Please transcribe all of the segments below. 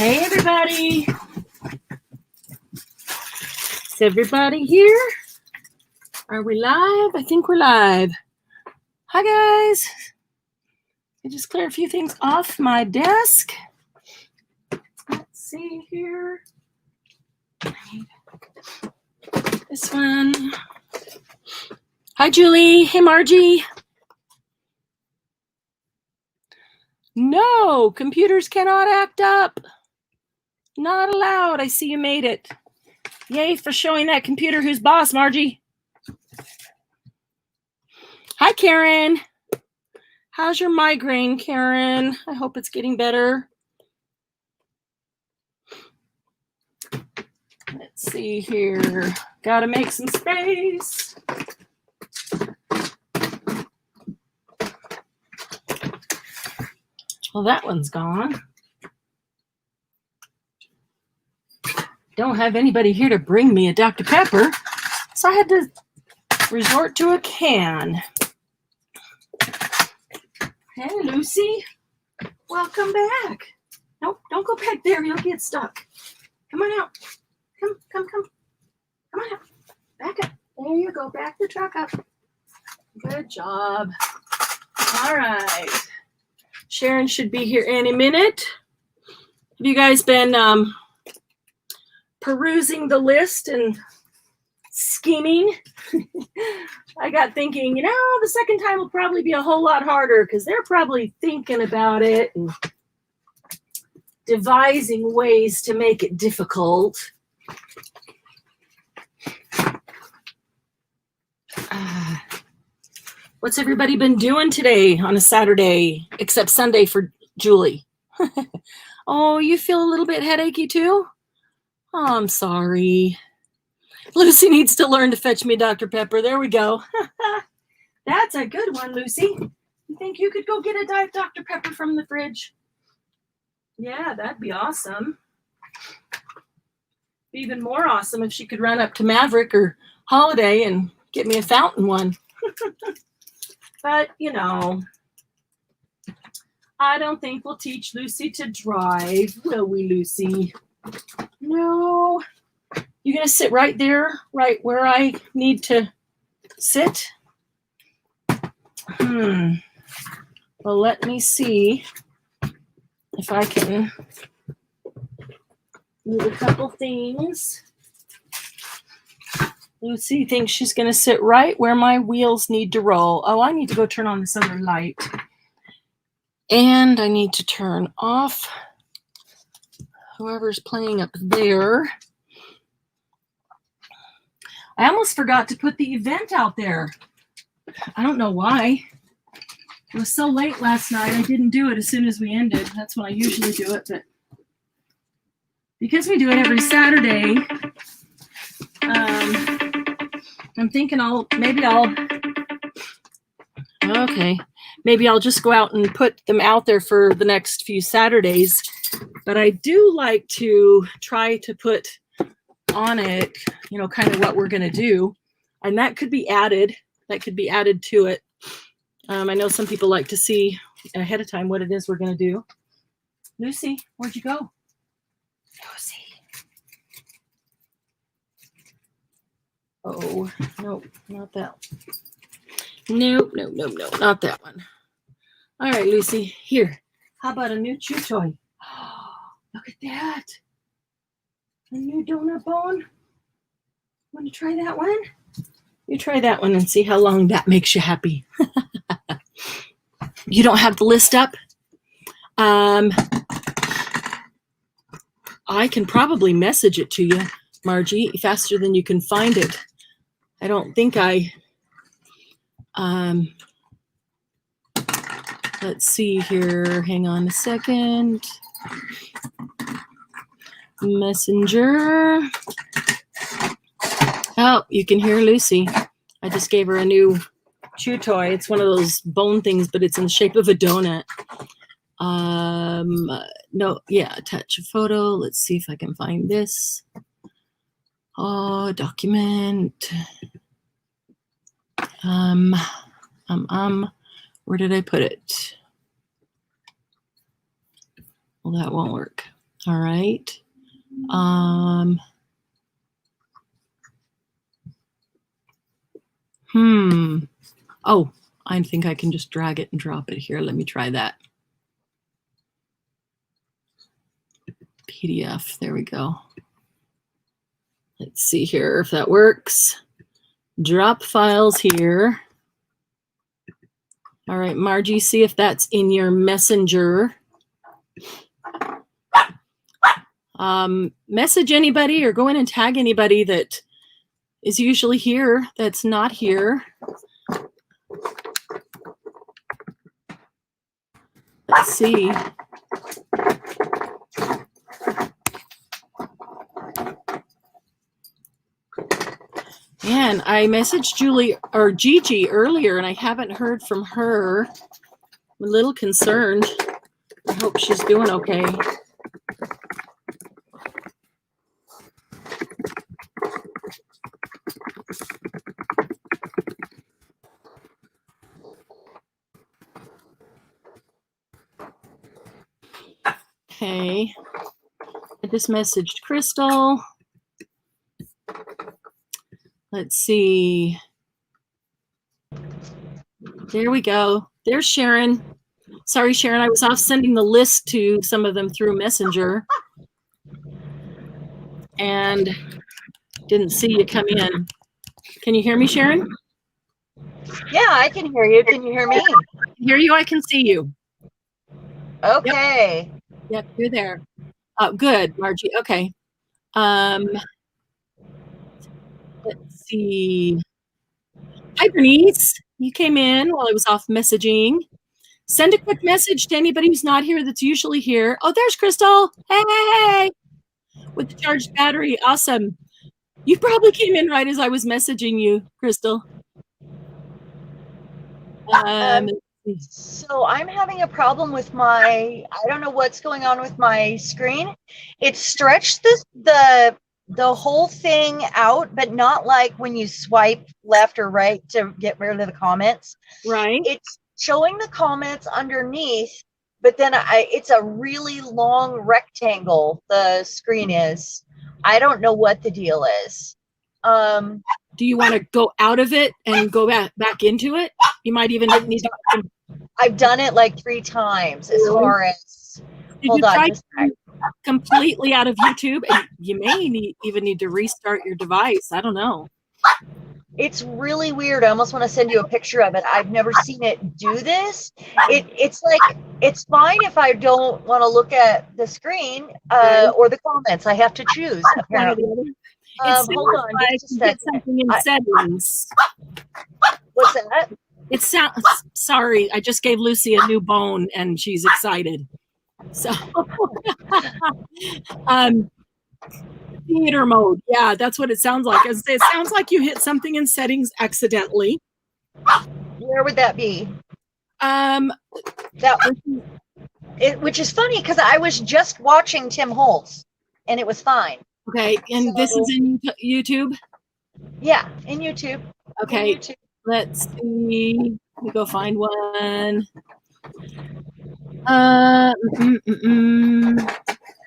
Hey, everybody. Is everybody here? Are we live? I think we're live. Hi, guys. I just cleared a few things off my desk. Let's see here. This one. Hi, Julie. Hey, Margie. No, computers cannot act up. Not allowed. I see you made it. Yay for showing that computer who's boss, Margie. Hi, Karen. How's your migraine, Karen? I hope it's getting better. Let's see here. Gotta make some space. Well, that one's gone. Don't have anybody here to bring me a Dr. Pepper, so I had to resort to a can. Hey, Lucy. Welcome back. Nope, don't go back there. You'll get stuck. Come on out. Come. Come on out. Back up. There you go. Back the truck up. Good job. All right. Cheran should be here any minute. Have you guys been perusing the list and scheming? I got thinking, the second time will probably be a whole lot harder because they're probably thinking about it and devising ways to make it difficult. What's everybody been doing today on a Saturday, except Sunday for Julie? Oh, you feel a little bit headachy too? Oh, I'm sorry. Lucy needs to learn to fetch me Dr. Pepper. There we go. That's a good one, Lucy. You think you could go get a Diet Dr. Pepper from the fridge? Yeah, that'd be awesome. Be even more awesome if she could run up to Maverick or Holiday and get me a fountain one. But, I don't think we'll teach Lucy to drive, will we, Lucy? No. You're going to sit right there, right where I need to sit? Well, let me see if I can move a couple things. Lucy thinks she's going to sit right where my wheels need to roll. Oh, I need to go turn on this other light. And I need to turn off whoever's playing up there. I almost forgot to put the event out there. I don't know why. It was so late last night, I didn't do it as soon as we ended. That's when I usually do it, but because we do it every Saturday, I'm thinking maybe I'll just go out and put them out there for the next few Saturdays. But I do like to try to put on it, kind of what we're going to do. And that could be added. That could be added to it. I know some people like to see ahead of time what it is we're going to do. Lucy, where'd you go? Lucy. Oh, no, not that one. No, not that one. All right, Lucy, here. How about a new chew toy? Oh, look at that. A new donut bone. Want to try that one? You try that one and see how long that makes you happy. You don't have the list up? I can probably message it to you, Margie, faster than you can find it. I don't think let's see here. Hang on a second. Messenger. Oh, you can hear Lucy. I just gave her a new chew toy. It's one of those bone things, but it's in the shape of a donut. Attach a photo. Let's see if I can find this. Oh, document. Where did I put it? Well, that won't work. All right. Oh, I think I can just drag it and drop it here. Let me try that. PDF. There we go. Let's see here if that works. Drop files here. All right, Margie, see if that's in your messenger. Message anybody or go in and tag anybody that is usually here that's not here. Let's see. Man, I messaged Julie or Gigi earlier and I haven't heard from her. I'm a little concerned. I hope she's doing okay. Okay. I just messaged Crystal. Let's see. There we go. There's Cheran. Sorry, Cheran, I was off sending the list to some of them through Messenger and didn't see you come in. Can you hear me, Cheran? Yeah, I can hear you. Can you hear me? I can hear you. I can see you. Okay. Yep, you're there. Oh, good, Margie. Okay. Let's see. Hi, Bernice. You came in while I was off messaging. Send a quick message to anybody who's not here that's usually here. Oh, there's Crystal. Hey, with the charged battery. Awesome. You probably came in right as I was messaging you, Crystal. So I'm having a problem with I don't know what's going on with my screen. It stretched the whole thing out, but not like when you swipe left or right to get rid of the comments. Right. It's showing the comments underneath, but then it's a really long rectangle, the screen is. I don't know what the deal is. Do you want to go out of it and go back into it? You might even need to. I've done it like 3 times as far as. Did you try completely out of YouTube? And you may even need to restart your device. I don't know. It's really weird. I almost want to send you a picture of it. I've never seen it do this. It's like, it's fine if I don't want to look at the screen or the comments. I have to choose, apparently. Hold on just a second. Something in settings. What's that? It sounds. Sorry, I just gave Lucy a new bone and she's excited. So, theater mode. Yeah, that's what it sounds like. It sounds like you hit something in settings accidentally. Where would that be? Which is funny because I was just watching Tim Holtz and it was fine. Okay, and so, this is in YouTube? Yeah, in YouTube. Okay, in YouTube. Let's see. Let me go find one.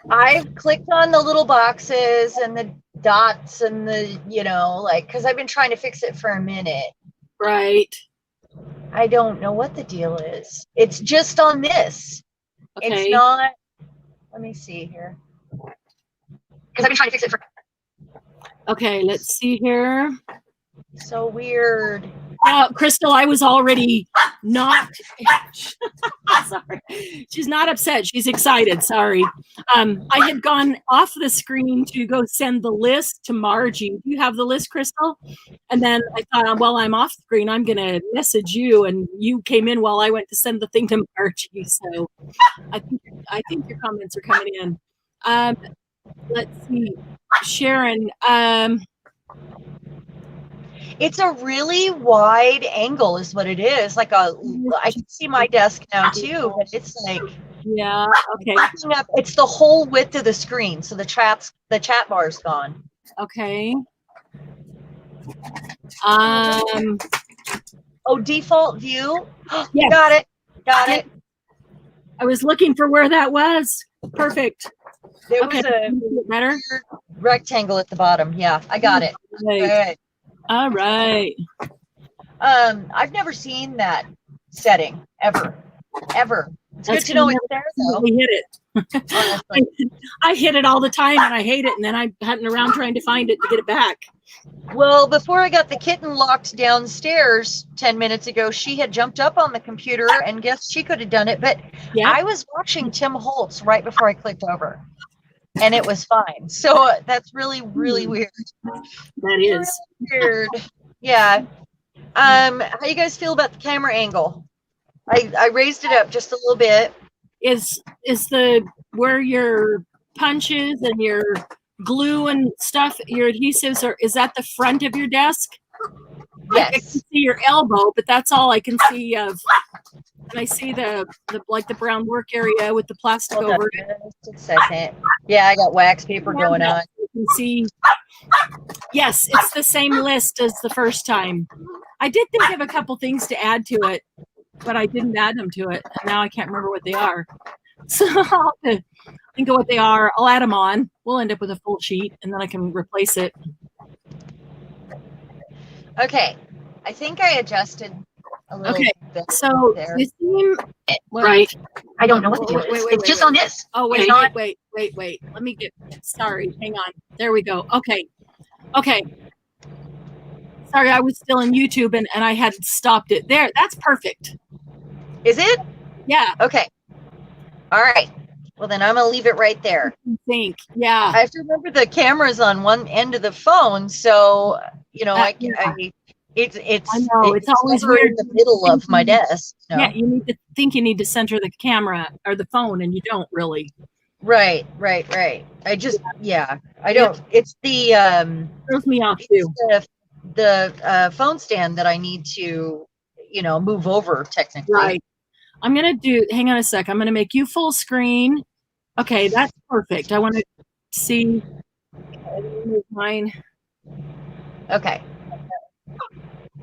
I've clicked on the little boxes and the dots and the, because I've been trying to fix it for a minute. Right. I don't know what the deal is. It's just on this. Okay. It's not. Let me see here. Because I've been trying to fix it for. Okay, let's see here. So weird. Crystal, I was already not. Sorry, she's not upset. She's excited. Sorry. I had gone off the screen to go send the list to Margie. Do you have the list, Crystal? And then I thought, well, I'm off screen. I'm going to message you, and you came in while I went to send the thing to Margie. So I think your comments are coming in. Let's see, Cheran. It's a really wide angle is what it is. Like I can see my desk now too, but it's like, yeah, okay. It's the whole width of the screen. So the chat bar's gone. Okay. Default view. Yes. Got it. I was looking for where that was. Perfect. There Okay, was a better. weird rectangle at the bottom. Yeah, I got it. Right. All right. I've never seen that setting ever. It's That's good to know it's there though. we hit it. Honestly. I hit it all the time and I hate it, and then I'm hunting around trying to find it to get it back. Well, before I got the kitten locked downstairs 10 minutes ago, she had jumped up on the computer and guessed she could have done it. But Yeah. I was watching Tim Holtz right before I clicked over, and it was fine. So that's really, really weird. That is really weird. Yeah. How you guys feel about the camera angle? I raised it up just a little bit. Is the where your punches and your glue and stuff, your adhesives are, is that the front of your desk? Yes. I can see your elbow, but that's all I can see of. And I see the like the brown work area with the plastic Hold over it. Just a second. Yeah, I got wax paper going on. You can see. Yes, it's the same list as the first time. I did think of a couple things to add to it, but I didn't add them to it. And now I can't remember what they are. So I'll have to think of what they are. I'll add them on. We'll end up with a full sheet, and then I can replace it. Okay. I think I adjusted a little bit. So there. you seem Right. I don't know what to do. Wait, It's just on this. Oh, It's wait, not- wait. Let me get, sorry, hang on. There we go. Okay. Sorry, I was still in YouTube and I had stopped it. There, that's perfect. Is it? Yeah. Okay. All right. Well, then I'm going to leave it right there. I think. Yeah. I have to remember the camera's on one end of the phone. So, you know, Yeah. it's I know, it's always never weird in the middle of my desk. No. Yeah, you need to think you need to center the camera or the phone, and you don't really. Right. I just, I don't, it's the, Throws me off too. the phone stand that I need to, move over technically. Right. I'm going to do, hang on a sec. I'm going to make you full screen. Okay, that's perfect. I want to see mine. Okay.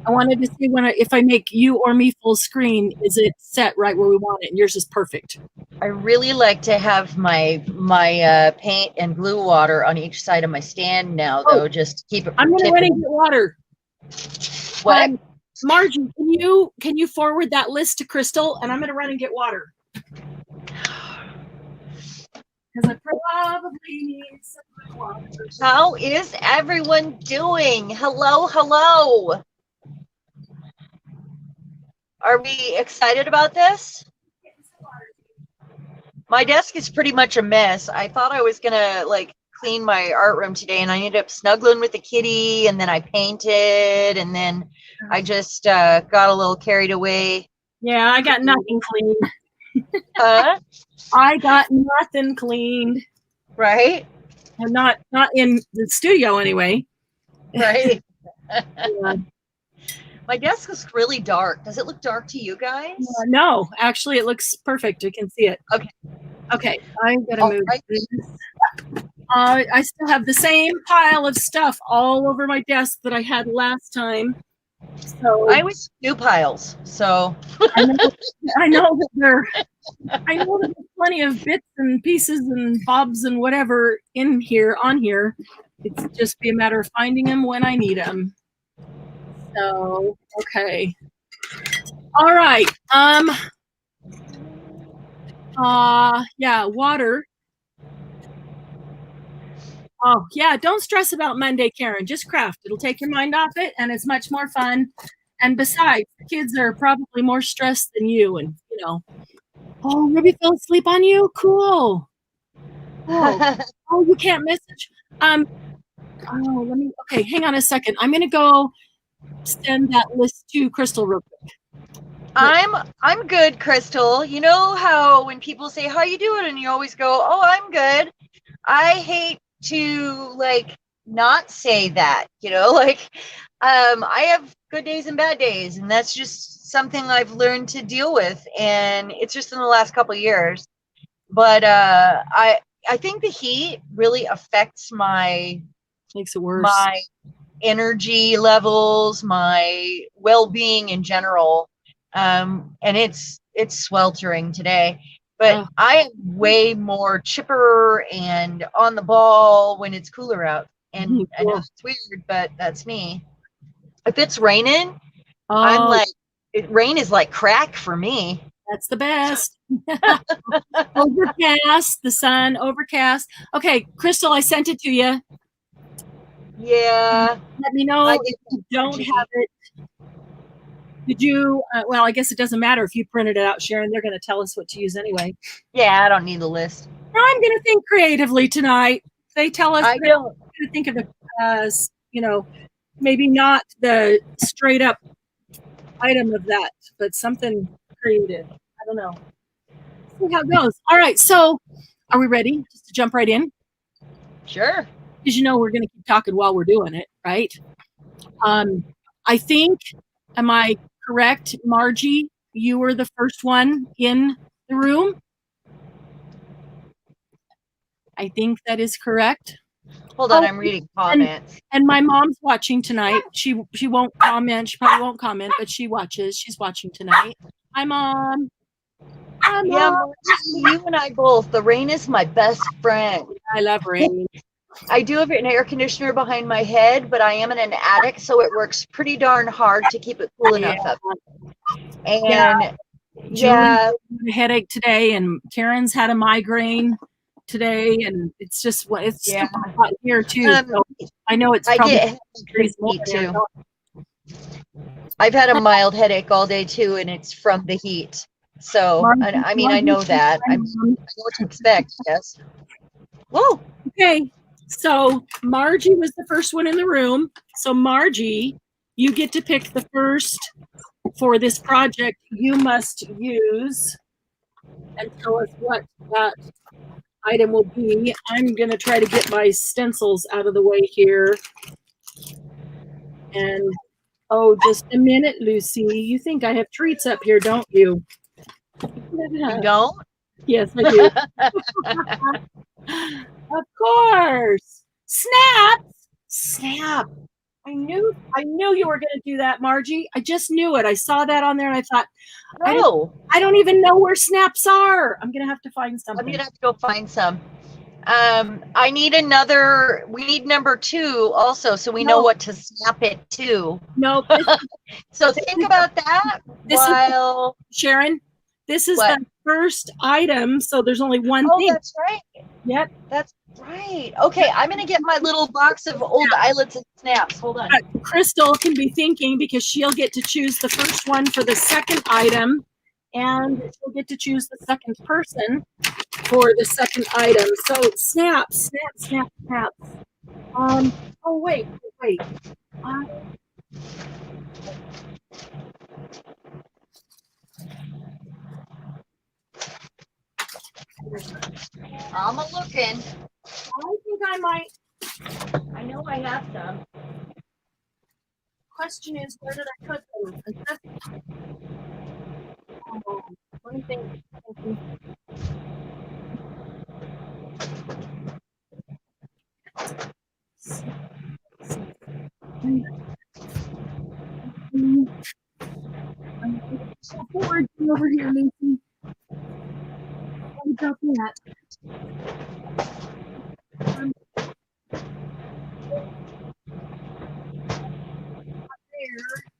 I wanted to see if I make you or me full screen, is it set right where we want it? And yours is perfect. I really like to have my paint and glue water on each side of my stand now, though, just to keep it. I'm going to run and get water. What? Margie, can you forward that list to Crystal? And I'm going to run and get water. Because I probably need some water. How is everyone doing? Hello. Are we excited about this? My desk is pretty much a mess. I thought I was gonna clean my art room today, and I ended up snuggling with the kitty, and then I painted, and then I just got a little carried away. Yeah, I got nothing cleaned. Huh? I got nothing cleaned. Right? I'm not in the studio anyway. Right. Yeah. My desk is really dark. Does it look dark to you guys? No, actually, it looks perfect. I can see it. Okay. I'm gonna move this. I still have the same pile of stuff all over my desk that I had last time. So I always do piles. So I know that there's plenty of bits and pieces and bobs and whatever on here. It's just be a matter of finding them when I need them. So, okay. All right. Yeah, water. Oh, yeah, don't stress about Monday, Karen. Just craft. It'll take your mind off it, and it's much more fun. And besides, kids are probably more stressed than you, and, oh, Ruby fell asleep on you? Cool. Oh, you can't message. Okay, hang on a second. I'm going to go send that list to Crystal real quick. I'm good, Crystal. You know how when people say, how you doing? And you always go, oh, I'm good. I hate to not say that, I have good days and bad days, and that's just something I've learned to deal with. And it's just in the last couple of years. But I think the heat really affects makes it worse. My energy levels, my well-being in general. And it's sweltering today. But Oh. I am way more chipper and on the ball when it's cooler out. And I know it's weird, but that's me. If it's raining, I'm Oh, like, rain is like crack for me. that's the best. Overcast, the sun, overcast. Okay, Crystal, I sent it to you. Yeah. Let me know I if get you don't energy. have it. Did you? Well, I guess it doesn't matter if you printed it out, Sharon. They're going to tell us what to use anyway. Yeah, I don't need the list. I'm going to think creatively tonight. They tell us I to don't. think of it as, maybe not the straight up item of that, but something creative. I don't know. See how it goes. All right. So, are we ready? Just to jump right in? Sure. Because we're going to keep talking while we're doing it, right? I think, am I correct, Margie? You were the first one in the room. I think that is correct. Hold on, I'm reading comments. And my mom's watching tonight. She won't comment. She probably won't comment, but she watches. She's watching tonight. Hi, Mom. Hi, Mom. Yeah, Margie, you and I both. The rain is my best friend. I love rain. I do have an air conditioner behind my head, but I am in an attic, so it works pretty darn hard to keep it cool enough up. And yeah, Julie's had a headache today, and Karen's had a migraine today, and it's just super hot here too. So I know it's probably I get more heat too. I've had a mild headache all day too, and it's from the heat. So I mean, I know that. I know what to expect. Yes. Whoa. Okay. So Margie was the first one in the room. So Margie, you get to pick the first for this project you must use and tell us what that item will be. I'm going to try to get my stencils out of the way here. And just a minute, Lucy. You think I have treats up here, don't you? You don't? Yes, I do. Of course. Snap. I knew you were going to do that, Margie. I just knew it. I saw that on there and I thought, I don't even know where snaps are. I'm going to have to find something. I'm going to have to go find some. We need number 2 also, so we know what to snap it to. Nope. So think about that while... Sharon, this is the first item, so there's only one thing. Oh, that's right. Yep. That's right. Okay, I'm going to get my little box of old eyelets and snaps. Hold on. Crystal can be thinking because she'll get to choose the first one for the second item, and she'll get to choose the second person for the second item. So snap. Oh, wait. I'm looking. I think I might. I know I have some. Question is, where did I put them? Let me think. Over here, Lucy. What about that?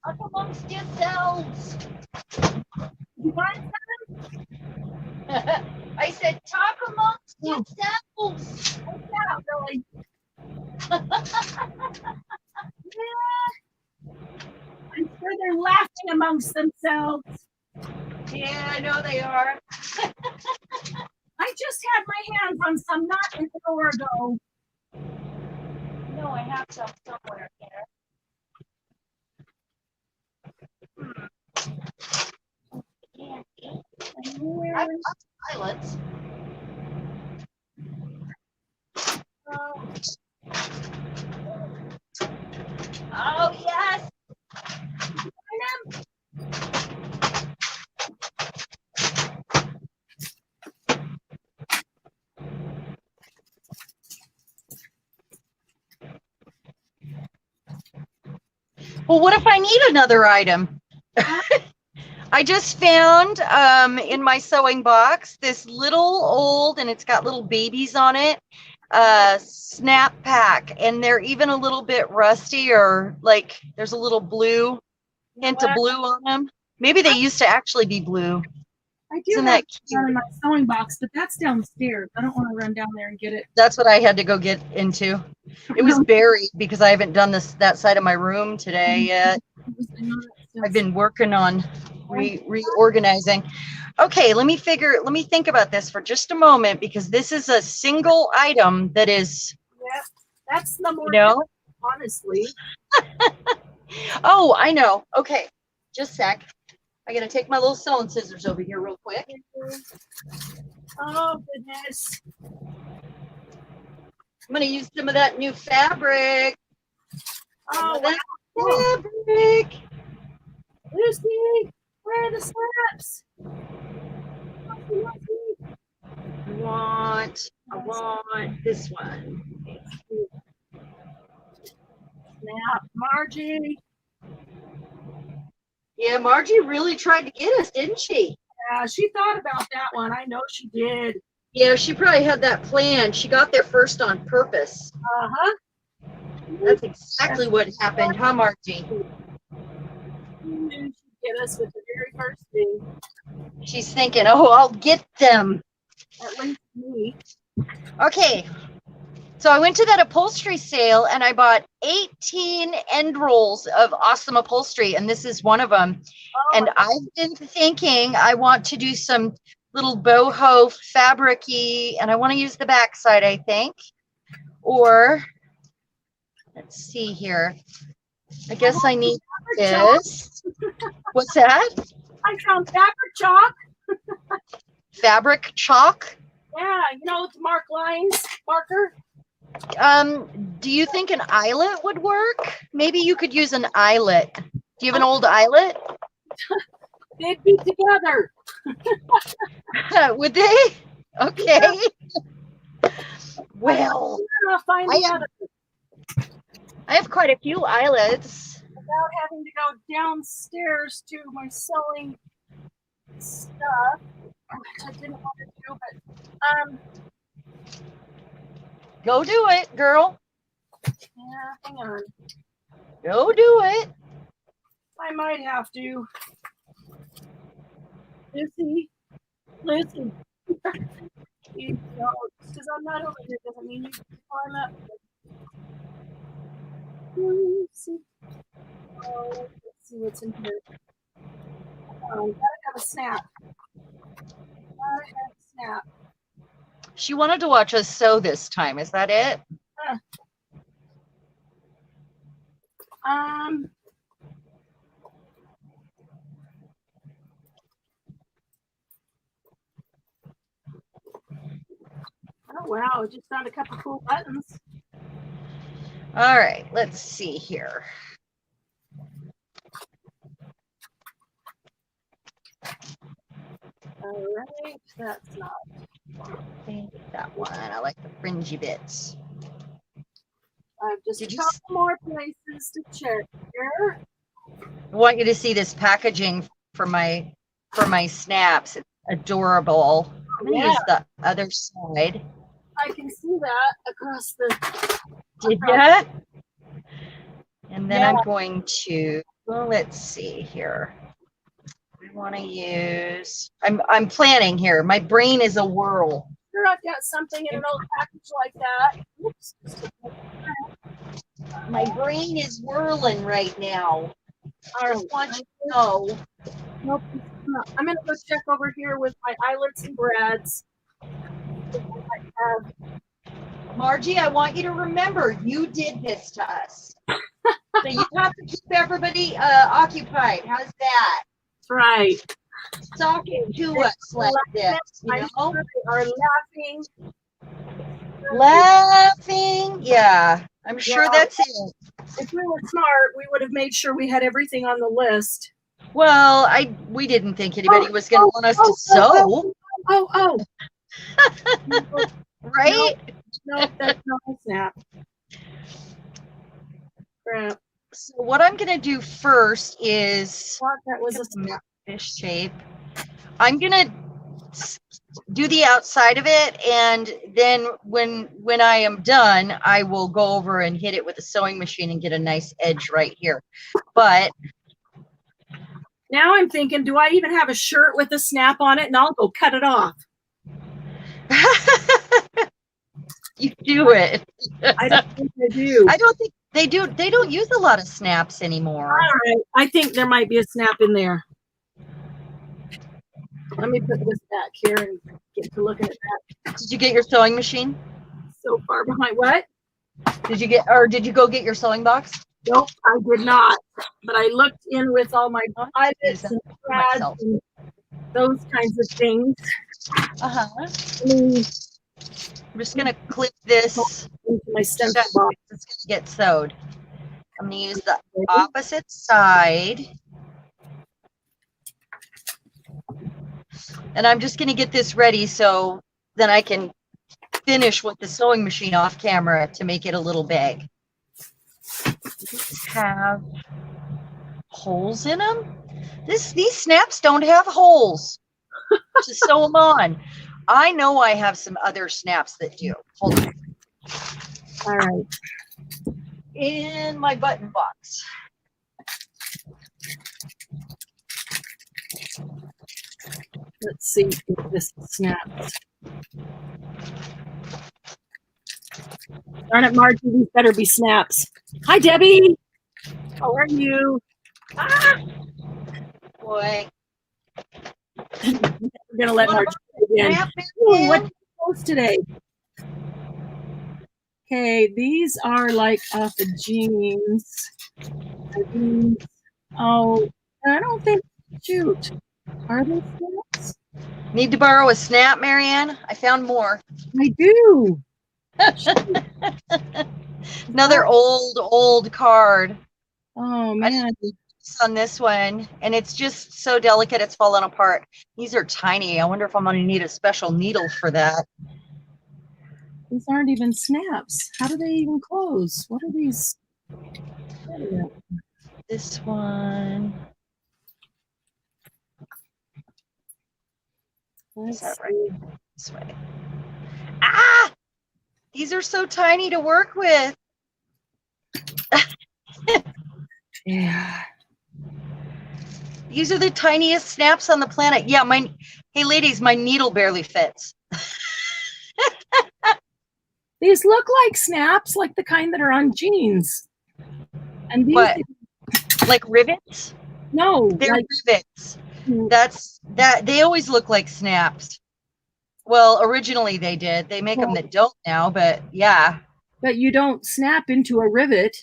Talk amongst yourselves. You find some? I said, talk amongst yourselves. Yeah, really. I'm sure they're laughing amongst themselves. Yeah, I know they are. I just had my hands on some not an hour ago. No, I have some somewhere here. I've got violets. Oh, yes. Well, what if I need another item? I just found in my sewing box this little old, and it's got little babies on it, snap pack, and they're even a little bit rusty, or like there's a little blue hint of blue on them. Maybe they used to actually be blue. I do Isn't have that it cute? in my sewing box, but that's downstairs. I don't want to run down there and get it. That's what I had to go get into. It was buried because I haven't done that side of my room today yet. I've been working on reorganizing. Okay, let me think about this for just a moment, because this is a single item that is, Yeah, that's the more, honestly. Oh, I know. Okay, just a sec. I gotta take my little sewing scissors over here real quick. Oh, goodness. I'm gonna use some of that new fabric. Oh, that fabric. Lucy, where are the snaps? I want this one. Snap, Margie. Yeah, Margie really tried to get us, didn't she? Yeah, she thought about that one. I know she did. Yeah, she probably had that planned. She got there first on purpose. Uh-huh. That's exactly what happened, huh, Margie? She knew she'd get us with the very first thing. She's thinking, oh, I'll get them. At least me. Okay, so I went to that upholstery sale and I bought 18 end rolls of awesome upholstery, and this is one of them. Oh, And I've been thinking I want to do some little boho fabric-y, and I want to use the backside, I think. Or, let's see here. I guess I need this. What's that? I found fabric chalk. Fabric chalk? Yeah, the mark lines marker. Do you think an eyelet would work? Maybe you could use an eyelet. Do you have an old eyelet? They'd be together. Would they? Okay. Well, I'll find the other. I have quite a few eyelets. Without having to go downstairs to my sewing stuff, which I didn't want to do, but Go do it, girl. yeah, hang on. Go do it. I might have to. Lucy. You don't, because I'm not over here doesn't mean you can climb up. Lucy. Oh, let's see what's in here. Oh, gotta have a snap. Gotta have a snap. She wanted to watch us sew this time. Is that it? Oh wow, I just found a couple cool buttons. All right, let's see here. All right, that's not. That one. I like the fringy bits. I've just a couple more places to check here. I want you to see this packaging for my snaps. It's adorable. I'm gonna use the other side. I can see that across the. Did ya? And then I'm going to. Well, let's see here. I want to use. I'm planning here. My brain is a whirl. Sure, I've got something in an old package like that. Oops. My brain is whirling right now. All right. I want you to know. Nope. I'm gonna go check over here with my eyelets and brads. Margie, I want you to remember you did this to us. So you have to keep everybody occupied. How's that? That's right. Talking to us like this, you know? Sure they are laughing. Laughing. Yeah, I'm sure that's it. If we were smart, we would have made sure we had everything on the list. Well, we didn't think anybody was going to want us to sew. Right? No, that's not a snap. Crap. So what I'm going to do first is Thought that was a snap. fish shape. I'm gonna do the outside of it, and then when I am done, I will go over and hit it with a sewing machine and get a nice edge right here. But now I'm thinking, do I even have a shirt with a snap on it? And I'll go cut it off. you do it. I don't think I do. I don't think they do. They don't use a lot of snaps anymore. All right. I think there might be a snap in there. Let me put this back here and get to looking at that. Did you get your sewing machine? So far behind. What? Did you go get your sewing box? Nope, I did not. But I looked in with all my pivots and threads and those kinds of things. Uh-huh. I'm just gonna clip this into my stencil box. It's gonna get sewed. I'm gonna use the opposite side. And I'm just gonna get this ready so then I can finish with the sewing machine off camera to make it a little bag. These have holes in them. These snaps don't have holes to sew them on. I know I have some other snaps that do. Hold on. All right. In my button box. Let's see if this snaps. Darn it, Margie, these better be snaps. Hi, Debbie. How are you? Ah! Boy. We're going to let Margie again. Ooh, what's post today? Okay, these are like off the jeans. Oh, I don't think, shoot. Are they snaps? Need to borrow a snap, Marianne? I found more. I do. Another old card. Oh, man. On this one, and it's just so delicate it's falling apart. These are tiny. I wonder if I'm going to need a special needle for that. These aren't even snaps. How do they even close? What are these? This one. Is that right? This way. Ah! These are so tiny to work with. Yeah. These are the tiniest snaps on the planet. Yeah, hey ladies, my needle barely fits. These look like snaps, like the kind that are on jeans. And these what? Like rivets? No, they're like rivets. That they always look like snaps. Well, originally they did. They make them that don't now, but yeah. But you don't snap into a rivet.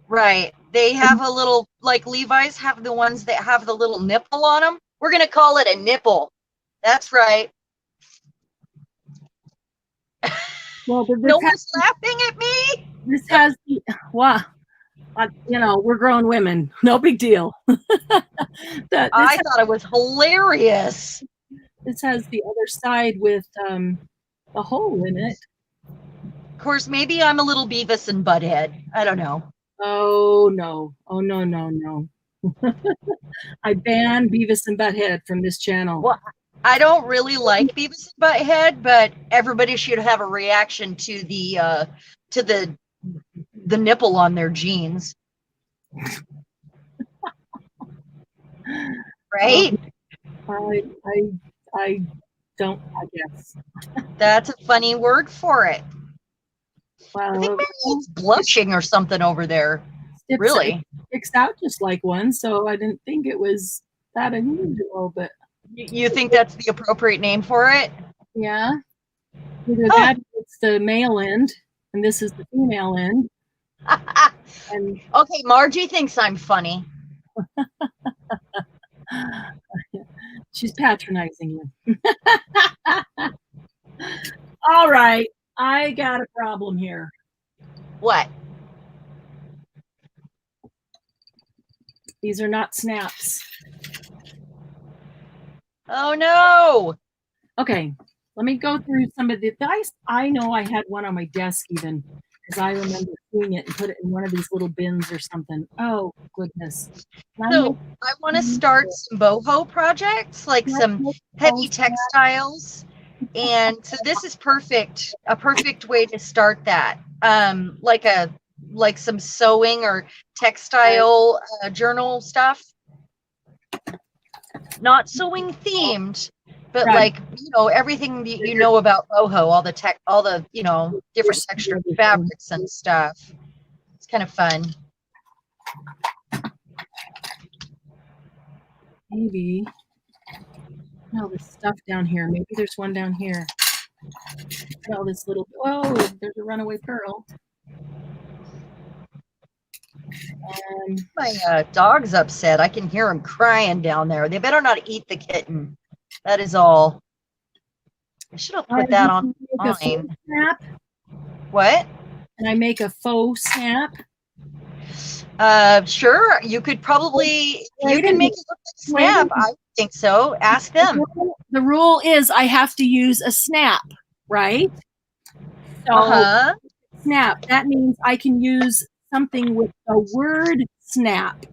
Right. They have a little, like Levi's have the ones that have the little nipple on them. We're going to call it a nipple. That's right. Well, but no one's laughing at me. This has, wow. We're grown women. No big deal. I thought it was hilarious. This has the other side with the hole in it. Of course, maybe I'm a little Beavis and Butthead. I don't know. Oh, no. Oh, no, no, no. I ban Beavis and Butthead from this channel. Well, I don't really like Beavis and Butthead, but everybody should have a reaction to the nipple on their jeans. Right? I don't, I guess. That's a funny word for it. Wow. I think Marianne's blushing or something over there. Really? Sticks out just like one, so I didn't think it was that unusual, but. You think that's the appropriate name for it? Yeah. Either that or it's the male end, and this is the female end. And okay, Margie thinks I'm funny. She's patronizing you. All right. I got a problem here. What? These are not snaps. Oh, no. Okay. Let me go through some of the dice. I know I had one on my desk even. because I remember doing it and put it in one of these little bins or something. Oh goodness! So I want to start some boho projects, like some heavy textiles. And so this is perfect, a perfect way to start that. Like some sewing or textile journal stuff. Not sewing themed, but like, everything that you know about boho, all the different textured fabrics and stuff. It's kind of fun. Maybe. No, there's stuff down here. Maybe there's one down here. Oh, this little. Oh, there's a runaway pearl. My dog's upset. I can hear him crying down there. They better not eat the kitten. That is all. I should have put that on mine. Snap? What? Can I make a faux snap? Sure. You could probably, you can make it look like a snap. I think so. Ask them. The rule is I have to use a snap, right? So snap, that means I can use something with the word snap,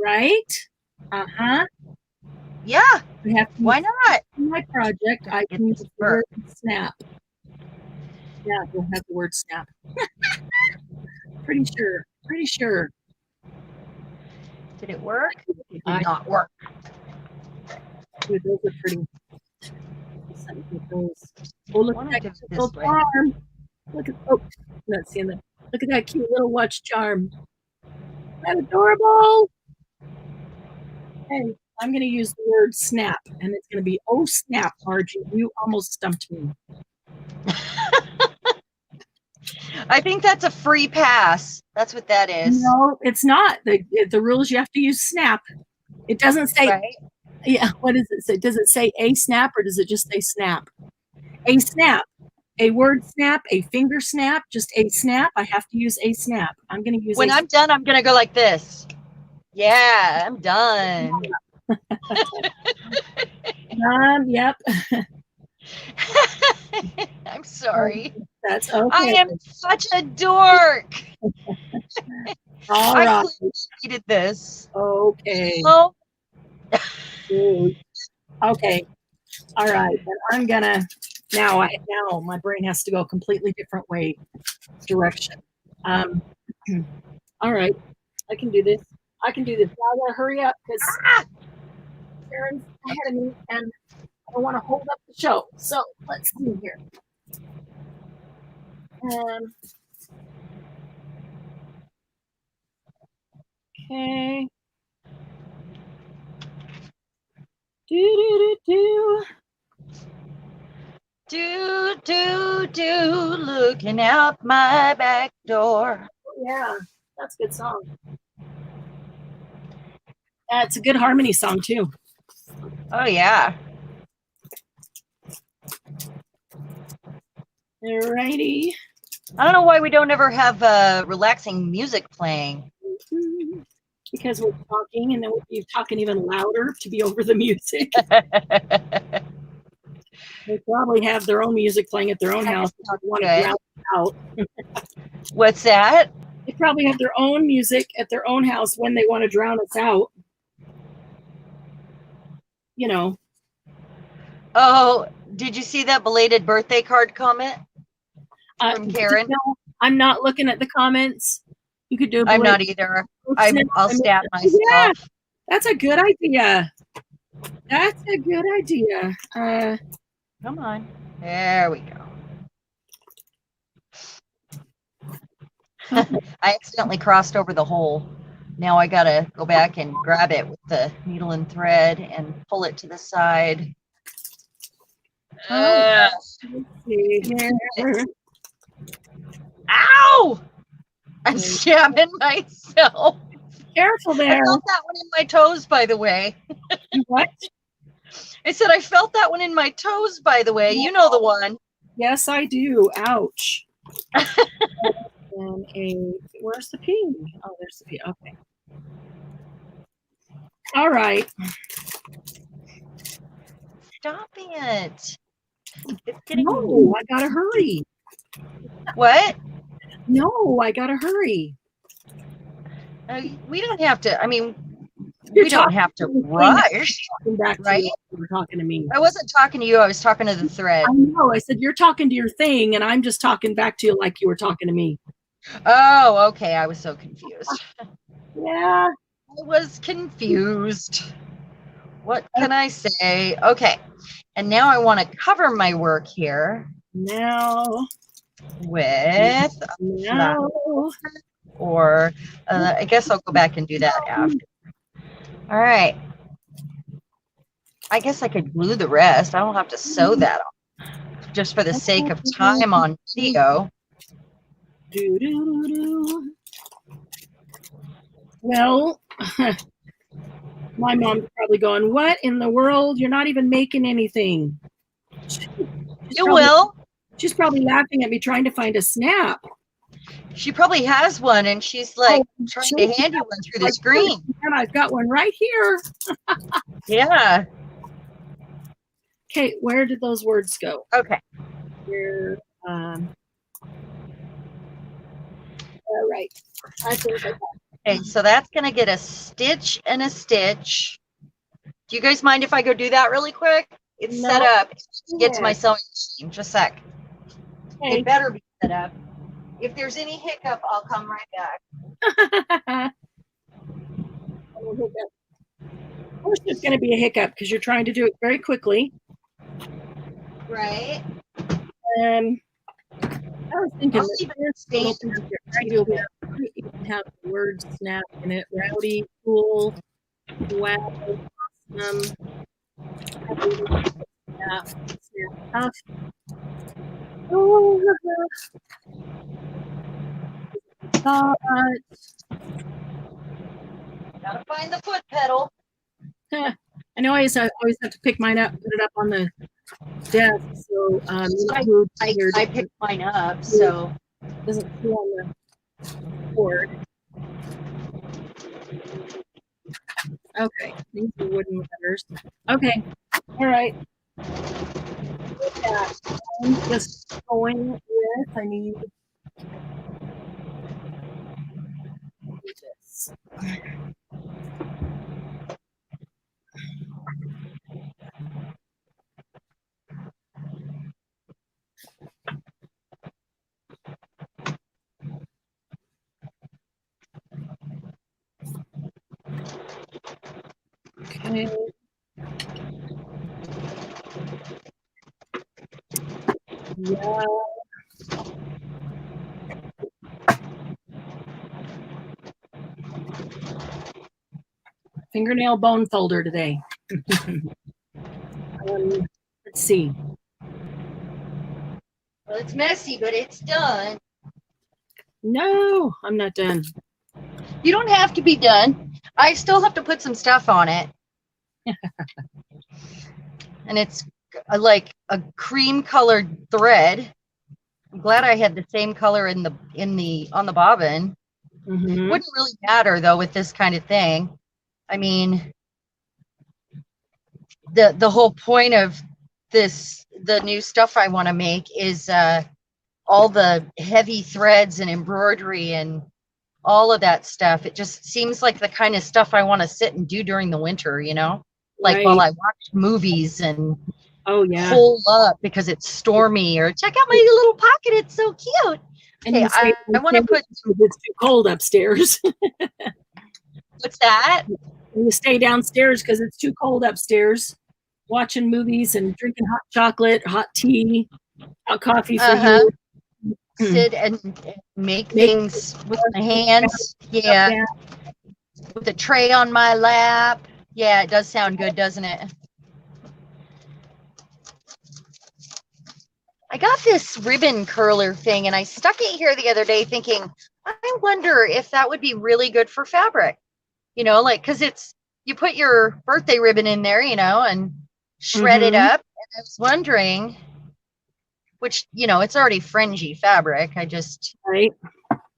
right? Yeah. Why not? In my project, I can use the word snap. Yeah, we'll have the word snap. Pretty sure. Did it work? It did not work. Dude, those are pretty. Oh, look at that little charm. Look at, not seeing that. Look at that cute little watch charm. Isn't that adorable? Hey, I'm going to use the word snap, and it's going to be, oh, snap, Margie. You almost stumped me. I think that's a free pass. That's what that is. No, it's not. The rule is you have to use snap. It doesn't say, yeah, what does it say? Does it say a snap or does it just say snap? A snap, a word snap, a finger snap, just a snap. I have to use a snap. I'm going to use when I'm done, I'm going to go like this. Yeah, I'm done. Yep. I'm sorry. That's okay. I am such a dork. All right. I clearly needed this. Okay. Oh. Okay. All right. And I'm gonna now my brain has to go a completely different direction. All right. I can do this. Now I gotta hurry up because Cheran's ahead of me and I don't want to hold up the show. So let's see here. Okay. Looking out my back door. Yeah, that's a good song. It's a good harmony song too. Oh yeah. Alrighty. I don't know why we don't ever have relaxing music playing. Because we're talking and then we'll be talking even louder to be over the music. They probably have their own music playing at their own house. Want to drown out. What's that? They probably have their own music at their own house when they want to drown us out. You know. Oh, did you see that belated birthday card comment from Karen? No, I'm not looking at the comments. You could do it. I'm not either. I'll stab myself. Yeah, that's a good idea. That's a good idea. Come on. There we go. I accidentally crossed over the hole. Now I gotta go back and grab it with the needle and thread and pull it to the side. Let's see here. Ow! I'm stabbing myself. Careful there. I felt that one in my toes, by the way. What? I said I felt that one in my toes, by the way. You know the one. Yes, I do. Ouch. And where's the P? Oh, there's the P. Okay. All right. Stop it. It's getting. No, I gotta hurry. What? No, I gotta hurry. We don't have to. I mean, You're we don't talking have to to me, rush, talking back to right? you. You were talking to me. I wasn't talking to you. I was talking to the thread. I know. I said you're talking to your thing, and I'm just talking back to you like you were talking to me. Oh, okay. I was so confused. Yeah. I was confused. What can I say? Okay. And now I want to cover my work here Now. with Now. or I guess I'll go back and do that after. All right. I guess I could glue the rest. I don't have to sew that on, just for the sake of time on video. Do, do, do. Well, my mom's probably going, "What in the world? You're not even making anything." She's probably laughing at me trying to find a snap. She probably has one, and she's like trying to hand you one through the screen. And I've got one right here. Yeah. Okay, where did those words go? Okay. Where? All right. I think I got it. Okay, so that's gonna get a stitch and a stitch. Do you guys mind if I go do that really quick? It's set up. Get to my sewing machine. Just a sec. Okay. It better be set up. If there's any hiccup, I'll come right back. Of course, there's going to be a hiccup because you're trying to do it very quickly. Right. I was thinking I'll leave it stained. You can have the word snap in it. Rowdy, cool, wow, awesome. Snap, tough. Oh, Gotta find the foot pedal. I know I always have to pick mine up, put it up on the desk. So I picked mine up, so it doesn't feel on the board. Okay, these are wooden letters. Okay, all right. Yeah, I'm just going with, I need this. Okay. Yeah. Fingernail bone folder today. Let's see. well, it's messy, but it's done. No, I'm not done. You don't have to be done. I still have to put some stuff on it. And it's like a cream colored thread. I'm glad I had the same color on the bobbin. Mm-hmm. Wouldn't really matter though with this kind of thing. I mean, the whole point of the new stuff I want to make is all the heavy threads and embroidery and all of that stuff. It just seems like the kind of stuff I want to sit and do during the winter, you know, like while I watch movies and hole up because it's stormy, or check out my little pocket, it's so cute. Okay, I want to put it's too cold upstairs. What's that? You stay downstairs because it's too cold upstairs, watching movies and drinking hot chocolate, hot tea, hot coffee for you. Sit and make things with my hands. Yeah. With a tray on my lap. Yeah, it does sound good, doesn't it? I got this ribbon curler thing and I stuck it here the other day thinking, I wonder if that would be really good for fabric. You know, like, because you put your birthday ribbon in there, you know, and shred it up. And I was wondering, which, you know, it's already fringy fabric. I just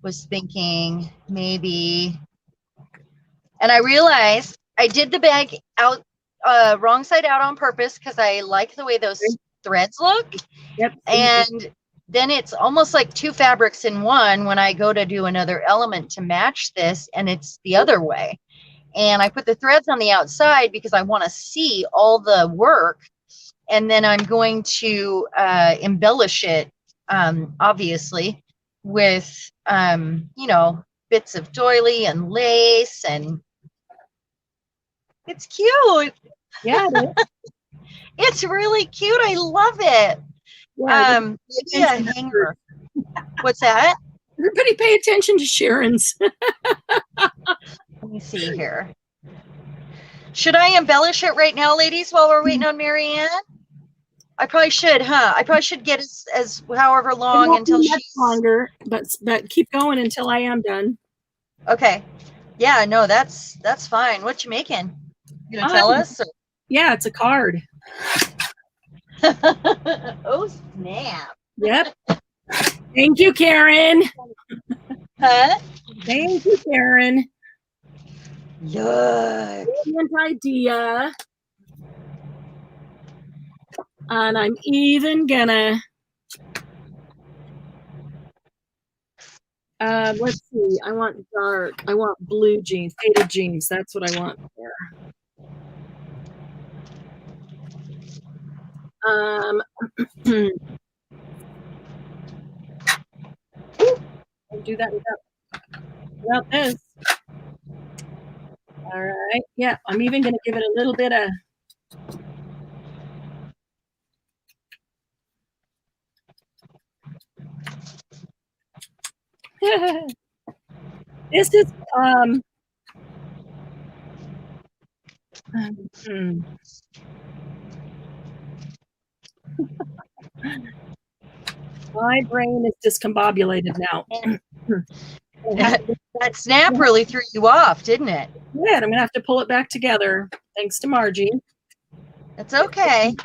was thinking maybe, and I realized I did the bag out wrong side out on purpose because I like the way those threads look. Yep. And then it's almost like two fabrics in one when I go to do another element to match this, and it's the other way. And I put the threads on the outside because I want to see all the work. And then I'm going to embellish it, obviously, with, you know, bits of doily and lace, and it's cute. Yeah, It's really cute. I love it. yeah, Maybe a hanger. What's that? everybody pay attention to Cheran's. Let me see here. Should I embellish it right now, ladies, while we're waiting on Marianne? I probably should, huh? I probably should get as however long until she's longer, but keep going until I am done. Okay. Yeah, no, that's fine. What you making? You gonna tell us? Or? Yeah, it's a card. Oh snap! Yep. Thank you, Karen. Huh? Thank you, Karen. Yuck. Brilliant idea. And I'm even gonna let's see, I want dark, I want blue jeans, faded jeans, that's what I want there. I'll do that without this. All right, yeah, I'm even gonna give it a little bit of this is my brain is discombobulated now. That snap really threw you off, didn't it? Good. I'm gonna have to pull it back together. Thanks to Margie. It's okay.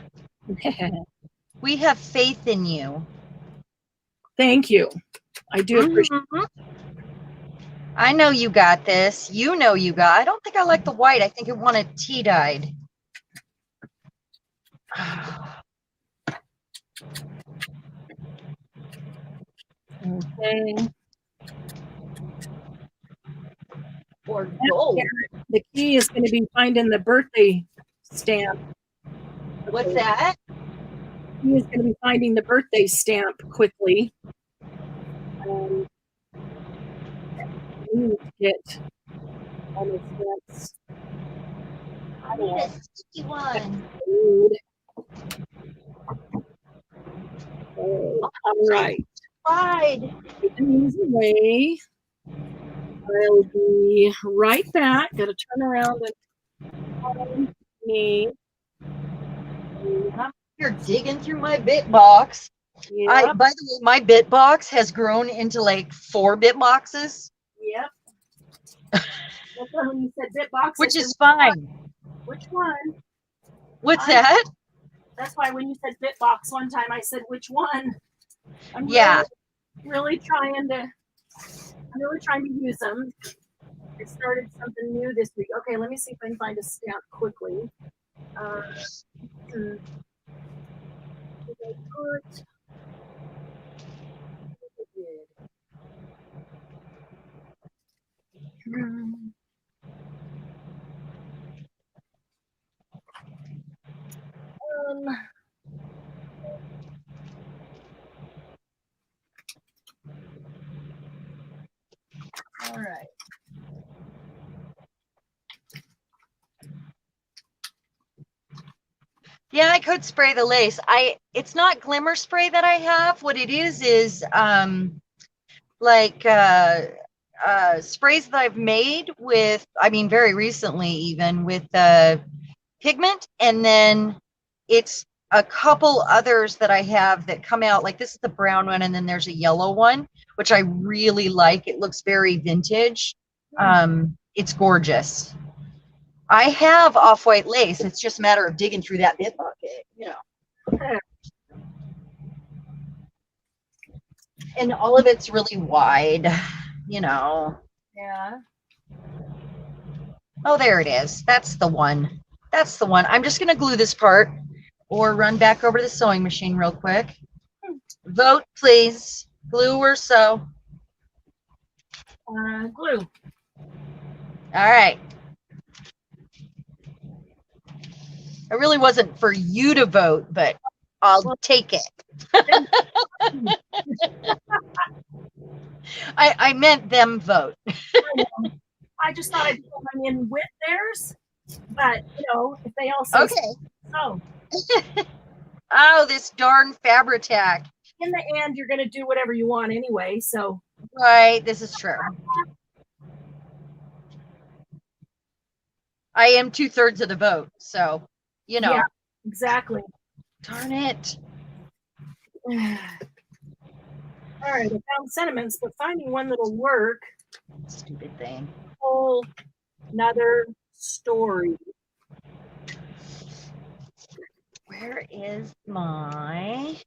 We have faith in you. Thank you. I do appreciate it. I know you got this. You know you got. I don't think I like the white. I think I want it tea dyed. Okay. Or gold. The key is going to be finding the birthday stamp. What's that? The key is going to be finding the birthday stamp quickly. I need to get all the stamps. I need a sticky one. All right. Slide. These away. I'll be right back. Got to turn around and find me. I'm here digging through my bit box. Yep. By the way, my bit box has grown into like 4 bit boxes. Yep. That's why when you said bit box, which is fine. Which one? What's that? That's why when you said bit box one time, I said which one. I'm really trying to use them. I started something new this week. Okay, let me see if I can find a stamp quickly. All right. Yeah, I could spray the lace. It's not glimmer spray that I have. What it is sprays that I've made with, very recently even with pigment, and then it's a couple others that I have that come out, like this is the brown one, and then there's a yellow one, which I really like. It looks very vintage. It's gorgeous. I have off-white lace. It's just a matter of digging through that bit bucket, And all of it's really wide, Yeah. Oh, there it is. That's the one. That's the one. I'm just going to glue this part or run back over to the sewing machine real quick. Vote, please. Glue or sew. Glue. All right. It really wasn't for you to vote, but I'll take it. I meant them vote. I just thought I'd put mine in with theirs, but if they all say so. Oh, this darn Fabri-Tac. In the end, you're going to do whatever you want anyway, so. Right, this is true. I am 2/3 of the vote, so, Yeah, exactly. Darn it. All right, I found sentiments, but finding one that'll work. Stupid thing. Whole another story. Where is my...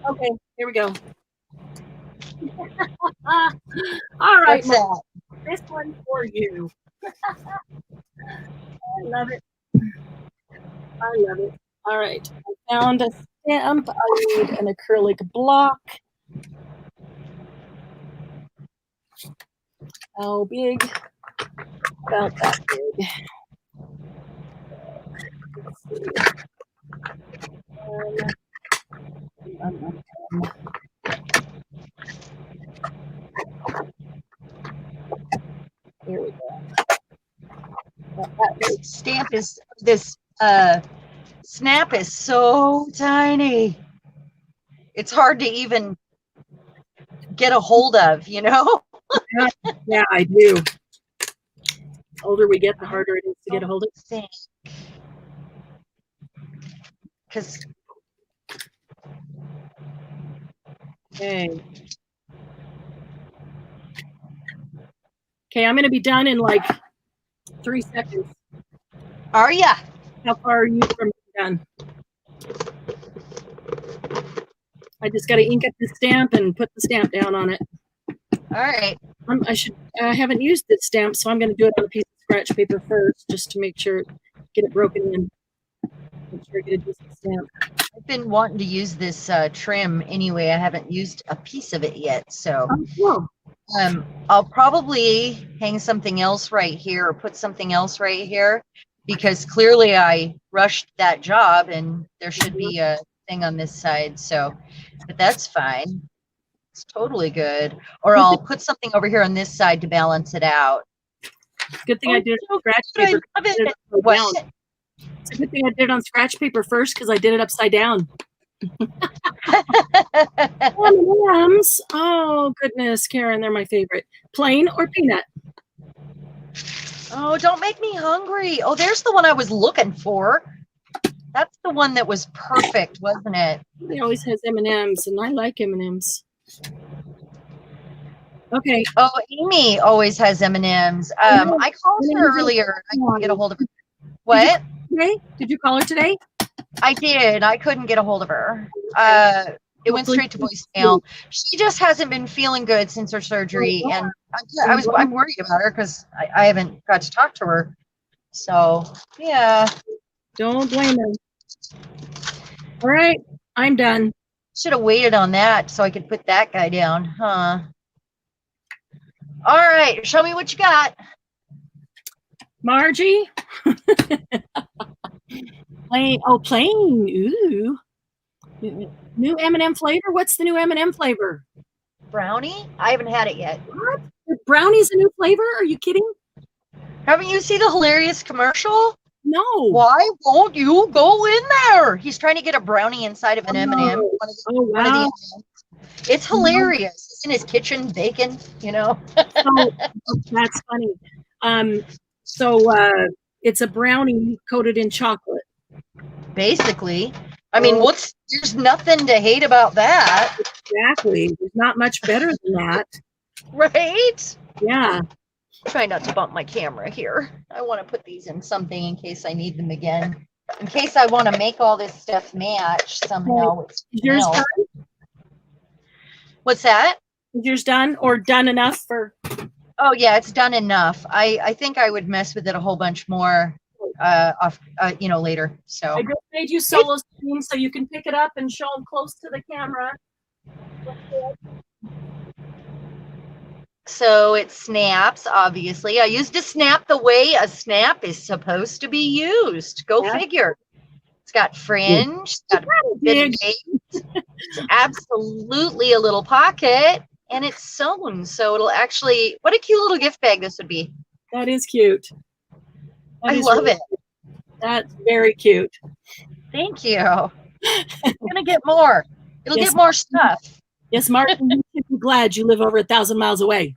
Okay, here we go. All right, What's that? This one's for you. I love it. I love it. All right, I found a stamp. I need an acrylic block. How big? About that big. Let's see. Here we go. This stamp is, this snap is so tiny. It's hard to even get a hold of, Yeah, I do. The older we get, the harder it is to get a hold of. Because Okay. Okay, I'm going to be done in like 3 seconds. are ya? How far are you from done? I just got to ink up the stamp and put the stamp down on it. All right. I haven't used this stamp, so I'm going to do it on a piece of scratch paper first, just to make sure, get it broken in. Make sure I get a decent stamp. I've been wanting to use this trim anyway. I haven't used a piece of it yet, so I'll probably hang something else right here or put something else right here, because clearly I rushed that job and there should be a thing on this side. So, but that's fine. It's totally good. Or I'll put something over here on this side to balance it out. Good thing I did it on scratch paper. It's a good thing I did it on scratch paper first, because I did it upside down. M&Ms. Oh goodness, Karen, they're my favorite. Plain or peanut? Oh, don't make me hungry. Oh, there's the one I was looking for. That's the one that was perfect, wasn't it? It always has M&Ms, and I like M&Ms. Okay. Oh, Amy always has M&Ms. I called her earlier. I couldn't get a hold of her. What? Did you call her today? I did. I couldn't get a hold of her. It went straight to voicemail. She just hasn't been feeling good since her surgery, and I'm worried about her because I haven't got to talk to her. So yeah. Don't blame her. All right, I'm done. Should have waited on that so I could put that guy down, huh? All right, show me what you got. Margie. Plain. Oh, plain. Ooh. New M&M flavor? What's the new M&M flavor? Brownie? I haven't had it yet. What? Brownie's a new flavor? Are you kidding? Haven't you seen the hilarious commercial? No. Why won't you go in there? He's trying to get a brownie inside of an M&M. Oh, wow. It's hilarious. He's in his kitchen baking, Oh, that's funny. It's a brownie coated in chocolate. Basically. I mean, there's nothing to hate about that. Exactly. There's not much better than that. Right? Yeah. Try not to bump my camera here. I want to put these in something in case I need them again. In case I want to make all this stuff match somehow. Yours done? What's that? Is yours done or done enough for? Oh yeah, it's done enough. I think I would mess with it a whole bunch more later. So I just made you solo screen so you can pick it up and show them close to the camera. So it snaps, obviously. I used a snap the way a snap is supposed to be used. Go figure. It's got fringe, it's got a bit of weight. It's absolutely a little pocket, and it's sewn. So it'll actually, what a cute little gift bag this would be. That is cute. I love it. That's very cute. Thank you. I'm gonna get more. It'll get more stuff. Yes, Martin, you should be glad you live over 1,000 miles away.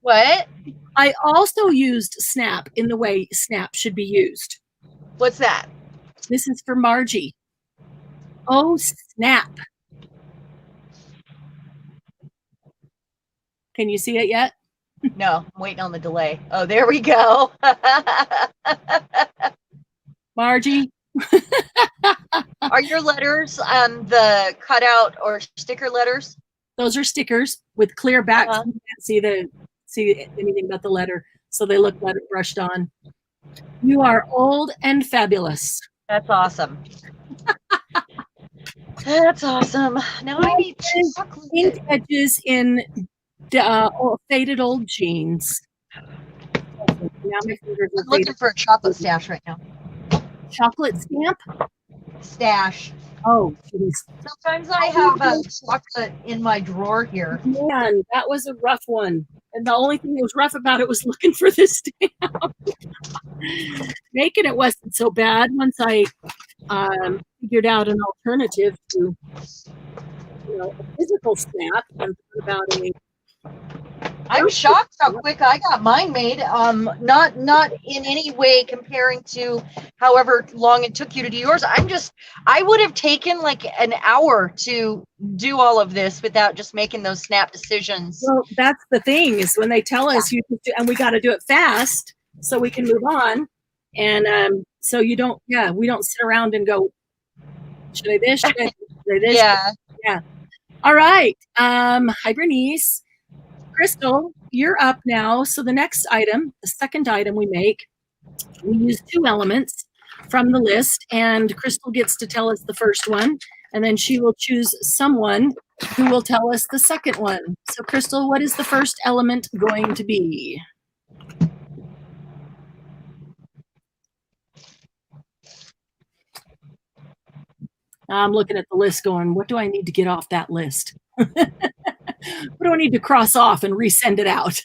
What? I also used snap in the way snap should be used. What's that? This is for Margie. Oh, snap. Can you see it yet? No, I'm waiting on the delay. Oh, there we go. Margie. Are your letters the cutout or sticker letters? Those are stickers with clear backs. You can't see anything but the letter, so they look letter brushed on. You are old and fabulous. That's awesome. That's awesome. Now I need chocolate. Ink edges in faded old jeans. Now my fingers are I'm looking for a chocolate stash right now. Chocolate stamp? Stash. Oh, geez. Sometimes I have chocolate in my drawer here. Man, that was a rough one. And the only thing that was rough about it was looking for this stamp. Making it wasn't so bad once I figured out an alternative to a physical stamp. And thought about a I'm shocked how quick I got mine made. Not in any way comparing to however long it took you to do yours. I would have taken like an hour to do all of this without just making those snap decisions. Well, that's the thing is when they tell us and we got to do it fast so we can move on. And so we don't sit around and go, should I this? Should I this? Yeah. All right. Hi, Bernice. Crystal, you're up now. So the next item, the second item we make, we use 2 elements from the list, and Crystal gets to tell us the first one, and then she will choose someone who will tell us the second one. So Crystal, what is the first element going to be? I'm looking at the list going, what do I need to get off that list? What do I need to cross off and resend it out?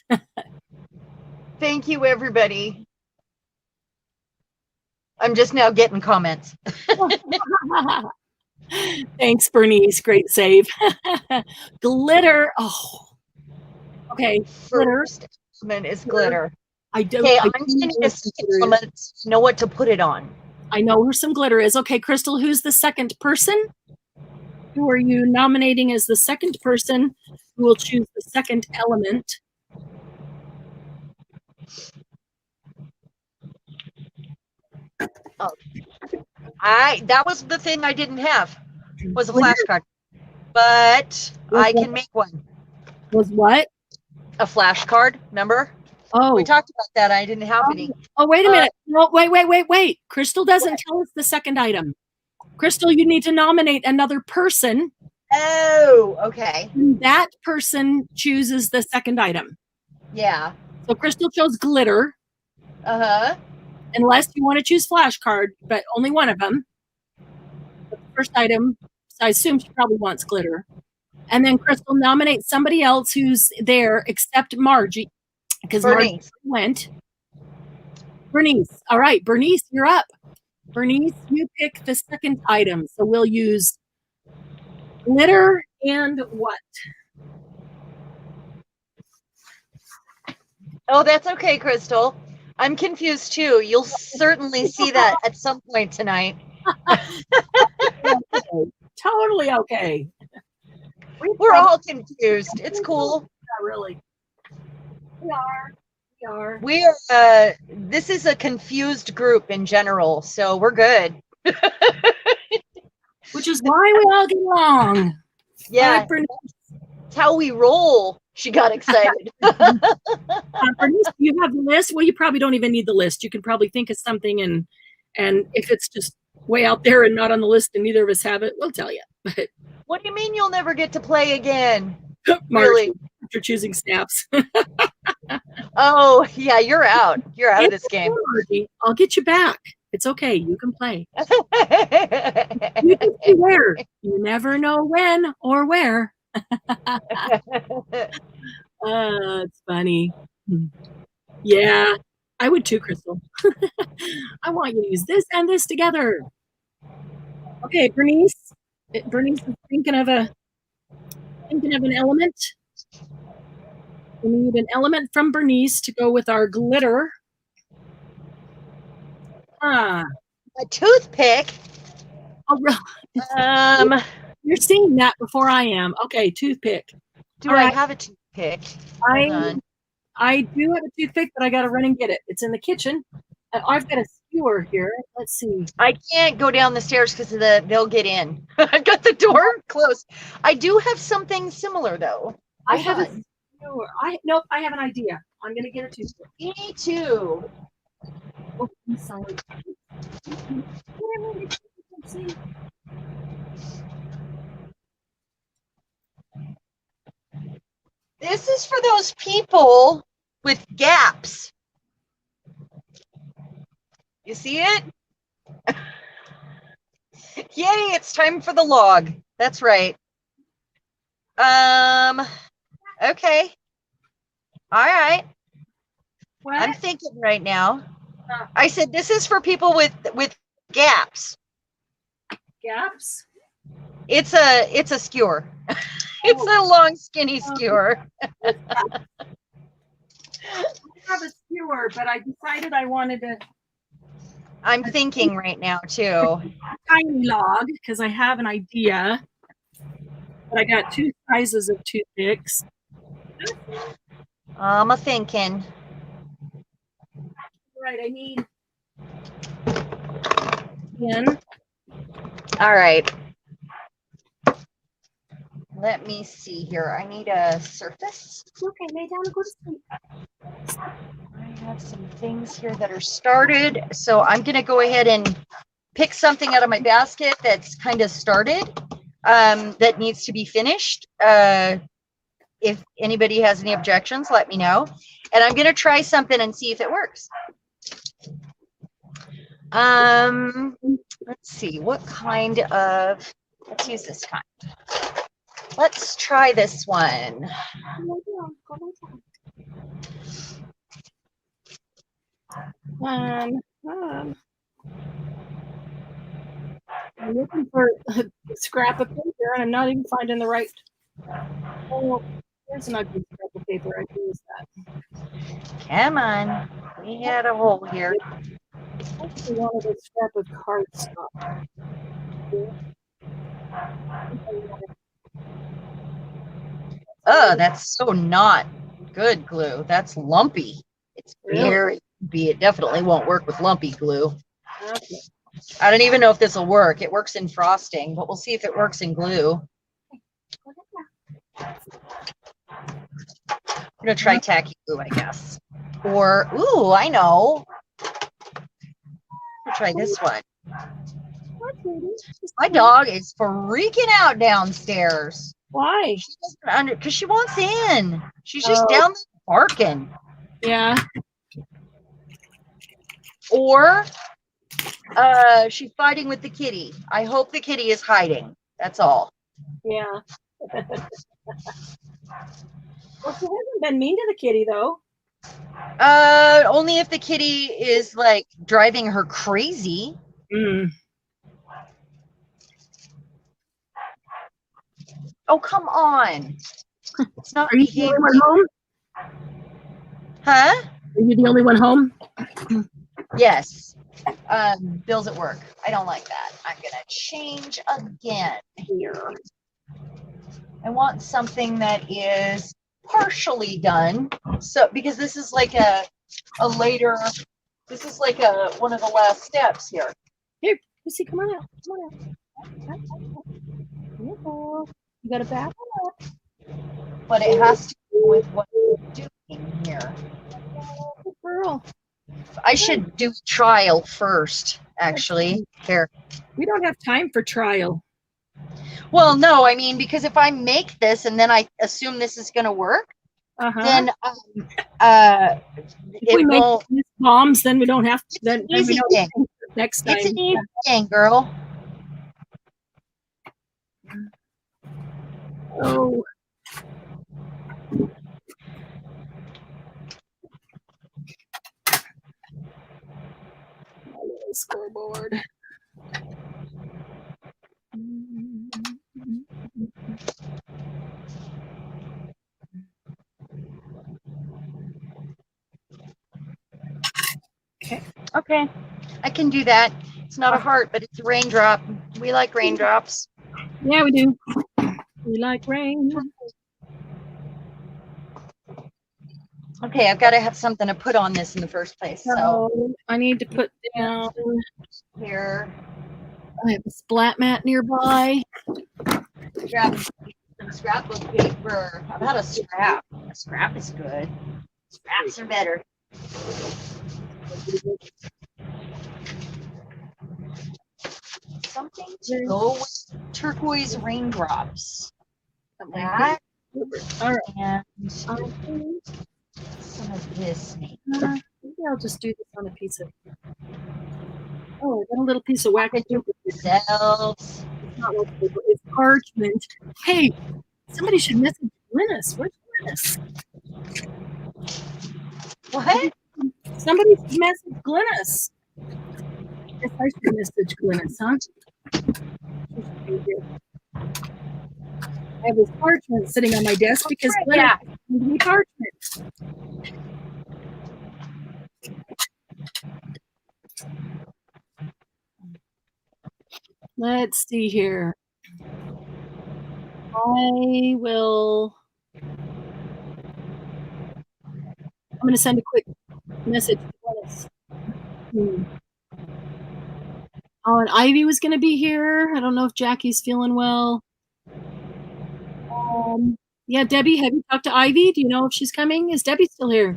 Thank you, everybody. I'm just now getting comments. Thanks, Bernice. Great save. Glitter. Oh, okay. First element is glitter. I don't. Okay, I'm going to need a second element to know what to put it on. I know where some glitter is. Okay, Crystal, who's the second person? Who are you nominating as the second person who will choose the second element? Oh, that was the thing I didn't have, was a flashcard, but I can make one. Was what? A flashcard, remember? Oh, we talked about that. I didn't have any. Oh, wait a minute. No, wait. Crystal doesn't tell us the second item. Crystal, you need to nominate another person. Oh, okay. And that person chooses the second item. Yeah. So Crystal chose glitter. Uh-huh. Unless you want to choose flashcard, but only one of them. But the first item, so I assume she probably wants glitter. And then Crystal nominates somebody else who's there except Margie. Because Margie went. Bernice. All right, Bernice, you're up. Bernice, you pick the second item. So we'll use glitter and what? Oh, that's okay, Crystal. I'm confused too. You'll certainly see that at some point tonight. Totally okay. We're all confused. It's cool. Not really. We are. We are. This is a confused group in general, so we're good. Which is why we all get along. Yeah. It's how we roll. She got excited. Bernice, do you have the list? Well, you probably don't even need the list. You can probably think of something, and if it's just way out there and not on the list and neither of us have it, we'll tell you. But What do you mean you'll never get to play again? Margie, after choosing snaps. Oh, yeah, you're out. You're out of this game. Margie, I'll get you back. It's okay. You can play. You can see where. You never know when or where. It's funny. Yeah, I would too, Crystal. I want you to use this and this together. Okay, Bernice. Bernice is thinking of an element. We need an element from Bernice to go with our glitter. A toothpick. Oh, really? You're seeing that before I am. Okay, toothpick. Do I have a toothpick? I do have a toothpick, but I got to run and get it. It's in the kitchen. I've got a skewer here. Let's see. I can't go down the stairs because they'll get in. I've got the door closed. I do have something similar though. I have a skewer. Nope. I have an idea. I'm gonna get a toothpick. Me too. Oh, I'm sorry. This is for those people with gaps. You see it? Yay, it's time for the log. That's right. Okay. All right. What? I'm thinking right now. I said this is for people with gaps. Gaps? It's a skewer. It's a long, skinny skewer. I have a skewer, but I decided I wanted to. I'm thinking right now too. Tiny log because I have an idea. But I got two sizes of toothpicks. I'm a thinking. Right, I need 10. All right. Let me see here. I need a surface. Okay, lay down and go to sleep. I have some things here that are started. So I'm going to go ahead and pick something out of my basket that's kind of started that needs to be finished. If anybody has any objections, let me know. And I'm going to try something and see if it works. Let's see, what kind of, let's use this kind. Let's try this one. I'm looking for a scrap of paper and I'm not even finding the right. Oh, there's an ugly scrap of paper. I can use that. Come on. We had a hole here. I wanted a scrap of cardstock. Oh, that's so not good glue. That's lumpy. It's very lumpy. It definitely won't work with lumpy glue. Okay. I don't even know if this will work. It works in frosting, but we'll see if it works in glue. I'm going to try tacky glue, I guess. Or, ooh, I know. I'll try this one. My dog is freaking out downstairs. Why? She doesn't because she wants in. She's just down there barking. Yeah. Or she's fighting with the kitty. I hope the kitty is hiding. That's all. Yeah. Well, she hasn't been mean to the kitty though. Only if the kitty is like driving her crazy. Mm. Oh, come on. It's not Are you the only one home? Huh? Are you the only one home? Yes. Bill's at work. I don't like that. I'm gonna change again here. I want something that is partially done. So because this is like a later, this is like one of the last steps here. Here, Lucy, come on out. Come on out. You got to back up. but it has to do with what we're doing here. Girl, I should do trial first, actually. Here. we don't have time for trial. Well, no, I mean, because if I make this and then I assume this is going to work, then if we make these bombs, then we don't have to. Then we easy know thing. Next time. It's an easy thing, girl. Oh. My little scoreboard. Okay. I can do that. It's not a heart, but it's a raindrop. We like raindrops. Yeah, we do. We like rain. Okay, I've got to have something to put on this in the first place. So I need to put down here. I have a splat mat nearby. Grab some scrapbook paper. I've had a scrap. A scrap is good. Scraps are better. Something to go with turquoise raindrops. That. All right. And some of this maybe. Maybe I'll just do this on a piece of. Oh, I got a little piece of wax paper. Cells. It's not wax paper, it's parchment. Hey, somebody should message Glynis. Where's Glynis? What? Somebody should message Glynis. I guess I should message Glynis, huh? I have this parchment sitting on my desk because Glynis needs me parchment. Let's see here. I'm going to send a quick message to Glynis. Oh, and Ivy was going to be here. I don't know if Jackie's feeling well. Yeah, Debbie, have you talked to Ivy? Do you know if she's coming? Is Debbie still here?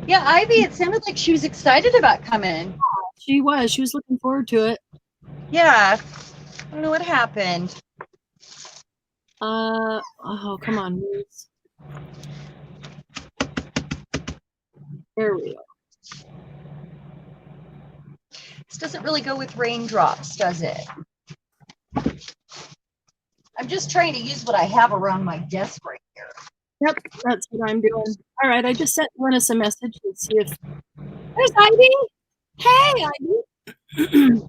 Yeah, Ivy, it sounded like she was excited about coming. She was. She was looking forward to it. Yeah. I don't know what happened. Oh, come on, Liz. There we go. This doesn't really go with raindrops, does it? I'm just trying to use what I have around my desk right here. Yep, that's what I'm doing. All right, I just sent Glynis a message and see if there's Ivy. Hey, Ivy.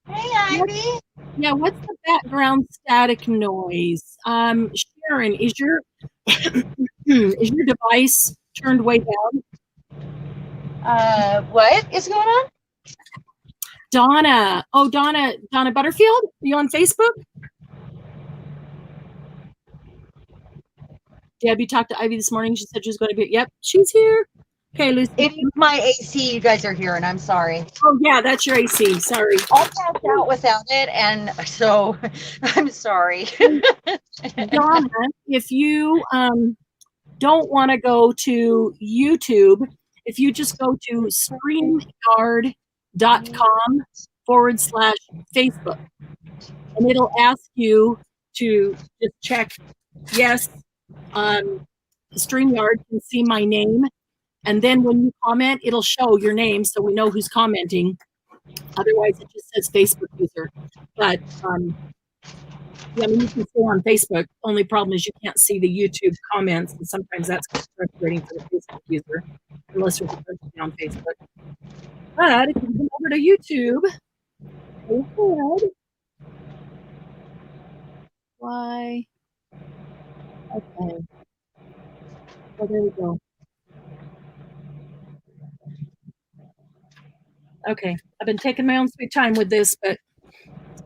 Hey, Ivy. Yeah, what's the background static noise? Cheran, is your device turned way down? What is going on? Donna. Oh, Donna Butterfield? Are you on Facebook? Debbie talked to Ivy this morning. She said she was going to be. Yep, she's here. Okay, Lucy. It's my AC you guys are hearing. I'm sorry. Oh, yeah, that's your AC. Sorry. I'll pass out without it, and so I'm sorry. Donna, if you don't want to go to YouTube, if you just go to StreamYard.com/Facebook, and it'll ask you to just check yes. StreamYard can see my name, and then when you comment, it'll show your name so we know who's commenting. Otherwise, it just says Facebook user. But yeah, I mean, you can stay on Facebook. Only problem is you can't see the YouTube comments, and sometimes that's frustrating for the Facebook user, unless you're on Facebook. But if you come over to YouTube, go ahead. Why? Okay. Oh, there we go. Okay, I've been taking my own sweet time with this, but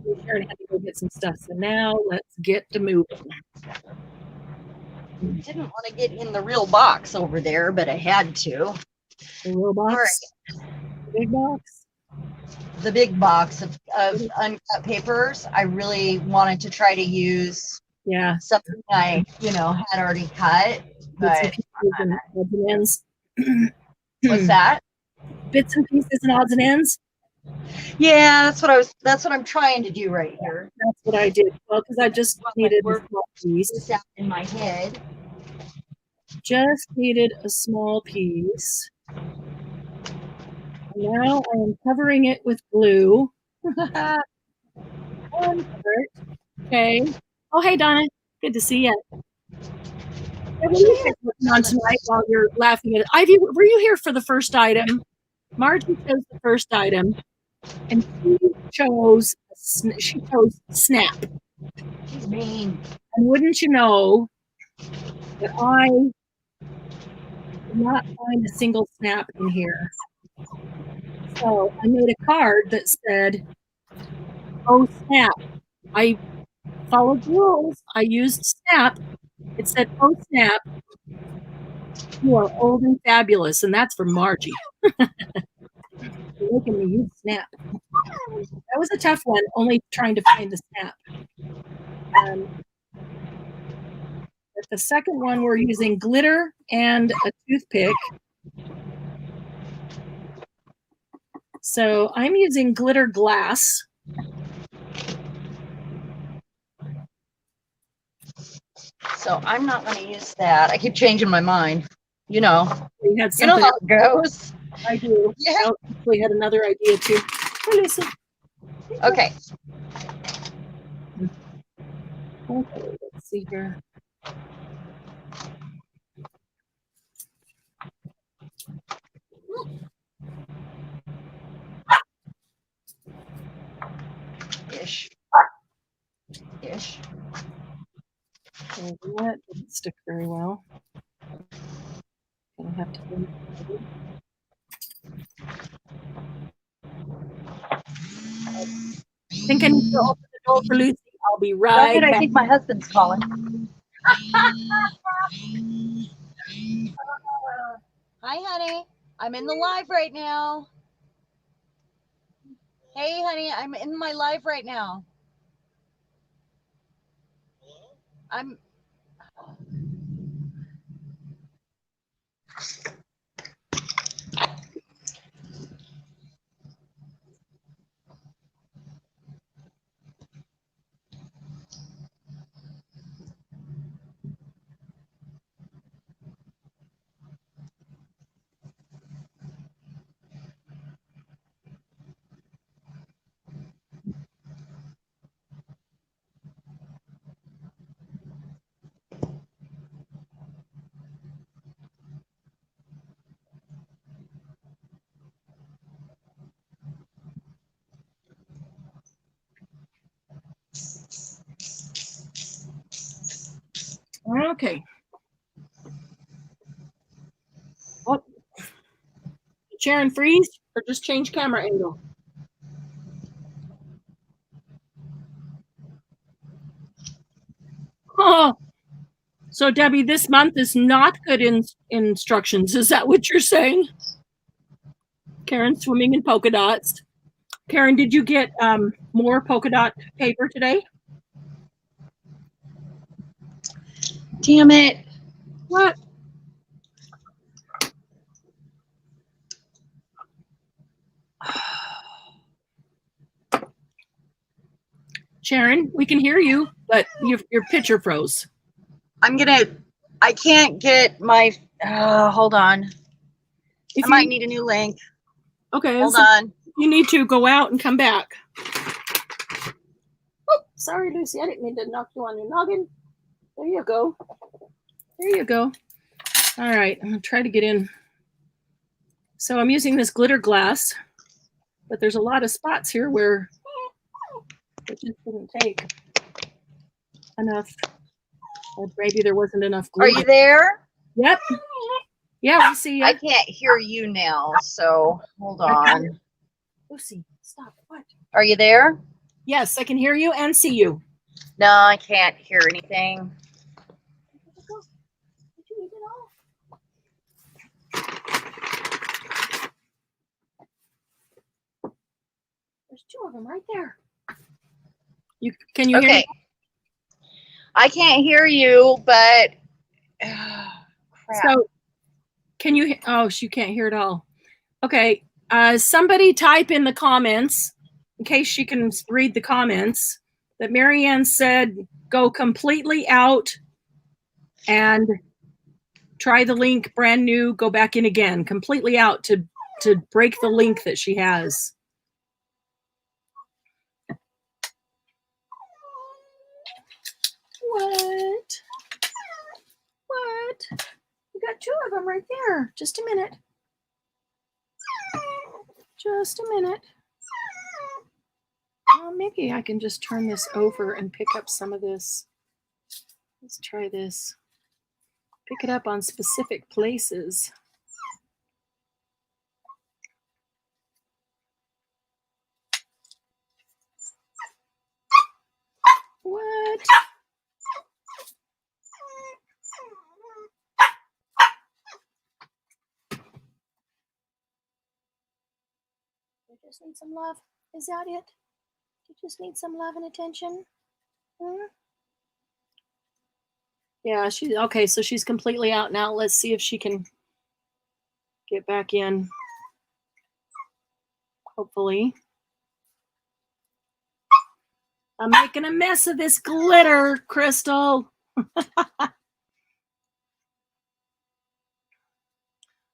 Cheran had to go get some stuff. So now let's get to moving. Didn't want to get in the real box over there, but I had to. The real box? All right. The big box? The big box of uncut papers. I really wanted to try to use Yeah. something I, had already cut. Bits and But pieces and odds and ends. what's that? Bits and pieces and odds and ends. Yeah, that's what I'm trying to do right here. That's what I did. Well, because I just needed a small piece. This out in my head. Just needed a small piece. Now I am covering it with glue. Okay. Oh, hey, Donna. Good to see you. Hey, what are you guys working on tonight while you're laughing at it? Ivy, were you here for the first item? Margie chose the first item, and she chose snap. She's mean. And wouldn't you know that I did not find a single snap in here. So I made a card that said, "Oh snap!" I followed the rules. I used snap. It said, "Oh snap! You are old and fabulous," and that's for Margie. You're making me use snap. That was a tough one. Only trying to find the snap. But the second one, we're using glitter and a toothpick. So I'm using glitter glass. So I'm not going to use that. I keep changing my mind. We had You know something. how it goes. I do. Yeah. We had another idea too. Hey, Lucy. Okay. Okay, let's see here. Ish. Okay, that didn't stick very well. Gonna have to do. I think I need to open the door for Lucy. I'll be right back. I think my husband's calling. Hi, honey. I'm in the live right now. Hey, honey, I'm in my live right now. I'm. Okay. Oh, Cheran, freeze or just change camera angle? Oh, so Debbie, this month is not good in instructions. Is that what you're saying? Karen swimming in polka dots. Karen, did you get more polka dot paper today? Damn it. What? Cheran, we can hear you, but your picture froze. I can't get my, hold on. I might need a new link. Okay. Hold on. You need to go out and come back. Oh, sorry, Lucy. I didn't mean to knock you on your noggin. There you go. There you go. All right. I'm going to try to get in. So I'm using this glitter glass, but there's a lot of spots here where it just didn't take enough. Or maybe there wasn't enough glue. Are you there? Yep. Yeah, we see you. I can't hear you now, so hold on. Lucy, stop. What? Are you there? Yes, I can hear you and see you. No, I can't hear anything. There's two of them right there. Can you hear me? I can't hear you, but crap. So can you, oh, she can't hear it all. Okay. Somebody type in the comments in case she can read the comments that Marianne said, go completely out and try the link brand new, go back in again, completely out to break the link that she has. What? You got two of them right there. Just a minute. Just a minute. Maybe I can just turn this over and pick up some of this. Let's try this. Pick it up on specific places. What? You just need some love. Is that it? You just need some love and attention? Yeah, she's okay. So she's completely out now. Let's see if she can get back in. Hopefully. I'm making a mess of this glitter, Crystal.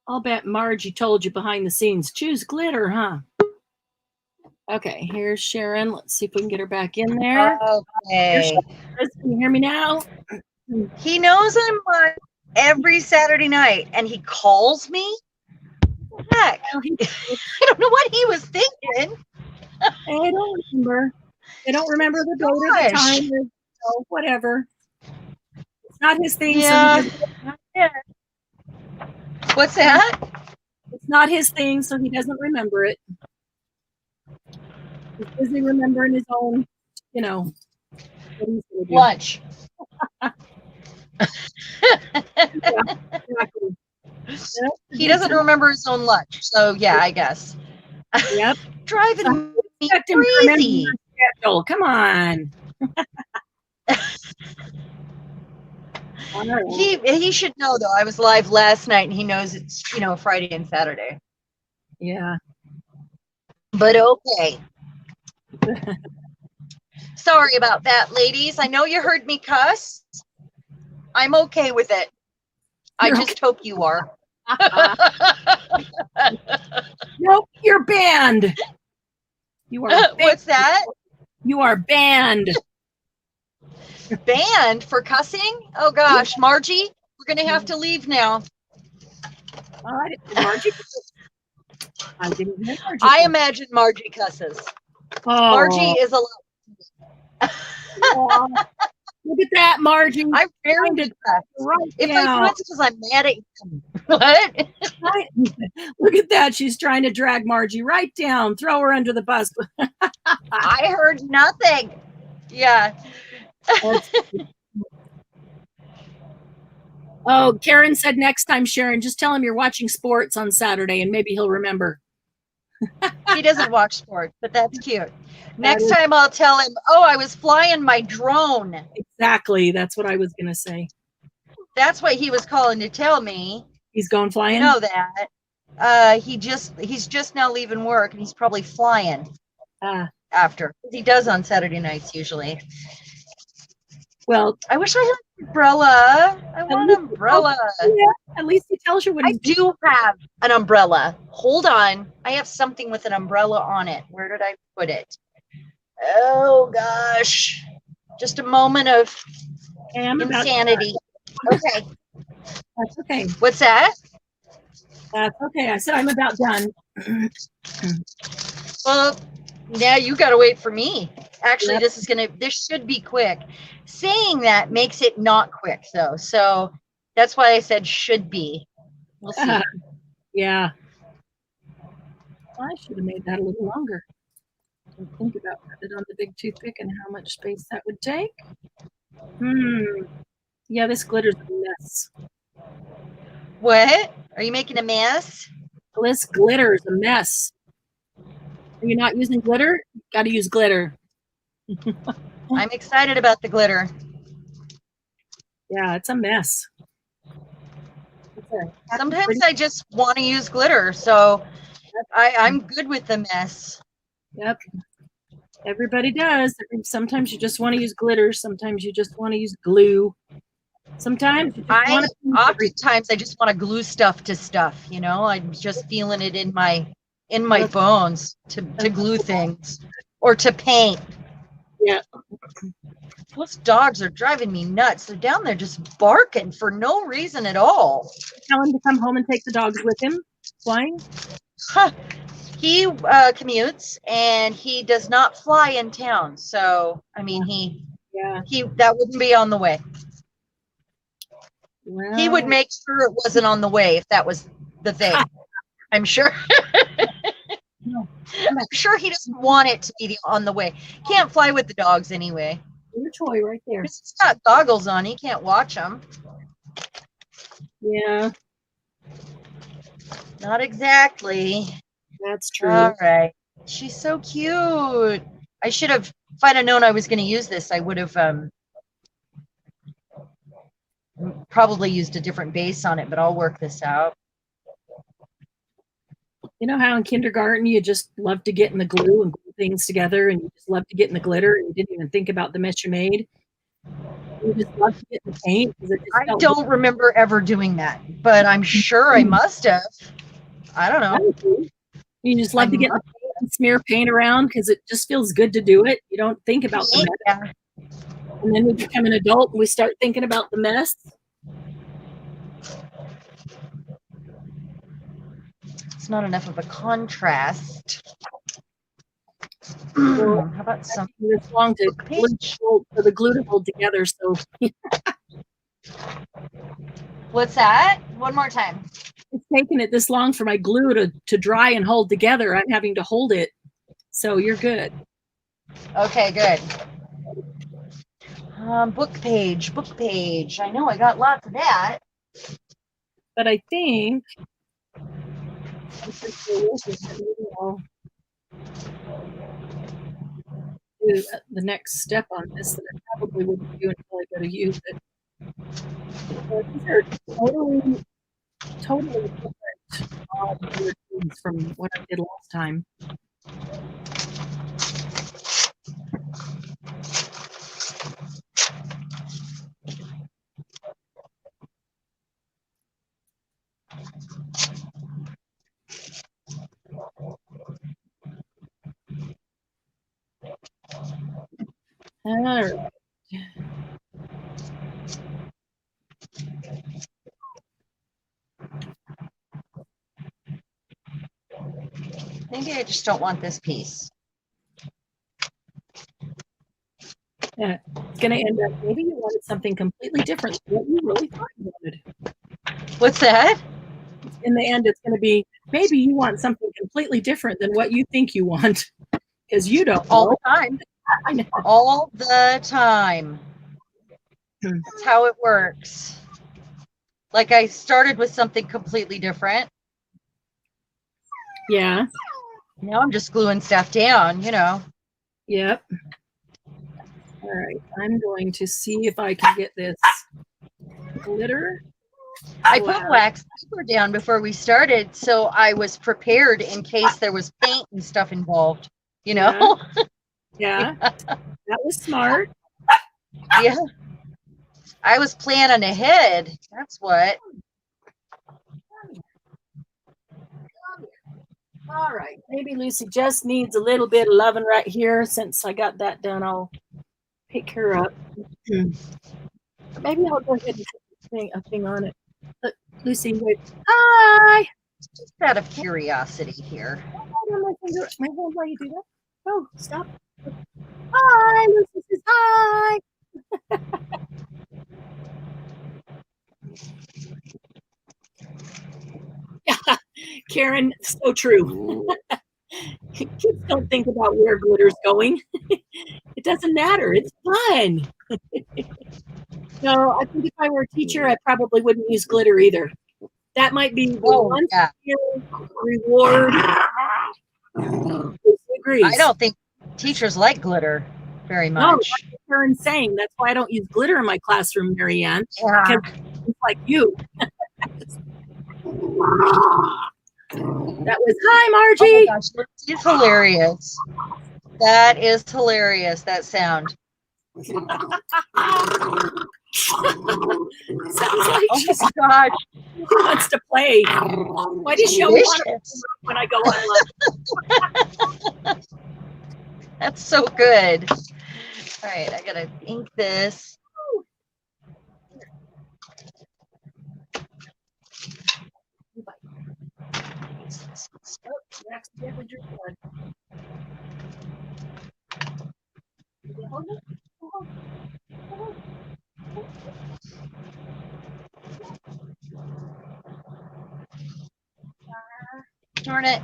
I'll bet Margie told you behind the scenes, choose glitter, huh? Okay, here's Cheran. Let's see if we can get her back in there. Okay. Can you hear me now? He knows I'm on every Saturday night, and he calls me. What the heck? Well, I don't know what he was thinking. I don't remember. I don't remember the date or the time. Or, so whatever. It's not his thing. Yeah. So What's that? it's not his thing, so he doesn't remember it. He's busy remembering his own, you know, what he's gonna do. Lunch. Yeah, exactly. Yep. He doesn't remember his own lunch, so yeah, I guess. Yep. Driving me Expect him to remember crazy. your schedule. Come on. All right. He should know though. I was live last night, and he knows it's Friday and Saturday. Yeah. But okay. Sorry about that, ladies. I know you heard me cuss. I'm okay with it. I just hope you are. Nope, you're banned. You are banned. What's that? You are banned. Banned for cussing? Oh gosh, Margie, we're gonna have to leave now. Margie. I didn't know Margie. I imagine Margie cusses. Oh. Margie is a lot. Oh, look at that, Margie. I rarely cuss. Right If now. I do, it's because I'm mad at him. What? Right. Look at that. She's trying to drag Margie right down, throw her under the bus. I heard nothing. Yeah. Oh, Karen said next time, Cheran, just tell him you're watching sports on Saturday and maybe he'll remember. He doesn't watch sports, but that's cute. Next time I'll tell him, oh, I was flying my drone. Exactly. That's what I was going to say. That's what he was calling to tell me. He's going flying? You know that. He's just now leaving work, and he's probably flying after. He does on Saturday nights usually. Well, I wish I had an umbrella. I want an umbrella. Yeah, at least he tells you when I do have an umbrella. Hold on. I have something with an umbrella on it. Where did I put it? Oh, gosh. Just a moment of insanity. Okay. That's okay. What's that? That's okay. I said I'm about done. Well, yeah, you got to wait for me. Actually, this should be quick. Saying that makes it not quick, though. So that's why I said should be. We'll see. Yeah. Well, I should have made that a little longer. Think about it on the big toothpick and how much space that would take. Yeah, this glitter's a mess. What? Are you making a mess? This glitter is a mess. Are you not using glitter? Got to use glitter. I'm excited about the glitter. Yeah, it's a mess. Sometimes I just want to use glitter, so I'm good with the mess. Yep. Everybody does. Sometimes you just want to use glitter. Sometimes you just want to use glue. Sometimes you just want to. Oftentimes I just want to glue stuff to stuff. You know, I'm just feeling it in my bones to glue things or to paint. Yeah. Those dogs are driving me nuts. They're down there just barking for no reason at all. Tell him to come home and take the dogs with him. Flying? Huh. He commutes and he does not fly in town. So, I mean, he that wouldn't be on the way. Well, he would make sure it wasn't on the way if that was the thing. I'm sure. I'm sure he doesn't want it to be on the way. Can't fly with the dogs anyway. Your toy right there. He's got goggles on. He can't watch them. Yeah. Not exactly. That's true. All right. She's so cute. I should have, if I'd have known I was going to use this, I would have probably used a different base on it, but I'll work this out. You know how in kindergarten you just love to get in the glue and glue things together, and you just love to get in the glitter, and you didn't even think about the mess you made? You just love to get in the paint. I don't remember ever doing that, but I'm sure I must have. I don't know. You just love to get in the paint and smear paint around because it just feels good to do it. You don't think about the mess. And then we become an adult and we start thinking about the mess. It's not enough of a contrast. How about some this long to for the glue to hold together? So what's that? One more time. It's taking it this long for my glue to dry and hold together. I'm having to hold it. So you're good. Okay, good. Book page. I know I got lots of that. But I think I'll do the next step on this that I probably wouldn't do until I go to use it. These are totally different things from what I did last time. All right. Maybe I just don't want this piece. Yeah, it's going to end up, maybe you wanted something completely different than what you really thought you wanted. What's that? In the end, it's going to be, maybe you want something completely different than what you think you want, because you don't all know. The time. I know. All the time. That's how it works. Like I started with something completely different. Yeah. Now I'm just gluing stuff down, you know. Yep. All right. I'm going to see if I can get this glitter. I put wax paper down before we started, so I was prepared in case there was paint and stuff involved, you know? Yeah. That was smart. Yeah. I was planning ahead. That's what. All right. Maybe Lucy just needs a little bit of loving right here. Since I got that done, I'll pick her up. Maybe I'll go ahead and put a thing on it. Look, Lucy, wait. Hi. Just out of curiosity here. My hand while you do that. Oh, stop. Hi, Lucy says hi. Yeah, Karen, so true. Kids don't think about where glitter's going. It doesn't matter. It's fun. No, I think if I were a teacher, I probably wouldn't use glitter either. That might be one reward. I don't think teachers like glitter very No, much. that's what Cheran's saying. That's why I don't use glitter in my classroom, Marianne. Yeah. Because it's like you. That was hi, Oh Margie. my gosh, it's hilarious. That is hilarious. That sound. Sounds like Oh she my gosh. wants to play. Why does she always want to Delicious. when I go online? That's so good. All right, I gotta ink this. Oh, you accidentally drew blood. Hold it. Hold it. Darn it.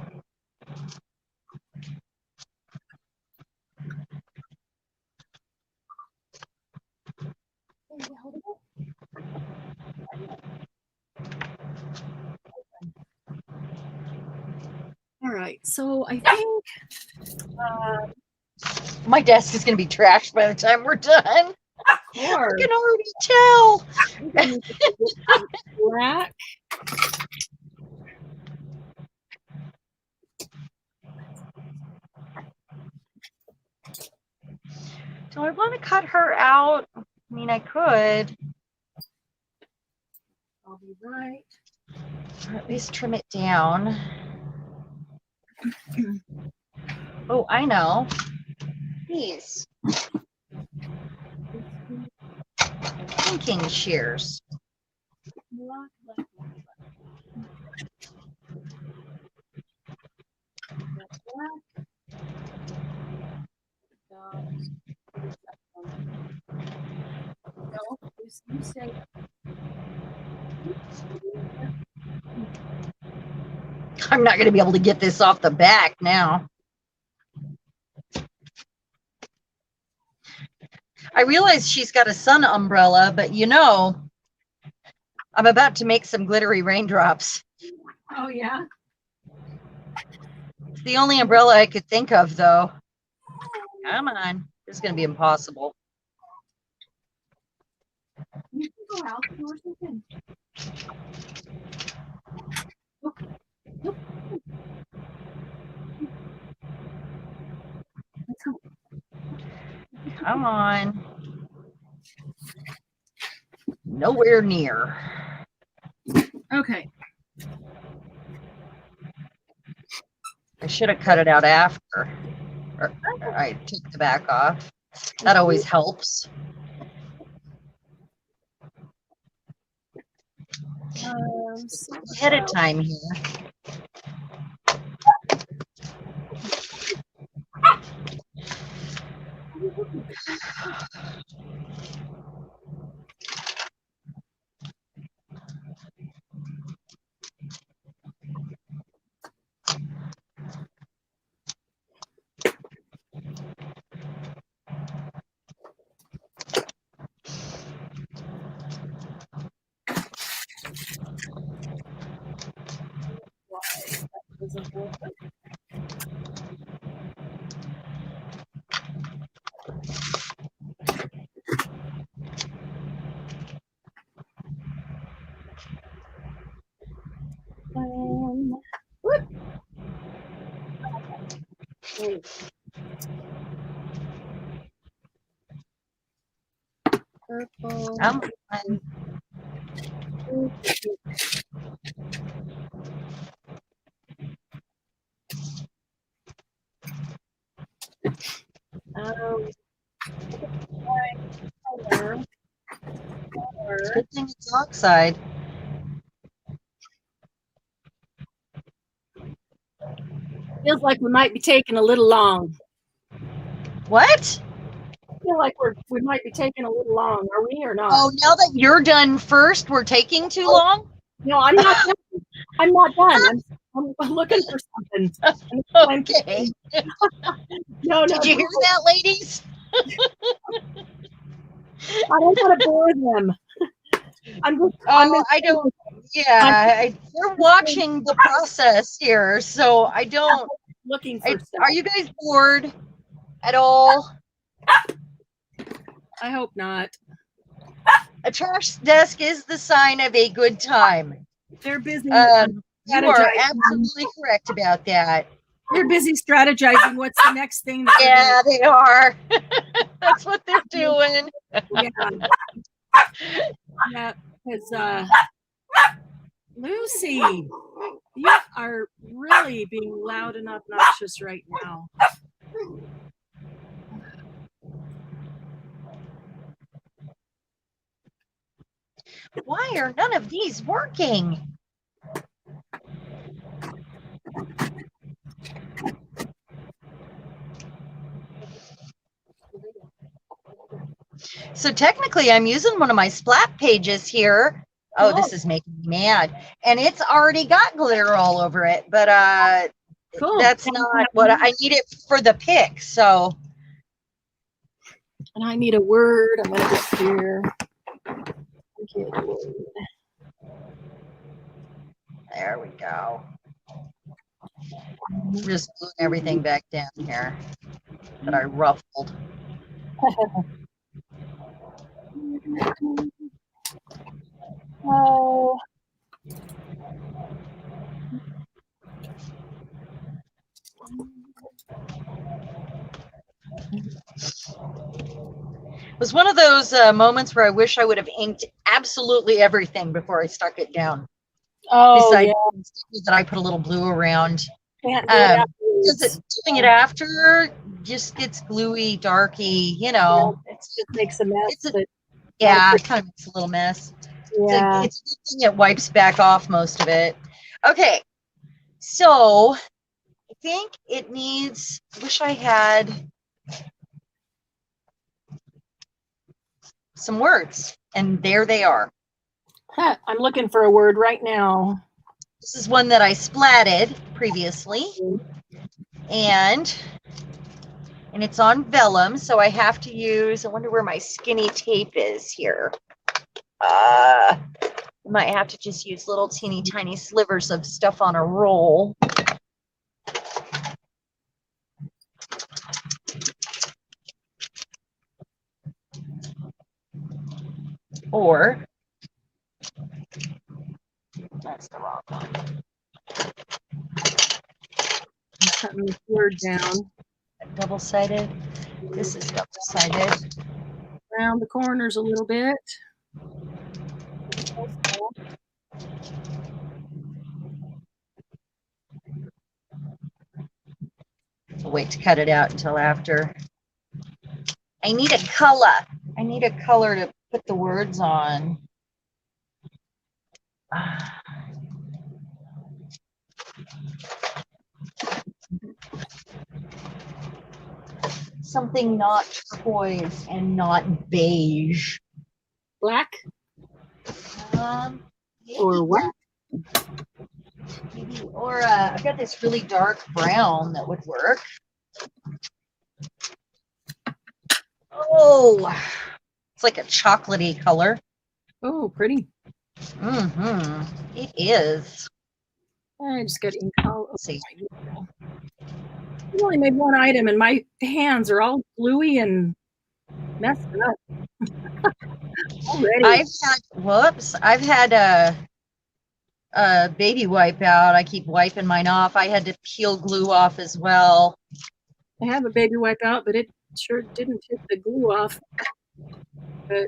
Hold it. All right, so I think My desk is gonna be trashed by the time we're done. I or can already tell. black. Do I want to cut her out? I mean, I could, I'll be right. or at least trim it down. Oh, I know. These inking shears. Black, black, black, black. Black. No, you say. I'm not going to be able to get this off the back now. I realize she's got a sun umbrella, but you know, I'm about to make some glittery raindrops. Oh yeah. It's the only umbrella I could think of, though. Come on. This is going to be impossible. You can go out or something. Come on. Nowhere near. Okay. I should have cut it out after. Or I took the back off. That always helps. Ahead of time here. Purple. Come Color. Good thing it's oxide. Feels like we might be taking a little long. What? I feel like we might be taking a little long. Are we or not? Oh, now that you're done first, we're taking too long? No, I'm not done. I'm not done. I'm looking for something. Okay. No. Did you hear that, ladies? I don't want to bore them. I don't. Yeah, we're watching the process here, so I don't. looking for stuff. Are you guys bored at all? I hope not. A trash desk is the sign of a good time. They're busy. You are strategizing. absolutely correct about that. They're busy strategizing. What's the next thing? That Yeah, they are. That's what they're doing. Yeah, because Lucy, you are really being loud and obnoxious right now. Why are none of these working? So technically I'm using one of my splat pages here. Oh, this is making me mad. And it's already got glitter all over it, but Cool. That's not what I need it for the pick. So, and I need a word. I'm gonna get here. Get a word. There we go. Just gluing everything back down here that I ruffled. Oh. It was one of those moments where I wish I would have inked absolutely everything before I stuck it down. Oh, besides yeah. that I put a little blue around. Can't do it Because doing it after just gets gluey, darky, you know. Yeah, it just makes a mess. Yeah, it kind of makes a little mess. Yeah. It's a good thing it wipes back off most of it. Okay, so I think it needs, wish I had some words, and there they are. I'm looking for a word right now. This is one that I splatted previously, and it's on vellum, so I have to use, I wonder where my skinny tape is here. I might have to just use little teeny tiny slivers of stuff on a roll. Or, that's the wrong one. I'm cutting this word down. Double-sided. This is double-sided. Around the corners a little bit. I'll wait to cut it out until after. I need a color. I need a color to put the words on. Something not turquoise and not beige. Black? Or what? Maybe, or I've got this really dark brown that would work. Oh, it's like a chocolatey color. Oh, pretty. Mm-hmm. It is. I just got ink. Let's see. You only made one item, and my hands are all gluey and messed up. Already. I've had a baby wipe out. I keep wiping mine off. I had to peel glue off as well. I have a baby wipe out, but it sure didn't take the glue off. But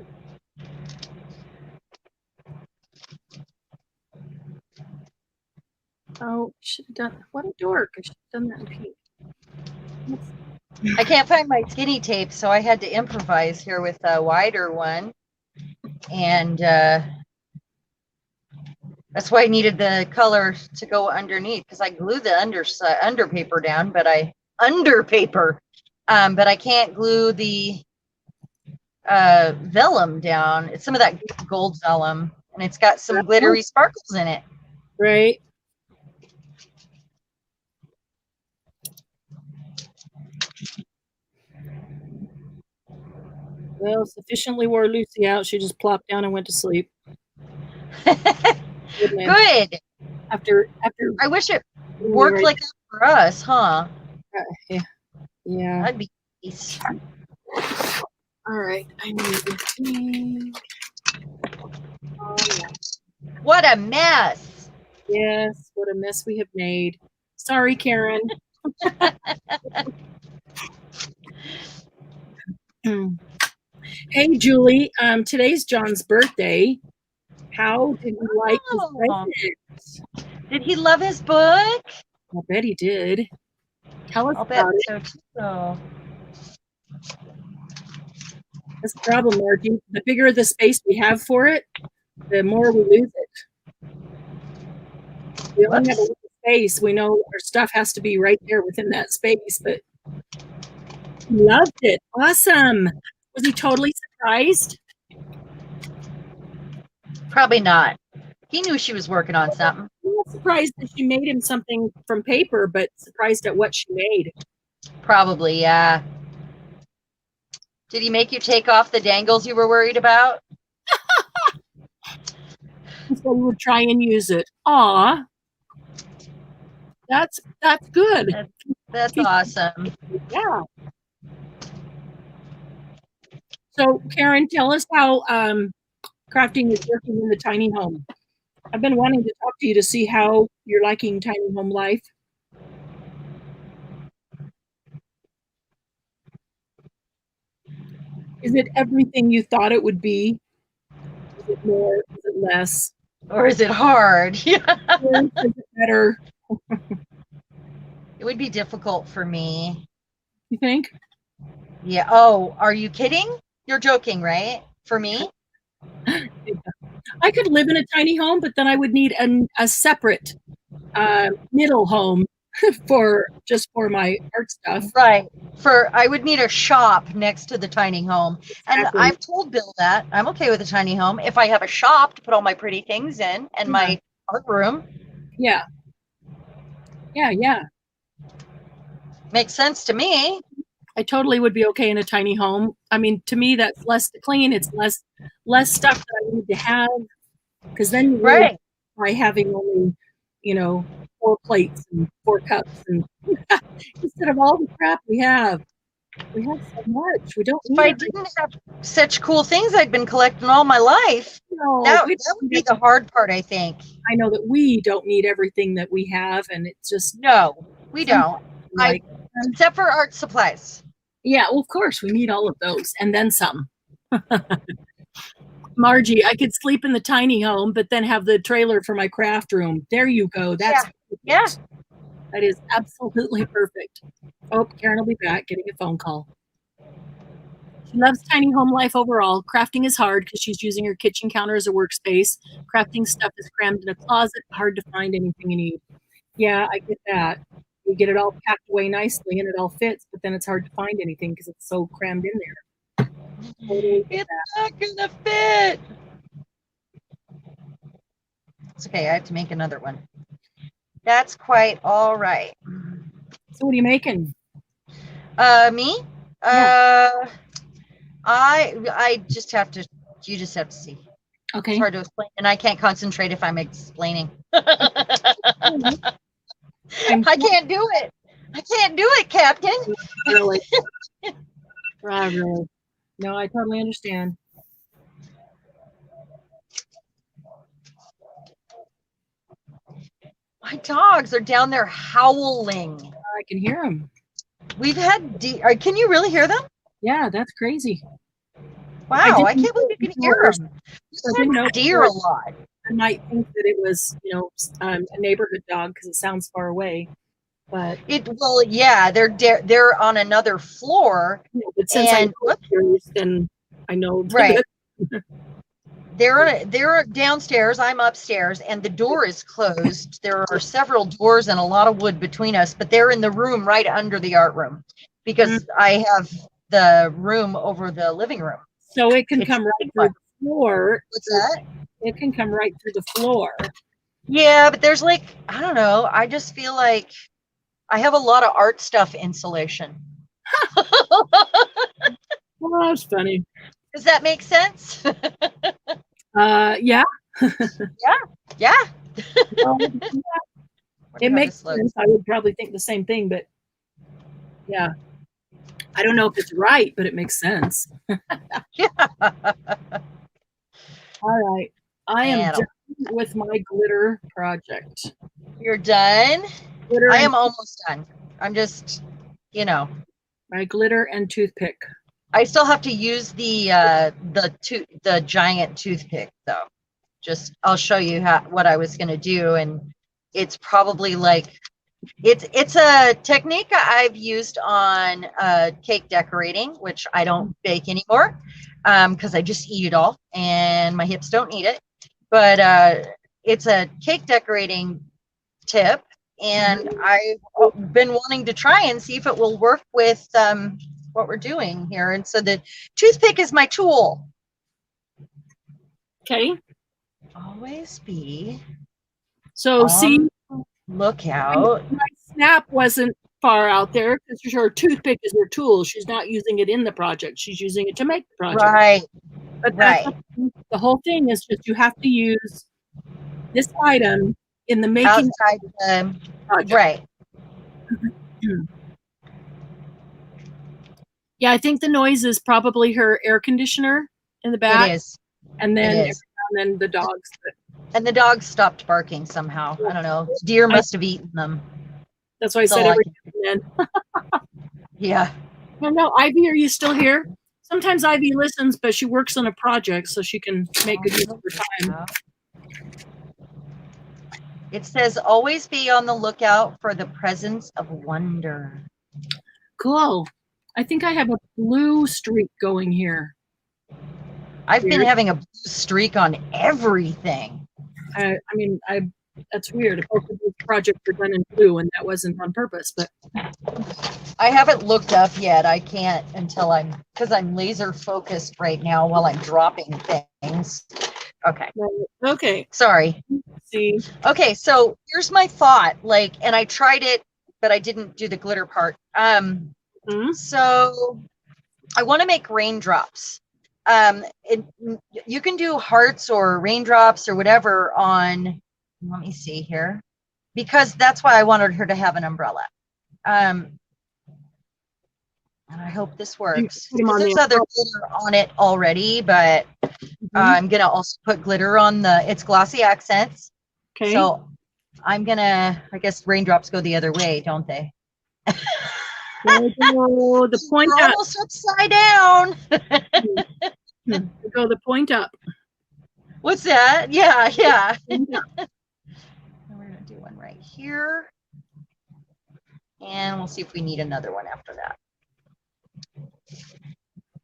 oh, should have done. What a dork! I should have done that in pink. I can't find my skinny tape, so I had to improvise here with a wider one, and that's why I needed the color to go underneath, because I glued the under paper down, but I can't glue the vellum down. It's some of that gold vellum, and it's got some glittery sparkles in it. Right. Well, sufficiently wore Lucy out. She just plopped down and went to sleep. Good. After I wish it worked like that for us, huh? Yeah. That'd be nice. All right, I need to think. What a mess. Yes, what a mess we have made. Sorry, Karen. Hey, Julie. Today's John's birthday. How did you like his present? Did he love his book? I bet he did. Tell us I'll bet about it. so too. That's the problem, Margie. The bigger the space we have for it, the more we lose it. We only have a little space. We know our stuff has to be right there within that space, but he loved it. Awesome. Was he totally surprised? Probably not. He knew she was working on something. I'm not surprised that she made him something from paper, but surprised at what she made. Probably, yeah. Did he make you take off the dangles you were worried about? So we would try and use it. Aw. That's good. That's awesome. Yeah. So, Karen, tell us how crafting is working in the tiny home. I've been wanting to talk to you to see how you're liking tiny home life. Is it everything you thought it would be? Is it more? Is it less? Or is it hard? Is it better? It would be difficult for me. You think? Yeah. Oh, are you kidding? You're joking, right? For me? I could live in a tiny home, but then I would need a separate middle home for my art stuff. Right. I would need a shop next to the tiny home. And Exactly. I've told Bill that I'm okay with a tiny home if I have a shop to put all my pretty things in and my art room. Yeah. Yeah. Makes sense to me. I totally would be okay in a tiny home. I mean, to me, that's less to clean. It's less stuff that I need to have, because then you really by having only, 4 plates and 4 cups, and instead of all the crap we have. We have so much. We don't need If I didn't have such cool things I'd been collecting all my life, that would be the hard part, I think. I know that we don't need everything that we have, and it's just no, we don't. Except for art supplies. Yeah, well, of course, we need all of those, and then some. Margie, I could sleep in the tiny home, but then have the trailer for my craft room. There you go. That's that is absolutely perfect. Oh, Karen will be back getting a phone call. She loves tiny home life overall. Crafting is hard because she's using her kitchen counter as a workspace. Crafting stuff is crammed in a closet, hard to find anything you need. Yeah, I get that. You get it all packed away nicely and it all fits, but then it's hard to find anything because it's so crammed in there. Totally it's not gonna fit. It's okay, I have to make another one. That's quite all right. So what are you making? Me? Yeah. I just have to, you just have to see. Okay. It's hard to explain, and I can't concentrate if I'm explaining. I can't do it. I can't do it, Captain. Really? Really? No, I totally understand. My dogs are down there howling. I can hear them. We've had can you really hear them? Yeah, that's crazy. Wow, I can't believe you can hear them. We've had deer a lot. I might think that it was, a neighborhood dog because it sounds far away. But they're on another floor. But since I'm curious, then I know. Right. They're downstairs. I'm upstairs, and the door is closed. There are several doors and a lot of wood between us, but they're in the room right under the art room because I have the room over the living room. So it can come right through the floor. What's that? It can come right through the floor. Yeah, but there's I don't know. I just feel like I have a lot of art stuff insulation. Well, that's funny. Does that make sense? Yeah. Yeah. Well, it makes sense. I would probably think the same thing, but yeah. I don't know if it's right, but it makes sense. Yeah. All right. I am And done with my glitter project. you're done? Glitter I and, am almost done. I'm just, you know, my glitter and toothpick. I still have to use the giant toothpick though. Just I'll show you what I was going to do, and it's probably like it's a technique I've used on cake decorating, which I don't bake anymore because I just eat it all and my hips don't need it. But it's a cake decorating tip, and I've been wanting to try and see if it will work with what we're doing here. And so the toothpick is my tool. Okay. Always be So see, lookout. my snap wasn't far out there because her toothpick is her tool. She's not using it in the project. She's using it to make the project. Right. But Right. the whole thing is just you have to use this item in the making Outside the project. right. Yeah, I think the noise is probably her air conditioner in the back. It is. And then, It is. and then the dogs. And the dogs stopped barking somehow. I don't know. Deer must have eaten them. That's why I said all I everything. Yeah. Well, no, Ivy, are you still here? Sometimes Ivy listens, but she works on a project so she can make good use of her time. It says always be on the lookout for the presence of wonder. Cool. I think I have a blue streak going here. I've been having a blue streak on everything. I mean, that's weird. Both of these projects are done in blue, and that wasn't on purpose. But I haven't looked up yet. I can't until because I'm laser focused right now while I'm dropping things. Okay. Okay. Sorry. See. Okay, so here's my thought. And I tried it, but I didn't do the glitter part. So I want to make raindrops. You can do hearts or raindrops or whatever on. Let me see here, because that's why I wanted her to have an umbrella. And I hope this works. There's other glitter on it already, but I'm gonna also put glitter on it's glossy accents. Okay. So I'm gonna, I guess raindrops go the other way, don't they? Go the point We're up. almost upside down. Go the point up. What's that? Yeah, yeah. We're gonna do one right here, and we'll see if we need another one after that.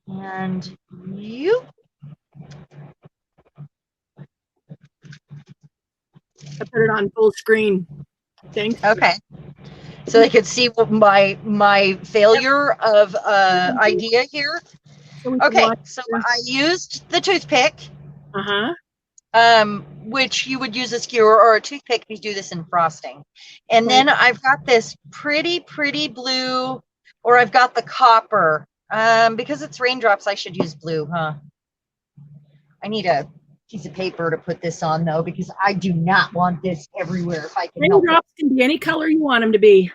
And you. I put it on full screen. Thanks. Okay. So they could see what my failure of idea here. Okay, so I used the toothpick. Which you would use a skewer or a toothpick if you do this in frosting. And then I've got this pretty blue, or I've got the copper. Because it's raindrops, I should use blue, huh? I need a piece of paper to put this on though, because I do not want this everywhere if I can help it. Raindrops can be any color you want them to be.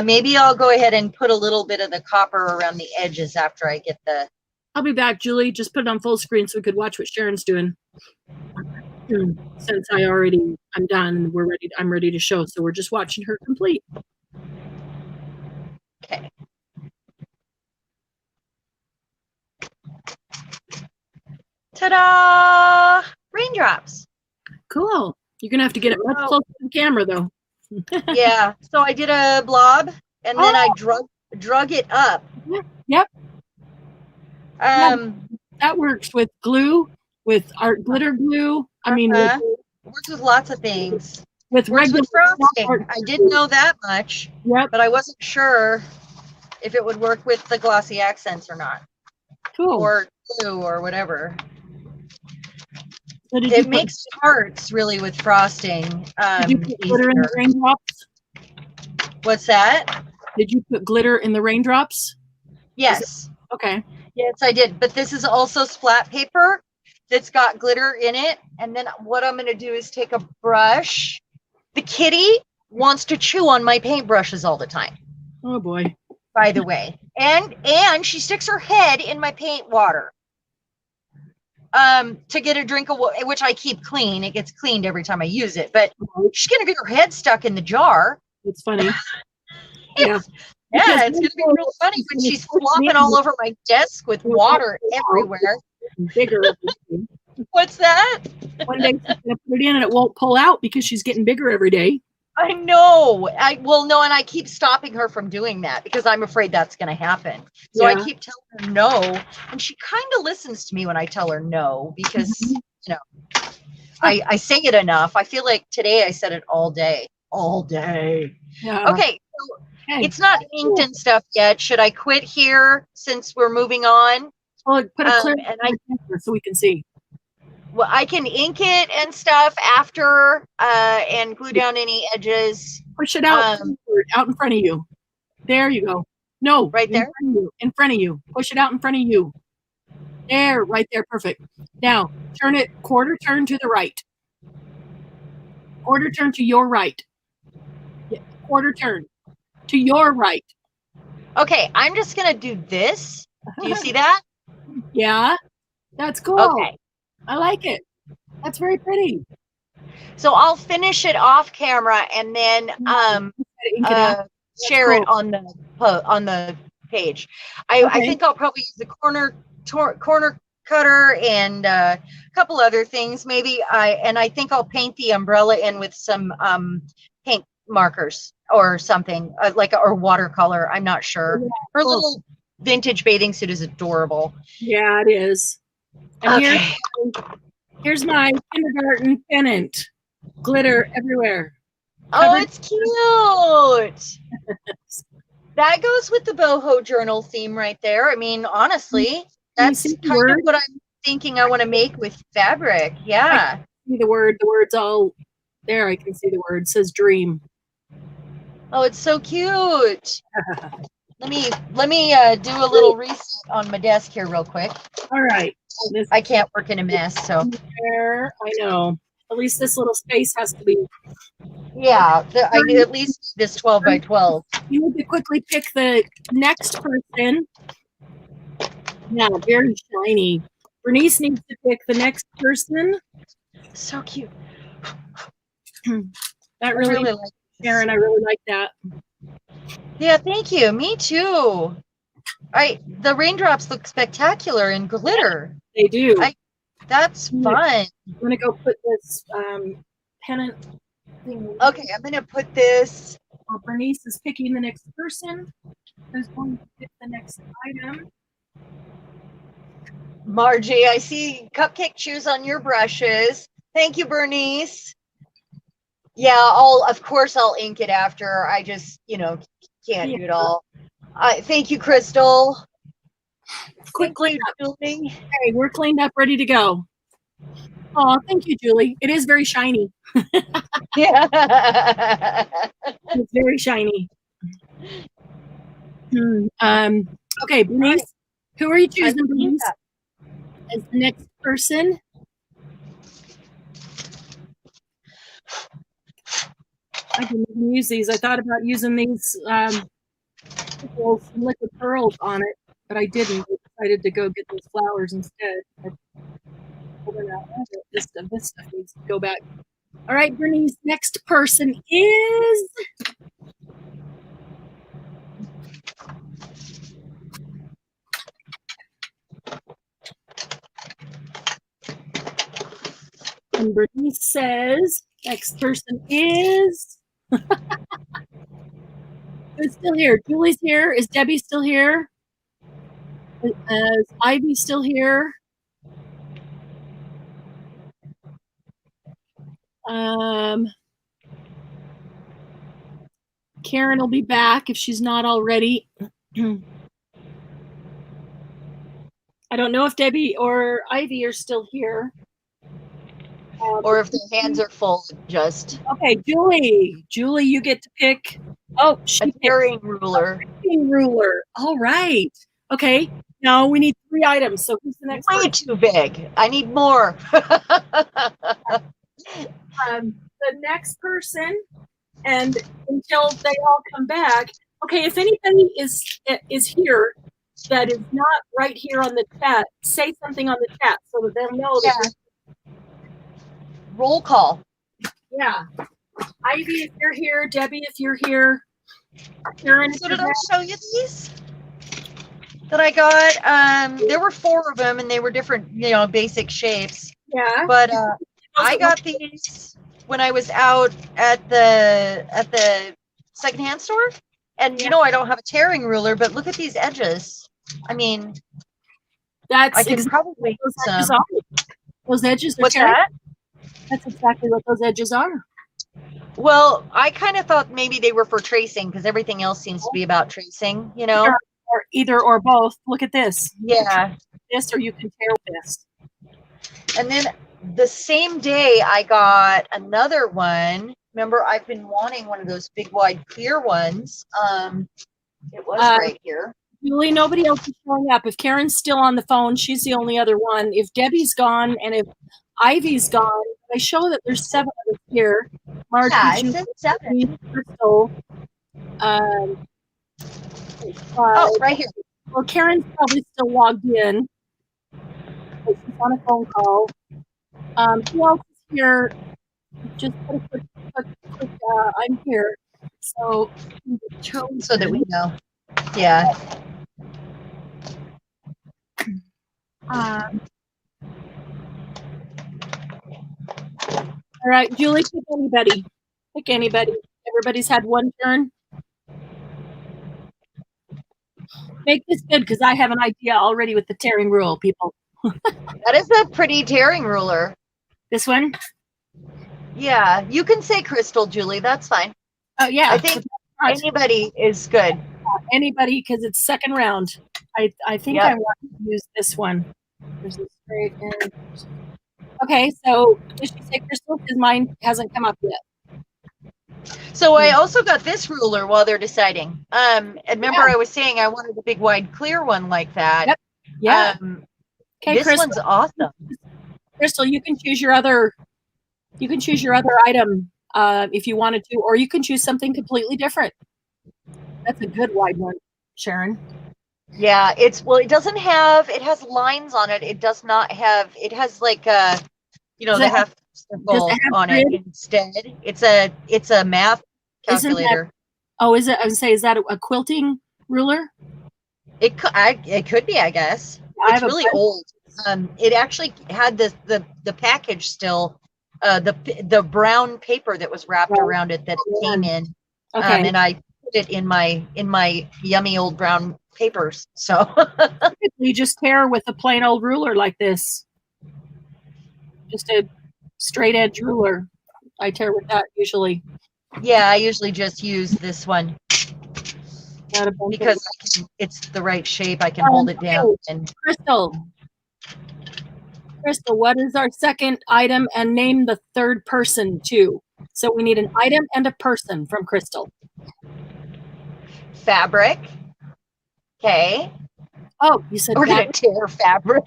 Maybe I'll go ahead and put a little bit of the copper around the edges after I get the. I'll be back, Julie. Just put it on full screen so we could watch what Cheran's doing. Since I'm done, I'm ready to show. So we're just watching her complete. Okay. Ta-da! Raindrops. Cool. You're gonna have to get it much closer to the camera, though. Yeah. So I did a blob, and then I drug it up. Yep. That works with glue, with art glitter glue. I mean, works with lots of things. With regular frosting. I didn't know that much. Yep. But I wasn't sure if it would work with the glossy accents or not. Cool. Or glue or whatever. So it makes hearts really with frosting. Did you put glitter in the raindrops? What's that? Did you put glitter in the raindrops? Yes. Okay. Yes, I did. But this is also splat paper that's got glitter in it. And then what I'm going to do is take a brush. The kitty wants to chew on my paintbrushes all the time. Oh boy. by the way. And she sticks her head in my paint water to get a drink of water, which I keep clean. It gets cleaned every time I use it, but she's gonna get her head stuck in the jar. It's funny. Yeah. Yeah, it's gonna be real funny when she's flopping all over my desk with water everywhere. Bigger. What's that? One day she's gonna put it in and it won't pull out because she's getting bigger every day. I know. No, and I keep stopping her from doing that because I'm afraid that's going to happen. So I keep telling her no, and she kind of listens to me when I tell her no because you know I say it enough. I feel like today I said it all day. Yeah. Okay, so it's not inked and stuff yet. Should I quit here since we're moving on? Well, put a clear so we can see. Well, I can ink it and stuff after and glue down any edges. Push it out in front of you. There you go. No, right there. In front of you. Push it out in front of you. There, right there. Perfect. Now, turn it quarter turn to the right. Quarter turn to your right. Yeah, quarter turn to your right. Okay, I'm just going to do this. Do you see that? Yeah, that's cool. Okay. I like it. That's very pretty. So I'll finish it off camera and then share it on the page. I think I'll probably use the corner cutter and a couple other things maybe. I think I'll paint the umbrella in with some paint markers or something or watercolor. I'm not sure. Yeah, her little vintage bathing suit is adorable. Yeah, it is. And here's my kindergarten pennant. Glitter everywhere. Oh, it's cute. That goes with the boho journal theme right there. I mean, honestly, that's kind of what I'm thinking I want to make with fabric. Yeah. See the word's all there. I can see the word. It says dream. Oh, it's so cute. Let me do a little reset on my desk here real quick. All right. I can't work in a mess, so. There, I know. At least this little space has to be. Yeah, I need at least this 12 by 12. You need to quickly pick the next person. Yeah, very shiny. Bernice needs to pick the next person. So cute. That really like Cheran, I really like that. Yeah, thank you. Me too. The raindrops look spectacular in glitter. They do. That's fun. I'm gonna go put this pennant thing. Okay, I'm gonna put this. While Bernice is picking the next person, who's going to pick the next item. Margie, I see cupcake chews on your brushes. Thank you, Bernice. Yeah, of course I'll ink it after. I just, can't do it all. Thank you, Crystal. Quick clean up. Julie. Okay, we're cleaned up, ready to go. Oh, thank you, Julie. It is very shiny. Yeah. It's very shiny. Okay, Bernice, who are you choosing, Bernice, as the next person? I didn't even use these. I thought about using these some liquid pearls on it, but I didn't. I decided to go get those flowers instead. This stuff needs to go back. All right, Bernice, next person is... And Bernice says, next person is... Who's still here? Julie's here. Is Debbie still here? Is Ivy still here? Karen will be back if she's not already. I don't know if Debbie or Ivy are still here. Or if their hands are full, just. Okay, Julie. Julie, you get to pick. Oh, a carrying ruler. Ruler. All right. Okay. Now we need 3 items. So who's the next one? Way too big. I need more. The next person, and until they all come back, Okay, if anybody is here that is not right here on the chat, say something on the chat so that they'll know that. Yeah. Roll call. Yeah. Ivy, if you're here, Debbie, if you're here, Cheran, So did I show you these that I got? There were 4 of them, and they were different, basic shapes. yeah. But I got these when I was out at the secondhand store, and I don't have a tearing ruler, but look at these edges. I mean, That's I can exactly probably what those some. edges are. Those edges are What's tearing. that? That's exactly what those edges are. Well, I kind of thought maybe they were for tracing because everything else seems to be about tracing, Or either or both. Look at this. Yeah. This, or you can tear this. And then the same day I got another one. Remember, I've been wanting one of those big, wide, clear ones. It was right here. Julie, nobody else is showing up. If Karen's still on the phone, she's the only other one. If Debbie's gone and if Ivy's gone, I show that there's 7 of us here. Margie, Yeah, it Julie, says 7. Crystal. Oh, right here. Well, Karen's probably still logged in. But she's on a phone call. Who else is here? Just put a quick I'm here. So that we know. Yeah. All right, Julie, pick anybody. Pick anybody. Everybody's had one turn. Make this good because I have an idea already with the tearing rule, people. That is a pretty tearing ruler. This one? Yeah, you can say Crystal, Julie. That's fine. Oh, yeah. I think anybody is good. Anybody, because it's second round. I think I want to use this one. There's a straight in. Okay, so did she say Crystal? Because mine hasn't come up yet. So I also got this ruler while they're deciding. And remember I was saying I wanted a big, wide, clear one like that. Yep. Yeah. Okay, this Crystal, one's awesome. Crystal, you can choose your other. You can choose your other item if you wanted to, or you can choose something completely different. That's a good wide one, Cheran. Yeah, it doesn't have, it has lines on it. It does not have, it has like a, the half circle on it instead. It's a math calculator. Is it? I would say, is that a quilting ruler? It could be, I guess. It's really old. It actually had the package still, the brown paper that was wrapped around it that it came in. Okay. And I put it in my yummy old brown papers. So you just tear with a plain old ruler like this. Just a straight edge ruler. I tear with that usually. Yeah, I usually just use this one because it's the right shape. I can hold it down. And Crystal, what is our second item, and name the third person too? So we need an item and a person from Crystal. Fabric. Okay. Oh, you said we're going to tear fabric.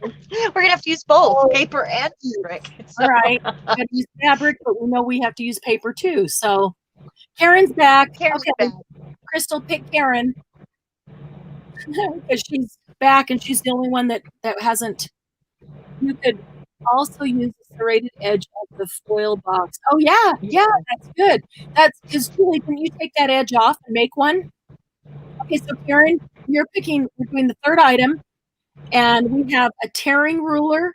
We're going to have to use both paper and fabric. So. All right. We have to use fabric, but we know we have to use paper too. So Karen's back. Karen's back. Crystal, pick Karen. Because she's back and she's the only one that hasn't. You could also use the serrated edge of the foil box. Oh, yeah. Yeah, that's good. That's because, Julie, can you take that edge off and make one? Okay, so Karen, we're doing the third item, and we have a tearing ruler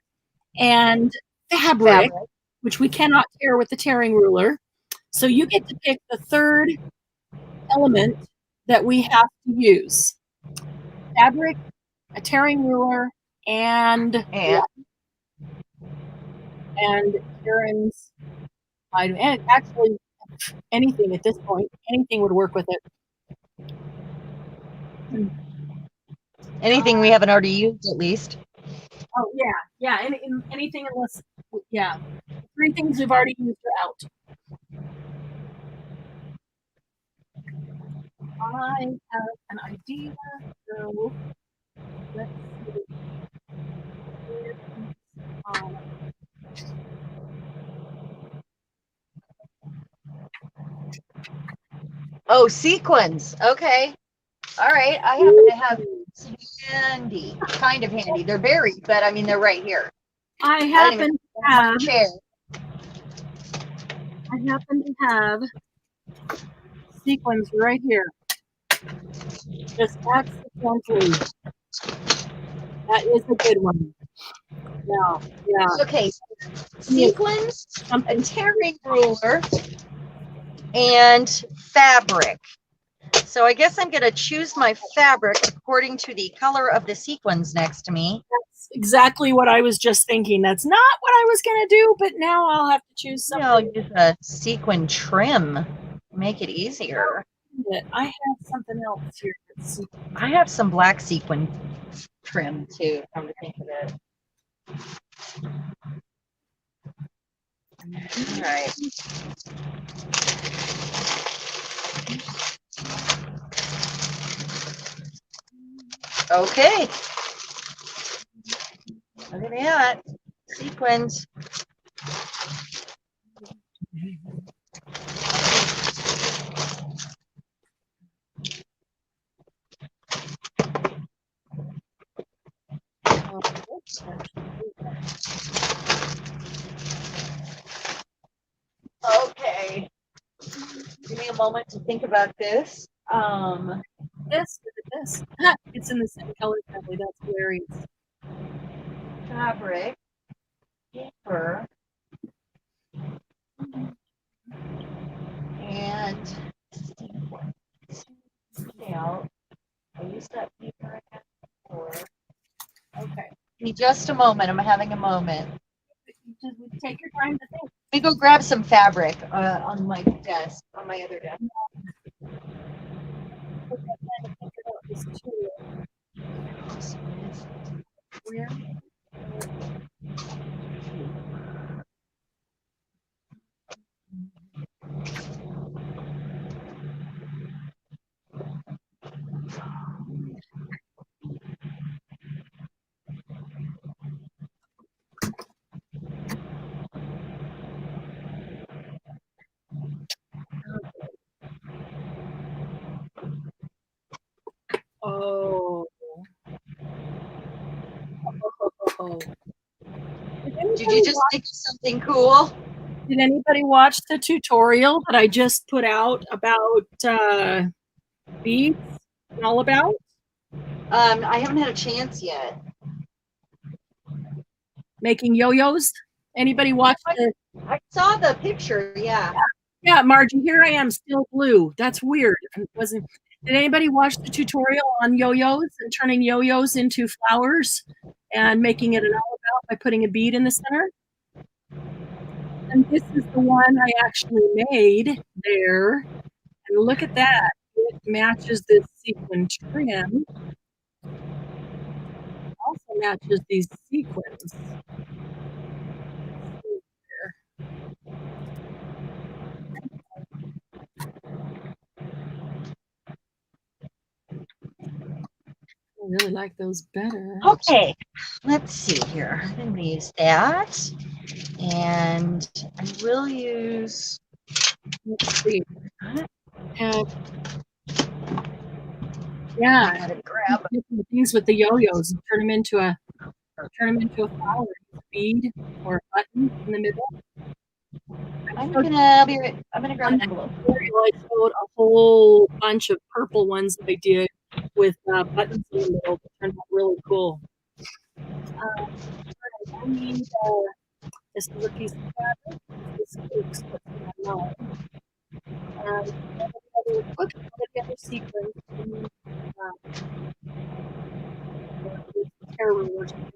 and fabric, which we cannot tear with the tearing ruler. So you get to pick the third element that we have to use. Fabric, a tearing ruler, and Karen's item. And actually, anything at this point, anything would work with it. Anything we haven't already used, at least. Oh, yeah. Anything unless, 3 things we've already used are out. I have an idea, so let's see. Oh, sequins. Okay. All right. I happen to have some handy, kind of handy. They're buried, but I mean, they're right here. I I didn't even happen to put them on have. the chair. I happen to have sequins right here. Just accidentally. That is a good one. Yeah, yeah. Okay. Sequins, a tearing ruler, and fabric. So I guess I'm going to choose my fabric according to the color of the sequins next to me. That's exactly what I was just thinking. That's not what I was going to do, but now I'll have to choose something. I'll use a sequin trim. Make it easier. I have something else here. I have some black sequin trim too, come to think of it. All right. Okay. Look at that. Sequins. Okay. Give me a moment to think about this. Look at this. It's in the same color family. That's hilarious. Fabric, paper, and scale. I used that paper again before. Okay. Give me just a moment. I'm having a moment. Just take your time to think. Let me go grab some fabric on my desk, on my other desk. Where? Oh. Oh. Did you just think of something cool? Did anybody watch the tutorial that I just put out about beads and all about? I haven't had a chance yet. Making yo-yos? Anybody watch the? I saw the picture, yeah. Yeah, Margie, here I am, still blue. That's weird. Wasn't? Did anybody watch the tutorial on yo-yos and turning yo-yos into flowers and making it an all about by putting a bead in the center? And this is the one I actually made there. And look at that. It matches this sequin trim. Also matches these sequins. I really like those better. Okay, let's see here. I'm going to use that. And I will use. Let's see. Yeah, I gotta grab different things with the yo-yos and turn them into a flower, a bead, or a button in the middle. I'm gonna grab an envelope. I showed a whole bunch of purple ones that I did with buttons in the middle that turned out really cool. I need this is a piece of fabric. This looks like put together sequence in terror or something.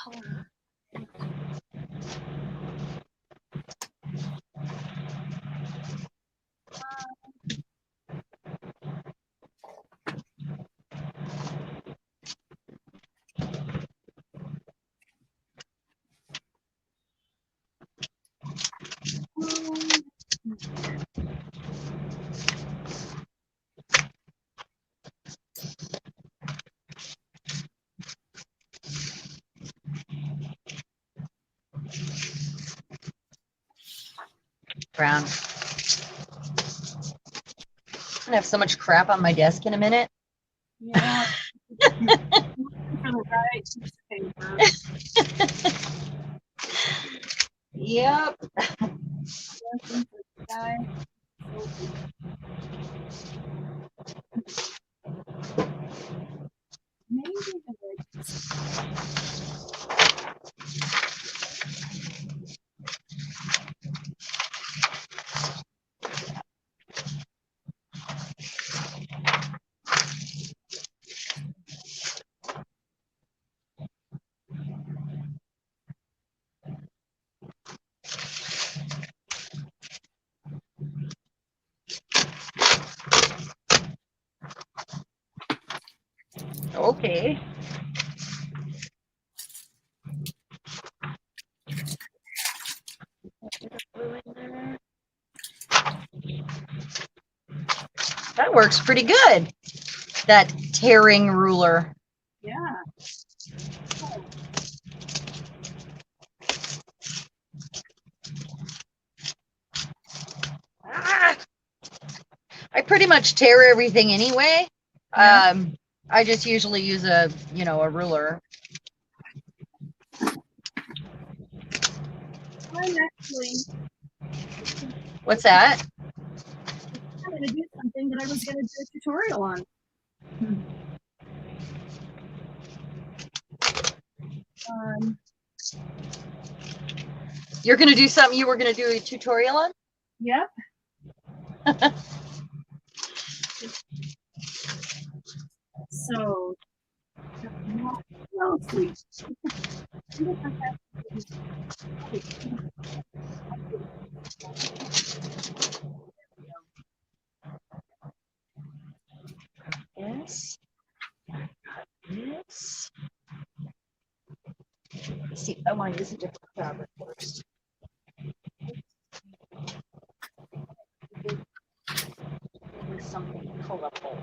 Color. background. I'm gonna have so much crap on my desk in a minute. Yeah. For the right piece of paper. Yep. Maybe Okay. That works pretty good. That tearing ruler. yeah. Ah! I pretty much tear everything anyway. Yeah. I just usually use a ruler. I'm actually What's that? going to do something that I was going to do a tutorial on. You're gonna do something you were gonna do a tutorial on? Yep. So, closely. Yes. Yes. Let's see, I want to use a different fabric first. Something colorful.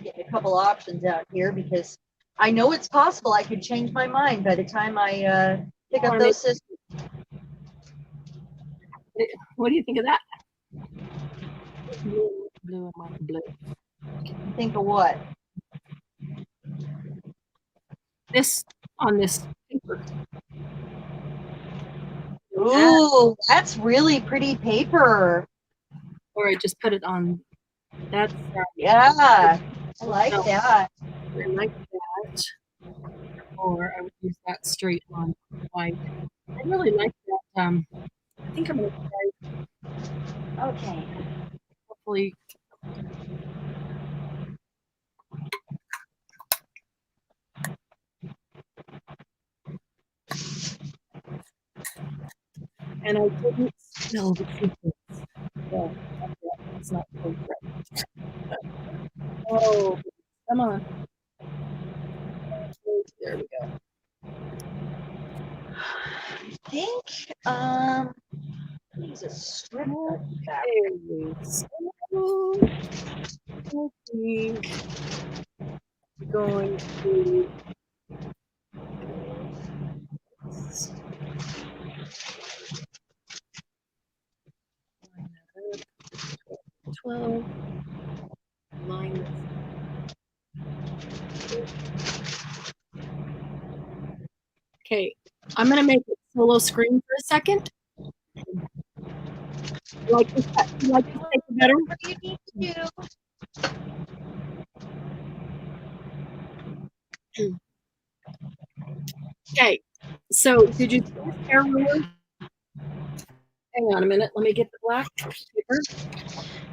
Getting a couple options out here because I know it's possible I could change my mind by the time I pick up those systems. What do you think of that? Blue, blue, and blue. Think of what? This on this paper. Ooh, that's really pretty paper. Or I just put it on. That's Yeah, I like that. I like that. Or I would use that straight on white. I really like that. I think I'm gonna try. Okay. Hopefully. And I didn't spill the secrets. Yeah, it's not so great. Oh, come on. There we go. I think use a strip of Okay, so I think I'm going to 12 minus. Okay, I'm gonna make it solo screen for a second. Like this better? What do you need to do? Okay, so did you see this hair ruler? Hang on a minute, let me get the black paper.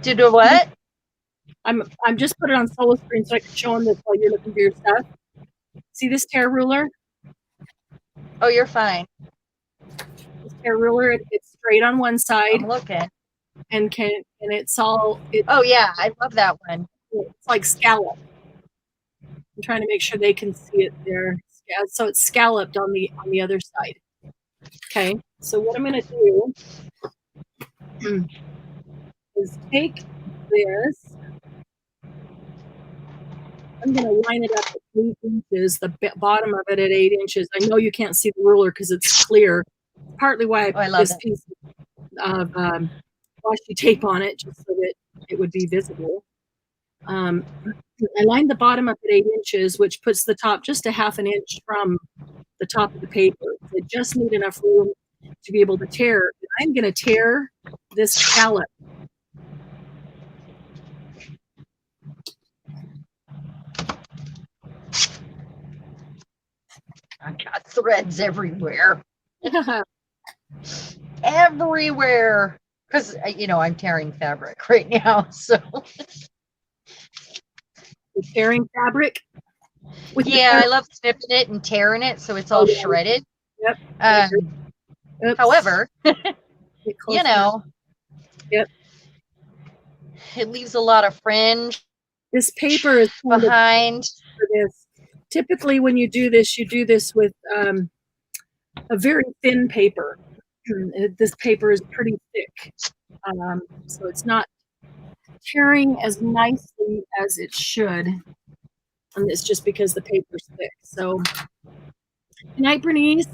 To do what? I'm just put it on solo screen so I can show them this while you're looking for your stuff. See this tear ruler? Oh, you're fine. This tear ruler, it's straight on one side I'm looking. and it's Oh yeah, I love that one. it's like scallop. I'm trying to make sure they can see it there. So it's scalloped on the other side. Okay. So what I'm going to do is take this. I'm going to line it up at 8 inches, the bottom of it at 8 inches. I know you can't see the ruler because it's clear. Partly why I put this piece of washi tape on it, just so that it would be visible. I lined the bottom up at 8 inches, which puts the top just a half an inch from the top of the paper. I just need enough room to be able to tear. I'm going to tear this scallop. I got threads everywhere. Everywhere. Because, I'm tearing fabric right now. So. You're tearing fabric? I love snipping it and tearing it so it's all shredded. Yep. However, Yep. It leaves a lot of fringe. This paper is behind. For this. Typically, when you do this with a very thin paper. This paper is pretty thick, so it's not tearing as nicely as it should. And it's just because the paper's thick. So, good night, Bernice.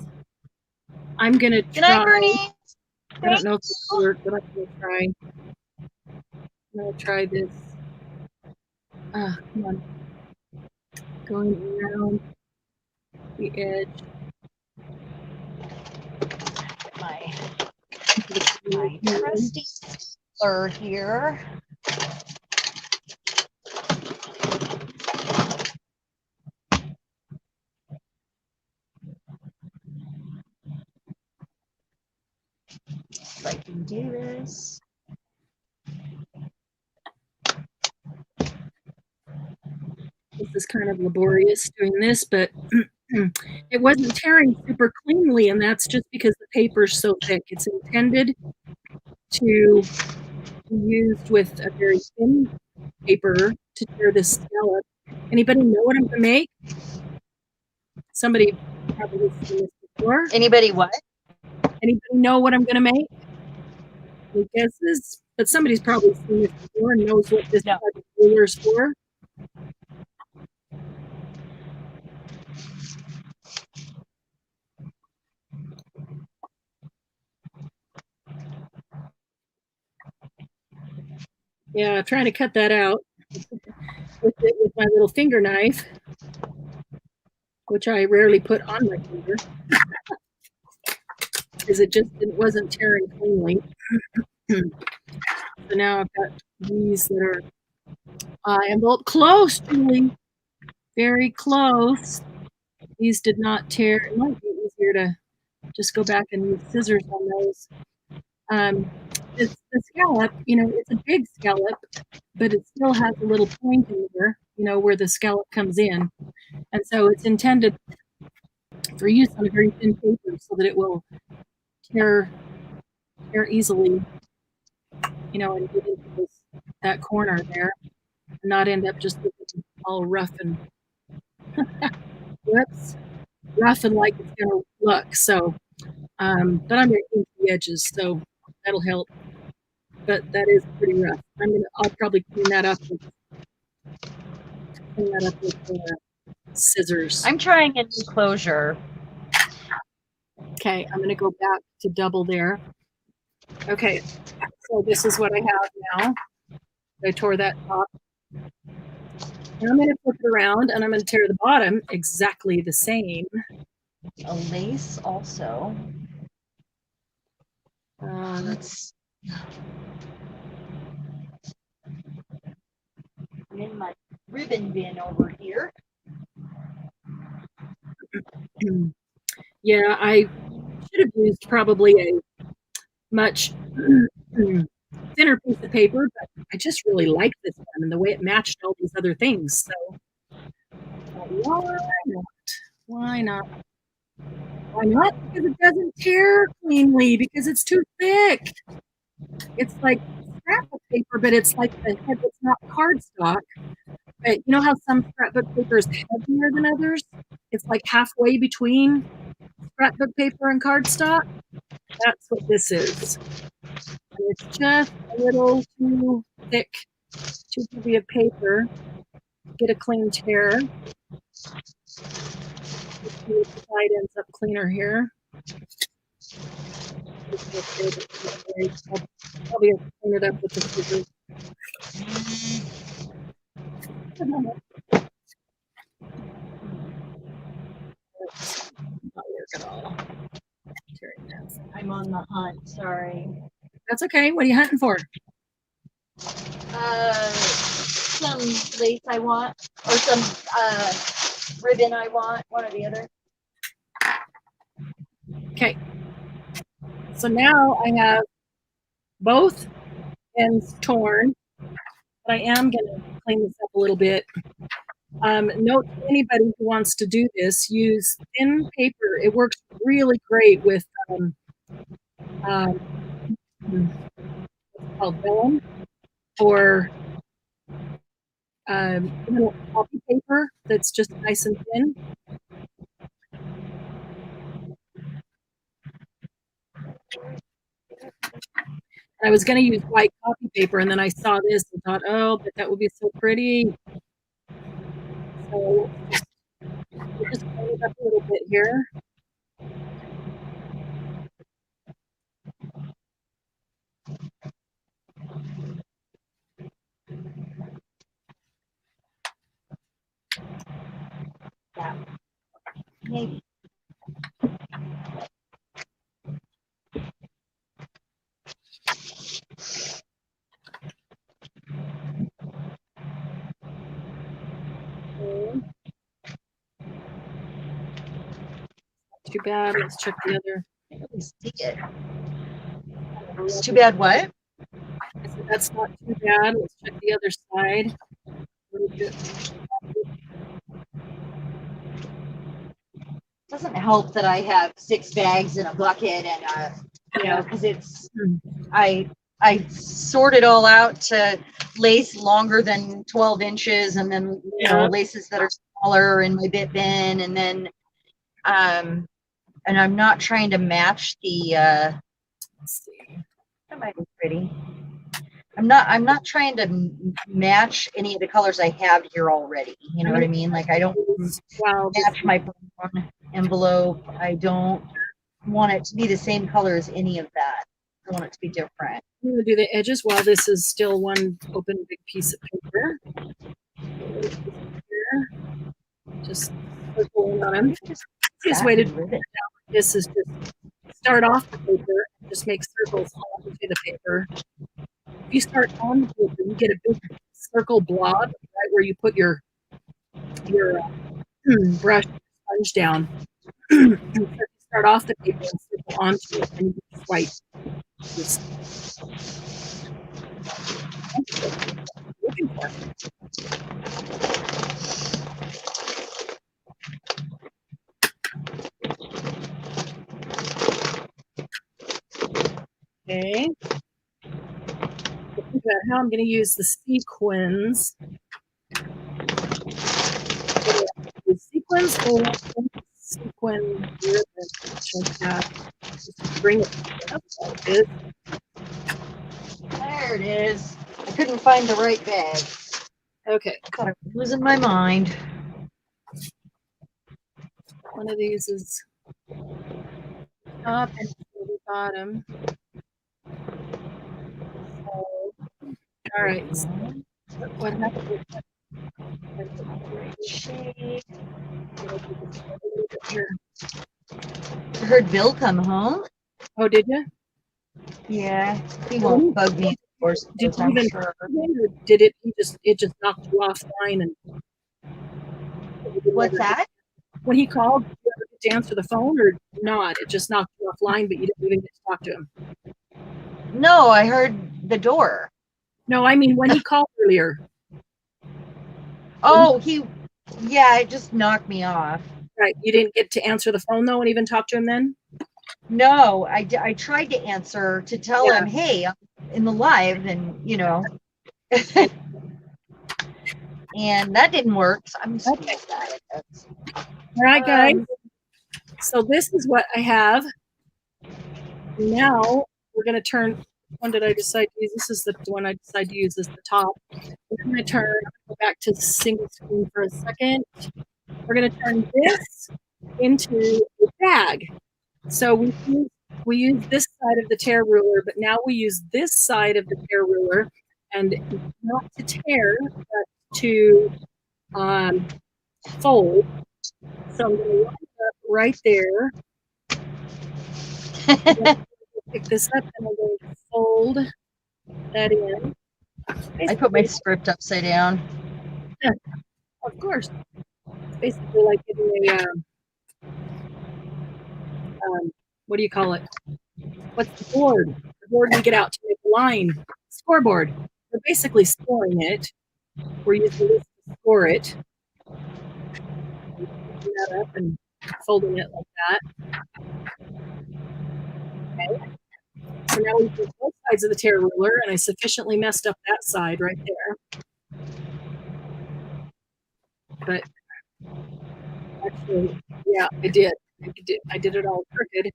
I'm going to try. Good night, Bernice. I don't know if this works, but I'm going to try. I'm going to try this. Come on. Going around the edge. My trusty stapler here. If I can do this. This is kind of laborious doing this, but it wasn't tearing super cleanly, and that's just because the paper's so thick. It's intended to be used with a very thin paper to tear this scallop. Anybody know what I'm going to make? Somebody probably seen this before. Anybody what? Anybody know what I'm going to make? Any guesses? But somebody's probably seen this before and knows what this type of ruler is for. Yeah, I'm trying to cut that out with my little finger knife, which I rarely put on my finger because it wasn't tearing cleanly. So now I've got these that are enveloped close, Julie, very close. These did not tear. It might be easier to just go back and use scissors on those. The scallop, it's a big scallop, but it still has a little point in there, where the scallop comes in. And so it's intended for use on a very thin paper so that it will tear easily, and get into that corner there and not end up just looking all rough and whoops, rough and like it's going to look. So, but I'm going to ink the edges, so that'll help. But that is pretty rough. I'll probably clean that up with scissors. I'm trying a new closure. Okay, I'm going to go back to double there. Okay, so this is what I have now. I tore that top. And I'm going to flip it around and I'm going to tear the bottom exactly the same. A lace also. Let's. I'm in my ribbon bin over here. Yeah, I should have used probably a much thinner piece of paper, but I just really like this one and the way it matched all these other things. So why not? Why not? Why not? Because it doesn't tear cleanly because it's too thick. It's like scrapbook paper, but it's like the head that's not cardstock. But you know how some scrapbook paper is heavier than others? It's like halfway between scrapbook paper and cardstock. That's what this is. And it's just a little too thick, too heavy of paper. Get a clean tear. Let's see if the side ends up cleaner here. Probably clean it up with the scissors. Not work at all. I'm on the hunt. Sorry. That's okay. What are you hunting for? Some lace I want, or some ribbon I want. One or the other. Okay. So now I have both ends torn, but I am going to clean this up a little bit. Note to anybody who wants to do this, use thin paper. It works really great with what's called vellum or copy paper that's just nice and thin. I was going to use white copy paper, and then I saw this and thought, oh, but that would be so pretty. So we'll just clean it up a little bit here. Yeah. Maybe. Too bad. Let's check the other. Let me see it. It's too bad. What? I said that's not too bad. Let's check the other side. Doesn't help that I have 6 bags in a bucket, and you know, because it's I sort it all out to lace longer than 12 inches, and then you know laces that are smaller in my bit bin, and then and I'm not trying to match the. Let's see, that might be pretty. I'm not trying to match any of the colors I have here already. You know what I mean? Like I don't match my brown envelope. I don't want it to be the same color as any of that. I want it to be different. I'm going to do the edges while this is still one open big piece of paper. Just circle on them. Easiest way to do it this is just start off the paper and just make circles onto the paper. If you start on the paper, you get a big circle blob right where you put your brush sponge down. So you start off the paper and circle onto it, and you just swipe. Looking for. Okay. How I'm going to use the sequins. Sequins or sequin ribbon. Just bring it up like this. There it is. I couldn't find the right bag. Okay. God, I'm losing my mind. One of these is top and the bottom. So, all right. So what happened? I heard Bill come home. Oh, did you? Yeah, he won't bug me. Of course, did you I'm even sure. did it? It just knocked you offline and. What's that? When he called, did you ever get to answer the phone or not? It just knocked you offline, but you didn't even get to talk to him. No, I heard the door. No, I mean when he called earlier. Oh, yeah, it just knocked me off. Right. You didn't get to answer the phone though and even talk to him then? No, I tried to answer to tell Yeah. him, hey, I'm in the live, and and that didn't work. So I'm just Okay. that. All right, guys. So this is what I have. Now we're going to turn. One did I decide to use? This is the one I decided to use as the top. We're going to turn. Go back to single screen for a second. We're going to turn this into a bag. So we use this side of the tear ruler, but now we use this side of the tear ruler, and not to tear, but to fold. So I'm going to line it up right there. Pick this up and I'm going to fold that in. I put my script upside down. Yeah, of course. It's basically like getting a what do you call it? What's the board? The board we get out to make a line. Scoreboard. We're basically scoring it. We're using this to score it. Picking that up and folding it like that. Okay. So now we've got both sides of the tear ruler, and I sufficiently messed up that side right there. But actually, yeah, I did. I did it all crooked.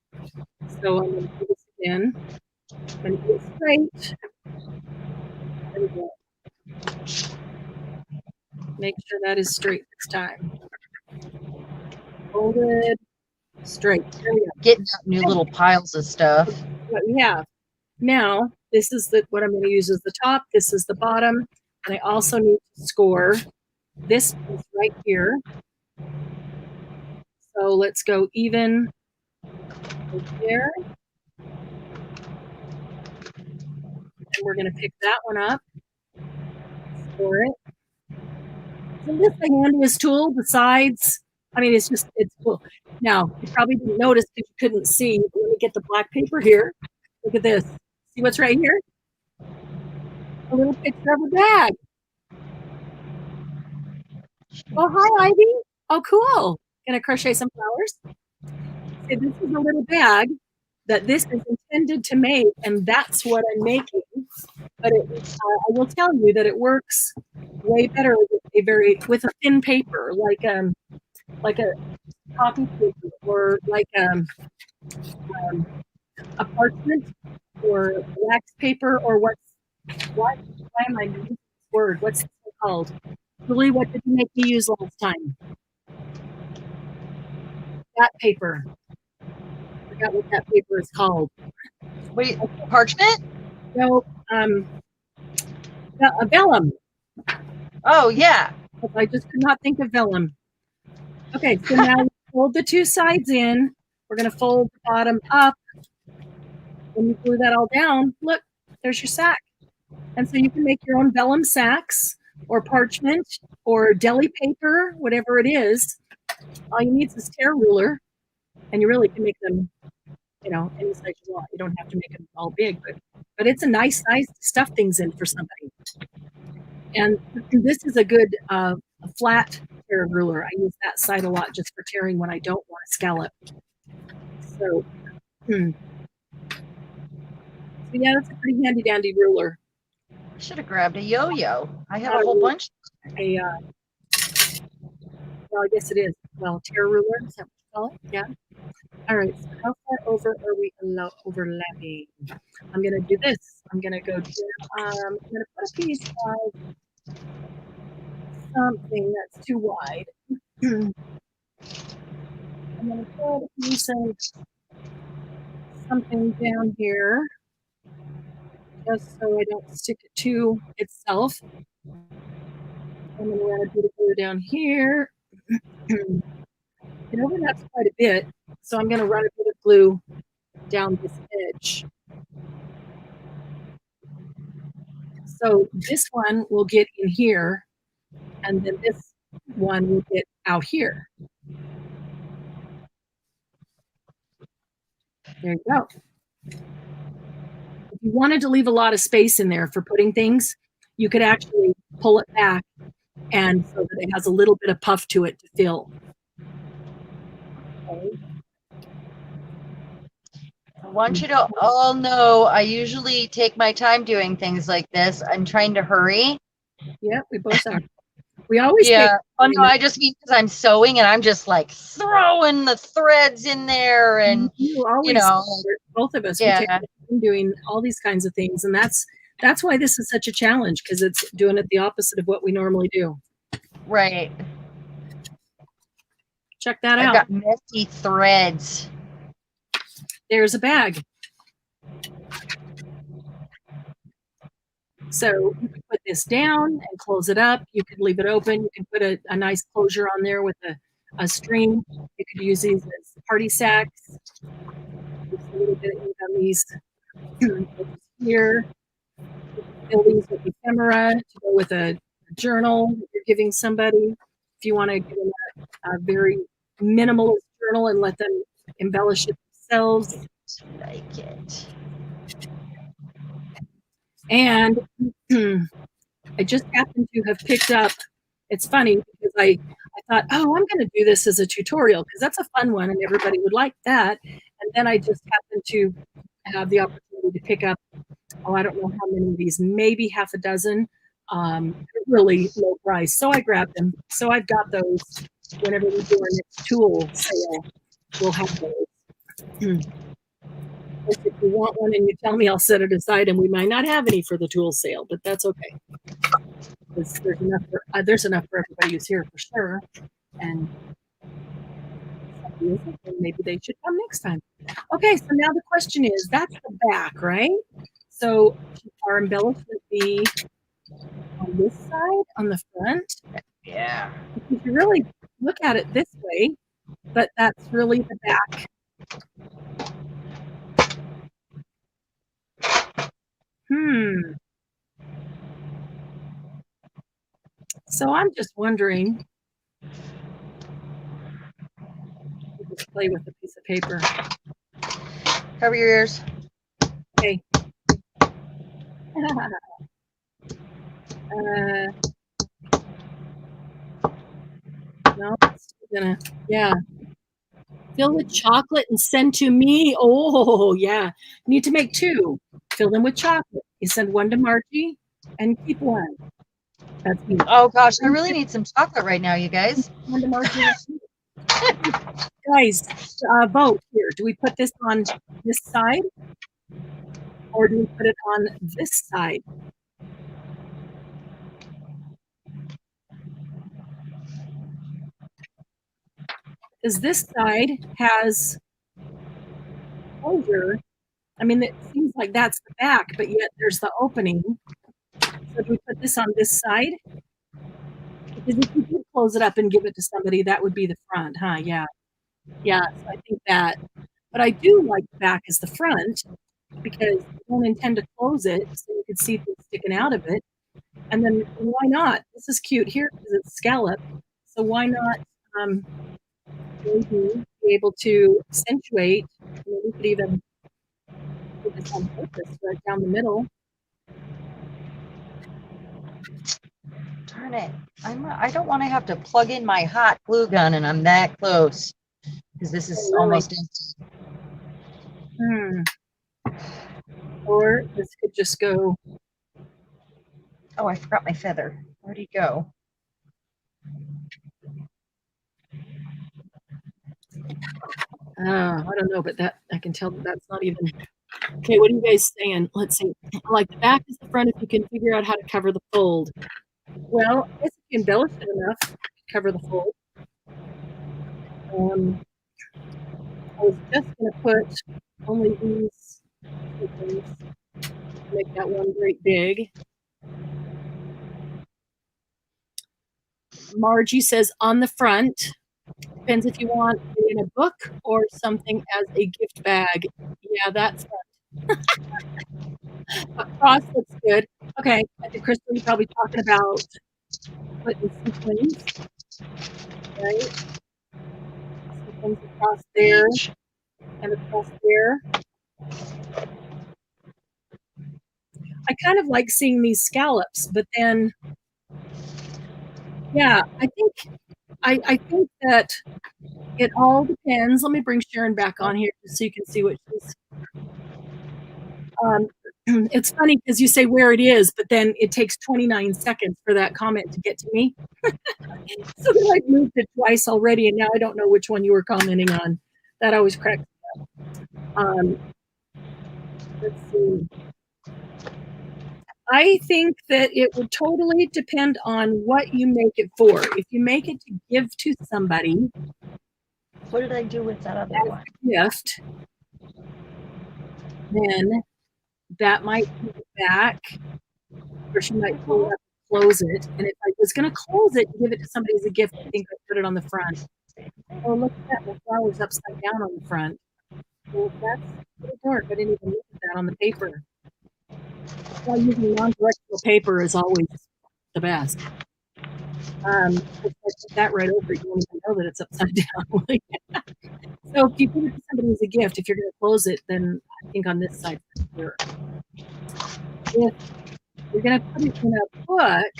So I'm going to do this again. I'm going to do it straight. There we go. Make sure that is straight this time. Folded, straight. There we go. Getting out new little piles of stuff. What we have. Now, this is what I'm going to use as the top. This is the bottom. And I also need to score this piece right here. So let's go even right there. And we're going to pick that one up. Score it. Isn't this the handiest tool besides? I mean, it's cool. Now, you probably didn't notice because you couldn't see. Let me get the black paper here. Look at this. See what's right here? A little picture of a bag. Oh, hi, Ivy. Oh, cool. Gonna crochet some flowers. See, this is a little bag that this is intended to make, and that's what I'm making. But I will tell you that it works way better with a thin paper, like a copy paper, or like a parchment, or wax paper, or why am I using this word? What's it called? Julie, what did you make me use last time? That paper. I forgot what that paper is called. Wait, parchment? No, a vellum. Oh, yeah. I just could not think of vellum. Okay, so now we fold the two sides in. We're going to fold the bottom up. When you glue that all down, look, there's your sack. And so you can make your own vellum sacks or parchment or deli paper, whatever it is. All you need is this tear ruler, and you really can make them, any size you want. You don't have to make them all big, but it's a nice size to stuff things in for somebody. And this is a good flat tear ruler. I use that side a lot just for tearing when I don't want to scallop. So yeah, that's a pretty handy dandy ruler. I should have grabbed a yo-yo. I have a whole bunch. Well, I guess it is. Well, tear ruler, is that what you call it? Yeah. All right, so how far over are we overlapping? I'm going to do this. I'm going to go down. I'm going to put a piece of something that's too wide. I'm going to put a piece of something down here, just so I don't stick it to itself. I'm going to run a bit of glue down here. It overlaps quite a bit, so I'm going to run a bit of glue down this edge. So this one will get in here, and then this one will get out here. There you go. If you wanted to leave a lot of space in there for putting things, you could actually pull it back, and so that it has a little bit of puff to it to fill. want you to all know I usually take my time doing things like this. I'm trying to hurry. Yeah, we both are. We always Yeah. Oh no, take I just mean because I'm sewing and I'm just like throwing the threads in there and you always, both of us, we take yeah. time doing all these kinds of things, and that's why this is such a challenge, because it's doing it the opposite of what we normally do. Right. Check that I've out. got messy threads. There's a bag. So you can put this down and close it up. You could leave it open. You can put a nice closure on there with a string. You could use these as party sacks. Just a little bit of ink on these here. Fill these with ephemera to go with a journal that you're giving somebody. If you want to give them a very minimalist journal and let them embellish it themselves. Like it. And I just happened to have picked up, it's funny because I thought, oh, I'm going to do this as a tutorial because that's a fun one and everybody would like that. And then I just happened to have the opportunity to pick up, I don't know how many of these, maybe half a dozen, really low price. So I grabbed them. So I've got those. Whenever we do our next tool sale, we'll have those. If you want one and you tell me, I'll set it aside, and we might not have any for the tool sale, but that's okay. There's enough for everybody who's here for sure, and maybe they should come next time. Okay, so now the question is, that's the back, right? So our embellishment be on this side, on the front? Yeah. If you really look at it this way, but that's really the back. So I'm just wondering, just play with a piece of paper. Cover your ears. Okay. No, it's gonna, yeah. Fill with chocolate and send to me. Oh, yeah. You need to make two. Fill them with chocolate. You send one to Margie and keep one. That's me. Oh gosh, I really need some chocolate right now, you guys. One to Margie. Guys, vote here. Do we put this on this side or do we put it on this side? Because this side has closure. I mean, it seems like that's the back, but yet there's the opening. So do we put this on this side? Because if you did close it up and give it to somebody, that would be the front, huh? Yeah. Yeah, so I think that. But I do like the back as the front because you don't intend to close it so you can see things sticking out of it. And then why not? This is cute here because it's scallop. So why not maybe be able to accentuate? We could even put this on purpose right down the middle. Darn it. I don't want to have to plug in my hot glue gun and I'm that close because this is almost empty. Or this could just go. Oh, I forgot my feather. Where'd he go? I don't know, but that I can tell that that's not even. Okay, what are you guys saying? Let's see. Like the back is the front if you can figure out how to cover the fold. Well, I guess if you embellish it enough, to cover the fold. I was just going to put only these two things to make that one great big. Margie says on the front. Depends if you want it in a book or something as a gift bag. Yeah, that's fun. Across looks good. Okay, I think Crystal, you're probably talking about putting sequins, right? Sequins across there and across there. I kind of like seeing these scallops, but then, yeah, I think that it all depends. Let me bring Cheran back on here so you can see what she's It's funny because you say where it is, but then it takes 29 seconds for that comment to get to me. So then I've moved it twice already, and now I don't know which one you were commenting on. That always cracks me up. Let's see. I think that it would totally depend on what you make it for. If you make it to give to somebody, What did I do with that other as one? a gift, then that might be the back, or she might pull it up and close it. And if I was going to close it and give it to somebody as a gift, I think I'd put it on the front. Oh, look at that. The flower's upside down on the front. Well, that's pretty dark. I didn't even look at that on the paper. Well, using non-directional paper is always the best. If I put that right over it, you won't even know that it's upside down. So if you put it to somebody as a gift, if you're going to close it, then I think on this side for sure. If you're going to put it in a book,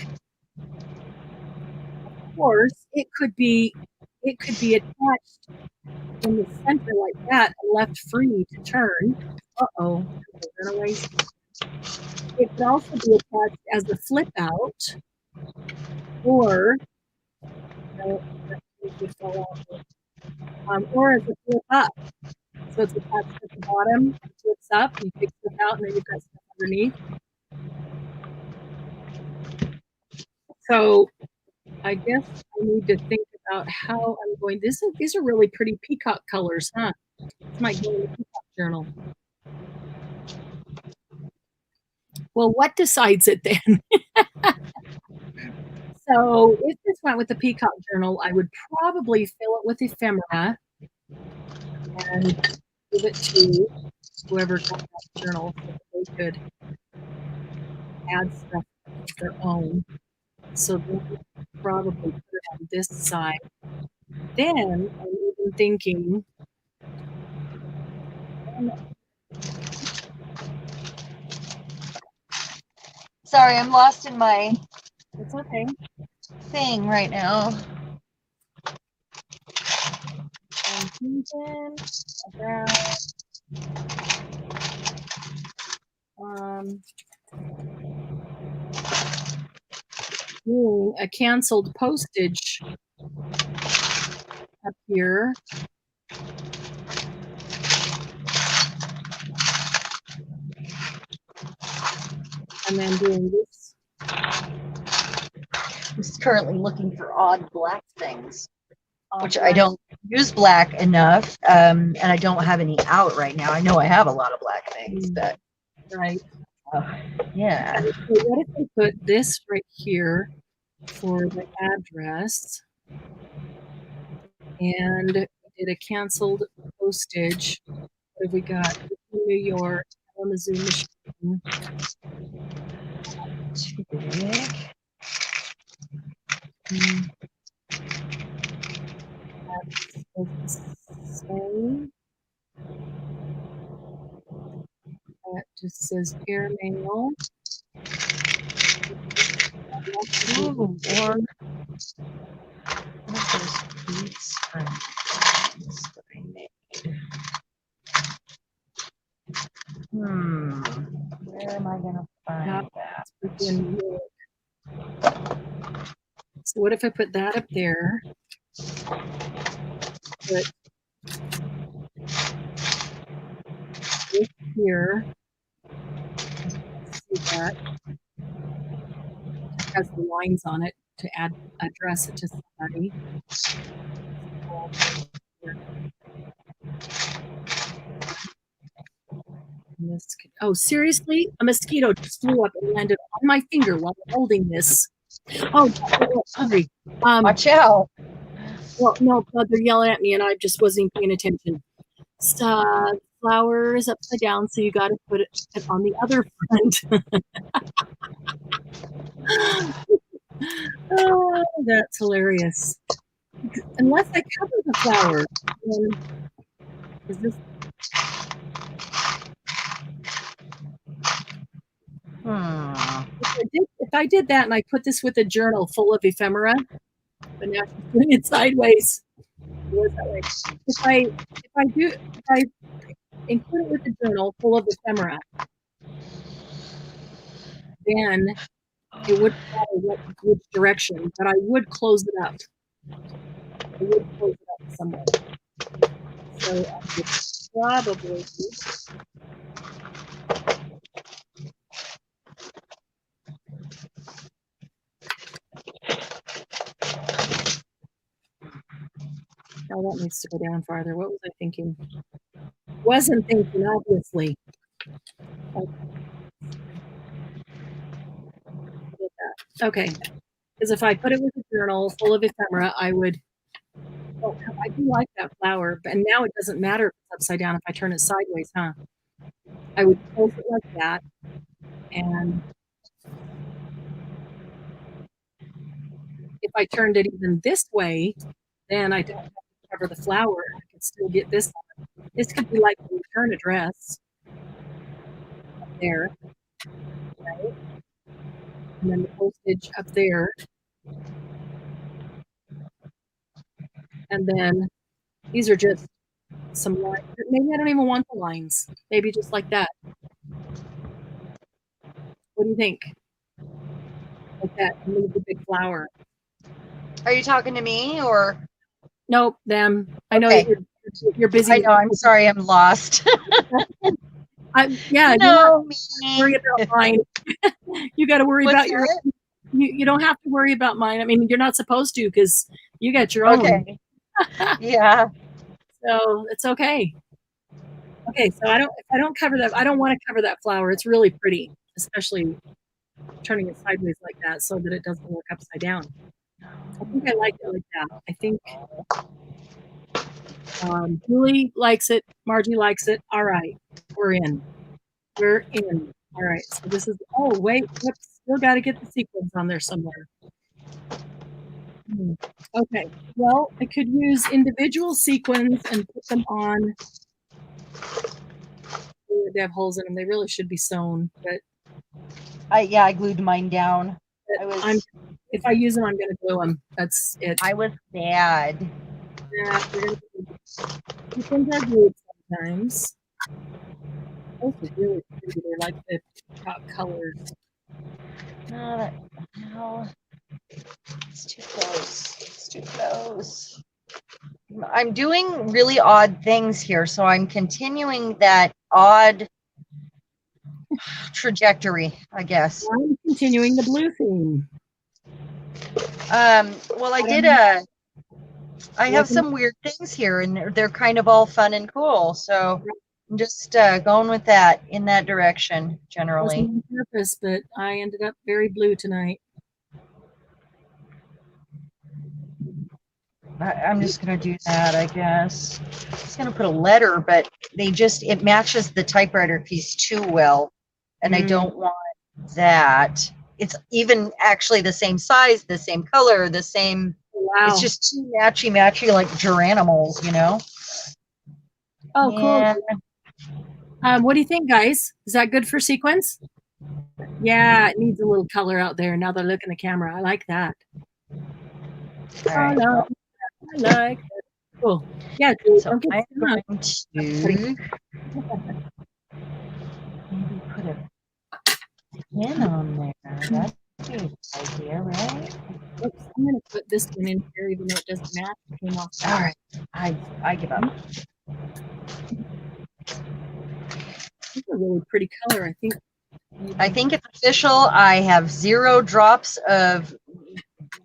of course, it could be attached in the center like that and left free to turn. Uh-oh, runaways. It could also be attached as a flip out, or or as a flip up. So it's attached at the bottom, it flips up, you pick stuff out, and then you've got stuff underneath. So I guess I need to think about how I'm going. These are really pretty peacock colors, huh? This might go in the peacock journal. Well, what decides it then? So if this went with the peacock journal, I would probably fill it with ephemera and give it to whoever got that journal so that they could add stuff of their own. So then probably put it on this side. Then I'm even thinking, Sorry, I'm lost in my it's okay. thing right now. I'm thinking about doing a canceled postage up here. And then doing this. I'm just currently looking for odd black things, which black. I don't use black enough, and I don't have any out right now. I know I have a lot of black things, but Right. yeah. So what if I put this right here for the address and did a canceled postage? What have we got? New York, Kalamazoo, Michigan. Too big. That's the same. That just says airmail. Ooh, or what are those beads from that I made? Where am I gonna find that? In New York. So what if I put that up there? Put this here. See that? It has the lines on it to address it to somebody. Oh, seriously? A mosquito just flew up and landed on my finger while I'm holding this. Oh, sorry. Watch out. Well, no, they're yelling at me and I just wasn't paying attention. Flowers upside down, so you got to put it on the other front. Oh, that's hilarious. Unless I cover the flower. Is this? If I did that and I put this with a journal full of ephemera, but now she's putting it sideways. If I include it with a journal full of ephemera, then it wouldn't matter which direction, but I would close it up. I would close it up somewhere. So I would probably that needs to go down farther. What was I thinking? Wasn't thinking, obviously. Okay. Because if I put it with a journal full of ephemera, I would. Oh, I do like that flower, and now it doesn't matter if it's upside down if I turn it sideways, huh? I would close it like that, and if I turned it even this way, then I don't have to cover the flower. I could still get this on. This could be like a return address up there, right? And then the postage up there. And then these are just some lines. Maybe I don't even want the lines. Maybe just like that. What do you think? Like that, and leave the big flower. Are you talking to me or? Nope, them. I know Okay. you're busy. I know. I'm sorry. I'm lost. Yeah, no, worry about mine. You got to worry What's about your. You don't have to worry about mine. I mean, you're not supposed to because you got your own. Okay. Yeah. So it's okay. Okay, so if I don't cover that, I don't want to cover that flower. It's really pretty, especially turning it sideways like that so that it doesn't look upside down. I think I like it like that. I think Julie likes it. Margie likes it. All right, we're in. We're in. All right, so this is, oh, wait, whoops, still got to get the sequins on there somewhere. Okay, well, I could use individual sequins and put them on. They have holes in them. They really should be sewn, but I glued mine down. If I use them, I'm going to glue them. That's it. I was sad. Yeah, sequins are glued sometimes. Those are really pretty. They're like the top colors. No, it's too close. It's too close. I'm doing really odd things here, so I'm continuing that odd trajectory, I guess. I'm continuing the blue theme. Well, I have some weird things here, and they're kind of all fun and cool. So I'm just going with that in that direction generally. It wasn't on purpose, but I ended up very blue tonight. I'm just going to do that, I guess. I'm just going to put a letter, but it matches the typewriter piece too well. And I don't want that. It's even actually the same size, the same color, the same. Wow. It's just too matchy, like geranimals, you know? Oh, cool. What do you think, guys? Is that good for sequence? Yeah, it needs a little color out there. Now that I look in the camera, I like that. Right. I like it. Cool. Yeah, so I'm going to maybe put a pin on there. That'd be a good idea, right? Oops, I'm going to put this one in here, even though it doesn't match. It came off. All right. I give up. It's a really pretty color, I think it's official. I have 0 drops of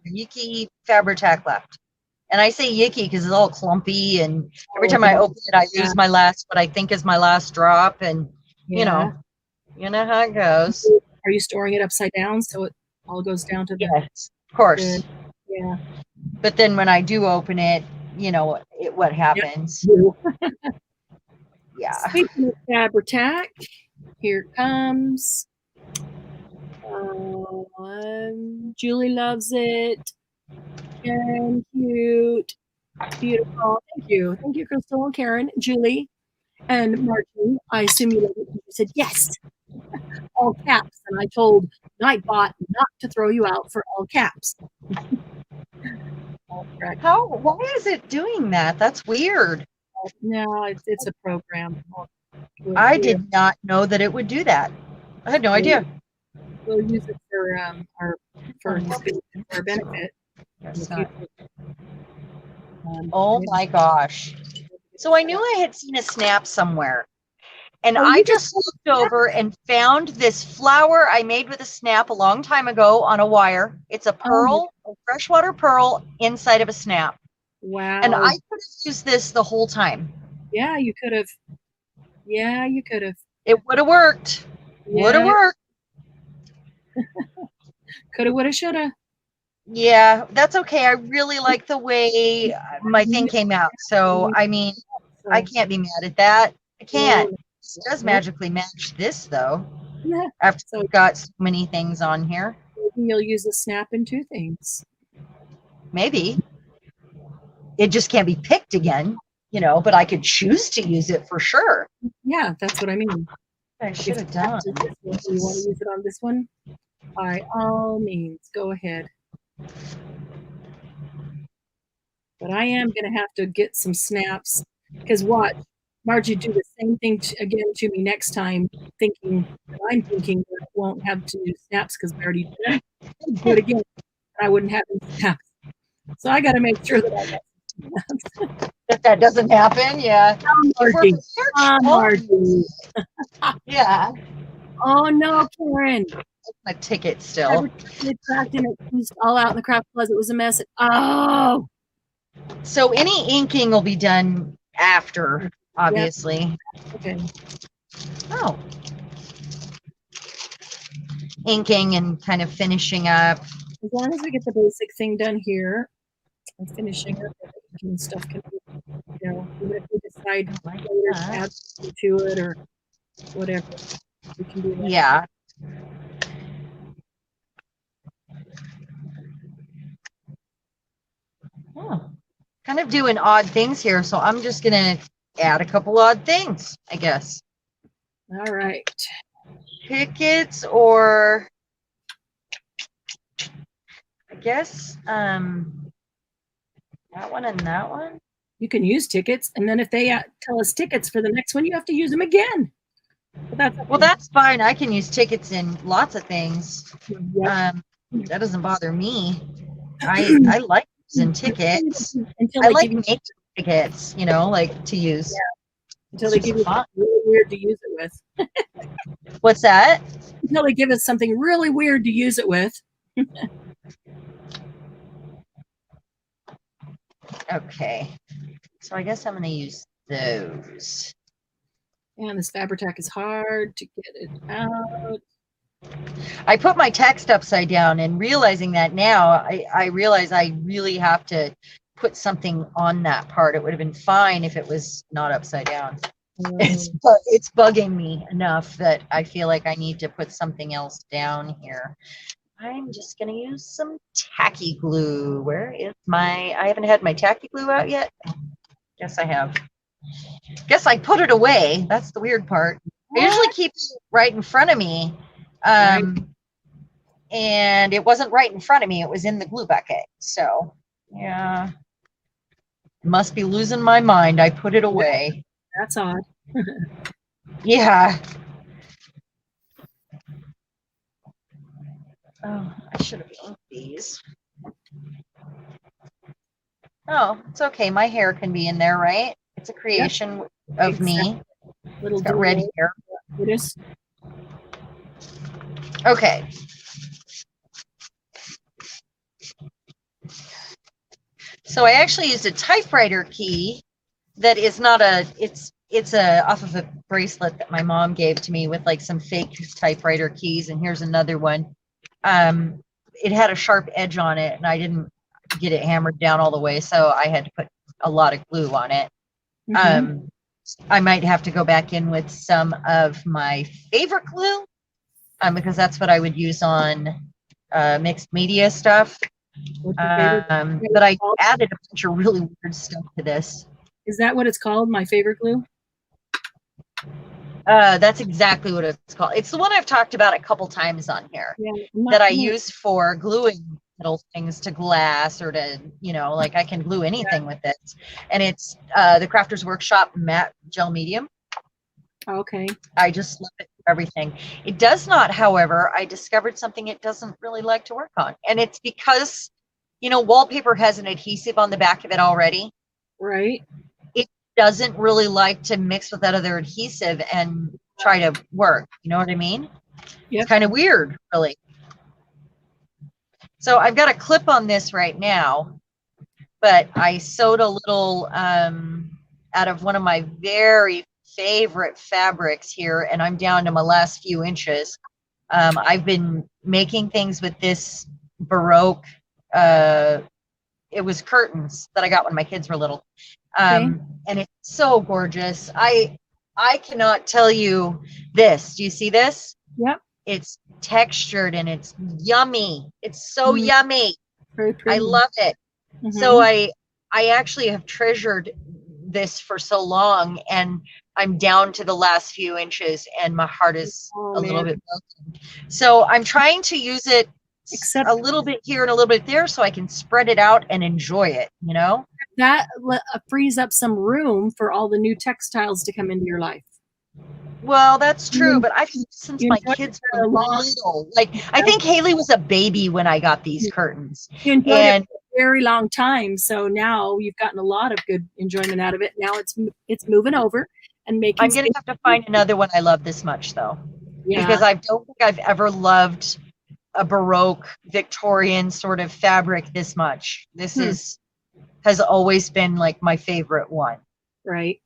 Yuki Fabri-Tac left. And I say Yuki because it's all clumpy, and every time I open it, I lose my last, what I think is my last drop, and you know how it goes. Are you storing it upside down so it all goes down to the? Yes, of course. Yeah. But then when I do open it, what happens? Yep. Yeah. Speaking of Fabri-Tac, here it comes. Julie loves it. Karen, cute, beautiful. Thank you, Crystal and Karen, Julie, and Martin. I assume you love it. You said yes, all caps, and I told Nightbot not to throw you out for all caps. All correct. Why is it doing that? That's weird. No, it's a program. I did not know that it would do that. I had no idea. We'll use it for our benefit. That's not. Oh my gosh. So I knew I had seen a snap somewhere. And Oh, I you just looked over and found this flower I made with a snap a long time ago on a wire. It's a pearl, a freshwater pearl inside of a snap. Wow. And I could have used this the whole time. Yeah, you could have. Yeah, you could have. It would have worked. Would have worked. Coulda, woulda, shoulda. Yeah, that's okay. I really like the way my thing came out. So, I mean, I can't be mad at that. I can't. It does magically match this, though. Yeah. After we've got so many things on here. Maybe you'll use a snap in 2 things. Maybe. It just can't be picked again, you know, but I could choose to use it for sure. Yeah, that's what I mean. I should have done. You want to use it on this one? By all means, go ahead. But I am going to have to get some snaps, because watch, Margie do the same thing again to me next time, thinking that I'm thinking that I won't have to use snaps because I already did it. Do it again, and I wouldn't have any snaps. So I got to make sure that I have snaps. That doesn't happen, yeah. Margie. Margie. Yeah. Oh no, Karen. A ticket still. It cracked and it was all out in the craft closet. It was a mess. Oh. So any inking will be done after, obviously. Yep. Okay. Oh. Inking and kind of finishing up. As long as we get the basic thing done here, and finishing up and stuff can be, you know, even if we decide later to add something to it or whatever, we can do that. Yeah. Oh. Kind of doing odd things here, so I'm just gonna add a couple odd things, I guess. All right. Tickets, or I guess that one and that one. You can use tickets, and then if they tell us tickets for the next one, you have to use them again. But that's okay. Well, that's fine. I can use tickets in lots of things. Yep. That doesn't bother me. I like using tickets. I like making tickets, you know, like to use. Yeah. Until they give you something really weird to use it with. What's that? Until they give us something really weird to use it with. Okay. So I guess I'm going to use those. And this Fabri-Tac is hard to get it out. I put my text upside down, and realizing that now, I realize I really have to put something on that part. It would have been fine if it was not upside down. It's bugging me enough that I feel like I need to put something else down here. I'm just going to use some tacky glue. Where is I haven't had my tacky glue out yet. Guess I have. Guess I put it away. That's the weird part. I usually keep it right in front of me. And it wasn't right in front of me. It was in the glue bucket. So, yeah. Must be losing my mind. I put it away. That's odd. Yeah. Oh, I should have inked these. Oh, it's okay. My hair can be in there, right? It's a creation of me. Little got red hair. It is. Okay. So I actually used a typewriter key that is not a, it's off of a bracelet that my mom gave to me with like some fake typewriter keys. And here's another one. It had a sharp edge on it, and I didn't get it hammered down all the way, so I had to put a lot of glue on it. Mm-hmm. I might have to go back in with some of my favorite glue, because that's what I would use on mixed media stuff. But I added a bunch of really weird stuff to this. Is that what it's called? My favorite glue? That's exactly what it's called. It's the one I've talked about a couple times on here, that I use for gluing little things to glass, or to, you know, like I can glue anything with it. And it's the Crafters Workshop matte gel medium. Okay. I just love it. everything. It does not, however, I discovered something it doesn't really like to work on. And it's because, you know, wallpaper has an adhesive on the back of it already. Right. It doesn't really like to mix with that other adhesive and try to work. You know what I mean? Yep. It's kind of weird, really. So I've got a clip on this right now, but I sewed a little out of one of my very favorite fabrics here, and I'm down to my last few inches. I've been making things with this Baroque. It was curtains that I got when my kids were little, and it's so gorgeous. I cannot tell you this. Do you see this? Yep. It's textured and it's yummy. It's so yummy. Very pretty. I love it. So I actually have treasured this for so long, and I'm down to the last few inches, and my heart is a little bit broken. So I'm trying to use it a little bit here and a little bit there so I can spread it out and enjoy it, you know? That frees up some room for all the new textiles to come into your life. Well, that's true, but I've used since my kids were little. Like, I think Haley was a baby when I got these curtains. You enjoyed it for a very long time, so now you've gotten a lot of good enjoyment out of it. Now it's moving over and making. I'm gonna have to find another one I love this much, though, because I don't think I've ever loved a Baroque Victorian sort of fabric this much. This has always been like my favorite one. Right.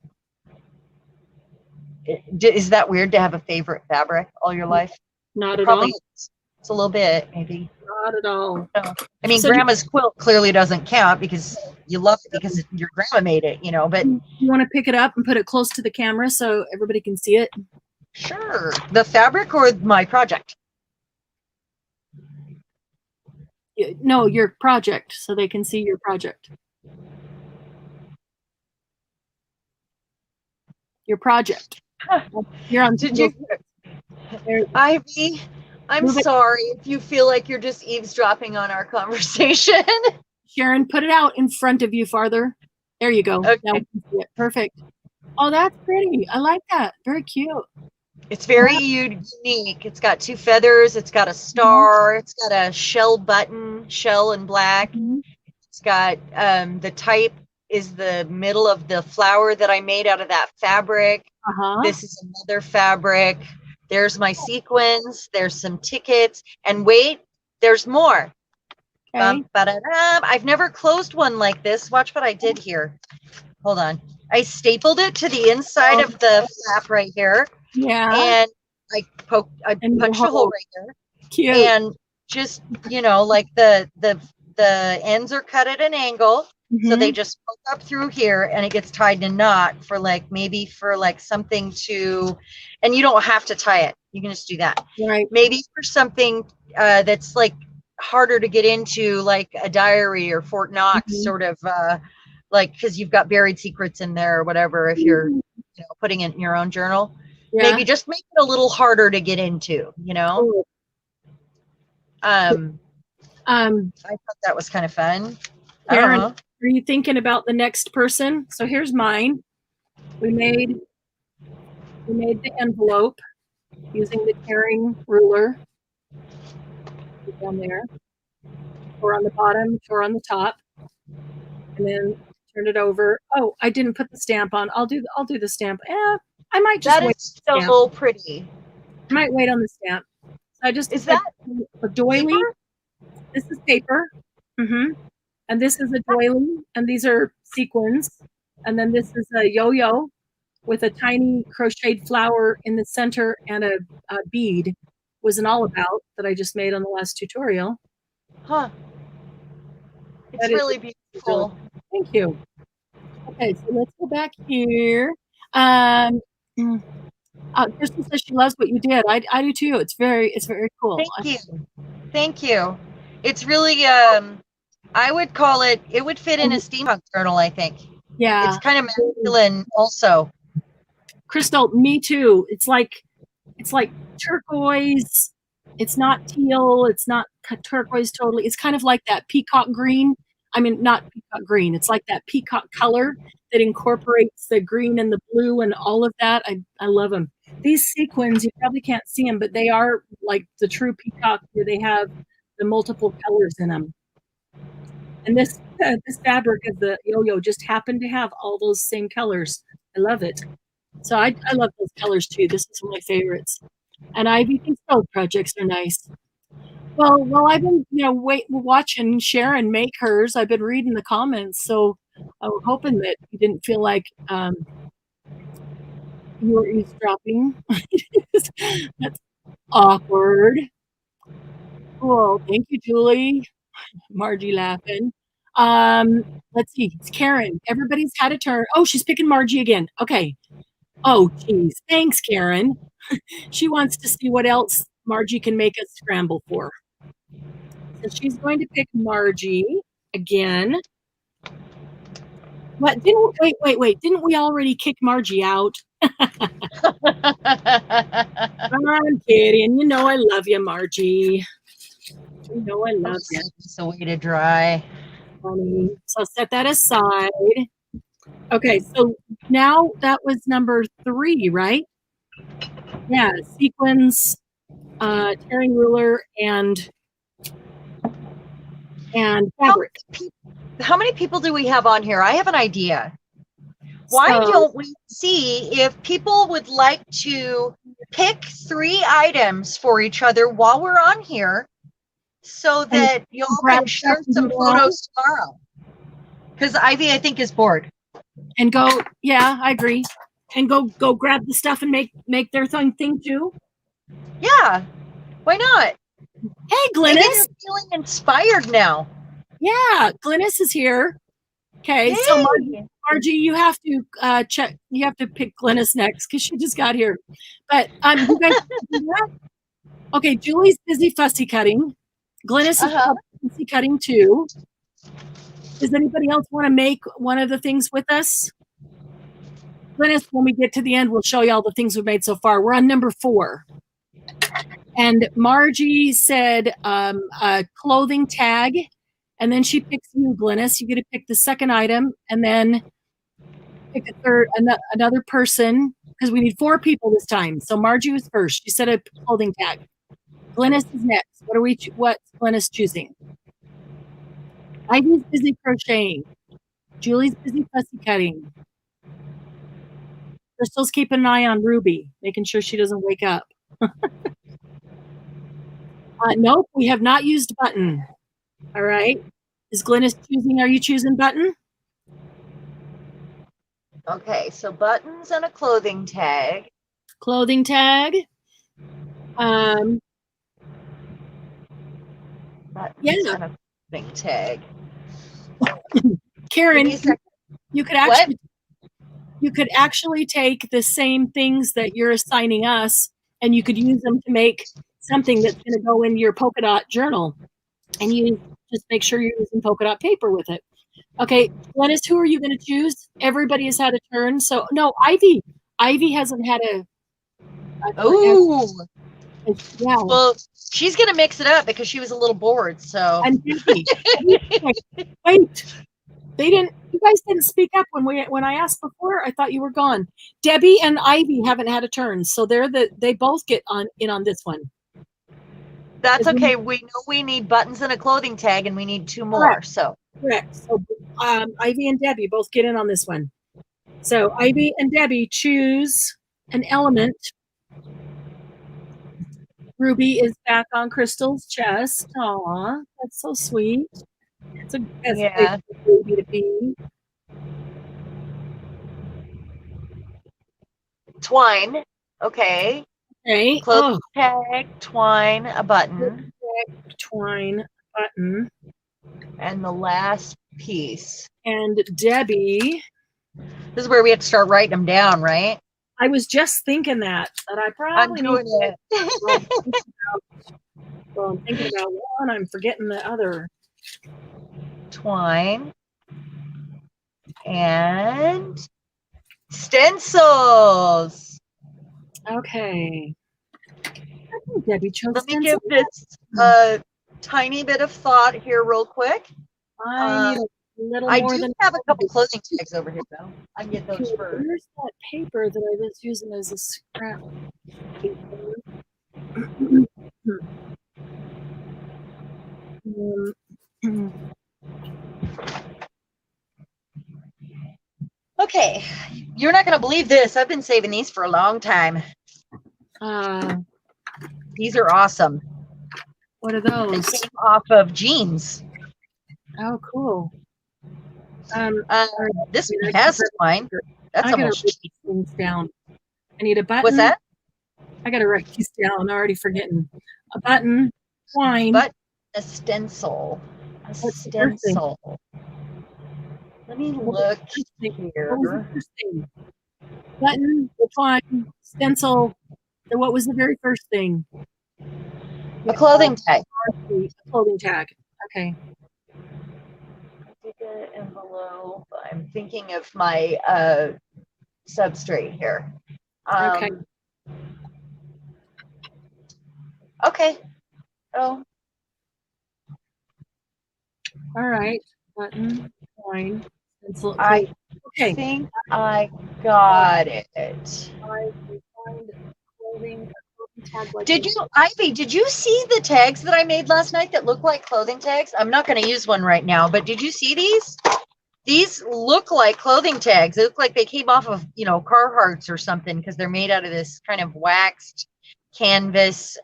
Is that weird to have a favorite fabric all your life? Not at all. It's a little bit, maybe. Not at all. No. I mean, grandma's quilt clearly doesn't count because you love it because your grandma made it, you know, but. You want to pick it up and put it close to the camera so everybody can see it? Sure. The fabric or my project? No, your project, so they can see your project. Your project. You're on. Did you? Ivy, I'm sorry if you feel like you're just eavesdropping on our conversation. Cheran, put it out in front of you farther. There you go. Okay. Now we can see it. Perfect. Oh, that's pretty. I like that. Very cute. It's very unique. It's got 2 feathers. It's got a star. It's got a shell button, shell in black. It's got the type is the middle of the flower that I made out of that fabric. This is another fabric. There's my sequins. There's some tickets. And wait, there's more. Okay. I've never closed one like this. Watch what I did here. Hold on. I stapled it to the inside of the flap right here. Yeah. And I punched a hole right there. Cute. And just, you know, like the ends are cut at an angle. So they just poke up through here and it gets tied in a knot for like, maybe for like something to, and you don't have to tie it. You can just do that. Right. Maybe for something that's like harder to get into, like a diary or Fort Knox sort of, like, cause you've got buried secrets in there or whatever, if you're putting it in your own journal. Yeah. Maybe just make it a little harder to get into, you know? I thought that was kind of fun. Cheran, are you thinking about the next person? So here's mine. We made the envelope using the tearing ruler. Down there, or on the bottom, or on the top, and then turn it over. Oh, I didn't put the stamp on. I'll do the stamp. I might just that wait. That is so pretty. I might wait on the stamp. So I just is that a doily. Paper? This is paper. And this is a doily, and these are sequins, and then this is a yo-yo with a tiny crocheted flower in the center and a bead. Was an all about that I just made on the last tutorial. It's really beautiful. Thank you. Okay, so let's go back here. Kristen says she loves what you did. I do too. It's very cool. Thank you. It's really I would call it would fit in a steampunk journal, I think. Yeah. It's kind of masculine also. Crystal, me too. It's like turquoise. It's not teal. It's not turquoise totally. It's kind of like that peacock green. I mean, not peacock green. It's like that peacock color that incorporates the green and the blue and all of that. I love them. These sequins, you probably can't see them, but they are like the true peacock where they have the multiple colors in them. And this fabric of the yo-yo just happened to have all those same colors. I love it. So I love those colors too. This is one of my favorites. And Ivy thinks both projects are nice. Well, I've been, watching Cheran make hers. I've been reading the comments, so I was hoping that you didn't feel like you were eavesdropping. That's awkward. Cool. Thank you, Julie. Margie laughing. Let's see. It's Karen. Everybody's had a turn. Oh, she's picking Margie again. Okay. Oh, geez. Thanks, Karen. She wants to see what else Margie can make us scramble for. So she's going to pick Margie again. What? Wait. Didn't we already kick Margie out? I'm kidding. You know I love you, Margie. You know I love you. Just a way to dry. Funny. So set that aside. Okay, so now that was number 3, right? Yeah, sequins, tearing ruler, and fabric. How many people do we have on here? I have an idea. Why don't we see if people would like to pick 3 items for each other while we're on here so that y'all can share some photos tomorrow? Because Ivy, I think, is bored. And go, yeah, I agree. And go grab the stuff and make their thing too. Yeah, why not? Hey, Glynis. Maybe they're feeling inspired now. Yeah, Glynis is here. Okay, yay. So Margie, you have to check. You have to pick Glynis next because she just got here. But you guys do that? Okay, Julie's busy fussy cutting. Glynis is fussy cutting too. Does anybody else want to make one of the things with us? Glynis, when we get to the end, we'll show you all the things we've made so far. We're on number 4. And Margie said a clothing tag. And then she picks you, Glynis. You get to pick the second item and then pick a third, another person, because we need 4 people this time. So Margie was first. She said a clothing tag. Glynis is next. What's Glynis choosing? Ivy's busy crocheting. Julie's busy fussy cutting. Crystal's keeping an eye on Ruby, making sure she doesn't wake up. Nope, we have not used button. All right. Is Glynis choosing? Are you choosing button? Okay, so buttons and a clothing tag. Clothing tag. Buttons yeah. And a clothing tag. Karen, you could actually take the same things that you're assigning us, and you could use them to make something that's going to go in your polka dot journal. And you just make sure you're using polka dot paper with it. Okay, Glynis, who are you going to choose? Everybody has had a turn. So, no, Ivy. Ivy hasn't had a Oh. Yeah. Well, she's going to mix it up because she was a little bored, so. And Debbie. Wait. You guys didn't speak up when I asked before. I thought you were gone. Debbie and Ivy haven't had a turn. So they both get in on this one. That's okay. We know we need buttons and a clothing tag, and we need 2 more. Correct. So correct. So Ivy and Debbie both get in on this one. So Ivy and Debbie choose an element. Ruby is back on Crystal's chest. Aw, that's so sweet. It's a best place for Ruby to be. Twine. Okay. Okay. Clothing tag, twine, a button. Twine, button. And the last piece. And Debbie. This is where we have to start writing them down, right? I was just thinking that I probably I'm doing it. Well, I'm thinking about one. I'm forgetting the other. Twine. And stencils. Okay. I think Debbie chose Let me give this a tiny bit of thought here real quick. I need little I more do than have a couple clothing tags over here, though. I can get those okay, for. where's that paper that I was using as a scrap paper? Okay, you're not going to believe this. I've been saving these for a long time. These are awesome. What are They those? came off of jeans. Oh, cool. This one has twine. That's I gotta almost write cheap. these things down. I need a button. What's that? I gotta write these down. I'm already forgetting. A button, twine. But a stencil. A What's the first thing? stencil. Let me look What was the here. first thing? Button, the twine, stencil. So what was the very first thing? A clothing tag. A clothing tag. Okay. Take an envelope. I'm thinking of my substrate here. Okay. Okay. Oh, All right. Button, twine, stencil. I Okay. think I got it. Did you, Ivy, did you see the tags that I made last night that look like clothing tags? I'm not going to use one right now, but did you see these? These look like clothing tags. They look like they came off of, you know, Carhartts or something because they're made out of this kind of waxed canvas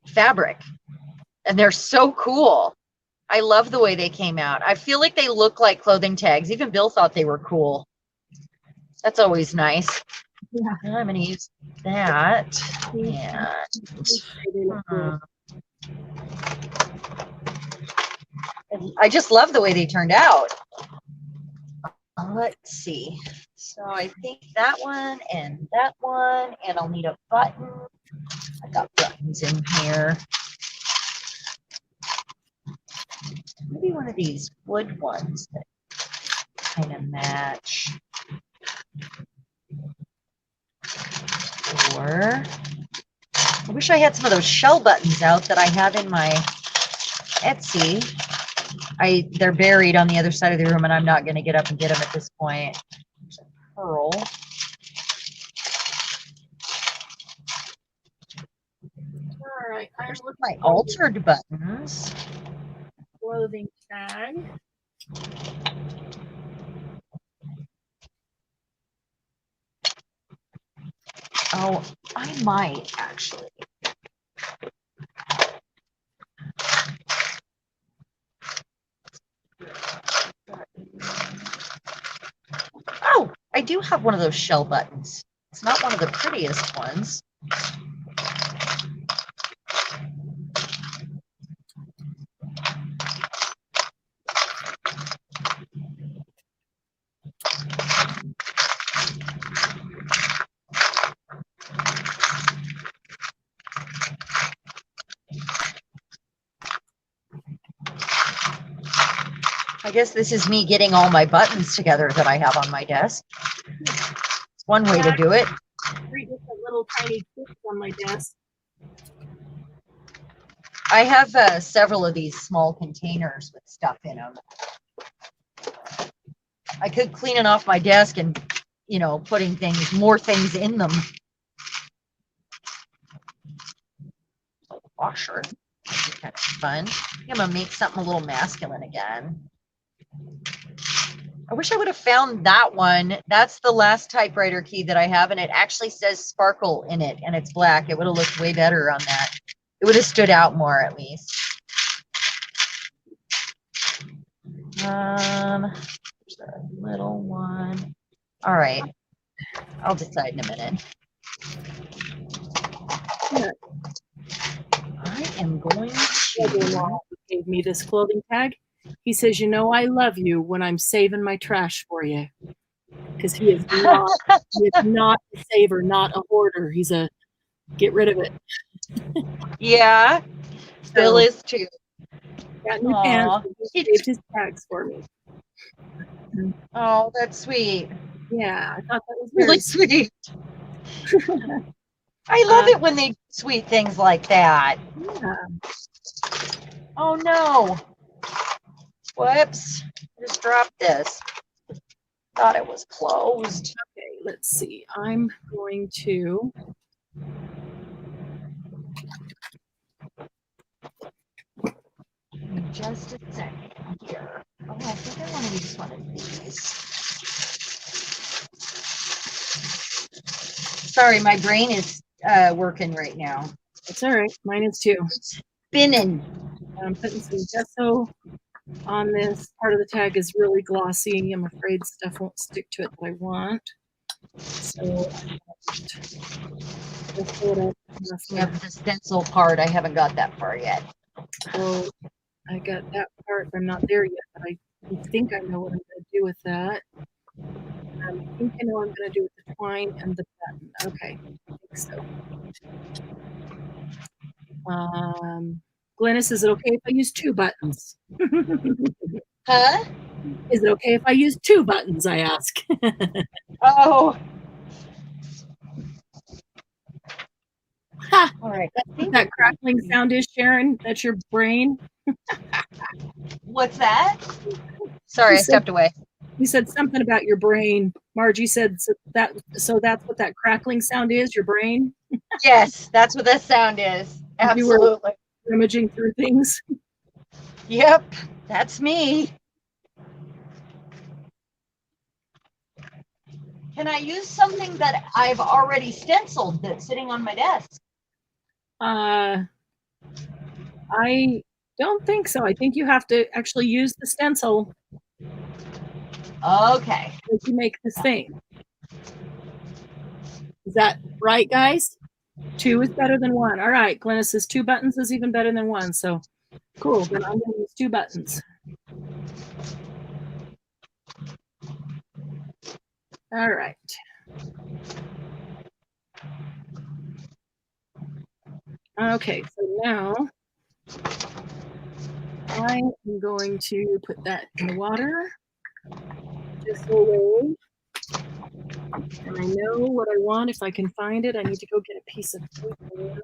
fabric. And they're so cool. I love the way they came out. I feel like they look like clothing tags. Even Bill thought they were cool. That's always nice. Yeah. And I'm going to use that. And I just love the way they turned out. Let's see. So I think that one, and I'll need a button. I got buttons in here. Maybe one of these wood ones that kind of match. Or I wish I had some of those shell buttons out that I have in my Etsy. They're buried on the other side of the room, and I'm not going to get up and get them at this point. There's a pearl. All right. I There's my altered buttons. Clothing tag. Oh, I might actually. Oh, I do have one of those shell buttons. It's not one of the prettiest ones. I guess this is me getting all my buttons together that I have on my desk. It's one way to do it. 3 different little tiny clips on my desk. I have several of these small containers with stuff in them. I could clean it off my desk and, you know, putting more things in them. Washer. That'd be kind of fun. I'm gonna make something a little masculine again. I wish I would have found that one. That's the last typewriter key that I have, and it actually says sparkle in it, and it's black. It would have looked way better on that. It would have stood out more, at least. There's a little one. All right. I'll decide in a minute. Yeah. I am going to... Gave me this clothing tag. He says, "You know, I love you when I'm saving my trash for you." Because he is not a saver, not a hoarder. He's a get rid of it. Yeah. Bill is too. Got new pants. He saved his tags for me. Oh, that's sweet. Yeah, I thought that was Really sweet. I love it when they do sweet things like that. Yeah. Oh no. Whoops. Just dropped this. Thought it was closed. Okay, let's see. I'm going to. Just a second here. Oh, I think I want to use one of these. Sorry, my brain is working right now. It's all right. Mine is too. Spinning. I'm putting some gesso on this. Part of the tag is really glossy. I'm afraid stuff won't stick to it that I want. So Yep, the stencil part, I haven't got that far yet. so I got that part, but I'm not there yet. But I think I know what I'm going to do with that. I think I know what I'm going to do with the twine and the button. Okay, I think so. Glennis, is it okay if I use 2 buttons? Huh? Is it okay if I use 2 buttons, I ask? Oh. Ha! All right. That's what that crackling sound is, Cheran. That's your brain. What's that? Sorry, I stepped away. You said something about your brain. Margie said so that's what that crackling sound is, your brain? Yes, that's what this sound is. Absolutely. Rummaging through things. Yep, that's me. Can I use something that I've already stenciled that's sitting on my desk? I don't think so. I think you have to actually use the stencil Okay. to make this thing. Is that right, guys? 2 is better than 1. All right, Glennis says 2 buttons is even better than 1. So cool. Then I'm going to use 2 buttons. All right. Okay, so now I am going to put that in the water just away. And I know what I want. If I can find it, I need to go get a piece of paper.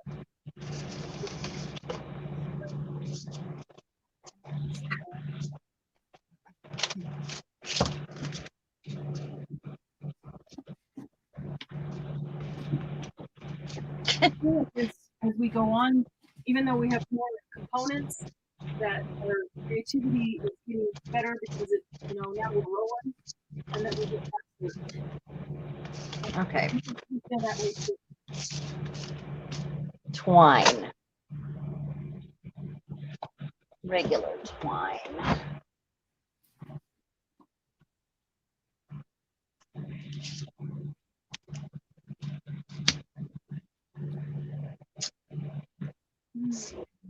As we go on, even though we have more components, that our creativity is getting better because it, now we're rolling, and that we get faster. Okay. Feel that way too. Twine. Regular twine.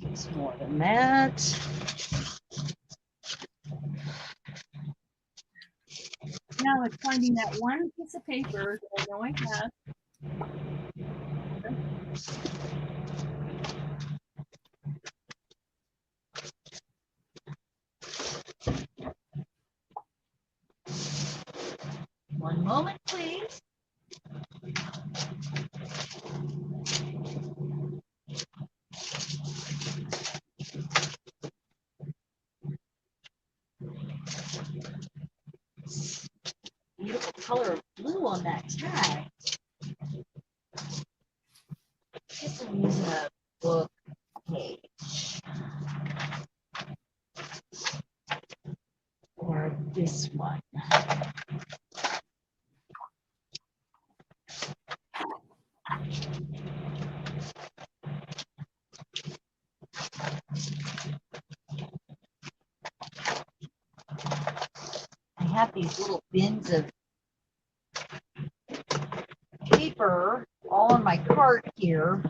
It's more than that. Now it's finding that one piece of paper that I know I have. One moment, please. Beautiful color of blue on that tag. Guess I'm using a book page. Or this one. I have these little bins of paper all in my cart here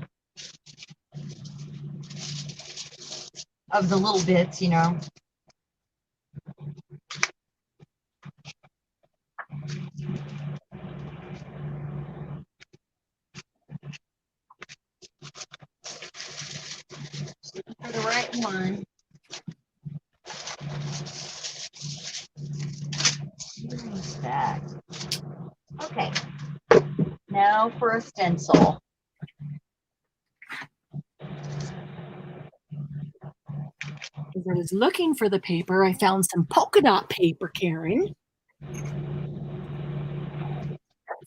of the little bits, for the right one. Where's that? Okay. Now for a stencil. As I was looking for the paper, I found some polka dot paper, Karen. Let's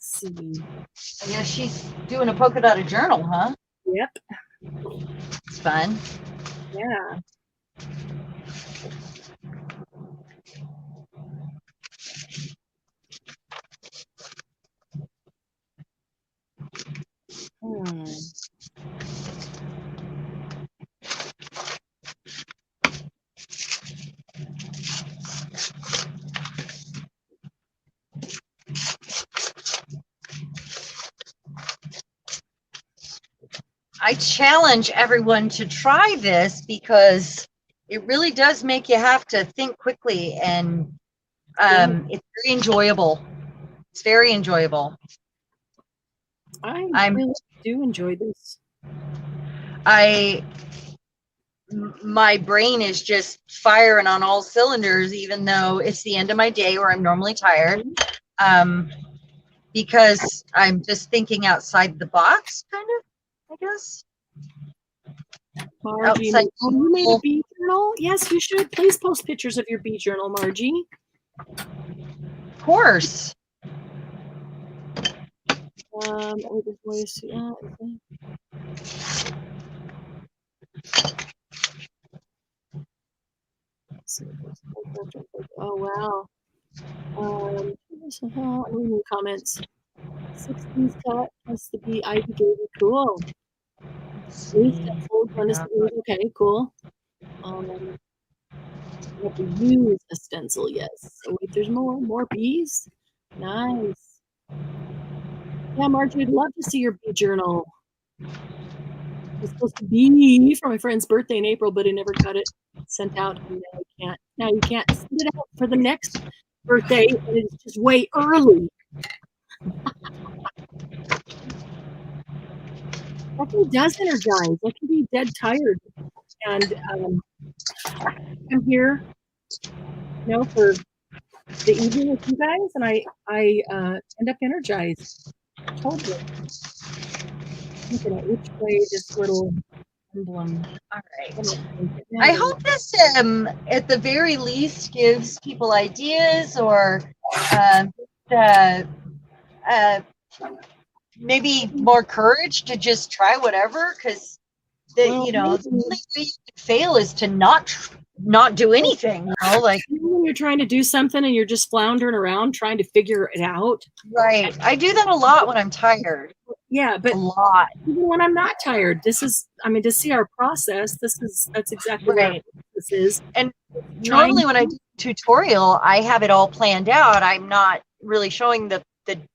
see. I guess she's doing a polka dotted journal, huh? Yep. It's fun. Yeah. I challenge everyone to try this because it really does make you have to think quickly, and it's very enjoyable. It's very enjoyable. I really do enjoy this. My brain is just firing on all cylinders, even though it's the end of my day where I'm normally tired, because I'm just thinking outside the box, kind of, I guess. Margie, Outside you made a bee journal? Yes, you should. Please post pictures of your bee journal, Margie. Of course. Oh wow. Reading comments. 16's cut plus the bee ivy baby. Cool. Okay, cool. We have to use a stencil, yes. So wait, there's more bees. Nice. Yeah, Margie, I'd love to see your bee journal. It's supposed to be for my friend's birthday in April, but I never got it sent out. And now you can't send it out for the next birthday, and it's just way early. That thing does energize. I can be dead tired, and I'm here, for the evening with you guys, and I end up energized. Totally. Looking at which way this little emblem. All right. I hope this, at the very least, gives people ideas, or maybe more courage to just try whatever, because the only way you can fail is to not do anything. Like when you're trying to do something and you're just floundering around trying to figure it out. Right. I do that a lot when I'm tired. Yeah, but a lot. Even when I'm not tired, to see our process, that's exactly right. what this is. And normally when I do a tutorial, I have it all planned out. I'm not really showing the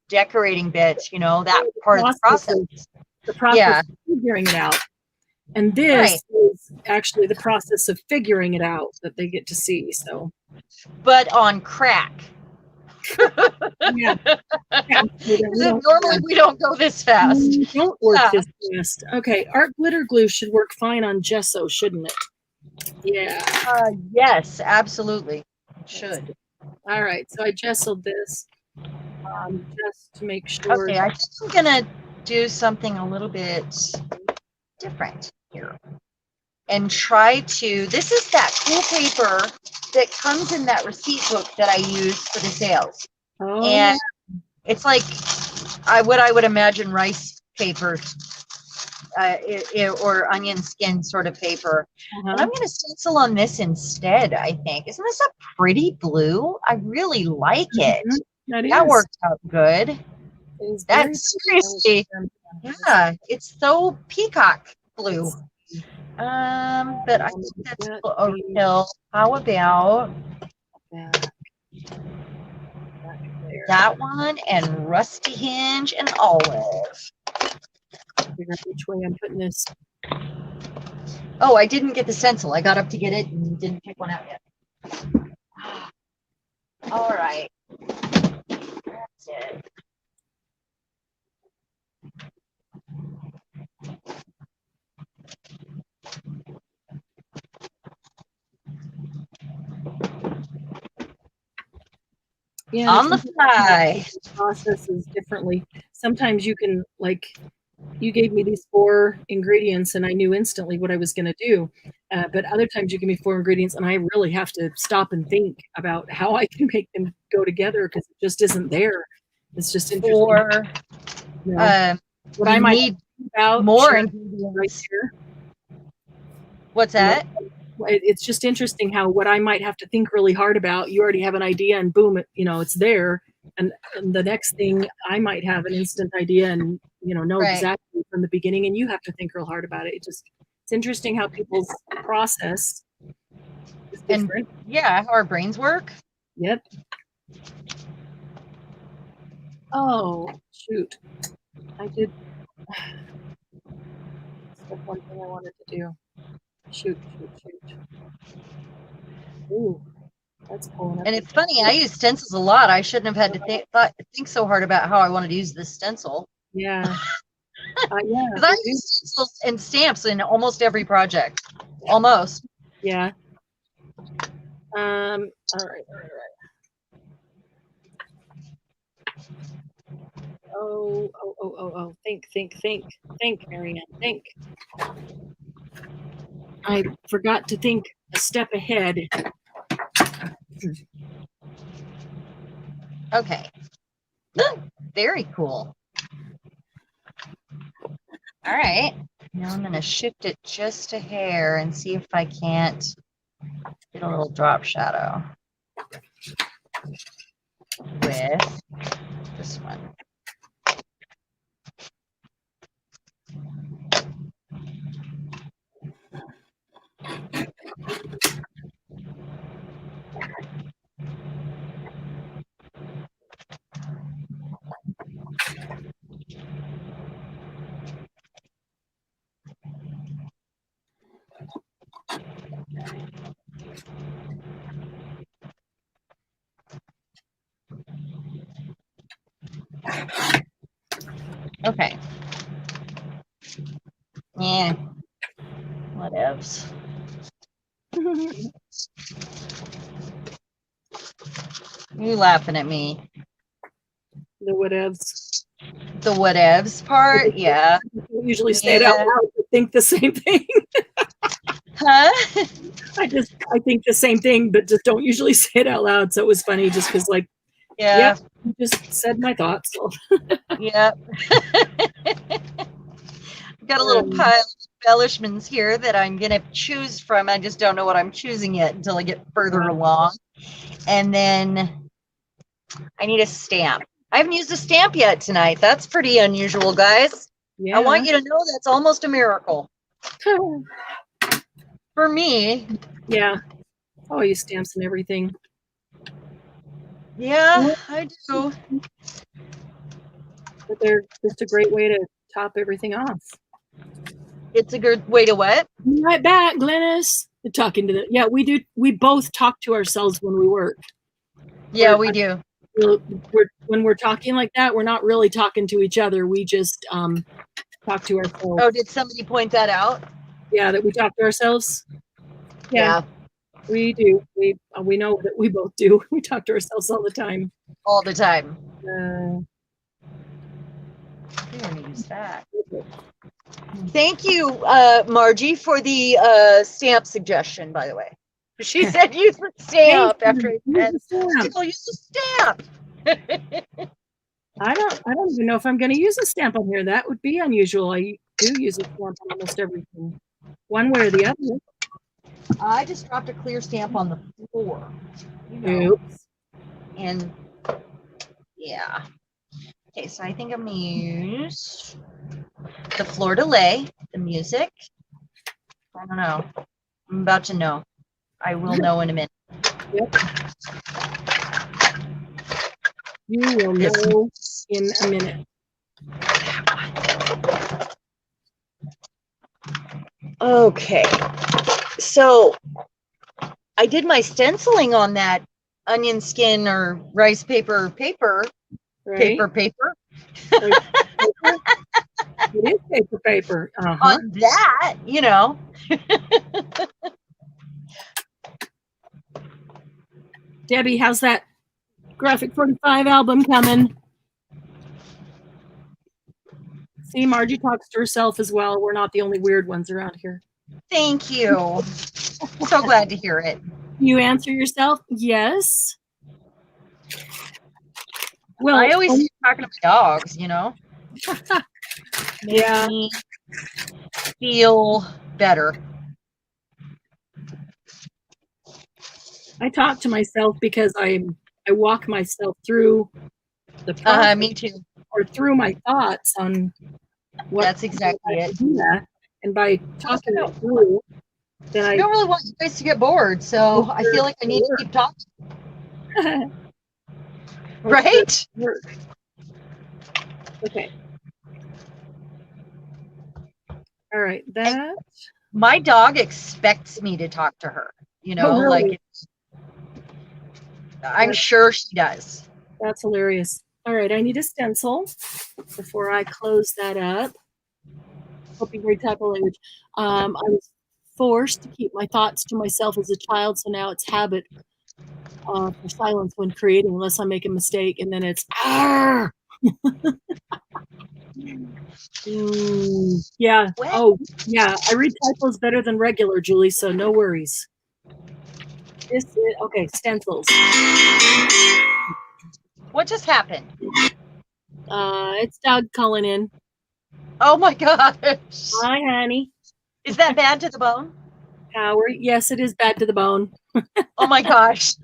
decorating bits, that part of the process. The process of figuring it out. And this is actually the process of figuring it out that they get to see. So, but on crack. Yeah. Normally we don't go this fast. We don't work this fast. Okay, art glitter glue should work fine on gesso, shouldn't it? Yeah. Yes, absolutely. It should. All right, so I gessoed this just to make sure. Okay, I think I'm gonna do something a little bit different here and try to. This is that cool paper that comes in that receipt book that I use for the sales. Oh. And it's like what I would imagine rice paper or onion skin sort of paper. And I'm going to stencil on this instead, I think. Isn't this a pretty blue? I really like it. That worked out good. That's seriously, yeah, it's so peacock blue. But I think that's overkill. How about that one and rusty hinge and olive? Figure out which way I'm putting this. Oh, I didn't get the stencil. I got up to get it and didn't pick one out yet. All right. That's it. Yeah, on the fly. Processes differently. Sometimes you can, like, you gave me these 4 ingredients and I knew instantly what I was going to do. But other times you give me 4 ingredients and I really have to stop and think about how I can make them go together because it just isn't there. It's just interesting. Or You know, what I you might need think about more Cheran right ingredients. here. What's that? It's just interesting how what I might have to think really hard about, you already have an idea and boom, it's there. And the next thing I might have an instant idea and, know Right. exactly from the beginning, and you have to think real hard about it. It's interesting how people's process is different. Yeah, how our brains work. Yep. Oh, shoot. I did. That's one thing I wanted to do. Shoot. Ooh, that's pulling up. And it's funny, I use stencils a lot. I shouldn't have had to think so hard about how I wanted to use this stencil. Yeah. Yeah. Because I use stencils and stamps in almost every project. Almost. Yeah. All right. Oh. Think, Marianne, think. I forgot to think a step ahead. Okay. Very cool. All right. Now I'm going to shift it just a hair and see if I can't get a little drop shadow with this one. Okay. Yeah. Whatevs. You laughing at me? The whatevs. The whatevs part? Yeah. I don't usually say it out loud, but think the same thing. Huh? I think the same thing, but just don't usually say it out loud. So it was funny just because, like, Yeah. you just said my thoughts. So. Yep. I've got a little pile of embellishments here that I'm going to choose from. I just don't know what I'm choosing yet until I get further along. And then I need a stamp. I haven't used a stamp yet tonight. That's pretty unusual, guys. Yeah. I want you to know that's almost a miracle. For me. Yeah. Oh, you stamps and everything. Yeah, I do. But they're just a great way to top everything off. It's a good way to what? Be right back, Glennis. We're talking to we do. We both talk to ourselves when we work. Yeah, we do. When we're talking like that, we're not really talking to each other. We just talk to ourselves. Oh, did somebody point that out? Yeah, that we talk to ourselves. Yeah. We do. We know that we both do. We talk to ourselves all the time. All the time. I'm gonna use that. Thank you, Margie, for the stamp suggestion, by the way. She said use the stamp after I said people use the stamp. I don't even know if I'm going to use a stamp on here. That would be unusual. I do use a stamp on almost everything, one way or the other. I just dropped a clear stamp on the floor. Oops. And yeah. Okay, so I think I'm gonna use the fleur de lis, the music. I don't know. I'm about to know. I will know in a minute. Yep. You will know in a minute. Okay. So I did my stenciling on that onion skin or rice paper. Right. Paper. It is paper. On that, Debbie, how's that Graphic 45 album coming? See, Margie talks to herself as well. We're not the only weird ones around here. Thank you. So glad to hear it. You answer yourself, yes. Well, I always see you talking to my dogs, yeah. Make me feel better. I talk to myself because I walk myself through the process Me too. or through my thoughts on what That's exactly it. idea. And by talking it through, then I don't really want you guys to get bored, so I feel like I need to keep talking. Right? Okay. All right. That. My dog expects me to talk to her. Oh, really? Like I'm sure she does. That's hilarious. All right, I need a stencil before I close that up. Hoping great type of language. I was forced to keep my thoughts to myself as a child, so now it's habit for silence when creating, unless I make a mistake, and then it's yeah. Oh, yeah. I read typos better than regular, Julie, so no worries. This is okay. Stencils. What just happened? It's Doug calling in. Oh my gosh. Hi, honey. Is that bad to the bone? Howard. Yes, it is bad to the bone. Oh my gosh.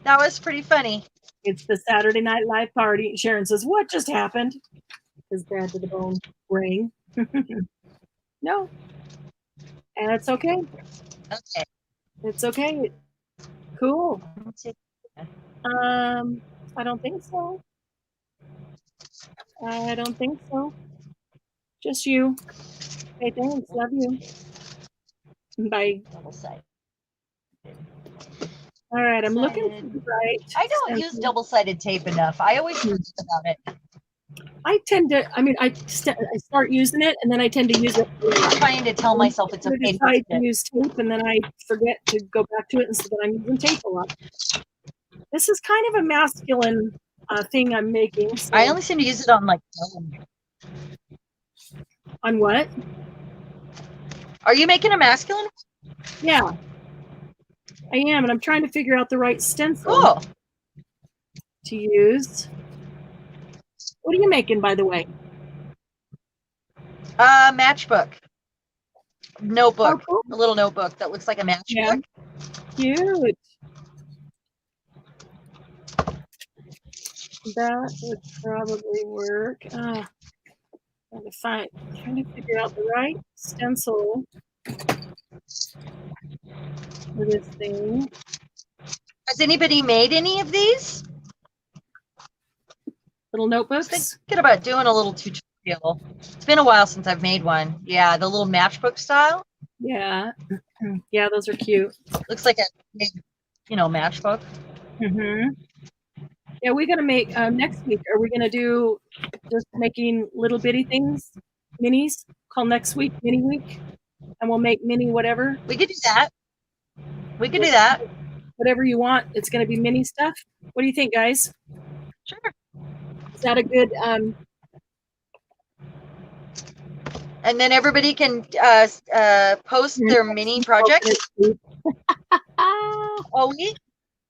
That was pretty funny. It's the Saturday Night Live party. Cheran says, "What just happened?" Is bad to the bone. Ring. No. And it's okay. Okay. It's okay. Cool. I don't think so. I don't think so. Just you. Hey, thanks. Love you. Bye. Double-sided. All right, I'm looking for the right. I don't use double-sided tape enough. I always forget about it. I tend to, I start using it, and then I tend to use it. I'm trying to tell myself it's okay to use tape, and then I forget to go back to it, and so then I'm using tape a lot. This is kind of a masculine thing I'm making. So. I only seem to use it on like. On what? Are you making a masculine? Yeah, I am, and I'm trying to figure out the right stencil to use. What are you making, by the way? Matchbook. Notebook. Oh, cool. A little notebook that looks like a matchbook. Yeah. Cute. That would probably work. Trying to figure out the right stencil for this thing. Has anybody made any of these? Little notebooks? I was thinking about doing a little tutorial. It's been a while since I've made one. Yeah, the little matchbook style. Yeah. Yeah, those are cute. Looks like a big, matchbook. Mm-hmm. Yeah, we're gonna make next week. Are we gonna do just making little bitty things, minis? Call next week mini week, and we'll make mini whatever. We could do that. We could do that. Whatever you want. It's gonna be mini stuff. What do you think, guys? Sure. Is that a good? And then everybody can post their mini projects. Oh, we.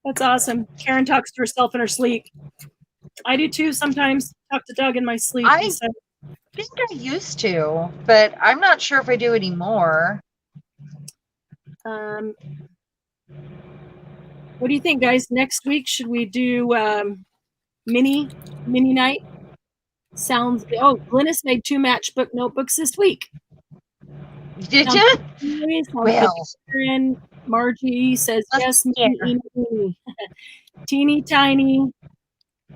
That's awesome. Karen talks to herself in her sleep. I do too sometimes. Talk to Doug in my sleep. I think I used to, but I'm not sure if I do anymore. What do you think, guys? Next week, should we do mini night? Sounds. Oh, Glynis made 2 matchbook notebooks this week. Did you? Well, Karen, Margie says yes. Mini. Teeny tiny.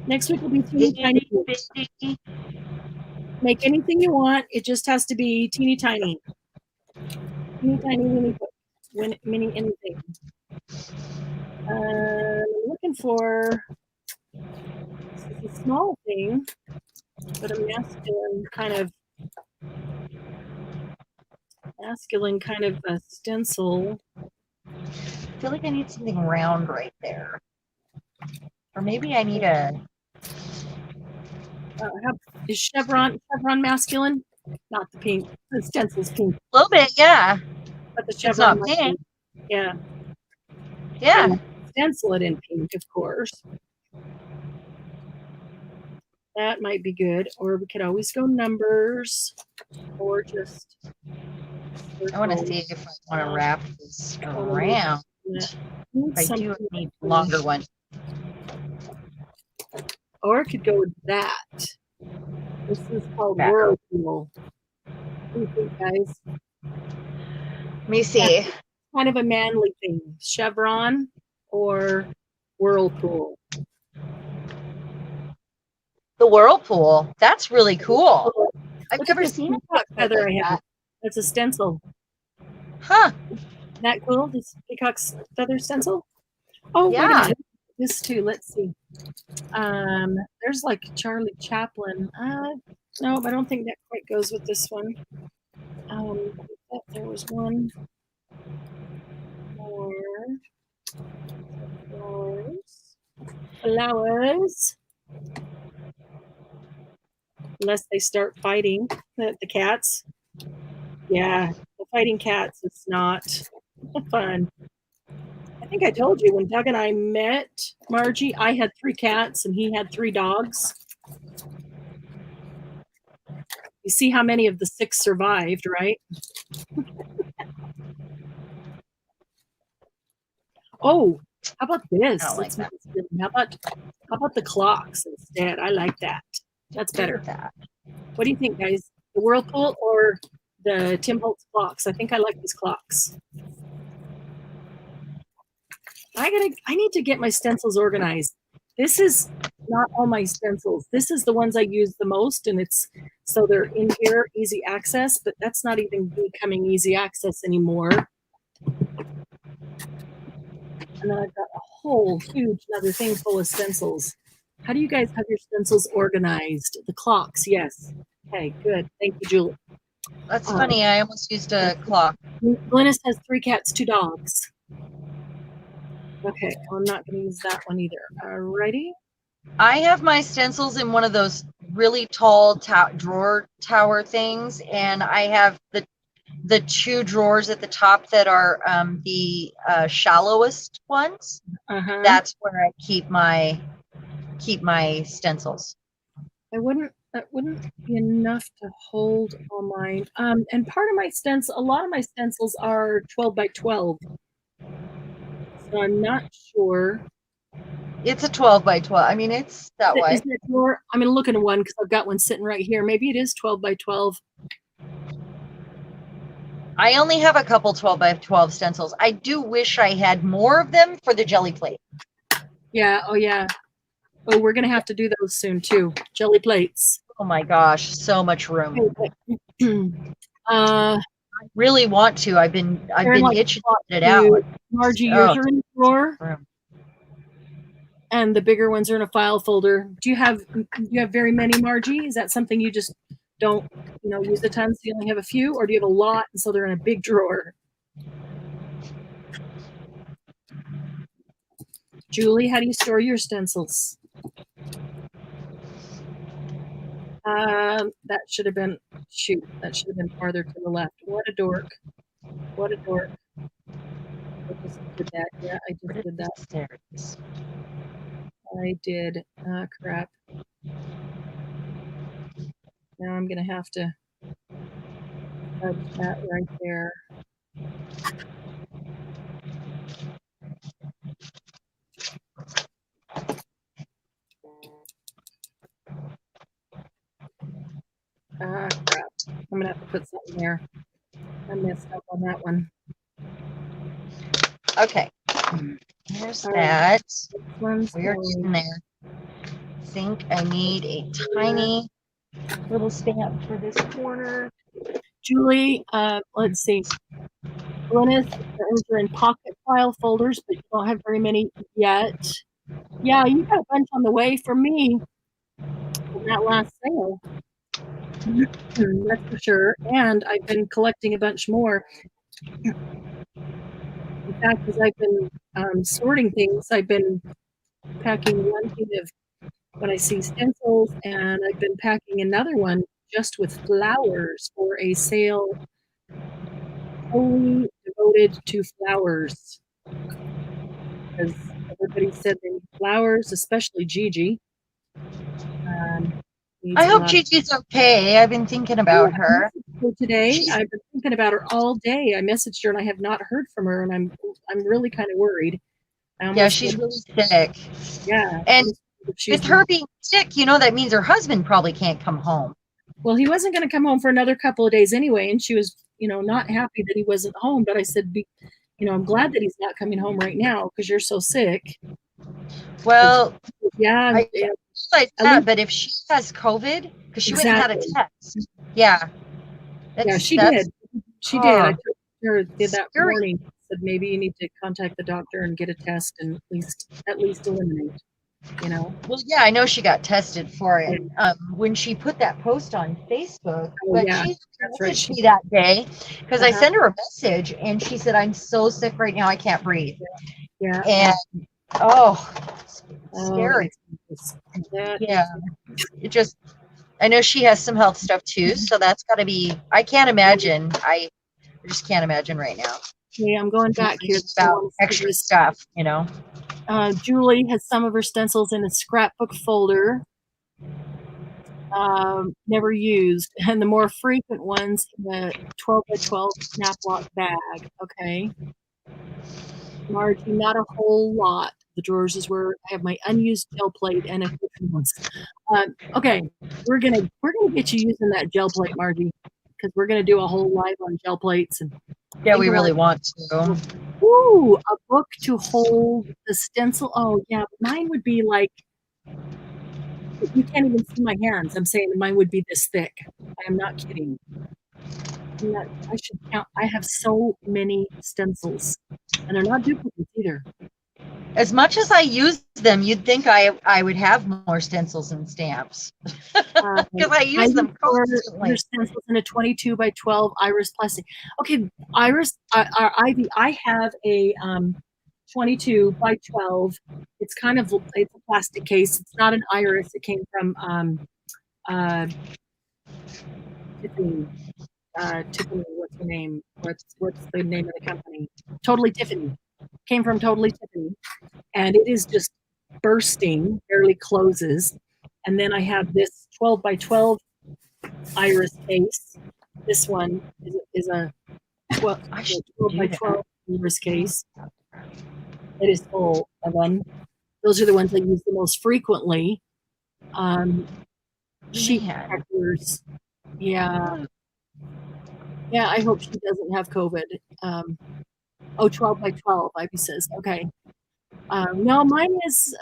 Next week will be teeny tiny. Make anything you want. It just has to be teeny tiny. Teeny tiny mini anything. I'm looking for a small thing, but a masculine kind of a stencil. I feel like I need something round right there. Or maybe I need a... Is Chevron masculine? not the pink. The stencil's pink, A little bit, yeah. but the It's chevron not might pink. be. Yeah. Yeah. And stencil it in pink, of course. That might be good. Or we could always go numbers or just. I want to see if I want to wrap this around. I do need a longer one. Or it could go with that. This is called Back. Whirlpool. What do you think, guys? Let me see. Kind of a manly thing. Chevron or Whirlpool. The Whirlpool. That's really cool. I've Look never at this seen peacock it feather like I have. that. That's a stencil. Huh. Isn't that cool? This peacock's feather stencil. Oh, wait a Yeah. minute. This too. Let's see. There's like Charlie Chaplin. No, I don't think that quite goes with this one. There was one more. Flowers. Unless they start fighting the cats. Yeah, the fighting cats is not fun. I think I told you when Doug and I met Margie, I had 3 cats and he had 3 dogs. You see how many of the 6 survived, right? Oh, how about this? I don't like that. How about the clocks instead? I like that. That's better. What do you think, guys? The Whirlpool or the Tim Holtz clocks? I think I like these clocks. I need to get my stencils organized. This is not all my stencils. This is the ones I use the most, and so they're in here, easy access, but that's not even becoming easy access anymore. And then I've got a whole huge another thing full of stencils. How do you guys have your stencils organized? The clocks, yes. Okay, good. Thank you, Julie. That's funny. I almost used a clock. Glennis has 3 cats, 2 dogs. Okay, I'm not going to use that one either. Alrighty. I have my stencils in one of those really tall drawer tower things, and I have the 2 drawers at the top that are the shallowest ones. That's where I keep my stencils. That wouldn't be enough to hold all mine. And part of my stencil, a lot of my stencils are 12 by 12. So I'm not sure. It's a 12 by 12. I mean, it's that way. Is it more? I'm going to look at one because I've got one sitting right here. Maybe it is 12 by 12. I only have a couple 12 by 12 stencils. I do wish I had more of them for the jelly plate. Yeah. Oh, yeah. Oh, we're going to have to do those soon too. Jelly plates. Oh my gosh, so much room. I really want to. I've been itching to get it out. Margie, yours are in the drawer, and the bigger ones are in a file folder. Do you have very many, Margie? Is that something you just don't use a ton, so you only have a few, or do you have a lot and so they're in a big drawer? Julie, how do you store your stencils? That should have been farther to the left. What a dork. What a dork. I just did that. Yeah, I just did that. I did. Crap. Now I'm going to have to touch that right there. Crap. I'm going to have to put something there. I messed up on that one. Okay. There's that. We're in there. I think I need a tiny little stamp for this corner. Julie, let's see. Glennis, are in pocket file folders, but you don't have very many yet. Yeah, you got a bunch on the way for me from that last sale. That's for sure. And I've been collecting a bunch more. In fact, as I've been sorting things, I've been packing one thing of when I see stencils, and I've been packing another one just with flowers for a sale wholly devoted to flowers. Because everybody said they need flowers, especially Gigi. Needs I a hope lot of- Gigi's okay. I've been thinking about Yeah, her. I messaged her today. She's- I've been thinking about her all day. I messaged her and I have not heard from her, and I'm really kind of worried. Yeah, she's really sick. Yeah. And she's with her being sick, you know, that means her husband probably can't come home. Well, he wasn't going to come home for another couple of days anyway, and she was, not happy that he wasn't home. But I said, I'm glad that he's not coming home right now because you're so sick. Well, yeah, I realize that, but if she has COVID, because she went and had a test. Yeah. Yeah, she did. She did. I took her did that Scary. morning. Said maybe you need to contact the doctor and get a test and at least eliminate. Well, yeah, I know she got tested for it when she put that post on Facebook. But she messaged me that day because I sent her a message and she said, "I'm so sick right now, I can't breathe." Yeah. And scary. Yeah. It just, I know she has some health stuff too, so that's got to be. I can't imagine. I just can't imagine right now. Yeah, I'm going back here. About extra stuff, Julie has some of her stencils in a scrapbook folder, never used, and the more frequent ones in the 12 by 12 snap lock bag. Okay. Margie, not a whole lot. The drawers is where I have my unused gel plate and a few ones. Okay, we're gonna get you using that gel plate, Margie, because we're gonna do a whole live on gel plates and. Yeah, we really want to. Ooh, a book to hold the stencil. Oh yeah, mine would be like. You can't even see my hands. I'm saying mine would be this thick. I am not kidding. I should count. I have so many stencils, and they're not duplicates either. As much as I use them, you'd think I would have more stencils and stamps because I use them constantly. Your stencils in a 22 by 12 iris plastic. Okay, Iris, Ivy, I have a 22 by 12. It's a plastic case. It's not an iris. It came from Tiffany. Tiffany, what's the name? What's the name of the company? Totally Tiffany. Came from Totally Tiffany, and it is just bursting, barely closes. And then I have this 12 by 12 iris case. This one is a 12 by 12 iris case. It is full of them. Those are the ones I use the most frequently. Sheet protectors. Yeah. Yeah, I hope she doesn't have COVID. 12 by 12, Ivy says. Okay. No, mine is,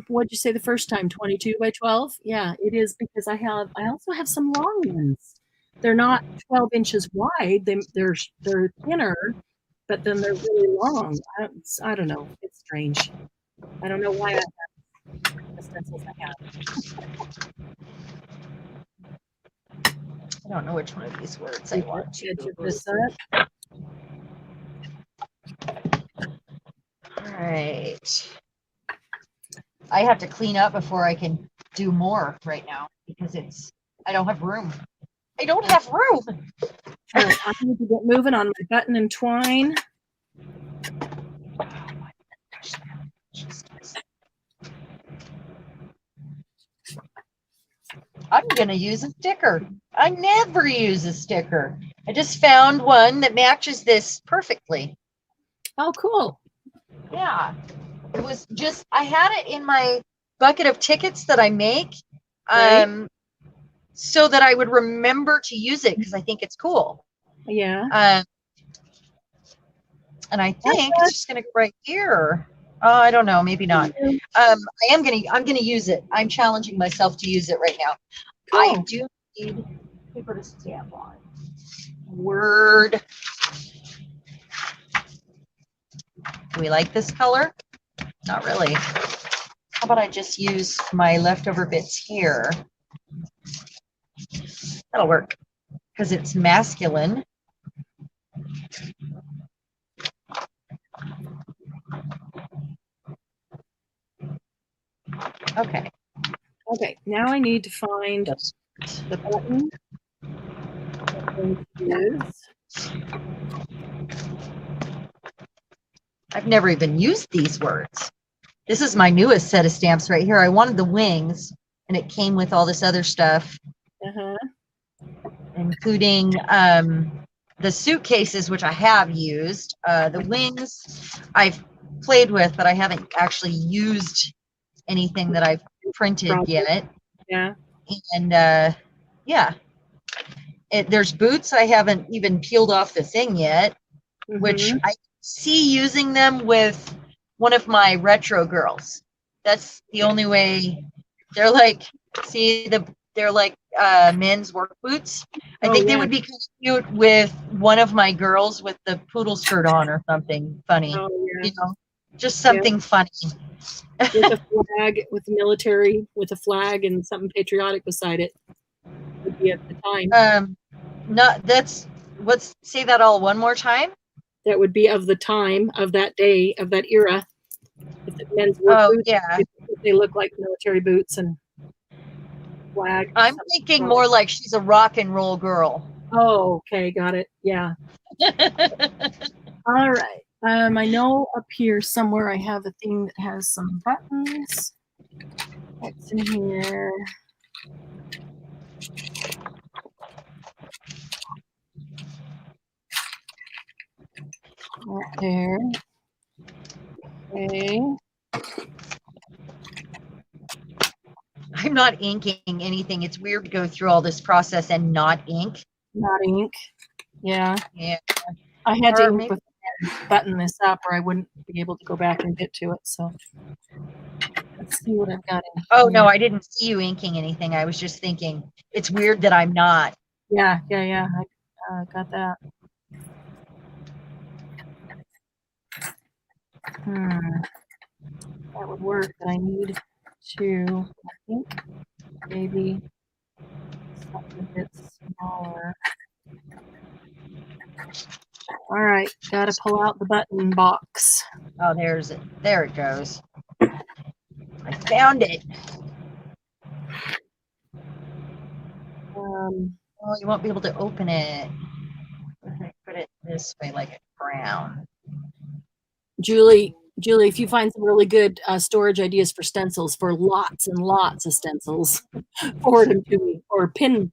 what'd you say the first time? 22 by 12? Yeah, it is because I also have some long ones. They're not 12 inches wide. They're thinner, but then they're really long. I don't know. It's strange. I don't know why I have the stencils I have. I don't know which one of these words I want to this up. All right. I have to clean up before I can do more right now because I don't have room. I don't have room. I need to get moving on my button and twine. I'm going to use a sticker. I never use a sticker. I just found one that matches this perfectly. Oh, cool. Yeah. It was just, I had it in my bucket of tickets that I make so that I would remember to use it because I think it's cool. Yeah. And I think it's just going to go right here. I don't know, maybe not. I'm gonna use it. I'm challenging myself to use it right now. Cool. I do need paper to stamp on. Word. Do we like this color? Not really. How about I just use my leftover bits here? That'll work because it's masculine. Okay. Okay, now I need to find the button going to use. I've never even used these words. This is my newest set of stamps right here. I wanted the wings, and it came with all this other stuff, including the suitcases, which I have used. The wings I've played with, but I haven't actually used anything that I've printed yet. Yeah. And yeah, there's boots I haven't even peeled off the thing yet, which I see using them with one of my retro girls. That's the only way. They're like, they're like men's work boots. I think they would be kind of cute with one of my girls with the poodle skirt on or something funny. Oh, yeah. You know, just something funny. With a flag, with the military, with a flag and something patriotic beside it. Would be at the time. Say that all one more time. That would be of the time, of that day, of that era. If the men's work boots, yeah. they look like military boots and flag. I'm thinking more like she's a rock and roll girl. Oh, okay, got it. Yeah. All right. I know up here somewhere I have a thing that has some buttons. That's in here. Right there. Okay. I'm not inking anything. It's weird to go through all this process and not ink. Not ink. Yeah. Yeah. I had to ink with button this up or I wouldn't be able to go back and get to it. So let's see what I've got in here. Oh, no, I didn't see you inking anything. I was just thinking it's weird that I'm not. Yeah. I got that. That would work, but I need to, I think, maybe something a bit smaller. All right, gotta pull out the button box. Oh, there it goes. I found it. Oh, you won't be able to open it. Put it this way, like a crown. Julie, if you find some really good storage ideas for stencils, for lots and lots of stencils, forward them to me or not pin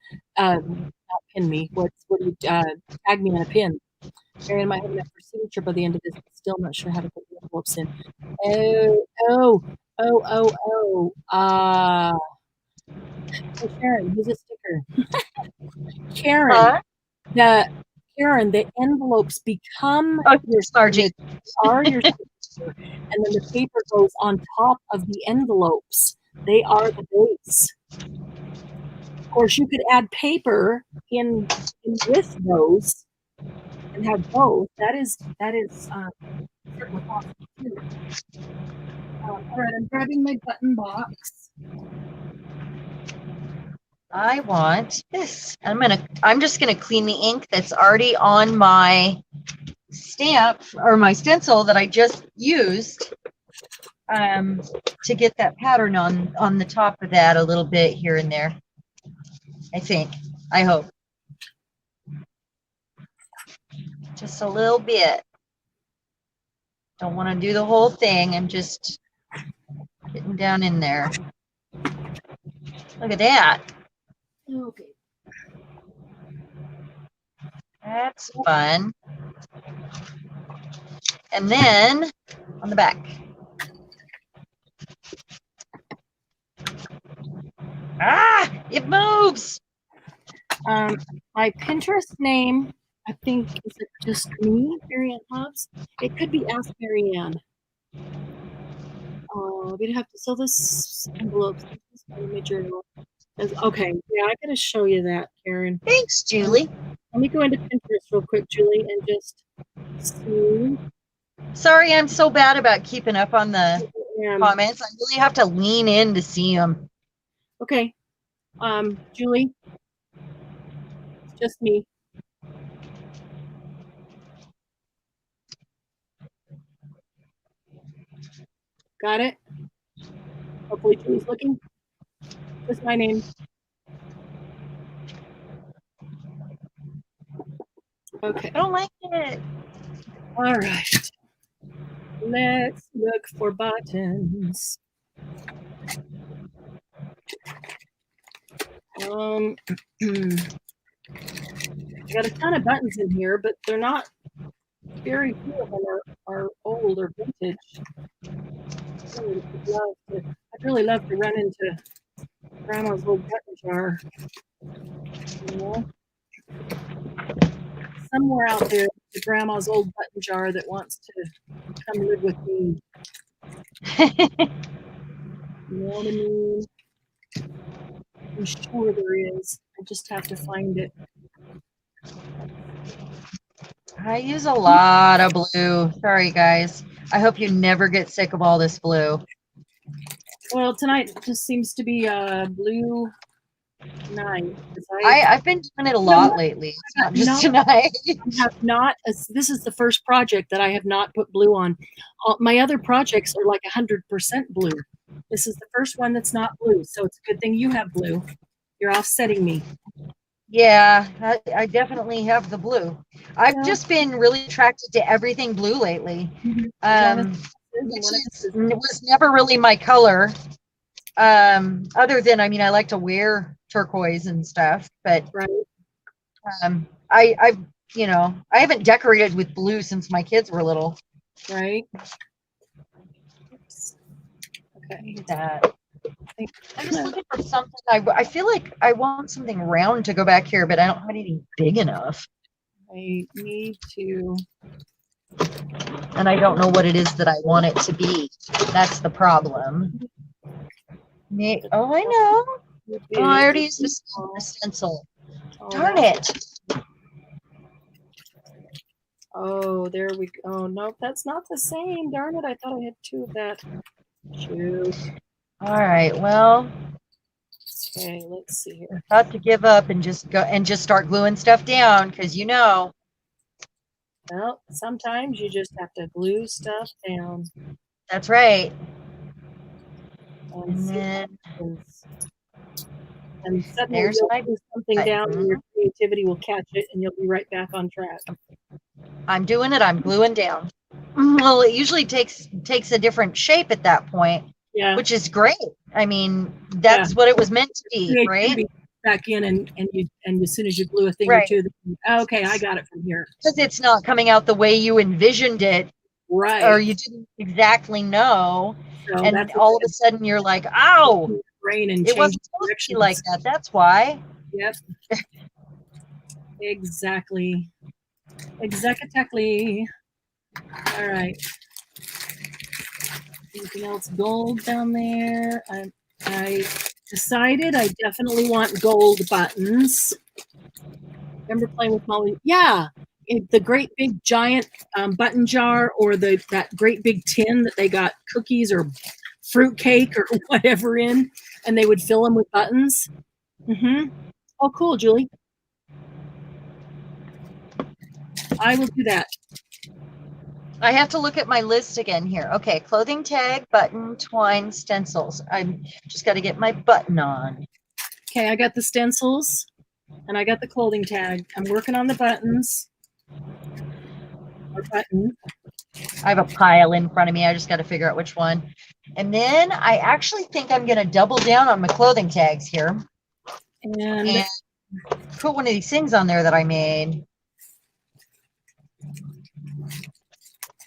me. What do you tag me on a pin? Cheran might have enough for signature by the end of this, but still not sure how to put the envelopes in. Hey, Cheran, use a sticker. Cheran, the envelopes become your signature, are your signature, and then the paper goes on top of the envelopes. They are the base. Of course, you could add paper in with those and have both. That is certainly possible too. All right, I'm grabbing my button box. I want this. I'm just gonna clean the ink that's already on my stamp or my stencil that I just used to get that pattern on the top of that a little bit here and there. I hope. Just a little bit. Don't want to do the whole thing. I'm just getting down in there. Look at that. Okay. That's fun. And then on the back. Ah, it moves. My Pinterest name, I think, is it just me, Marianne Hobbs? It could be Ask Marianne. We'd have to sell this envelope. Okay, yeah, I gotta show you that, Karen. Thanks, Julie. Let me go into Pinterest real quick, Julie, and just see. Sorry, I'm so bad about keeping up on the comments. I really have to lean in to see them. Okay, Julie, it's just me. Got it? Hopefully Julie's looking. What's my name? Okay. I don't like it. All right. Let's look for buttons. I got a ton of buttons in here, but they're not very few of them are old or vintage. I'd really love to run into Grandma's old button jar. You know? Somewhere out there, the Grandma's old button jar that wants to come live with me. You know what I mean? I'm sure there is. I just have to find it. I use a lot of blue. Sorry, guys. I hope you never get sick of all this blue. Well, tonight just seems to be a blue night. I've been doing it a lot lately. It's not just tonight. I have not. This is the first project that I have not put blue on. My other projects are like 100% blue. This is the first one that's not blue, so it's a good thing you have blue. You're offsetting me. Yeah, I definitely have the blue. I've just been really attracted to everything blue lately. Which was never really my color. Other than, I mean, I like to wear turquoise and stuff, but I've you know, I haven't decorated with blue since my kids were little. Right. Oops. Okay. That. I'm just looking for something. I feel like I want something round to go back here, but I don't have anything big enough. I need to. And I don't know what it is that I want it to be. That's the problem. Oh, I know. Oh, I already used the stencil. Darn it. Oh, there we go. Oh, no, that's not the same. Darn it. I thought I had two of that. Shoot. All right. Well. Okay, let's see here. About to give up and just start gluing stuff down, because you know. Well, sometimes you just have to glue stuff down. That's right. And then suddenly there's you'll do something down and your creativity will catch it and you'll be right back on track. I'm doing it. I'm gluing down. Well, it usually takes a different shape at that point, which is great. I mean, that's what it was meant to be, right? Back in and as soon as you glue a thing or two, okay, I got it from here. Because it's not coming out the way you envisioned it, right? Or you didn't exactly know, so and all of a sudden you're like, "Ow!" Brain and it wasn't supposed to be like that. That's why. Yep. Exactly. Exactly. All right. Anything else gold down there? I decided I definitely want gold buttons. Remember playing with Molly? Yeah, the great big giant button jar, or that great big tin that they got cookies or fruit cake or whatever in, and they would fill them with buttons. Oh, cool, Julie. I will do that. I have to look at my list again here. Okay, clothing tag, button, twine, stencils. I'm just got to get my button on. Okay, I got the stencils and I got the clothing tag. I'm working on the buttons. Or button. I have a pile in front of me. I just got to figure out which one. And then I actually think I'm going to double down on my clothing tags here. And put one of these things on there that I made.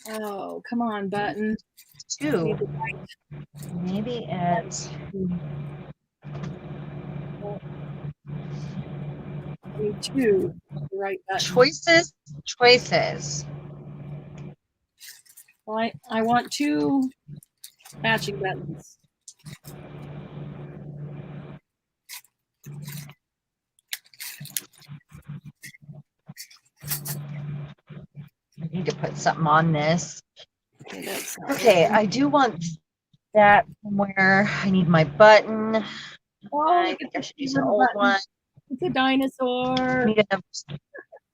Oh, come on, button. Two. Maybe at... I need two. Right button. Choices. Well, I want two matching buttons. I need to put something on this. Okay, I do want that somewhere. I need my button. Oh, I think I should use an old one. It's a dinosaur. I need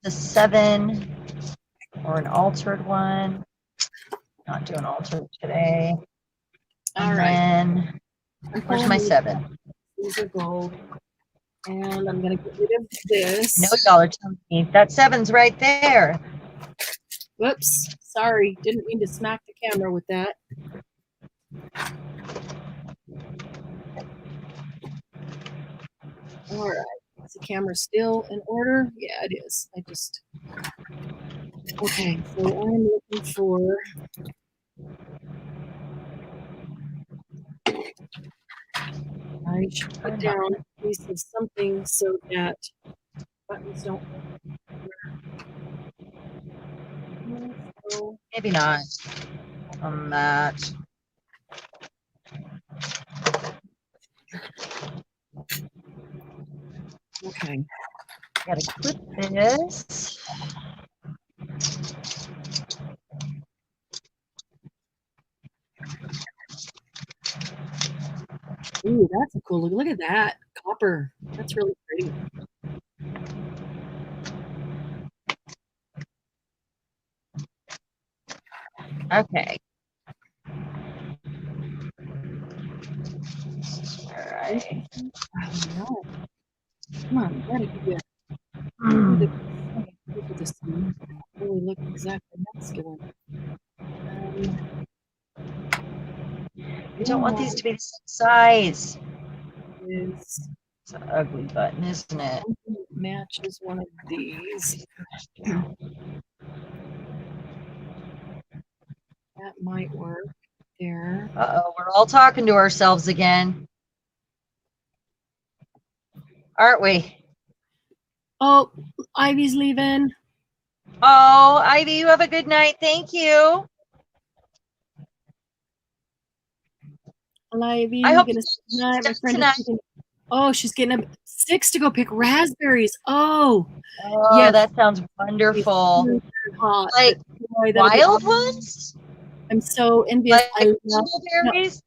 the 7 or an altered one. Not doing altered today. All right. Then, where's my 7? These are gold. And I'm going to get rid of this. No, y'all are telling me that 7's right there. Whoops. Sorry. Didn't mean to smack the camera with that. All right. Is the camera still in order? Yeah, it is. Okay. So I'm looking for. I should put down a piece of something so that buttons don't. So, Maybe not on that. okay. Gotta clip this. Ooh, that's a cool look. Look at that. Copper. That's really pretty. Okay. All right. Oh, no. Come on, gotta give you this really look exactly masculine. You don't want these to be the same size. Is It's an ugly button, isn't it? matches one of these. That might work there. Uh-oh, we're all talking to ourselves again. Aren't we? Oh, Ivy's leaving. Oh, Ivy, you have a good night. Thank you. Ivy, I hope gonna you night. My friend tonight. is getting, oh, she's getting up 6 to go pick raspberries. Oh, Oh, yes. that sounds wonderful. It's hot, Like boy, that'll be wild awesome. ones? I'm so envious. Like I love blueberries?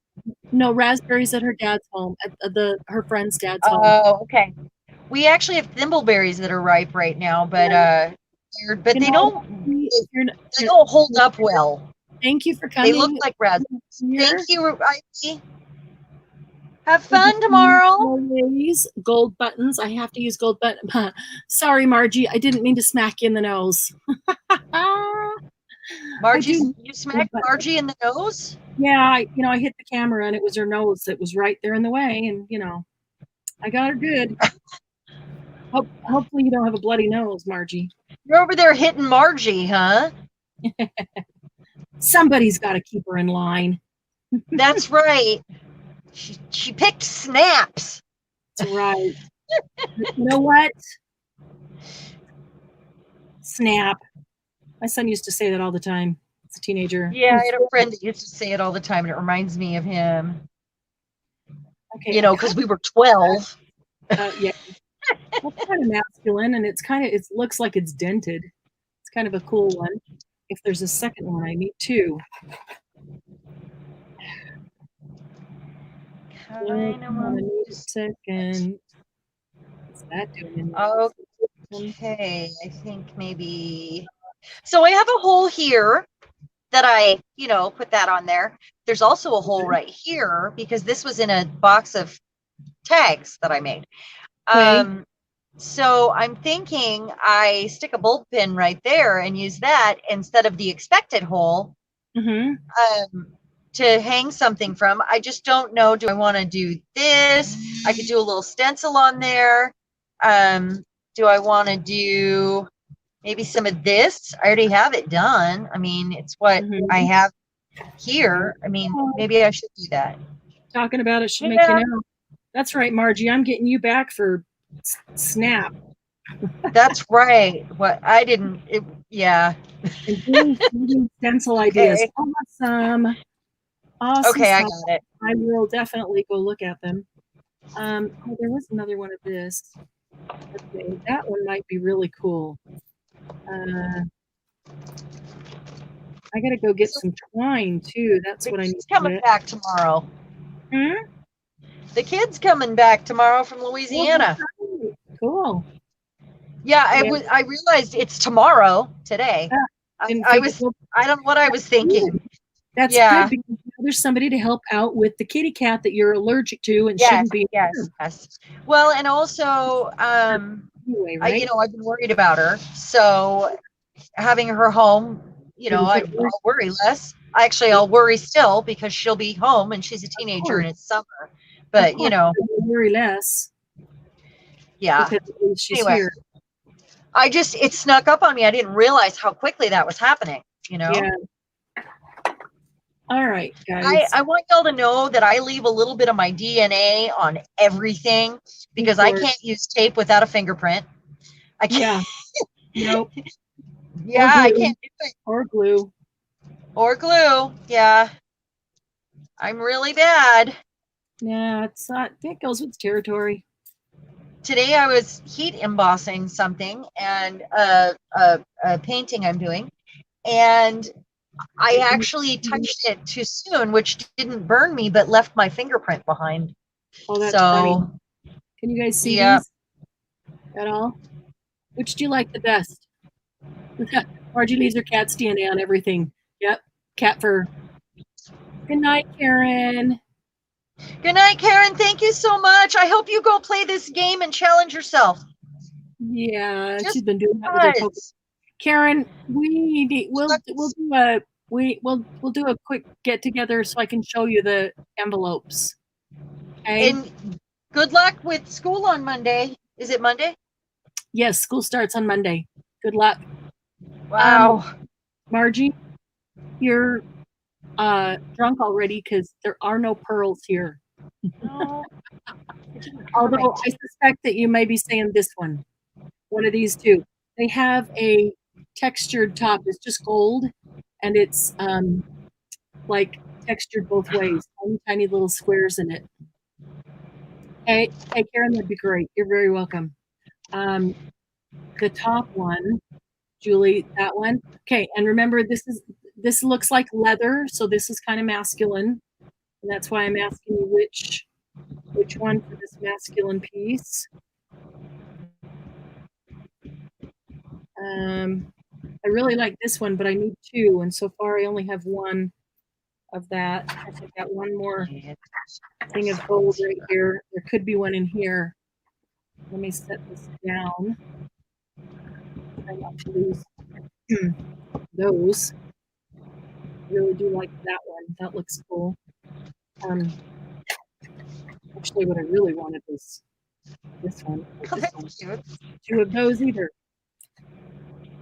no raspberries at her dad's home, at her friend's dad's home. Oh, okay. We actually have thimbleberries that are ripe right now, but they don't hold up well. Thank you for coming. They look like raspberries. Here. Thank you, Ivy. Have fun tomorrow. Gold buttons. I have to use gold button. Sorry, Margie. I didn't mean to smack you in the nose. Margie, you smacked Margie in the nose? Yeah, I hit the camera and it was her nose that was right there in the way, and I got her good. Hopefully you don't have a bloody nose, Margie. You're over there hitting Margie, huh? Somebody's got to keep her in line. That's right. She picked snaps. That's right. You know what? Snap. My son used to say that all the time. As a teenager. Yeah, I had a friend that used to say it all the time, and it reminds me of him. Okay. Because we were 12. Yeah. It's kind of masculine, and it looks like it's dented. It's kind of a cool one. If there's a second one, I need 2. A second. What's that doing? Okay, I think maybe. So I have a hole here that I, put that on there. There's also a hole right here because this was in a box of tags that I made. Okay. So I'm thinking I stick a bulb pin right there and use that instead of the expected hole to hang something from. I just don't know. Do I want to do this? I could do a little stencil on there. Do I want to do maybe some of this? I already have it done. I mean, it's what I have here. I mean, maybe I should do that. Talking about it should make you know. That's right, Margie. I'm getting you back for snap. That's right. What I didn't. Yeah. Stencil ideas. Okay. Awesome. Okay, I got it. I will definitely go look at them. There was another one of this. Okay, that one might be really cool. I gotta go get some twine too. That's what I need. Coming back tomorrow. Hmm? The kid's coming back tomorrow from Louisiana. Cool. Yeah, I realized it's tomorrow today. I don't know what I was thinking. That's good because there's somebody to help out with the kitty cat that you're allergic to and Yes, shouldn't be. yes. Well, and also, Anyway, right? I've been worried about her. So having her home, I'll worry less. Actually, I'll worry still because she'll be home and she's a teenager and it's summer. But, you'll worry less. Yeah. Because at least she's Anyway, here. it snuck up on me. I didn't realize how quickly that was happening, Yeah. All right, guys. I want y'all to know that I leave a little bit of my DNA on everything because I can't use tape without a fingerprint. I can't. Yeah. Nope. Yeah, I can't do it. Or glue. Or glue. Yeah. I'm really bad. Yeah, it's not. It goes with territory. Today I was heat embossing something and a painting I'm doing, and I actually touched it too soon, which didn't burn me but left my fingerprint behind. Oh, that's funny. Can you guys see these at all? Which do you like the best? Margie leaves her cat's DNA on everything. Yep, cat fur. Good night, Karen. Good night, Karen. Thank you so much. I hope you go play this game and challenge yourself. Yeah, she's been doing that with her focus. Karen, we'll do a quick get together so I can show you the envelopes. Okay? And good luck with school on Monday. Is it Monday? Yes, school starts on Monday. Good luck. Wow. Margie, you're drunk already because there are no pearls here. No. Although I suspect that you may be saying this one of these two. They have a textured top. It's just gold, and it's like textured both ways. Tiny little squares in it. Hey, Karen, that'd be great. You're very welcome. The top one, Julie, that one. Okay, and remember this looks like leather, so this is kind of masculine, and that's why I'm asking you which one for this masculine piece. I really like this one, but I need two, and so far I only have one of that. I've got one more thing of gold right here. There could be one in here. Let me set this down. Try not to lose those. I really do like that one. That looks cool. Actually, what I really wanted was this one. Two of those either.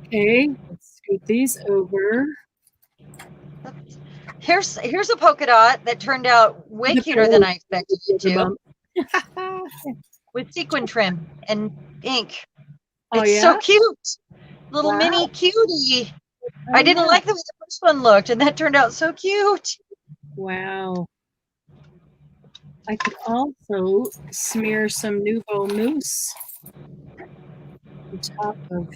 Okay, let's scoot these over. Here's a polka dot that turned out way cuter than I expected it to. With sequin trim and ink. It's so cute. Little mini cutie. I didn't like the way the first one looked, and that turned out so cute. Wow. I could also smear some Nouveau Mousse on top of.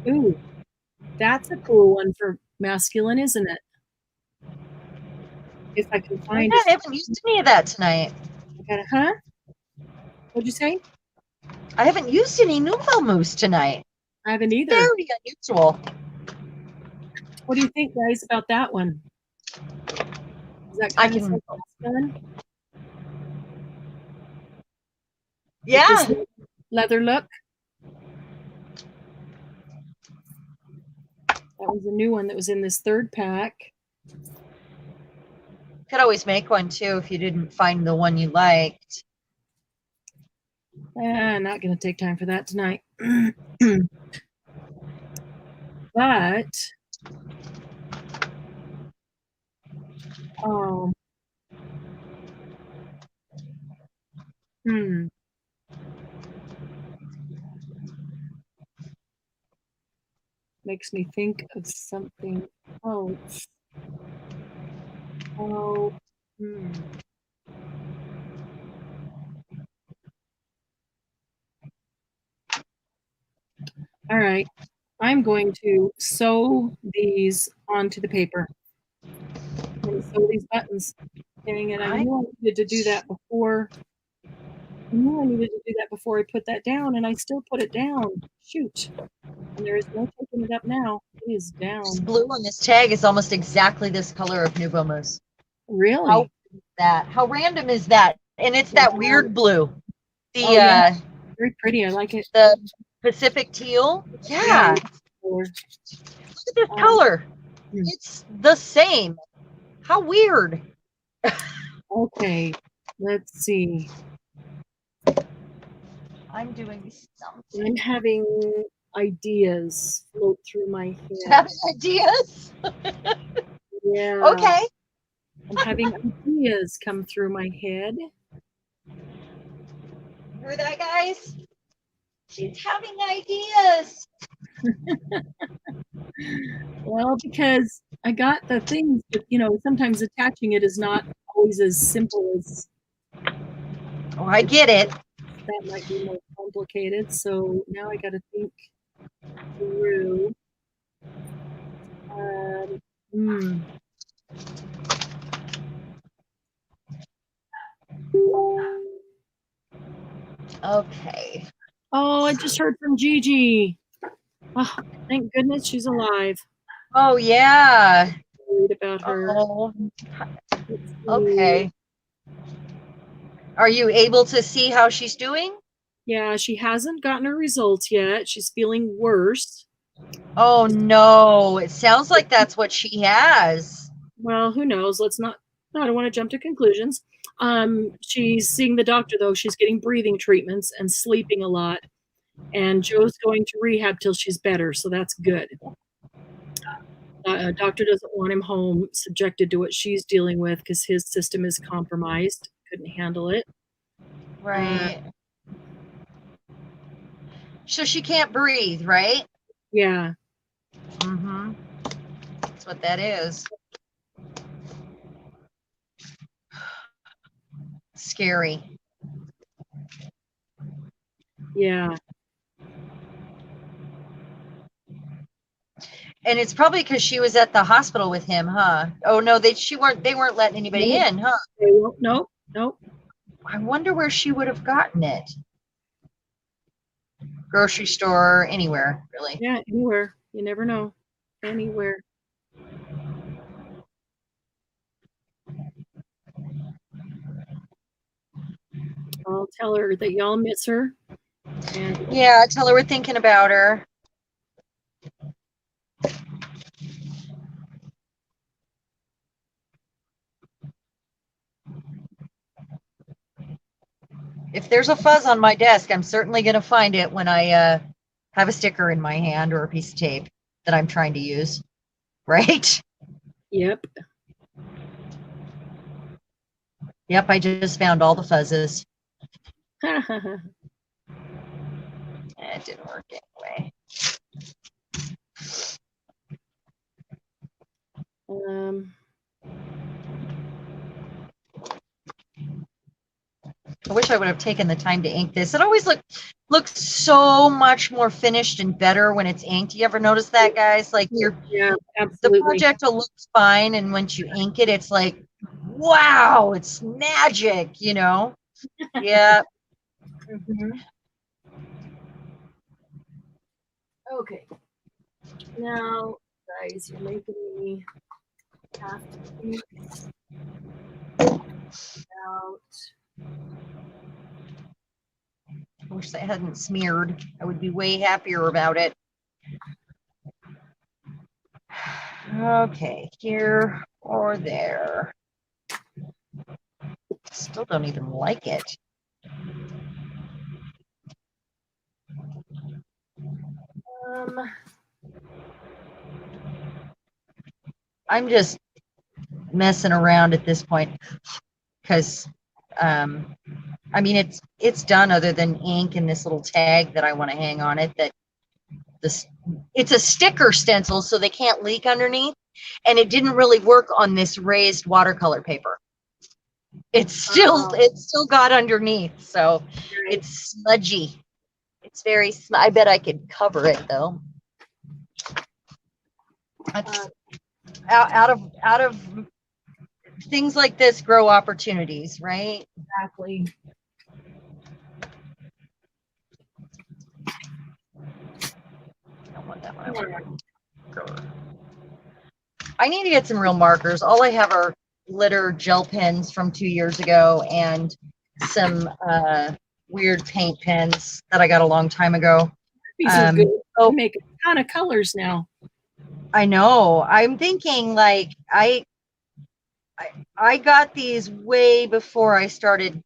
Ooh, that's a cool one for masculine, isn't it? If I can find it. I haven't used any of that tonight. Huh? What'd you say? I haven't used any Nouveau Mousse tonight. I haven't either. Very unusual. What do you think, guys, about that one? Is that kind of masculine? Yeah. Leather look. That was a new one that was in this third pack. Could always make one too if you didn't find the one you liked. Not going to take time for that tonight. But makes me think of something else. All right, I'm going to sew these onto the paper. I'm going to sew these buttons. Dang it, I knew I needed to do that before. I put that down, and I still put it down. Shoot. And there is no taking it up now. It is down. This blue on this tag is almost exactly this color of Nouveau Mousse. Really? How random is that? And it's that Wow. weird blue. The Oh, yeah. Very pretty. I like it. the Pacific teal. Yeah. Or, Look at this color. It's the same. How weird. okay. Let's see. I'm doing something. I'm having ideas float through my head. Having ideas? Yeah. Okay. I'm having ideas come through my head. Hear that, guys? She's having ideas. Well, because I got the things, but sometimes attaching it is not always as simple as Oh, I get it. that might be more complicated. So now I got to think through. Hmm. Okay. Oh, I just heard from Gigi. Oh, thank goodness she's alive. Oh, yeah. Worried about her. Oh, okay. Are you able to see how she's doing? Yeah, she hasn't gotten her results yet. She's feeling worse. Oh, no. It sounds like that's what she has. Well, who knows? I don't want to jump to conclusions. She's seeing the doctor though. She's getting breathing treatments and sleeping a lot. And Joe's going to rehab till she's better, so that's good. Doctor doesn't want him home subjected to what she's dealing with because his system is compromised. Couldn't handle it. Right. So she can't breathe, right? Yeah. Mm-hmm. That's what that is. Scary. Yeah. And it's probably because she was at the hospital with him, huh? Oh no, they weren't letting anybody in, huh? Nope. I wonder where she would have gotten it. Grocery store, anywhere, really. Yeah, anywhere. You never know. Anywhere. I'll tell her that y'all miss her. And Yeah, tell her we're thinking about her. If there's a fuzz on my desk, I'm certainly going to find it when I have a sticker in my hand or a piece of tape that I'm trying to use. Right? yep. Yep, I just found all the fuzzes. It didn't work anyway. I wish I would have taken the time to ink this. It always looks so much more finished and better when it's inked. You ever notice that, guys? Like yeah, the absolutely. project will look fine, and once you ink it, it's like, wow, it's magic, Yeah. Mm-hmm. Okay. Now, guys, you're making me have to think about. I wish I hadn't smeared. I would be way happier about it. Okay, here or there. Still don't even like it. I'm just messing around at this point because I mean it's done other than ink and this little tag that I want to hang on it that it's a sticker stencil so they can't leak underneath, and it didn't really work on this raised watercolor paper. It's still got underneath, so it's smudgy. It's very I bet I could cover it though. That's out of things like this grow opportunities, right? Exactly. I don't want that one. I need to get some real markers. All I have are glitter gel pens from 2 years ago and some weird paint pens that I got a long time ago. These are good. Oh, You make a ton of colors now. I know. I'm thinking like I got these way before I started,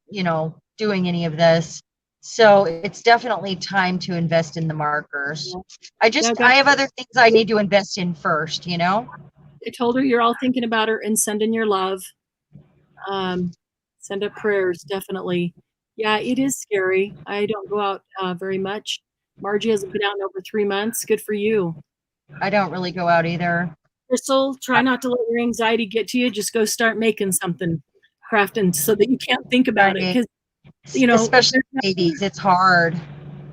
doing any of this. So it's definitely time to invest in the markers. I have other things I need to invest in first, I told her you're all thinking about her and sending your love. Send up prayers, definitely. Yeah, it is scary. I don't go out very much. Margie hasn't been out in over 3 months. Good for you. I don't really go out either. Crystal, try not to let your anxiety get to you. Just go start making something, crafting, so that you can't think about it. Because, especially babies, it's hard.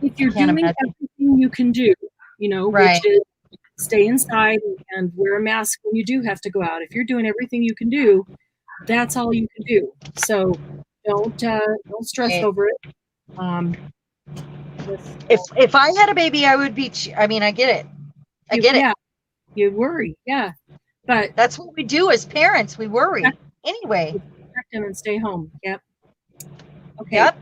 If you're doing everything you can do, Right. which is stay inside and wear a mask when you do have to go out. If you're doing everything you can do, that's all you can do. So don't stress over it. If I had a baby, I would be. I get it. I get it. You worry, yeah, but that's what we do as parents. We worry anyway. Protect them and stay home. Yep. Okay. Yep.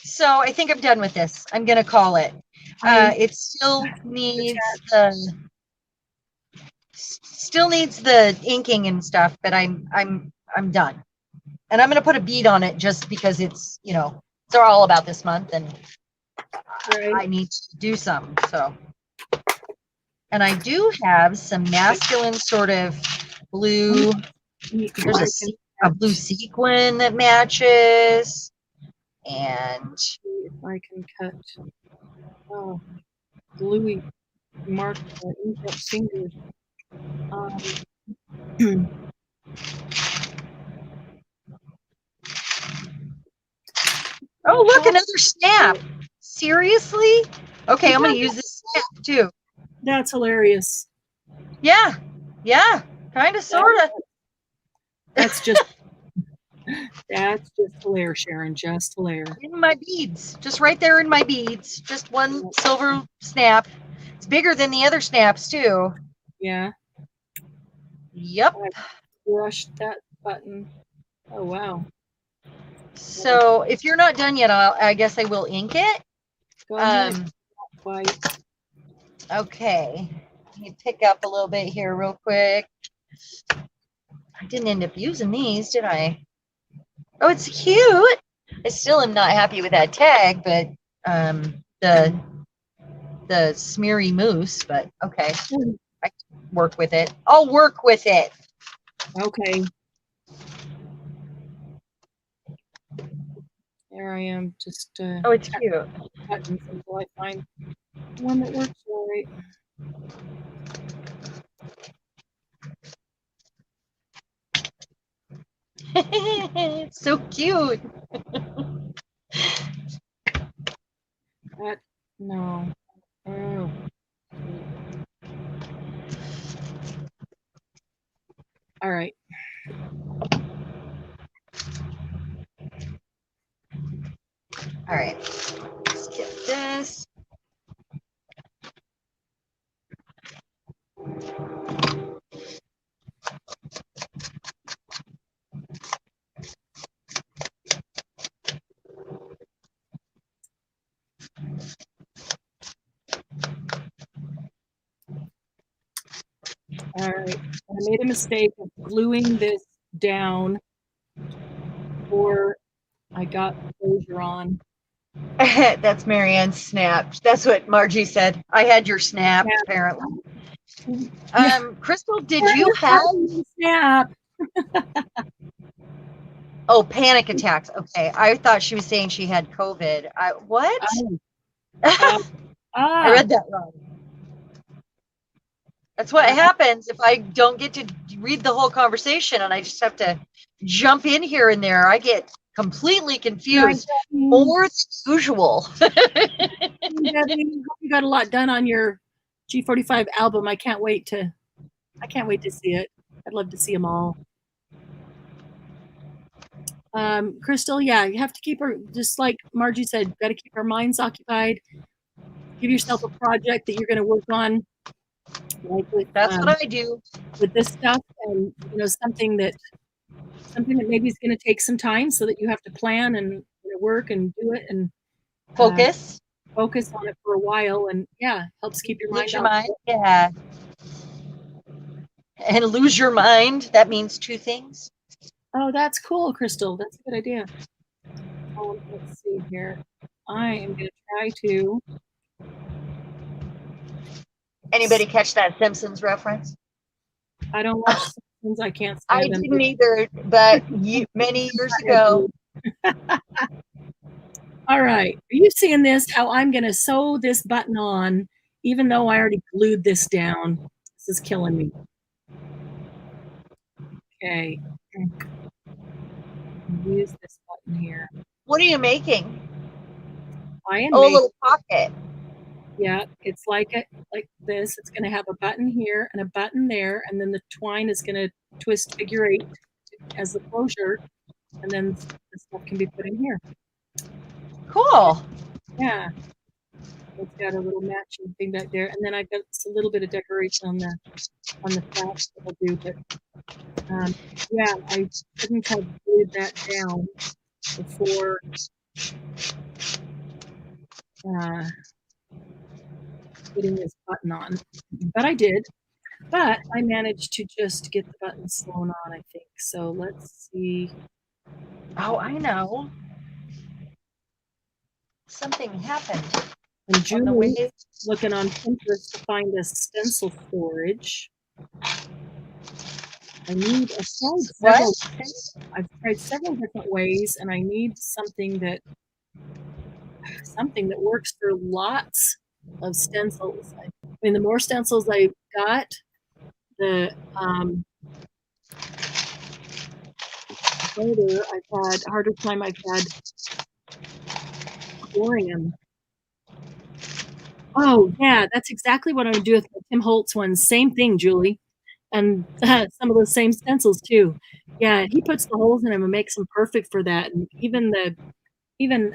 So I think I'm done with this. I'm gonna call it. It still needs the inking and stuff, but I'm done. And I'm gonna put a bead on it just because it's it's all about this month and I need to do some. So, and I do have some masculine sort of blue. There's a blue sequin that matches. And if I can cut gluey mark ink up fingers. Oh, look, another snap. Seriously? Okay, I'm going to use this snap too. That's hilarious. Yeah. Yeah. Kind of, sort of. That's just hilarious, Cheran. Just hilarious. In my beads. Just right there in my beads. Just one silver snap. It's bigger than the other snaps too. Yeah. Yep. I brushed that button. Oh, wow. So if you're not done yet, I guess I will ink it. Go ahead. Quite. Okay. Let me pick up a little bit here real quick. I didn't end up using these, did I? Oh, it's cute. I still am not happy with that tag, but the smeary mousse, but okay. I can work with it. I'll work with it. Okay. There I am, just oh, it's cute. Buttons until I find one that works all right. It's so cute. No. Oh. All right. All right. Let's get this. All right. I made a mistake of gluing this down before I got the closure on. That's Marianne's snap. That's what Margie said. I had your snap, apparently. Yeah. Crystal, did you have snap? Oh, panic attacks. Okay, I thought she was saying she had COVID. What? I read that wrong. That's what happens if I don't get to read the whole conversation and I just have to jump in here and there. I get completely confused, more than usual. You got a lot done on your G45 album. I can't wait to see it. I'd love to see them all. Crystal, yeah, you have to keep her, just like Margie said, got to keep our minds occupied. give yourself a project that you're going to work on, like with That's what I do. with this stuff, and something that maybe is going to take some time, so that you have to plan and work and do it and Focus. focus on it for a while, and helps keep your mind Lose your off. mind. Yeah. And lose your mind. That means two things. Oh, that's cool, Crystal. That's a good idea. Let's see here. I am going to try to. Anybody catch that Simpsons reference? I don't watch Simpsons. I can't I stand them. didn't either, but many years ago. All right. Are you seeing this? How I'm going to sew this button on, even though I already glued this down. This is killing me. Okay. Use this button here. What are you making? I am a making, little pocket. Yeah, it's like this. It's going to have a button here and a button there, and then the twine is going to twist figure 8 as the closure, and then the stuff can be put in here. Cool. Yeah. It's got a little matching thing back there, and then I've got a little bit of decoration on the flaps that I'll do. But I couldn't have glued that down before putting this button on, but I did. But I managed to just get the button sewn on, I think. So let's see. Oh, I know. Something happened. And Julie's looking on Pinterest to find a stencil storage. I've tried several different ways, and I need something that works for lots of stencils. I mean, the more stencils I've got, the harder time I've had storing them. Oh yeah, that's exactly what I'm gonna do with the Tim Holtz ones. Same thing, Julie, and some of those same stencils too. Yeah, he puts the holes in them and makes them perfect for that. And even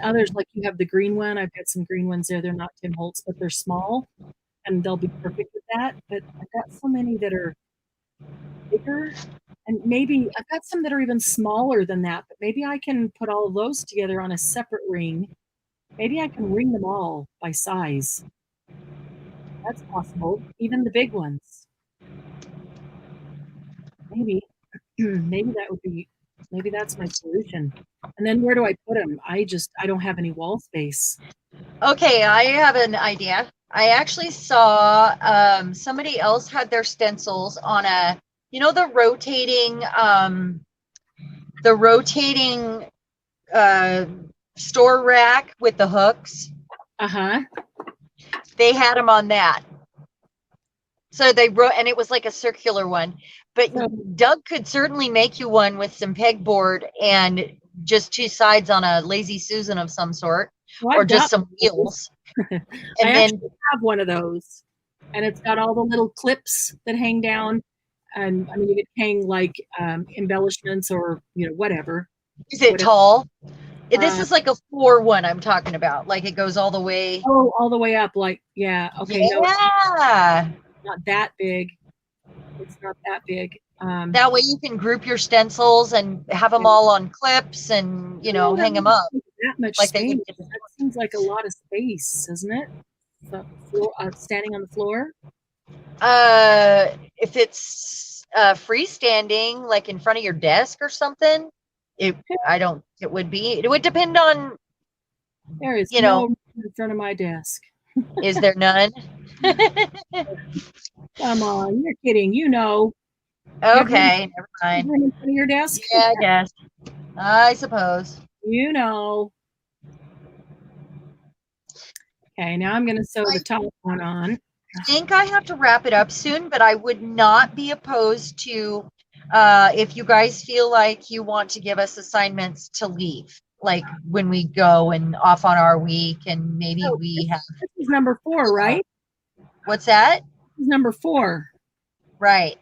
others, like you have the green one. I've got some green ones there. They're not Tim Holtz, but they're small, and they'll be perfect with that. But I've got so many that are bigger, and maybe I've got some that are even smaller than that. But maybe I can put all of those together on a separate ring. Maybe I can ring them all by size. That's possible. Even the big ones. Maybe maybe that's my solution. And then where do I put them? I don't have any wall space. Okay, I have an idea. I actually saw somebody else had their stencils on the rotating store rack with the hooks. They had them on that. So they wrote, and it was like a circular one. But Doug could certainly make you one with some pegboard and just two sides on a Lazy Susan of some sort, or just some wheels. And I actually have one of those, and it's got all the little clips that hang down. And I mean, you could hang like embellishments or whatever. Is it tall? This is like a 4-1 I'm talking about. Like it goes all the way. Oh, all the way up. Like, yeah. Okay. Yeah. No, not that big. It's not that big. That way you can group your stencils and have them all on clips and, hang them up. That much like space. That seems like a lot of space, doesn't it? So, standing on the floor? If it's freestanding, like in front of your desk or something, it would depend on. There is no room in front of my desk. Is there none? Come on, you're kidding. Okay, never mind. Room in front of your desk? Yeah, I guess. I suppose. Okay, now I'm going to sew the top one on. I think I have to wrap it up soon, but I would not be opposed to if you guys feel like you want to give us assignments to leave, like when we go and off on our week, and maybe we have. This is number 4, right? What's that? This is number 4. Right.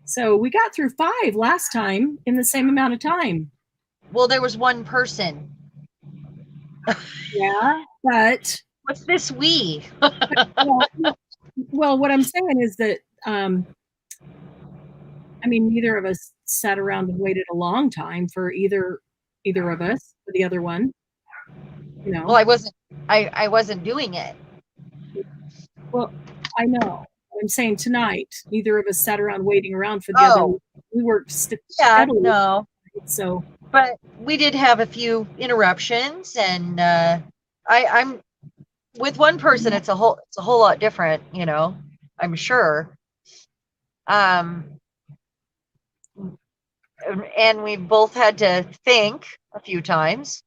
So we got through 5 last time in the same amount of time. Well, there was one person. Yeah, but What's this we? Well, what I'm saying is that, I mean, neither of us sat around and waited a long time for either of us or the other one. You know. Well, I wasn't doing it. Well, I know. I'm saying tonight, neither of us sat around waiting around for the other. We worked steadily. No. So, but we did have a few interruptions, and I'm with one person. It's a whole lot different, you know. I'm sure. And we both had to think a few times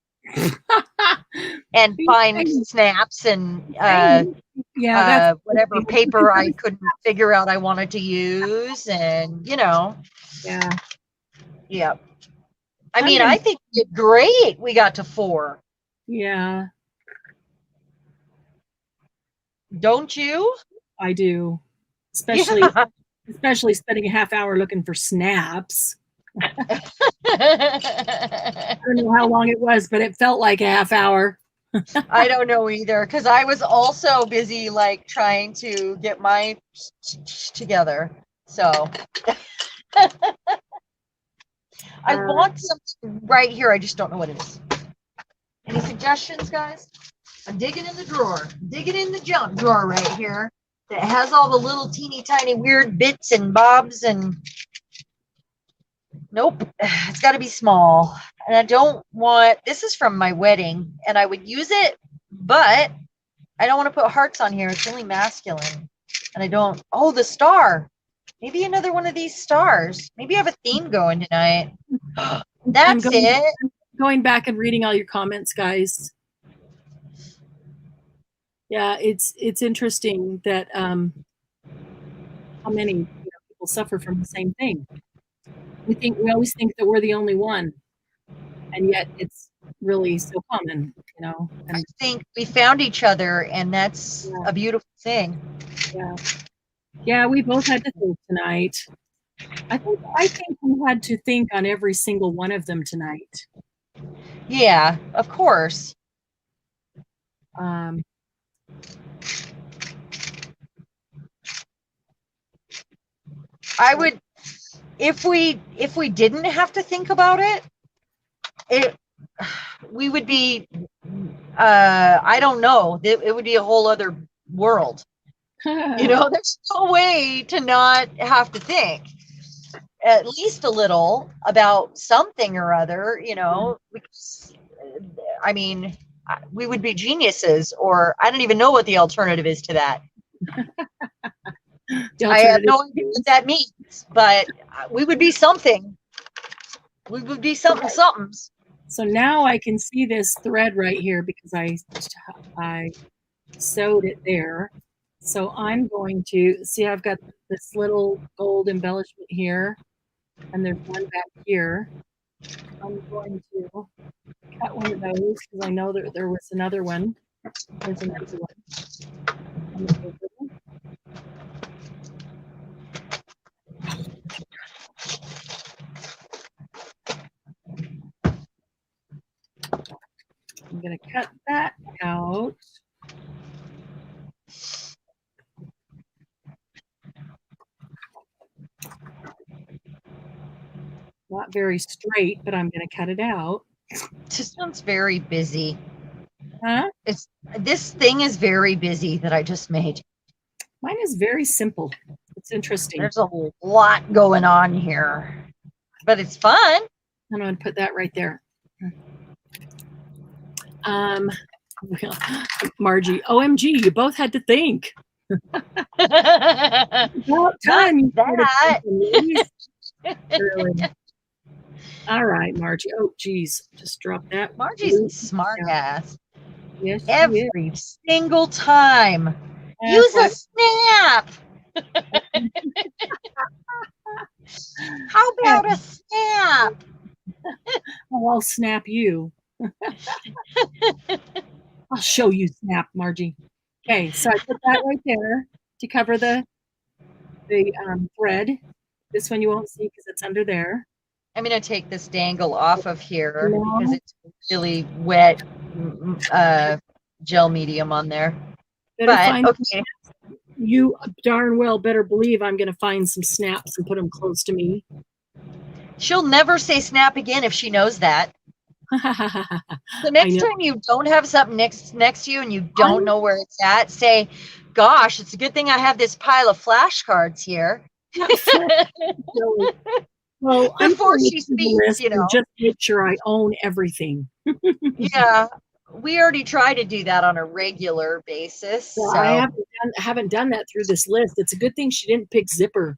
and find snaps and whatever paper I couldn't figure out I wanted to use, and you know. Yeah. I mean, I think we did great. We got to 4. Yeah. Don't you? I do. Especially spending a half hour looking for snaps. I don't know how long it was, but it felt like a half hour. I don't know either, because I was also busy like trying to get my together. So I want something right here. I just don't know what it is. Any suggestions, guys? I'm digging in the drawer, digging in the junk drawer right here that has all the little teeny tiny weird bits and bobs, and nope, it's got to be small. And I don't want, this is from my wedding and I would use it, but I don't want to put hearts on here. It's really masculine. And I don't, oh, the star. Maybe another one of these stars. Maybe I have a theme going tonight. That's it. Going back and reading all your comments, guys. Yeah, it's interesting that how many people suffer from the same thing. We always think that we're the only one, and yet it's really so common, you know. And I think we found each other, and that's a beautiful thing. Yeah, we both had to think tonight. I think we had to think on every single one of them tonight. Yeah, of course. I would, if we didn't have to think about it, we would be, I don't know, it would be a whole other world. You know, there's no way to not have to think at least a little about something or other, you know. Because, I mean, we would be geniuses, or I don't even know what the alternative is to that. I have no idea what that means, but we would be something. We would be something. So now I can see this thread right here because I sewed it there. So I'm going to see, I've got this little gold embellishment here, and there's one back here. I'm going to cut one of those because I know that there was another one. There's another one. I'm going to cut that out. Not very straight, but I'm going to cut it out. This one's very busy. Huh? This thing is very busy that I just made. Mine is very simple. It's interesting. There's a lot going on here, but it's fun. I'm going to put that right there. Margie, OMG, you both had to think. About time you that. Really. All right, Margie. Oh, geez, just drop that. Margie's a smart ass. Yes, every single time. Use a snap. How about a snap? Oh, I'll snap you. I'll show you snap, Margie. Okay, so I put that right there to cover the thread. This one you won't see because it's under there. I'm going to take this dangle off of here because it's really wet gel medium on there. Better But find okay, you darn well better believe I'm going to find some snaps and put them close to me. she'll never say snap again if she knows that. The next know. time you don't have something next to you and you don't know where it's at, say, "Gosh, it's a good thing I have this pile of flashcards here." Well, I'm Before going to she do the speaks, list you know. and just make sure I own everything. Yeah, we already try to do that on a regular basis. So So I haven't done that through this list. It's a good thing she didn't pick zipper.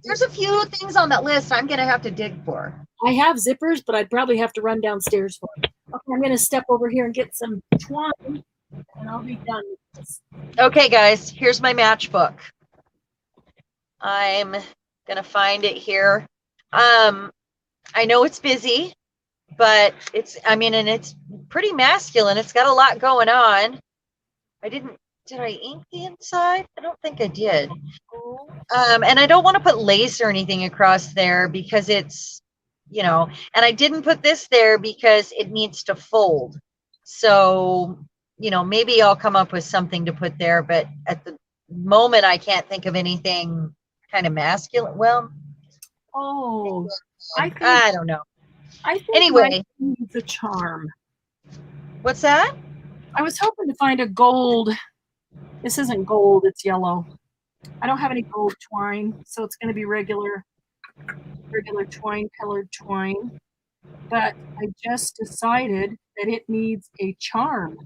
there's a few things on that list I'm gonna have to dig for. I have zippers, but I'd probably have to run downstairs for them. Okay, I'm going to step over here and get some twine, and I'll be done with this. Okay, guys, here's my matchbook. I'm gonna find it here. I know it's busy, but it's pretty masculine. It's got a lot going on. Did I ink the inside? I don't think I did. And I don't want to put lace or anything across there because it's, and I didn't put this there because it needs to fold. So, maybe I'll come up with something to put there, but at the moment I can't think of anything kind of masculine. Well, I don't know. I think anyway, needs a charm. What's that? I was hoping to find a gold. This isn't gold, it's yellow. I don't have any gold twine, so it's going to be regular twine, colored twine. But I just decided that it needs a charm.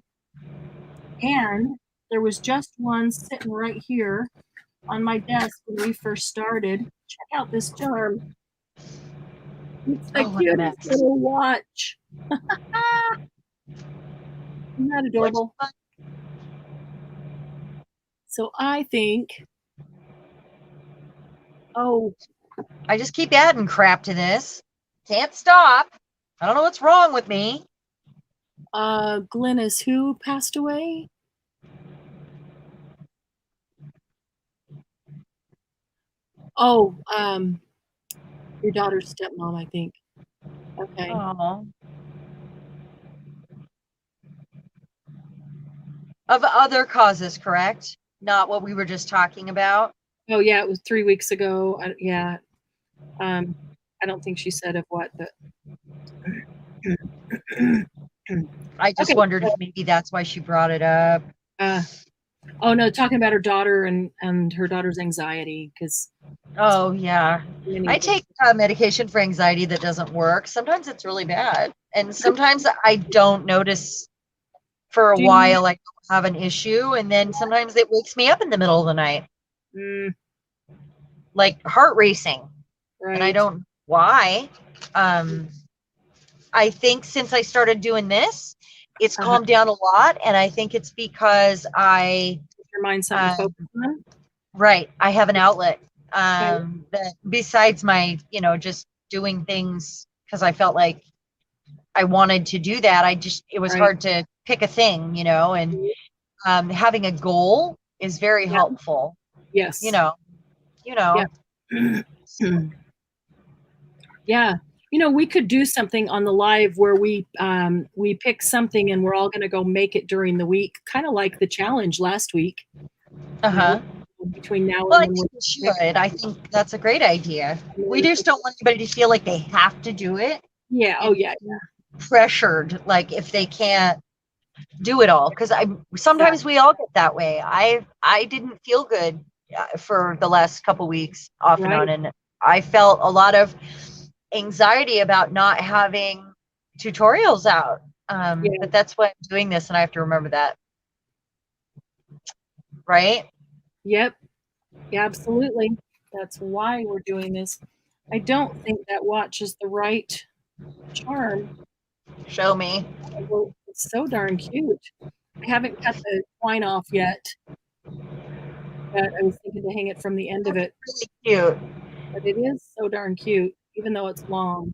And there was just one sitting right here on my desk when we first started. Check out this charm. It's the cutest little watch. Isn't that adorable? So I think, I just keep adding crap to this. Can't stop. I don't know what's wrong with me. Glennis, who passed away? Oh, your daughter's stepmom, I think. Okay. Aww. Of other causes, correct? Not what we were just talking about. Oh yeah, it was 3 weeks ago. Yeah. I don't think she said of what, but I just wondered if maybe that's why she brought it up. Oh no, talking about her daughter and her daughter's anxiety, because oh yeah, I take medication for anxiety that doesn't work. Sometimes it's really bad, and sometimes I don't notice for a while. I don't have an issue, and then sometimes it wakes me up in the middle of the night, like heart racing, and I don't know why. I think since I started doing this, it's calmed down a lot, and I think it's because your mind's something to focus on. Right, I have an outlet that besides my, just doing things because I felt like I wanted to do that. It was hard to pick a thing, and having a goal is very helpful. Yes. Yeah. We could do something on the live where we pick something and we're all going to go make it during the week, kind of like the challenge last week. Between now and I think we should. I think that's a great idea. We just don't want anybody to feel like they have to do it. Yeah. Oh yeah. Pressured, like if they can't do it all, because sometimes we all get that way. I didn't feel good for the last couple weeks off and on, and I felt a lot of anxiety about not having tutorials out. But that's why I'm doing this, and I have to remember that. Right? Yep. Yeah, absolutely. That's why we're doing this. I don't think that watch is the right charm. Show me. It's so darn cute. I haven't cut the twine off yet, but I was thinking to hang it from the end of it. Really cute. But it is so darn cute, even though it's long.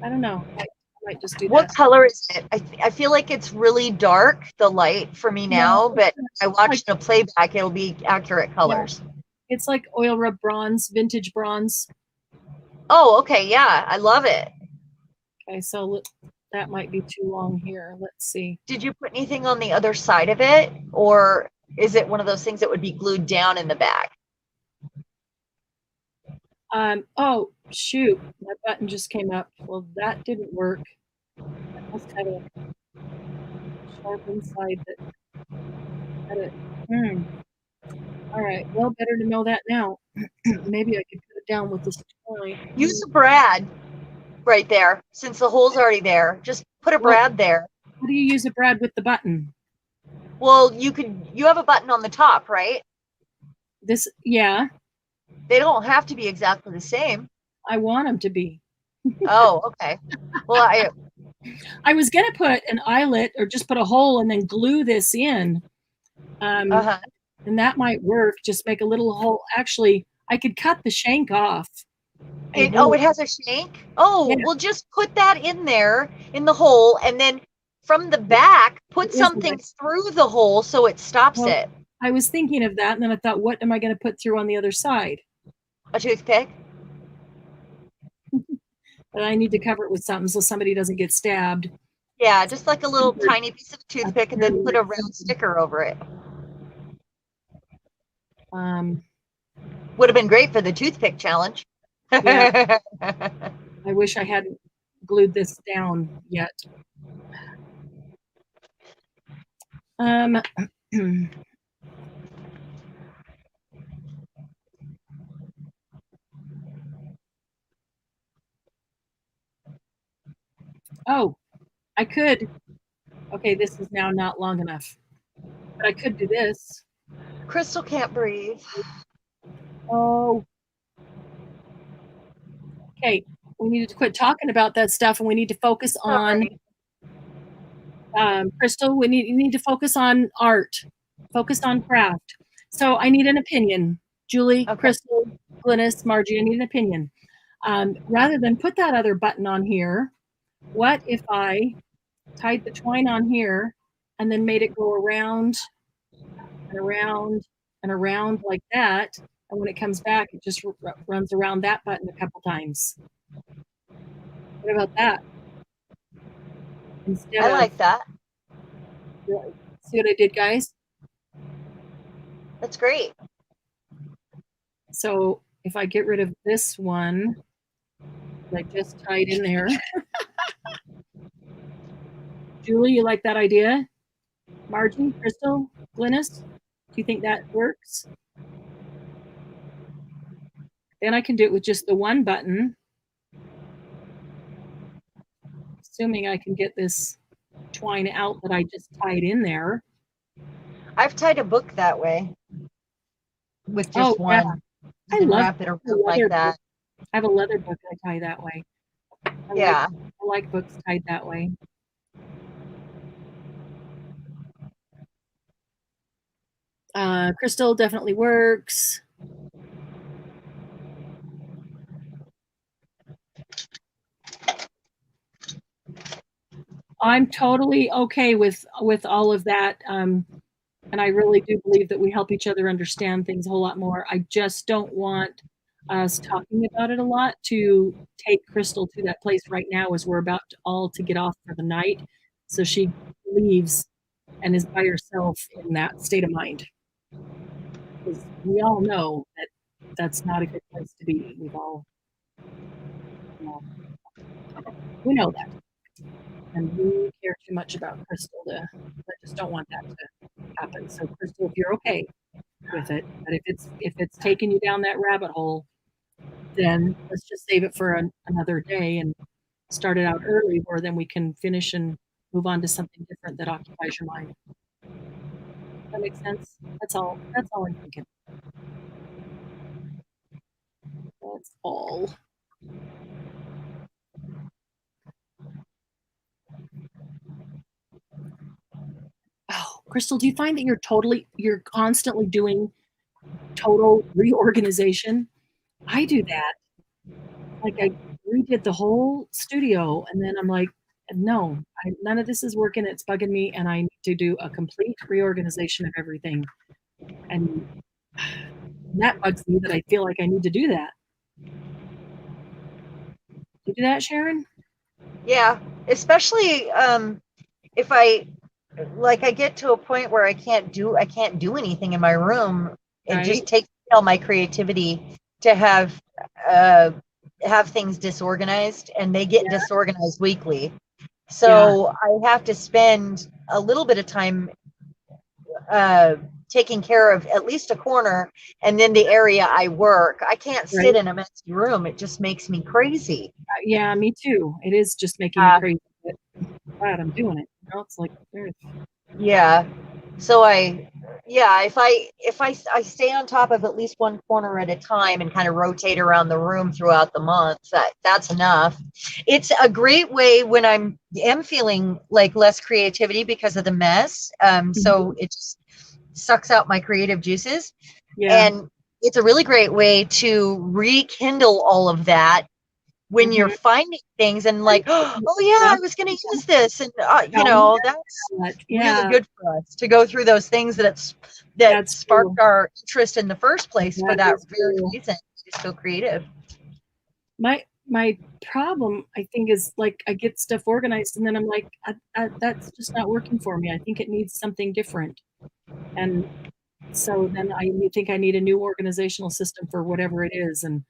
I don't know. I might just do that. What color is it? I feel like it's really dark, the light for me now, but I watched a playback. It'll be accurate colors. Yeah. It's like oil rub bronze, vintage bronze. Oh, okay. Yeah, I love it. Okay, so that might be too long here. Let's see. Did you put anything on the other side of it, or is it one of those things that would be glued down in the back? Oh, shoot. My button just came up. Well, that didn't work. I must have a sharp inside that had it. All right. Well, better to know that now. Maybe I could put it down with this toy. Use a brad right there, since the hole's already there. Just put a brad there. How do you use a brad with the button? Well, you have a button on the top, right? Yeah. They don't have to be exactly the same. I want them to be. Oh, okay. Well, I was going to put an eyelet or just put a hole and then glue this in. And that might work. Just make a little hole. Actually, I could cut the shank off. It has a shank? Oh, yeah. Well, just put that in there in the hole, and then from the back, put something through the hole so it stops it. I was thinking of that, and then I thought, what am I going to put through on the other side? A toothpick? But I need to cover it with something so somebody doesn't get stabbed. Yeah, just like a little tiny piece of toothpick, and then put a round sticker over it. Would have been great for the toothpick challenge. Yeah. I wish I hadn't glued this down yet. Oh, I could. Okay, this is now not long enough. But I could do this. Crystal can't breathe. Oh. Okay, we need to quit talking about that stuff, and we need to focus on Crystal. You need to focus on art, focus on craft. So I need an opinion. Julie, Crystal, Glynis, Margie, I need an opinion. Rather than put that other button on here, what if I tied the twine on here and then made it go around and around and around like that, and when it comes back, it just runs around that button a couple times. What about that? I like that. See what I did, guys? That's great. So if I get rid of this one that I just tied in there. Julie, you like that idea? Margie, Crystal, Glynis, do you think that works? Then I can do it with just the one button. Assuming I can get this twine out that I just tied in there. I've tied a book that way. With just one. Yeah. I love wrap it around like that. I have a leather book I tie that way. I like books tied that way. Crystal definitely works. I'm totally okay with all of that. And I really do believe that we help each other understand things a whole lot more. I just don't want us talking about it a lot to take Crystal to that place right now as we're about to get off for the night. So she leaves and is by herself in that state of mind. Because we all know that that's not a good place to be. We know that. And we care too much about Crystal I just don't want that to happen. So Crystal, if you're okay with it, but if it's taking you down that rabbit hole, then let's just save it for another day and start it out early, where then we can finish and move on to something different that occupies your mind. Does that make sense? That's all I'm thinking. That's all. Oh, Crystal, do you find that you're constantly doing total reorganization? I do that. Like I redid the whole studio, and then I'm like, no, none of this is working. It's bugging me, and I need to do a complete reorganization of everything. And that bugs me that I feel like I need to do that. You do that, Cheran? Yeah, especially if I get to a point where I can't do anything in my room. It just Right? takes all my creativity to uh have things disorganized, and they get Yeah. disorganized weekly. Yeah. So I have to spend a little bit of time uh taking care of at least a corner, and then the area I work. I can't sit Right. in a messy room. It just makes me crazy. Yeah, me too. It is just making me Uh, crazy, but glad I'm doing it. It's like, yeah. So if I stay on top of at least one corner at a time and kind of rotate around the room throughout the month, that's enough. It's a great way when am feeling like less creativity because of the mess. So it just sucks out my creative juices, yeah. and it's a really great way to rekindle all of that when you're Mhm. finding things and like, oh yeah, I was going to use this, and that's really Yeah, good for us to go through those things that that's sparked true. our interest in the first place for That that is very true. reason. It's so creative. My problem, I think, is like I get stuff organized and then I'm like, that's just not working for me. I think it needs something different. And so then I think I need a new organizational system for whatever it is. And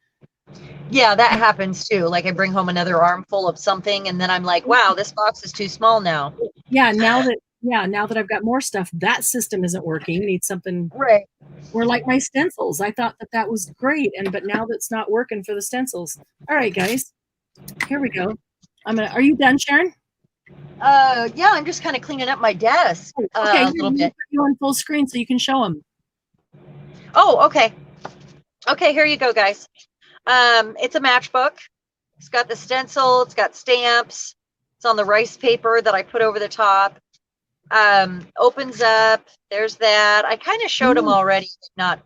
Yeah, that happens too. Like I bring home another armful of something, and then I'm like, wow, this box is too small now. now that I've got more stuff, that system isn't working. Need something. Right. Or like my stencils. I thought that was great, but now that's not working for the stencils. All right, guys, here we go. Are you done, Sharon? Yeah, I'm just kind of cleaning up my desk Okay, a little bit. put you on full screen so you can show them. Oh, okay. Okay, here you go, guys. It's a matchbook. It's got the stencil, it's got stamps, it's on the rice paper that I put over the top. Opens up, there's that. I kind of showed them already, but not,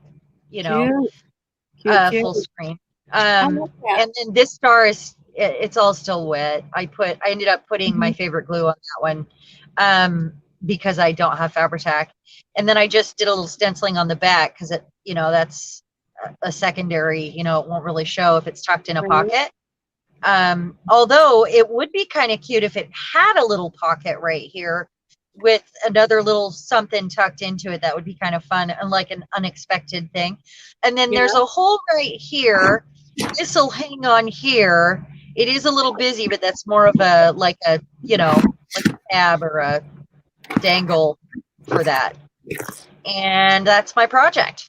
you know, Cute, cute, cute. full screen. I like that. And then this star it's all still wet. I ended up putting my Mhm. favorite glue on that one, because I don't have Fabri-Tac. And then I just did a little stenciling on the back because that's a secondary, it won't really show if it's tucked in a Right. pocket. Although it would be kind of cute if it had a little pocket right here with another little something tucked into it. That would be kind of fun and like an unexpected thing. And then Yeah. there's a hole right here. This will hang on here. It is a little busy, but that's more of like a tab or a dangle for that. And that's my project.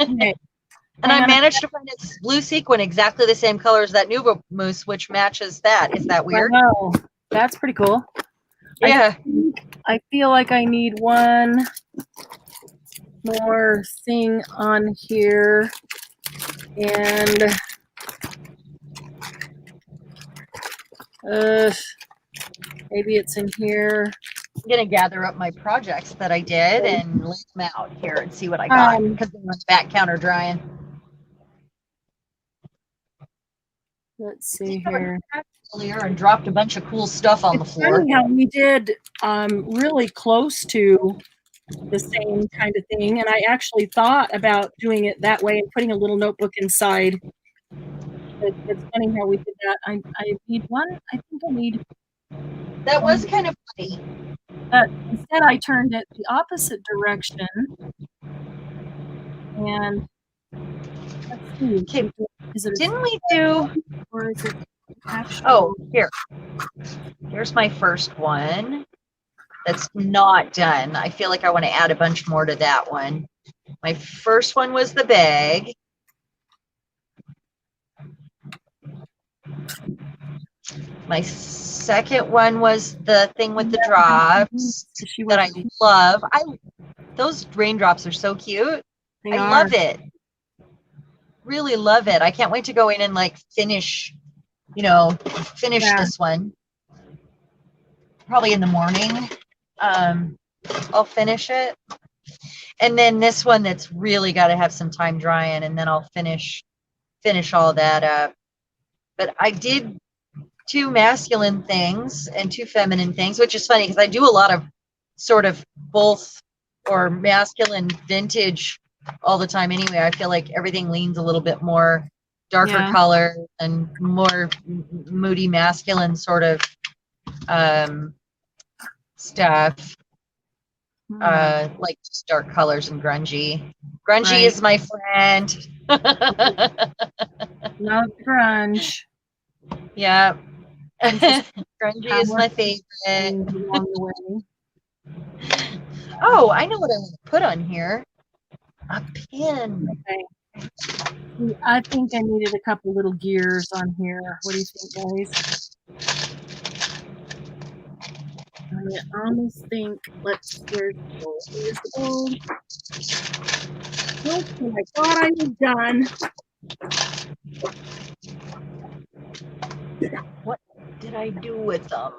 Okay. And I managed to find a blue sequin exactly the same color as that Nuvo Moose, which matches that. Is that weird? Wow, that's pretty cool. Yeah. I feel like I need one more thing on here, and maybe it's in here. I'm gonna gather up my projects that I did and lay them out here and see what I got because they're on the back counter drying. Let's see here. Earlier and dropped a bunch of cool stuff on the floor. Funny how we did really close to the same kind of thing, and I actually thought about doing it that way and putting a little notebook inside. It's funny how we did that. I need one. I think I need. That was kind of funny. Instead, I turned it the opposite direction, and let's see. Okay. Didn't we do? Or is it actually? Oh, here's my first one. That's not done. I feel like I want to add a bunch more to that one. My first one was the bag. My second one was the thing with the drops that I love. Those raindrops are so cute. I love it. Really love it. I can't wait to go in and like finish this one. Probably in the morning. I'll finish it. And then this one that's really got to have some time drying, and then I'll finish all that up. But I did 2 masculine things and 2 feminine things, which is funny because I do a lot of sort of both or masculine vintage all the time anyway. I feel like everything leans a little bit more darker Yeah. color and more moody masculine sort of stuff. Like just dark colors and grungy. Grungy Right. is my friend. Love grunge. Yeah. Consistent Grungy is my favorite. along the way. Oh, I know what I want to put on here. A pin. Okay. I think I needed a couple little gears on here. What do you think, guys? I almost think, where's the gold? Okay, I thought I was done. What did I do with them?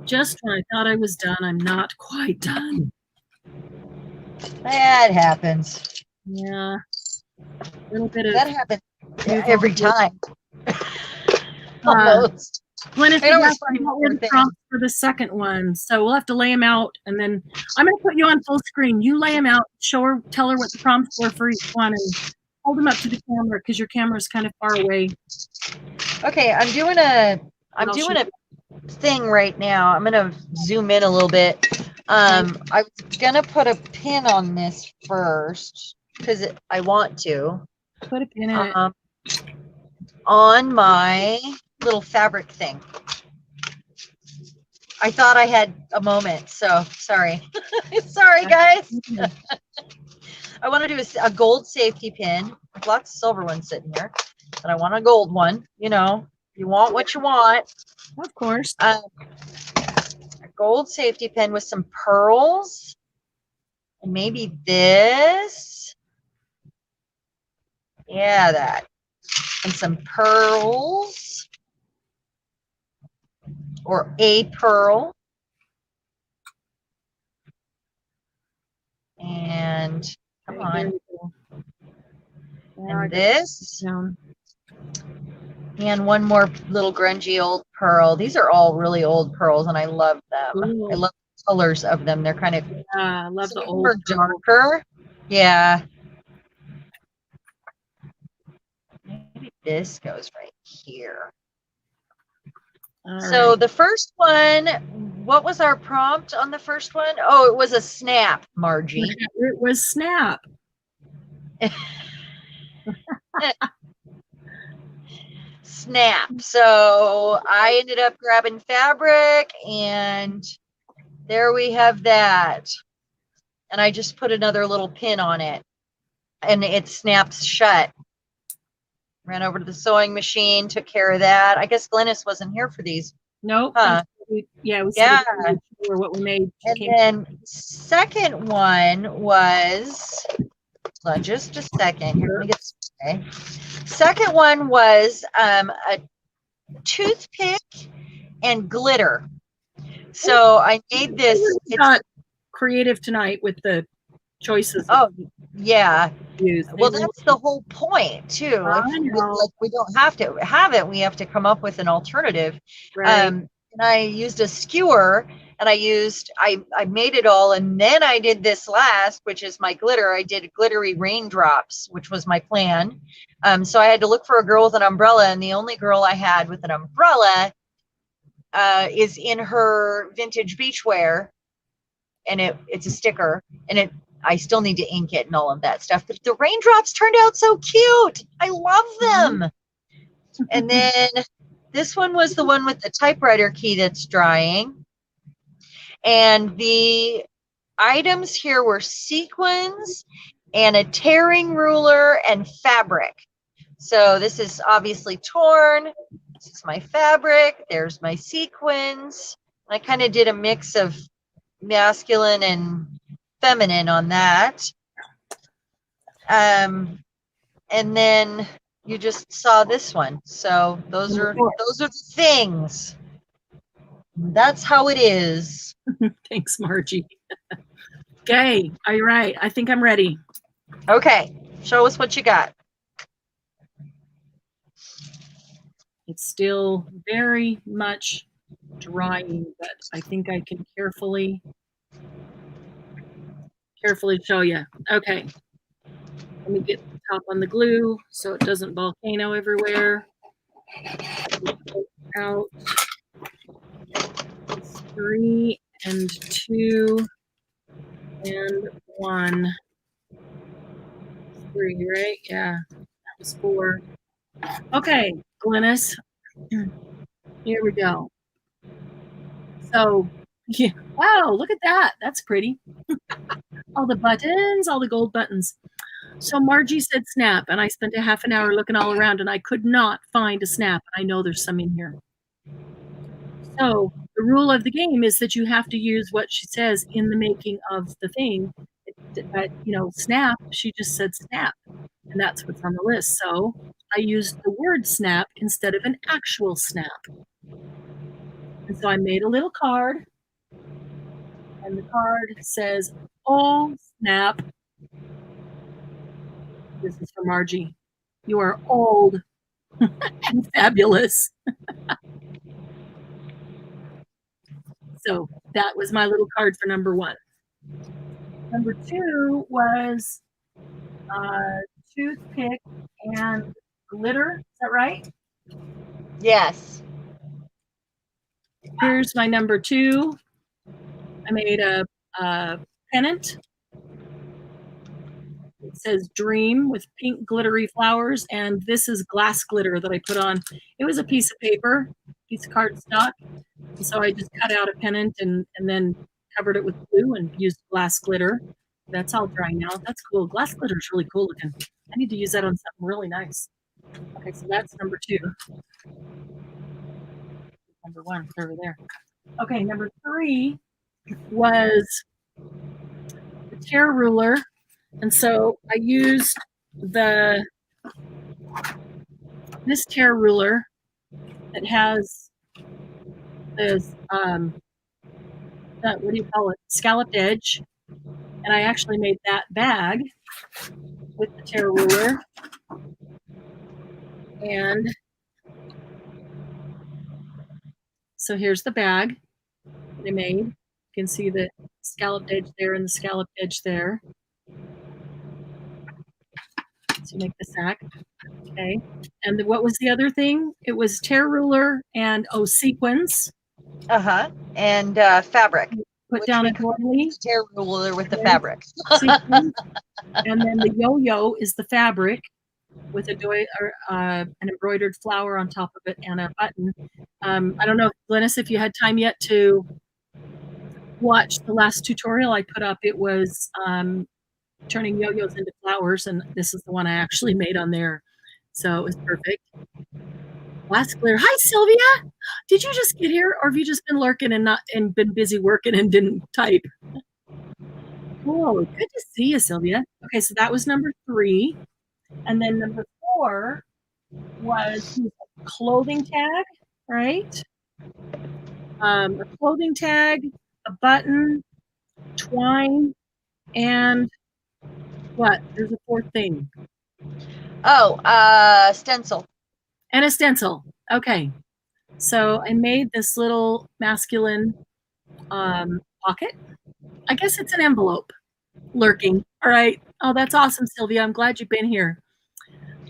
Just when I thought I was done, I'm not quite done. That happens. Yeah. A little bit of That happens every time. Almost. Glennis I is always asking find what were more the things. prompts for the second one. So we'll have to lay them out, and then I'm going to put you on full screen. You lay them out, tell her what the prompts were for each one, and hold them up to the camera because your camera is kind of far away. Okay, I'm doing a thing right now. I'm gonna zoom in a little bit. I was gonna put a pin on this first because I want to. Put a pin in it. On my little fabric thing. I thought I had a moment, so sorry. Sorry, guys. I want to do a gold safety pin. There's lots of silver ones sitting here, but I want a gold one. You know, you want what you want. Of course. A gold safety pin with some pearls, and maybe this. Yeah, that. And some pearls, or a pearl. And come on. And this. And one more little grungy old pearl. These are all really old pearls, and I love them. Ooh. I love the colors of them. They're kind of I love the old darker. Yeah. Maybe this goes right here. So right. the first one, what was our prompt on the first one? Oh, it was a snap, Margie. It was snap. Snap. So I ended up grabbing fabric, and there we have that. And I just put another little pin on it, and it snaps shut. Ran over to the sewing machine, took care of that. I guess Glennis wasn't here for these. Nope. Huh. We Yeah. what we made. And then second one was, just a second. Here, let me get this. Okay. Second one was a toothpick and glitter. So I made this. It's not creative tonight with the choices. Oh, yeah. Used. Well, that's the whole point too. We don't have to have it. We have to come up with an alternative. Right. And I used a skewer, and I made it all, and then I did this last, which is my glitter. I did glittery raindrops, which was my plan. So I had to look for a girl with an umbrella, and the only girl I had with an umbrella is in her vintage beachwear, and it's a sticker, and I still need to ink it and all of that stuff. But the raindrops turned out so cute. I love them. And then this one was the one with the typewriter key that's drying. And the items here were sequins and a tearing ruler and fabric. So this is obviously torn. This is my fabric. There's my sequins. I kind of did a mix of masculine and feminine on that. And then you just saw this one. So those are the things. That's how it is. Thanks, Margie. Okay, are you right? I think I'm ready. Okay, show us what you got. It's still very much drying, but I think I can carefully show you. Okay, let me get top on the glue so it doesn't volcano everywhere. Out 3 and 2 and 1. 3, right? Yeah, that was 4. Okay, Glynis, here we go. So, yeah, wow, look at that. That's pretty. All the buttons, all the gold buttons. So Margie said snap, and I spent a half an hour looking all around, and I could not find a snap. I know there's some in here. So the rule of the game is that you have to use what she says in the making of the thing. But, snap, she just said snap, and that's what's on the list. So I used the word snap instead of an actual snap. And so I made a little card, and the card says, "Oh, snap." This is for Margie. You are old and fabulous. So that was my little card for number 1. Number 2 was toothpick and glitter. Is that right? Yes. Here's my number 2. I made a pennant. It says dream with pink glittery flowers, and this is glass glitter that I put on. It was a piece of paper, piece of cardstock. And so I just cut out a pennant and then covered it with glue and used glass glitter. That's all dry now. That's cool. Glass glitter is really cool looking. I need to use that on something really nice. Okay, so that's number 2. Number 1 is over there. Okay, number 3 was the tear ruler. And so I used this tear ruler that has this, what do you call it? Scalloped edge. And I actually made that bag with the tear ruler. And so here's the bag that I made. You can see the scalloped edge there and the scalloped edge there. So you make the sack. Okay. And what was the other thing? It was tear ruler and sequins. And fabric. Put down accordingly. Tear ruler with the fabric. Sequins. And then the yo-yo is the fabric with an embroidered flower on top of it and a button. I don't know, Glynis, if you had time yet to watch the last tutorial I put up. It was turning yo-yos into flowers, and this is the one I actually made on there. So it was perfect. Glass glitter. Hi, Sylvia. Did you just get here, or have you just been lurking and been busy working and didn't type? Cool. Good to see you, Sylvia. Okay, so that was number 3. And then number 4 was a clothing tag, right? A clothing tag, a button, twine, and what? There's a 4th thing. Stencil. And a stencil. Okay. So I made this little masculine pocket. I guess it's an envelope lurking. All right. Oh, that's awesome, Sylvia. I'm glad you've been here.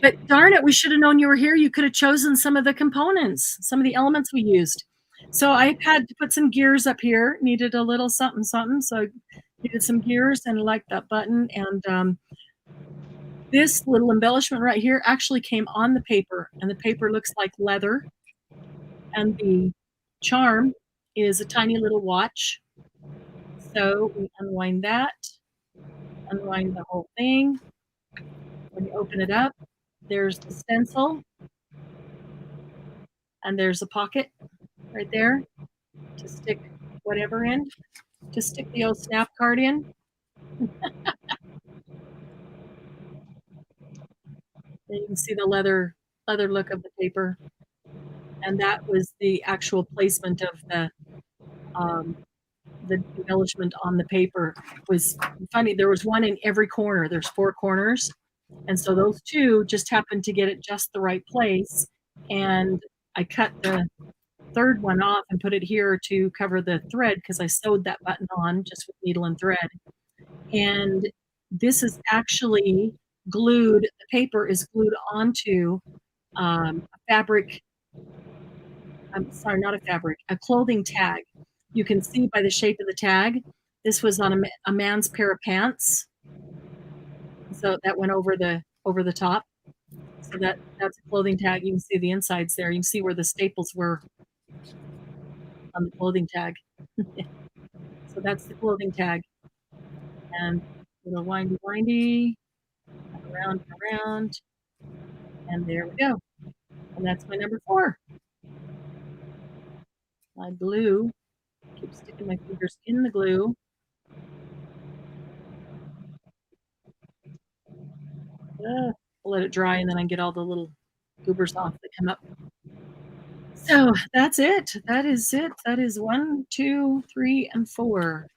But darn it, we should have known you were here. You could have chosen some of the components, some of the elements we used. So I had to put some gears up here. Needed a little something, something. So I needed some gears and like that button. And this little embellishment right here actually came on the paper. And the paper looks like leather. And the charm is a tiny little watch. So we unwind that. Unwind the whole thing. When you open it up, there's the stencil, and there's a pocket right there to stick whatever in, to stick the old snap card in. Then you can see the leather look of the paper, and that was the actual placement of the embellishment on the paper. Was funny. There was one in every corner. There's 4 corners. And so those 2 just happened to get it just the right place. And I cut the 3rd one off and put it here to cover the thread because I sewed that button on just with needle and thread. And this is actually glued, the paper is glued onto a fabric. I'm sorry, not a fabric, a clothing tag. You can see by the shape of the tag, this was on a man's pair of pants. So that went over the top. So that's a clothing tag. You can see the insides there. You can see where the staples were on the clothing tag. So that's the clothing tag. And little windy, around and around. And there we go. And that's my number 4. My glue. Keep sticking my fingers in the glue. I'll let it dry, and then I get all the little goobers off that come up. So that's it. That is it. That is 1, 2, 3, and 4.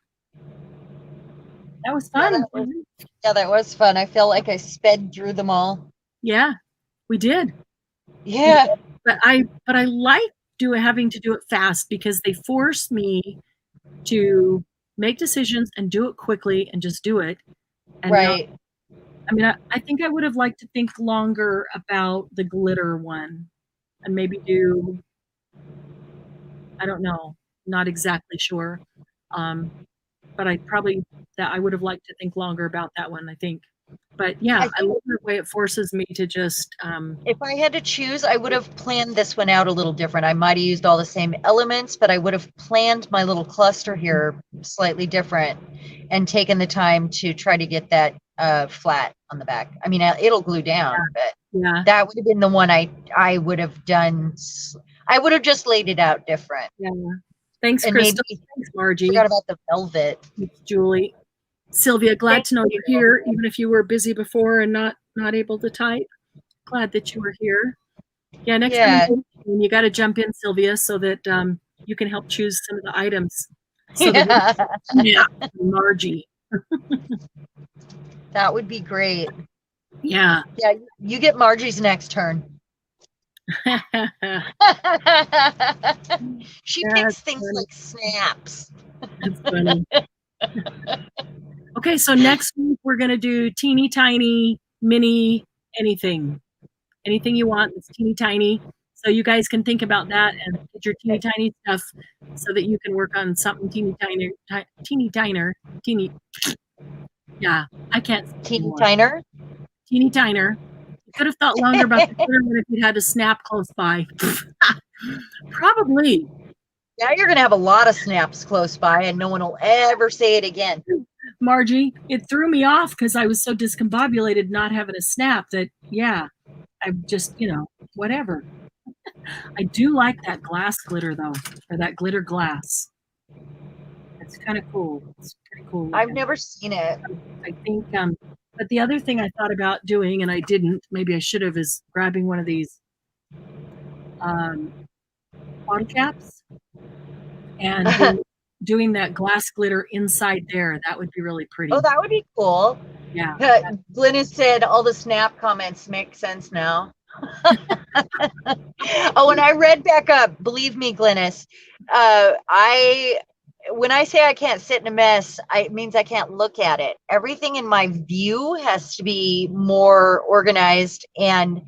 That was fun. That was fun. I feel like I sped through them all. Yeah, we did. Yeah. But I like having to do it fast, because they force me to make decisions and do it quickly and just do it. And right. I think I would have liked to think longer about the glitter one and maybe do, I don't know, not exactly sure. But I would have liked to think longer about that one, I think. But yeah, I love the way it forces me to just. If I had to choose, I would have planned this one out a little different. I might have used all the same elements, but I would have planned my little cluster here slightly different and taken the time to try to get that flat on the back. I mean, it'll glue down, but that would have been the one I would have done. I would have just laid it out different. Yeah. Thanks, Crystal. Thanks, Margie. Forgot about the velvet. Thanks, Julie. Sylvia, glad to know you're here, even if you were busy before and not able to type. Glad that you were here. Yeah, next time you got to jump in, Sylvia, so that you can help choose some of the items. So Margie. That would be great. Yeah. Yeah, you get Margie's next turn. She picks things funny. Like snaps. That's funny. Okay, so next week we're going to do teeny tiny, mini, anything you want. It's teeny tiny. So you guys can think about that and get your teeny tiny stuff so that you can work on something teeny tiner. Yeah, I can't. Teeny tiner? Teeny tiner. You could have thought longer about the Twitter if you had a snap close by. Probably. Yeah, you're going to have a lot of snaps close by and no one will ever say it again. Margie, it threw me off because I was so discombobulated not having a snap that, I'm just, whatever. I do like that glass glitter, though, or that glitter glass. It's kind of cool. It's pretty cool. I've never seen it. I think, but the other thing I thought about doing, and I didn't, maybe I should have, is grabbing one of these bottle caps and doing that glass glitter inside there. That would be really pretty. Oh, that would be cool. Yeah. Glynis said all the snap comments make sense now. Oh, and I read back up, believe me, Glynis, when I say I can't sit in a mess, it means I can't look at it. Everything in my view has to be more organized, and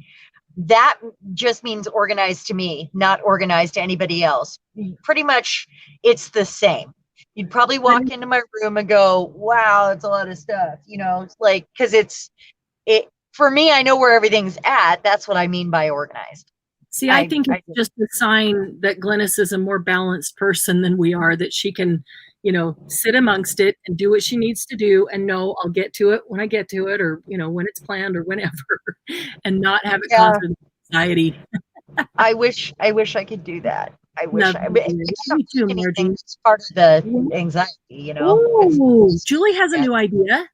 that just means organized to me, not organized to anybody else. Pretty much it's the same. You'd probably walk into my room and go, wow, it's a lot of stuff, because it for me, I know where everything's at. That's what I mean by organized. See, I think it's just a sign that Glynis is a more balanced person than we are, that she can, sit amongst it and do what she needs to do and know I'll get to it when I get to it, or, when it's planned or whenever, and not have it cause anxiety. I wish I could do that. I wish me too, Margie. It's part of the anxiety, Oh, Julie has a new idea.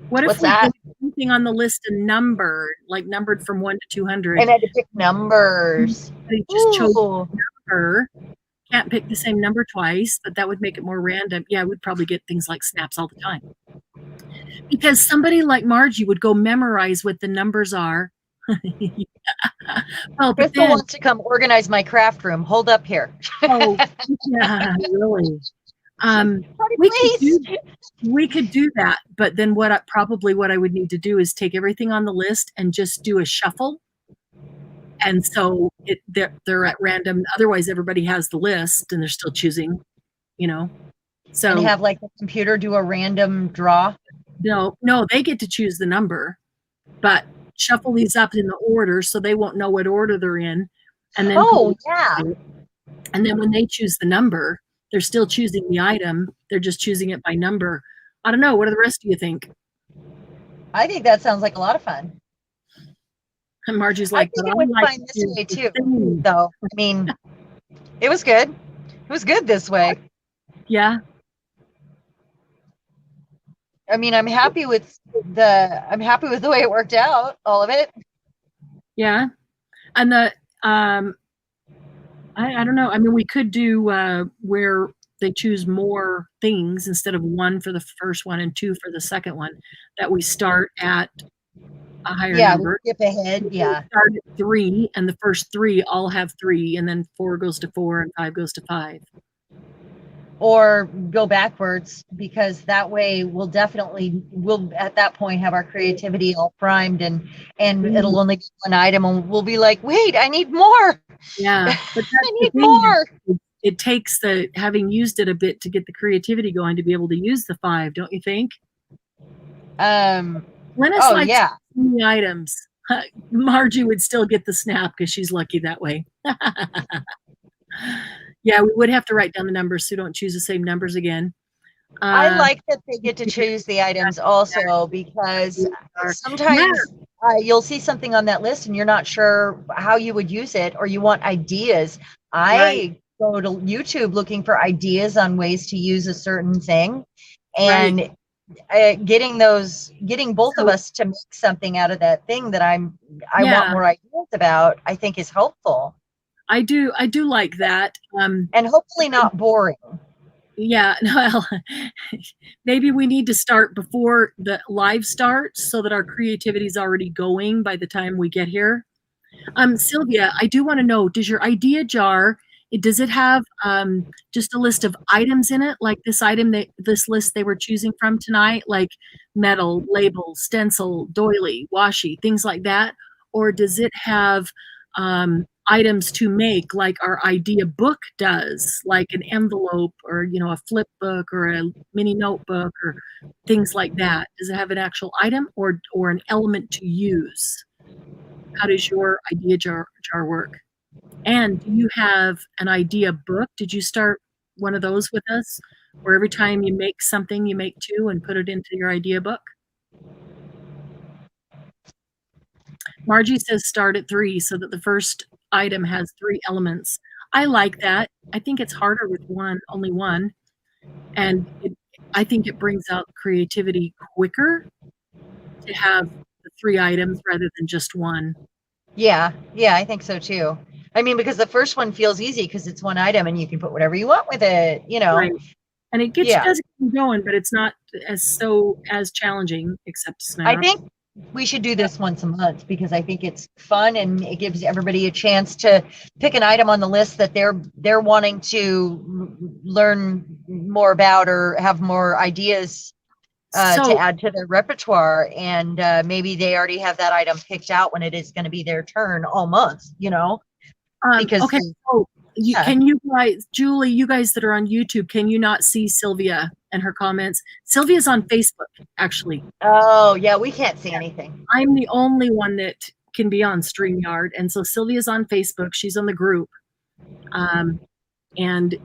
What if we put something on the list and numbered from 1 to 200? And I had to pick numbers. They just chose a number. Can't pick the same number twice, but that would make it more random. Yeah, we'd probably get things like snaps all the time. Because somebody like Margie would go memorize what the numbers are. Well, Crystal wants to come organize my craft room. Hold up here. Oh, yeah, really. Party, We please. could do that, but then what I would need to do is take everything on the list and just do a shuffle. And so they're at random. Otherwise, everybody has the list and they're still choosing, you know. So And have like the computer do a random draw. no, they get to choose the number, but shuffle these up in the order so they won't know what order they're in. And then yeah. And then when they choose the number, they're still choosing the item. They're just choosing it by number. I don't know. What do the rest of you think? I think that sounds like a lot of fun. And Margie's like, I think it was fun this way too, though. I mean, it was good. It was good this way. Yeah. I mean, I'm happy with the way it worked out, all of it. Yeah. And the I don't know. I mean, we could do where they choose more things instead of 1 for the first one and 2 for the second one, that we start at a higher number. Skip ahead. Yeah. Start at 3, and the first 3 all have 3, and then 4 goes to 4 and 5 goes to 5. Or go backwards, because that way we'll at that point have our creativity all primed, and it'll only be one item, and we'll be like, wait, I need more. Yeah, but I need more. It takes having used it a bit to get the creativity going to be able to use the 5, don't you think? Glennis likes the items. Margie would still get the snap because she's lucky that way. Yeah, we would have to write down the numbers so don't choose the same numbers again. I like that they get to choose the items also, because sometimes you'll see something on that list and you're not sure how you would use it, or you want ideas. I go to YouTube looking for ideas on ways to use a certain thing, and getting both of us to make something out of that thing that I want more ideas about, I think is helpful. I do like that. And hopefully not boring. Yeah, well, maybe we need to start before the live starts so that our creativity is already going by the time we get here. Sylvia, I do want to know, does your idea jar, does it have just a list of items in it, like this list they were choosing from tonight, like metal, label, stencil, doily, washi, things like that? Or does it have items to make like our idea book does, like an envelope or a flip book or a mini notebook or things like that? Does it have an actual item or an element to use? How does your idea jar work? And do you have an idea book? Did you start one of those with us, where every time you make something you make 2 and put it into your idea book? Margie says start at 3 so that the first item has 3 elements. I like that. I think it's harder with only one. And I think it brings out creativity quicker to have the 3 items rather than just 1. Yeah, I think so too. I mean, because the first one feels easy because it's 1 item and you can put whatever you want with it, Right. And it gets you going, but it's not as challenging, except snap. I think we should do this once a month because I think it's fun and it gives everybody a chance to pick an item on the list that they're wanting to learn more about or have more ideas to add to their repertoire. And maybe they already have that item picked out when it is going to be their turn all month, Because okay. Can you guys, Julie, you guys that are on YouTube, can you not see Sylvia and her comments? Sylvia's on Facebook, actually. Oh, yeah, we can't see anything. I'm the only one that can be on StreamYard. And so Sylvia's on Facebook. She's on the group. And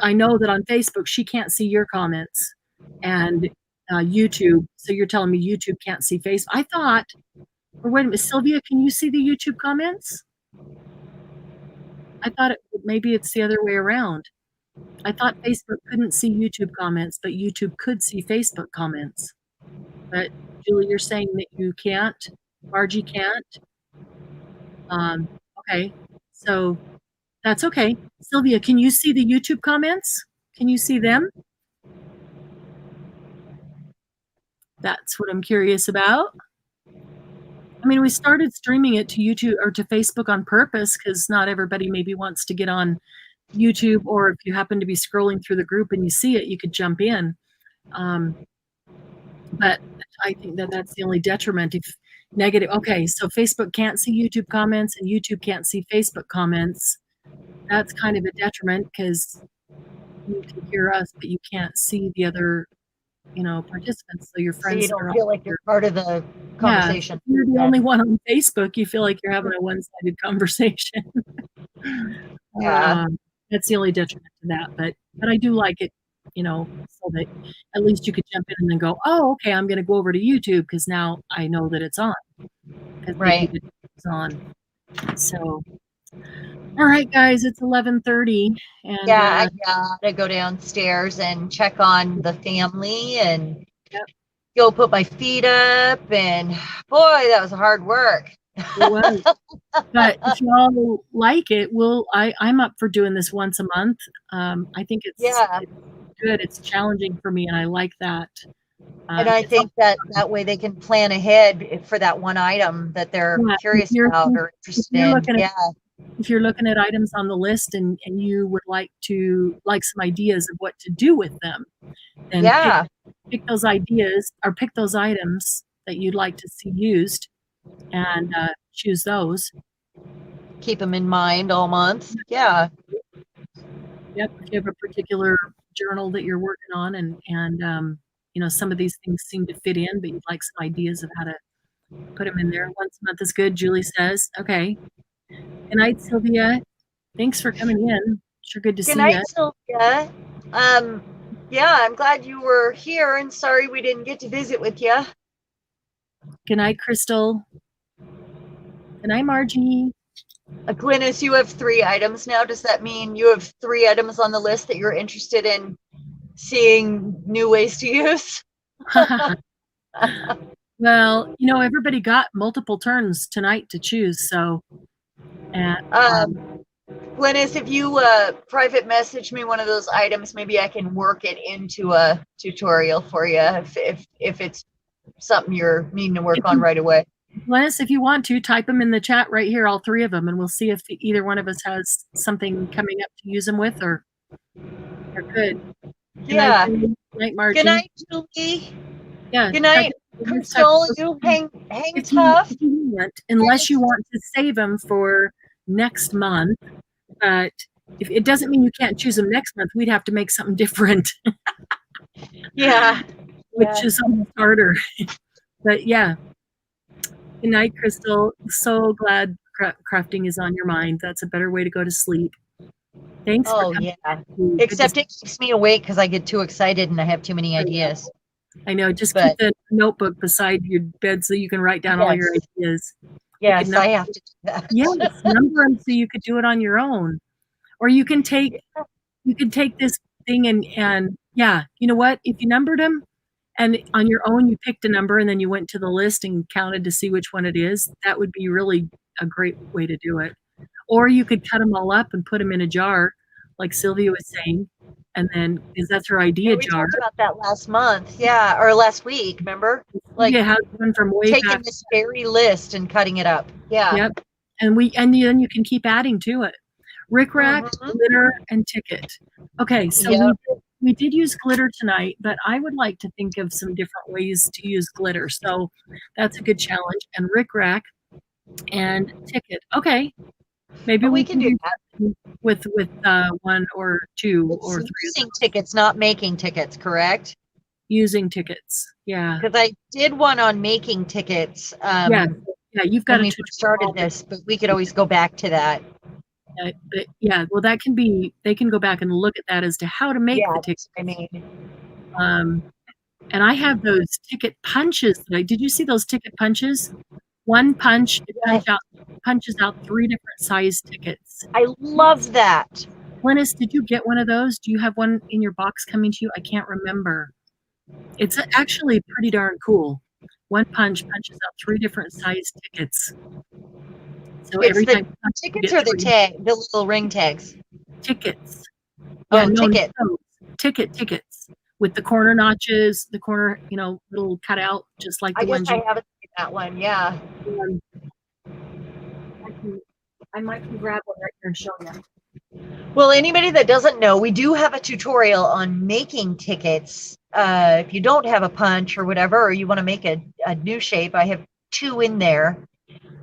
I know that on Facebook, she can't see your comments. And YouTube, so you're telling me YouTube can't see Facebook. I thought, or wait a minute, Sylvia, can you see the YouTube comments? I thought maybe it's the other way around. I thought Facebook couldn't see YouTube comments, but YouTube could see Facebook comments. But Julie, you're saying that you can't? Margie can't? Okay, so that's okay. Sylvia, can you see the YouTube comments? Can you see them? That's what I'm curious about. I mean, we started streaming it to YouTube or to Facebook on purpose because not everybody maybe wants to get on YouTube, or if you happen to be scrolling through the group and you see it, you could jump in. But I think that that's the only detriment. If negative, okay, so Facebook can't see YouTube comments and YouTube can't see Facebook comments. That's kind of a detriment because you can hear us, but you can't see the other, participants. So your So friends you don't feel like you're part of the conversation. Yeah, if you're the only one on Facebook, you feel like you're having a one-sided conversation. Yeah. That's the only detriment to that. But I do like it, so that at least you could jump in and then go, oh, okay, I'm going to go over to YouTube because now I know that it's on. Right. It's on. So, all right, guys, it's 11:30, and Yeah, I gotta go downstairs and check on the family and go put my feet up. And boy, that was hard work. It was. But if y'all like it, I'm up for doing this once a month. I think it's good. It's challenging for me, and I like that. And I think that way they can plan ahead for that one item that they're curious about or interested in. If you're looking at items on the list and you would like some ideas of what to do with them, then pick those ideas or pick those items that you'd like to see used and choose those. Keep them in mind all month. Yeah. Yep. If you have a particular journal that you're working on and some of these things seem to fit in, but you'd like some ideas of how to put them in there. Once a month is good, Julie says. Okay. Good night, Sylvia. Thanks for coming in. Sure good to see you. Good night, Sylvia. Yeah, I'm glad you were here and sorry we didn't get to visit with you. Good night, Crystal. Good night, Margie. Glynis, you have 3 items now. Does that mean you have 3 items on the list that you're interested in seeing new ways to use? Well, everybody got multiple turns tonight to choose, so. And, Glynis, if you private message me one of those items, maybe I can work it into a tutorial for you if it's something you're needing to work on right away. Glennis, if you want to, type them in the chat right here, all 3 of them, and we'll see if either one of us has something coming up to use them with, or good. Good night, Julie. Good night, Margie. Good night, Julie. Yeah. Good night, Crystal. You hang tough. Unless you want to save them for next month, but if it doesn't mean you can't choose them next month, we'd have to make something different. Which is almost harder. But yeah. Good night, Crystal. So glad crafting is on your mind. That's a better way to go to sleep. Thanks for coming. Except it keeps me awake because I get too excited and I have too many ideas. I know. Just keep the notebook beside your bed so you can write down all your ideas. Yes, I have to do that. Yes, number them so you could do it on your own. Or you can take this thing and you know what? If you numbered them and on your own you picked a number and then you went to the list and counted to see which one it is, that would be really a great way to do it. Or you could cut them all up and put them in a jar, like Sylvia was saying, and then because that's her idea jar. We talked about that last month, or last week. Remember, from way taking back. this very list and cutting it up. Yeah. Yep. And then you can keep adding to it. Rick Rack, glitter, and ticket. Okay, so we did use glitter tonight, but I would like to think of some different ways to use glitter. So that's a good challenge. And Rick Rack and ticket. Okay. Maybe we can do that with 1 or 2 or 3. Using tickets, not making tickets, correct? Using tickets, yeah. Because I did one on making tickets. You've got to started this, but we could always go back to that. Well, that can be. They can go back and look at that as to how to make the tickets. I mean, and I have those ticket punches. Did you see those ticket punches? One punch, punches out 3 different size tickets. I love that. Glynis, did you get one of those? Do you have one in your box coming to you? I can't remember. It's actually pretty darn cool. One punch punches out 3 different size tickets. So every time tickets or the tag, the little ring tags. Tickets. Tickets with the corner notches, the corner, little cutout, just like the ones. I haven't seen that one. Yeah. I might can grab one right here and show you. Well, anybody that doesn't know, we do have a tutorial on making tickets. If you don't have a punch or whatever, or you want to make a new shape, I have 2 in there.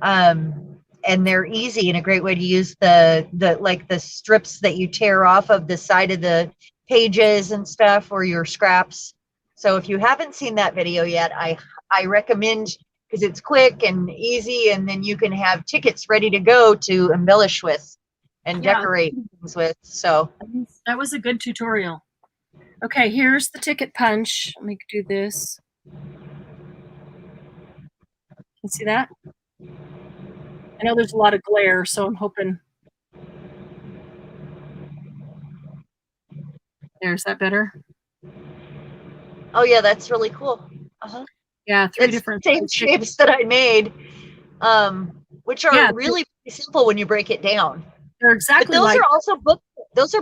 And they're easy and a great way to use the like the strips that you tear off of the side of the pages and stuff, or your scraps. So if you haven't seen that video yet, I recommend, because it's quick and easy, and then you can have tickets ready to go to embellish with and decorate things with. So that was a good tutorial. Okay, here's the ticket punch. Let me do this. You see that? I know there's a lot of glare, so I'm hoping. There's that better? oh yeah, that's really cool. Yeah, 3 It's different same shapes that I made, which are really simple when you break it down. They're exactly but those like, are also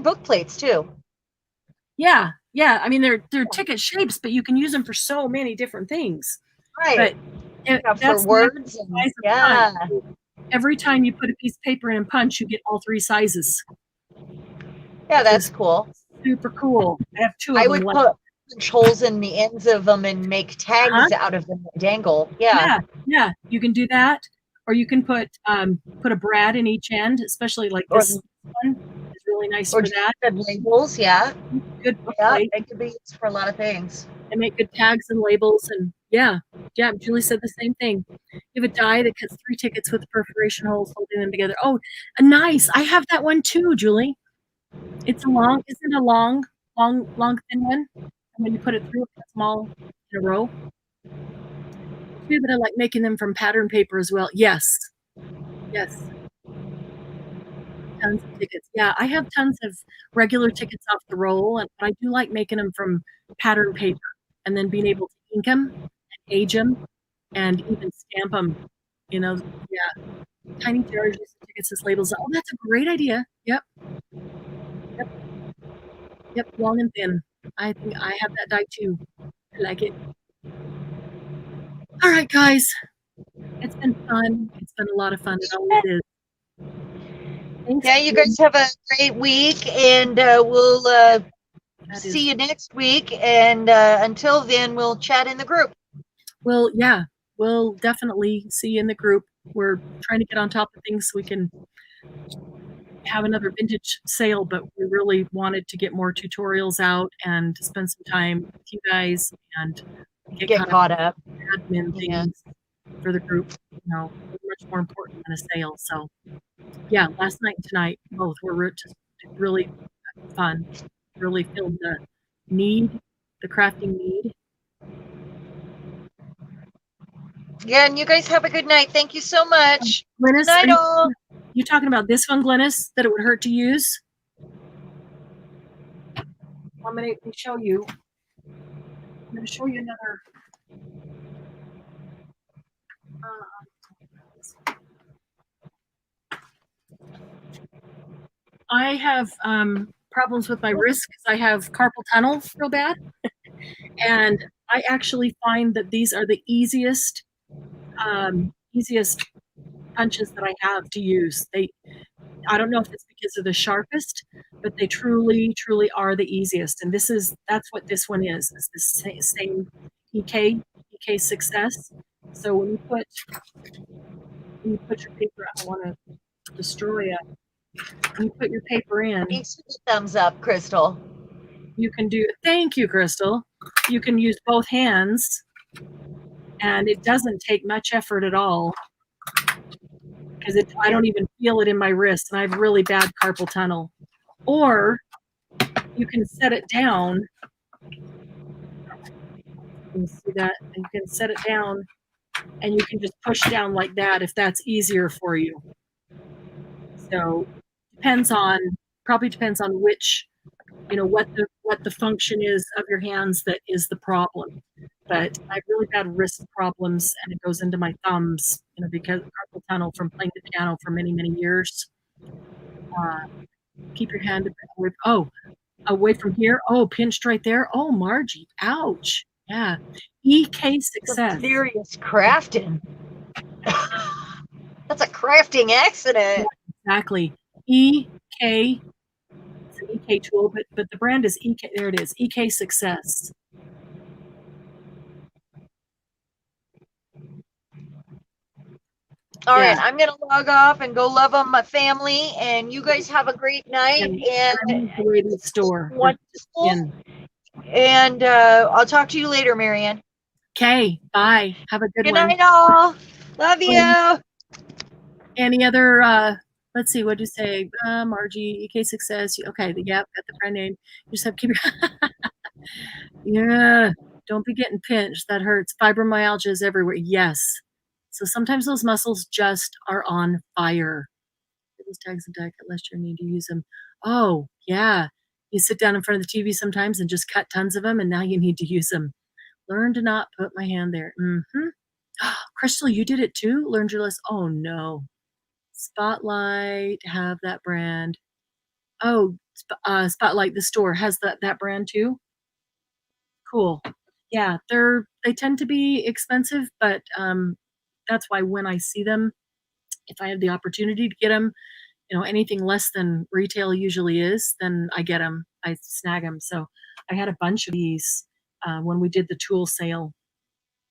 book plates too. Yeah, yeah. I mean, they're ticket shapes, but you can use them for so many different things. Right. But for words. And, yeah. Every time you put a piece of paper in and punch, you get all 3 sizes. Yeah, that's cool. Super cool. I have 2 of them. I would put punch holes in the ends of them and make tags out of them that dangle. Yeah. Yeah. You can do that, or you can put a brad in each end, especially like this one is really nice for that. Labels, yeah. Good. Yeah, it could be used for a lot of things. And make good tags and labels, and yeah, Julie said the same thing. You have a die that cuts 3 tickets with perforation holes holding them together. Oh, nice. I have that one too, Julie. It's a long, isn't it a long, thin one? And when you put it through, it's small in a row. But I like making them from pattern paper as well. Yes. Tons of tickets. Yeah, I have tons of regular tickets off the roll, and I do like making them from pattern paper and then being able to ink them and age them and even stamp them. Yeah. Tiny jars, tickets as labels. Oh, that's a great idea. Yep. Long and thin. I think I have that die too. I like it. All right, guys. It's been fun. It's been a lot of fun. It always is. Thanks. Yeah, you guys have a great week, and we'll see you next week. And until then, we'll chat in the group. Well, yeah, we'll definitely see you in the group. We're trying to get on top of things so we can have another vintage sale, but we really wanted to get more tutorials out and spend some time with you guys and get caught up. Admin things for the group, much more important than a sale. So yeah, last night and tonight both were just really fun. Really filled the crafting need. Yeah, and you guys have a good night. Thank you so much. Glennis, good night, all. You talking about this one, Glennis, that it would hurt to use? I'm going to show you. I'm going to show you another. I have problems with my wrist because I have carpal tunnel real bad. And I actually find that these are the easiest punches that I have to use. I don't know if it's because they're the sharpest, but they truly are the easiest. And that's what this one is. It's the same EK Success. So when you put your paper, I want to destroy it. When you put your paper in, thumbs up, Crystal. You can do. Thank you, Crystal. You can use both hands, and it doesn't take much effort at all because I don't even feel it in my wrist, and I have really bad carpal tunnel. Or you can set it down. You see that? And you can set it down, and you can just push down like that if that's easier for you. So probably depends on which, what the function is of your hands that is the problem. But I have really bad wrist problems, and it goes into my thumbs, because of carpal tunnel from playing the piano for many, many years. Keep your hand away from here. Oh, pinched right there. Oh, Margie, ouch. Yeah. EK Success. Serious crafting. That's a crafting accident. Yeah, exactly. EK EK tool, but the brand is EK. There it is, EK Success. All Yeah. right, I'm gonna log off and go love on my family, and you guys have a great night. And the way to the store. wonderful. And I'll talk to you later, Marianne. Okay, bye. Have a good Good one. night, all. Love you. Any other, let's see, what did you say? Margie, EK Success. Okay, yep, got the brand name. You just have to keep your, yeah, don't be getting pinched. That hurts. Fibromyalgia is everywhere. Yes. So sometimes those muscles just are on fire. Those tags and deck unless you need to use them. Oh, yeah. You sit down in front of the TV sometimes and just cut tons of them, and now you need to use them. Learn to not put my hand there. Crystal, you did it too? Learned your list. Oh, no. Spotlight, have that brand. Oh, Spotlight, the store, has that brand too? Cool. Yeah, they tend to be expensive, but that's why when I see them, if I have the opportunity to get them, anything less than retail usually is, then I get them. I snag them. So I had a bunch of these when we did the tool sale.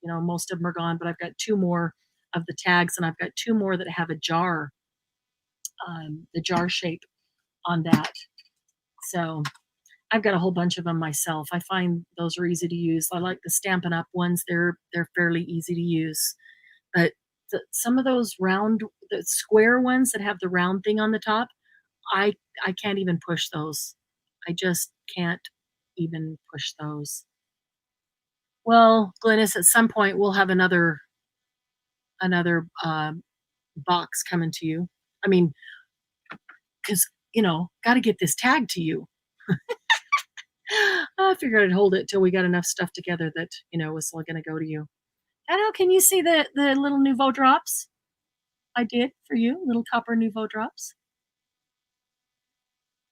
Most of them are gone, but I've got 2 more of the tags, and I've got 2 more that have a jar, the jar shape on that. So I've got a whole bunch of them myself. I find those are easy to use. I like the Stampin' Up! Ones. They're fairly easy to use. But some of those the square ones that have the round thing on the top, I can't even push those. I just can't even push those. Well, Glynis, at some point we'll have another box coming to you. I mean, because got to get this tag to you. I figured I'd hold it till we got enough stuff together that was still going to go to you. I know. Can you see the little Nouveau drops I did for you? Little copper Nouveau drops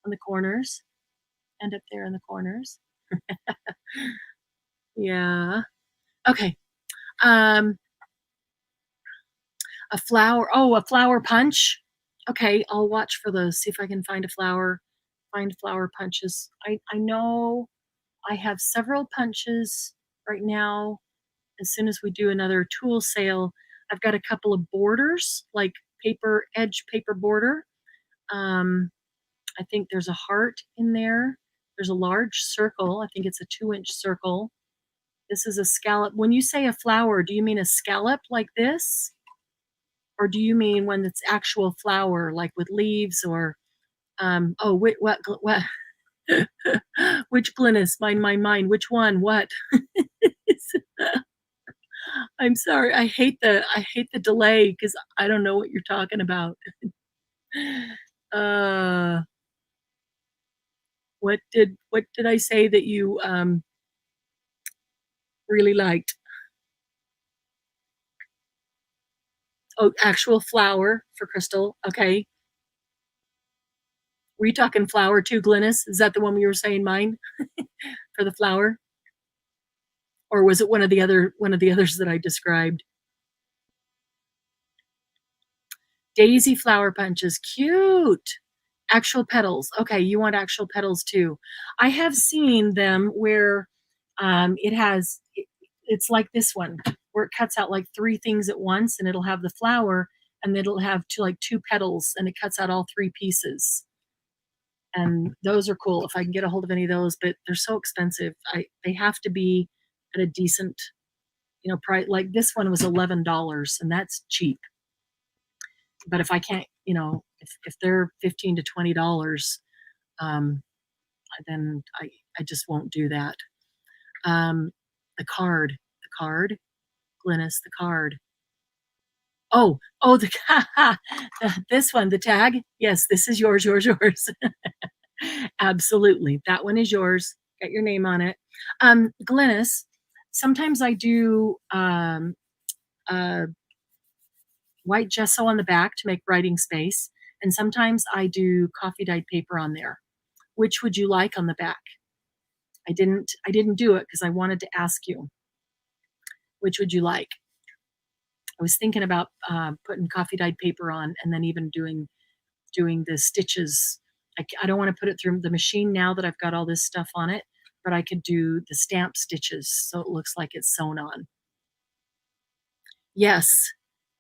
on the corners and up there in the corners. Yeah. Okay. A flower. Oh, a flower punch. Okay, I'll watch for those. See if I can find flower punches. I know I have several punches right now. As soon as we do another tool sale, I've got a couple of borders, like edge paper border. I think there's a heart in there. There's a large circle. I think it's a 2-inch circle. This is a scallop. When you say a flower, do you mean a scallop like this? Or do you mean when it's actual flower, like with leaves or, what, which Glynis, my mind, which one, what? I'm sorry. I hate the delay because I don't know what you're talking about. What did I say that you really liked? Oh, actual flower for Crystal. Okay. Were you talking flower too, Glynis? Is that the one we were saying mine for the flower? Or was it one of the others that I described? Daisy flower punches, cute. Actual petals. Okay, you want actual petals too. I have seen them where it's like this one, where it cuts out like 3 things at once, and it'll have the flower, and it'll have 2 petals, and it cuts out all 3 pieces. And those are cool if I can get a hold of any of those, but they're so expensive. They have to be at a decent, price. Like this one was $11, and that's cheap. But if I can't, if they're $15 to $20, then I just won't do that. The card, Glynis, the card. Oh, this one, the tag. Yes, this is yours. Absolutely. That one is yours. Get your name on it. Glynis, sometimes I do white gesso on the back to make writing space, and sometimes I do coffee dyed paper on there. Which would you like on the back? I didn't do it because I wanted to ask you. Which would you like? I was thinking about putting coffee dyed paper on, and then even doing the stitches I don't want to put it through the machine now that I've got all this stuff on it, but I could do the stamp stitches so it looks like it's sewn on. Yes,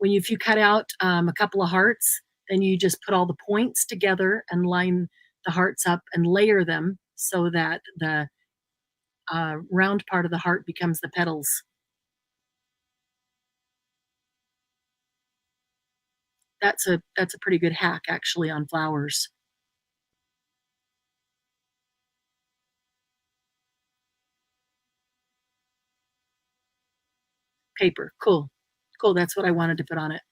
if you cut out a couple of hearts, then you just put all the points together and line the hearts up and layer them so that the round part of the heart becomes the petals. That's a pretty good hack actually on flowers. Paper, cool. That's what I wanted to put on it.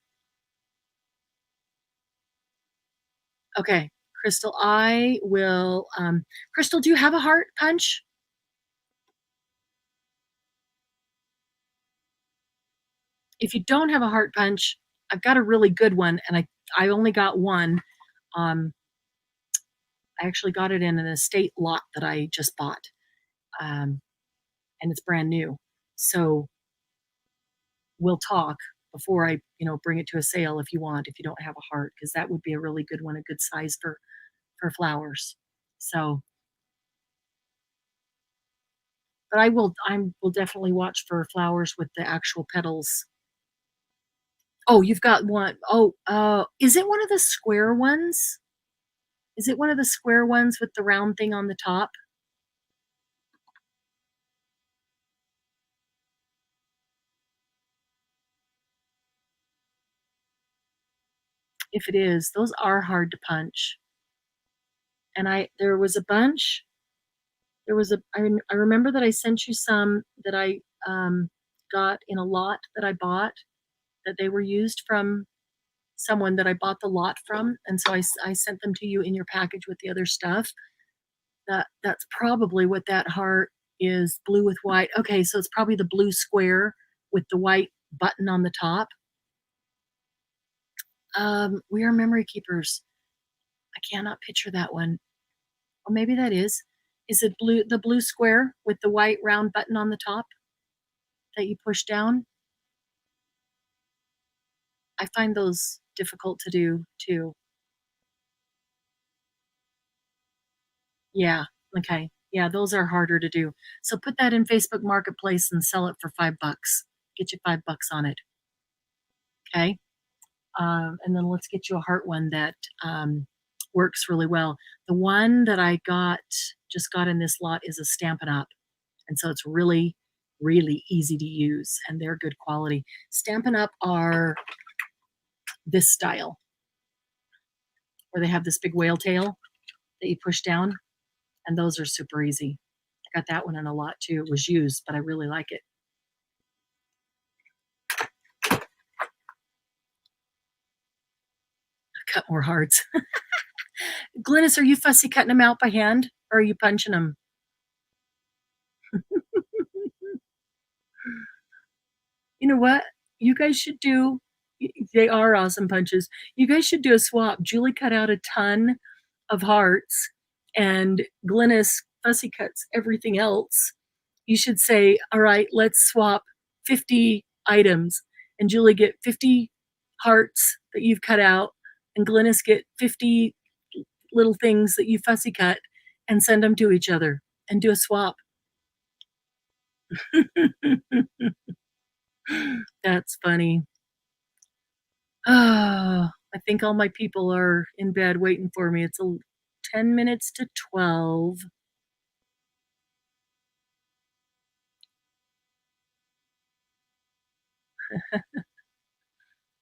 Okay, Crystal, I will. Crystal, do you have a heart punch? If you don't have a heart punch, I've got a really good one, and I only got one. I actually got it in an estate lot that I just bought, and it's brand new. So we'll talk before I, bring it to a sale if you want. If you don't have a heart, because that would be a really good one, a good size for flowers. So, but I will definitely watch for flowers with the actual petals. Oh, you've got one. Oh, is it one of the square ones? Is it one of the square ones with the round thing on the top? If it is, those are hard to punch. And there was a bunch. I remember that I sent you some that I got in a lot that I bought, that they were used from someone that I bought the lot from, and so I sent them to you in your package with the other stuff. That's probably what that heart is, blue with white. Okay, so it's probably the blue square with the white button on the top. We are memory keepers. I cannot picture that one. Or maybe that is. Is it the blue square with the white round button on the top that you push down? I find those difficult to do too. Yeah, okay. Yeah, those are harder to do. So put that in Facebook Marketplace and sell it for $5. Get you $5 on it. Okay. And then let's get you a heart one that works really well. The one that I just got in this lot is a Stampin' Up. And so it's really, really easy to use, and they're good quality. Stampin' Up are this style, where they have this big whale tail that you push down, and those are super easy. I got that one in a lot too. It was used, but I really like it. Cut more hearts. Glynis, are you fussy cutting them out by hand, or are you punching them? You know what? You guys should do, they are awesome punches. You guys should do a swap. Julie cut out a ton of hearts, and Glynis fussy cuts everything else. You should say, all right, let's swap 50 items, and Julie get 50 hearts that you've cut out, and Glynis get 50 little things that you fussy cut, and send them to each other and do a swap. That's funny. Oh, I think all my people are in bed waiting for me. It's 10 minutes to 12.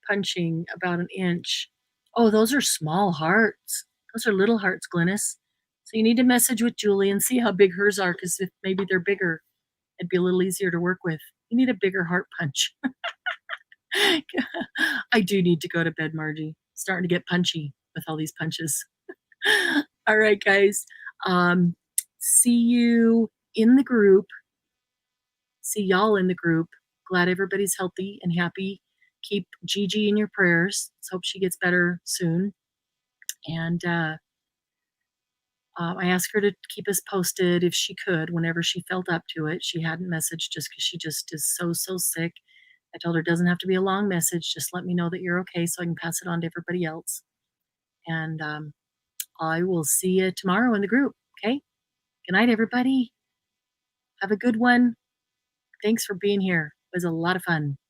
Punching about an inch. Oh, those are small hearts. Those are little hearts, Glynis. So you need to message with Julie and see how big hers are, because if maybe they're bigger, it'd be a little easier to work with. You need a bigger heart punch. I do need to go to bed, Margie. Starting to get punchy with all these punches. All right, guys. See you in the group. See y'all in the group. Glad everybody's healthy and happy. Keep Gigi in your prayers. Let's hope she gets better soon. And I asked her to keep us posted if she could, whenever she felt up to it. She hadn't messaged just because she just is so sick. I told her it doesn't have to be a long message. Just let me know that you're okay so I can pass it on to everybody else. And I will see you tomorrow in the group. Okay. Good night, everybody. Have a good one. Thanks for being here. It was a lot of fun.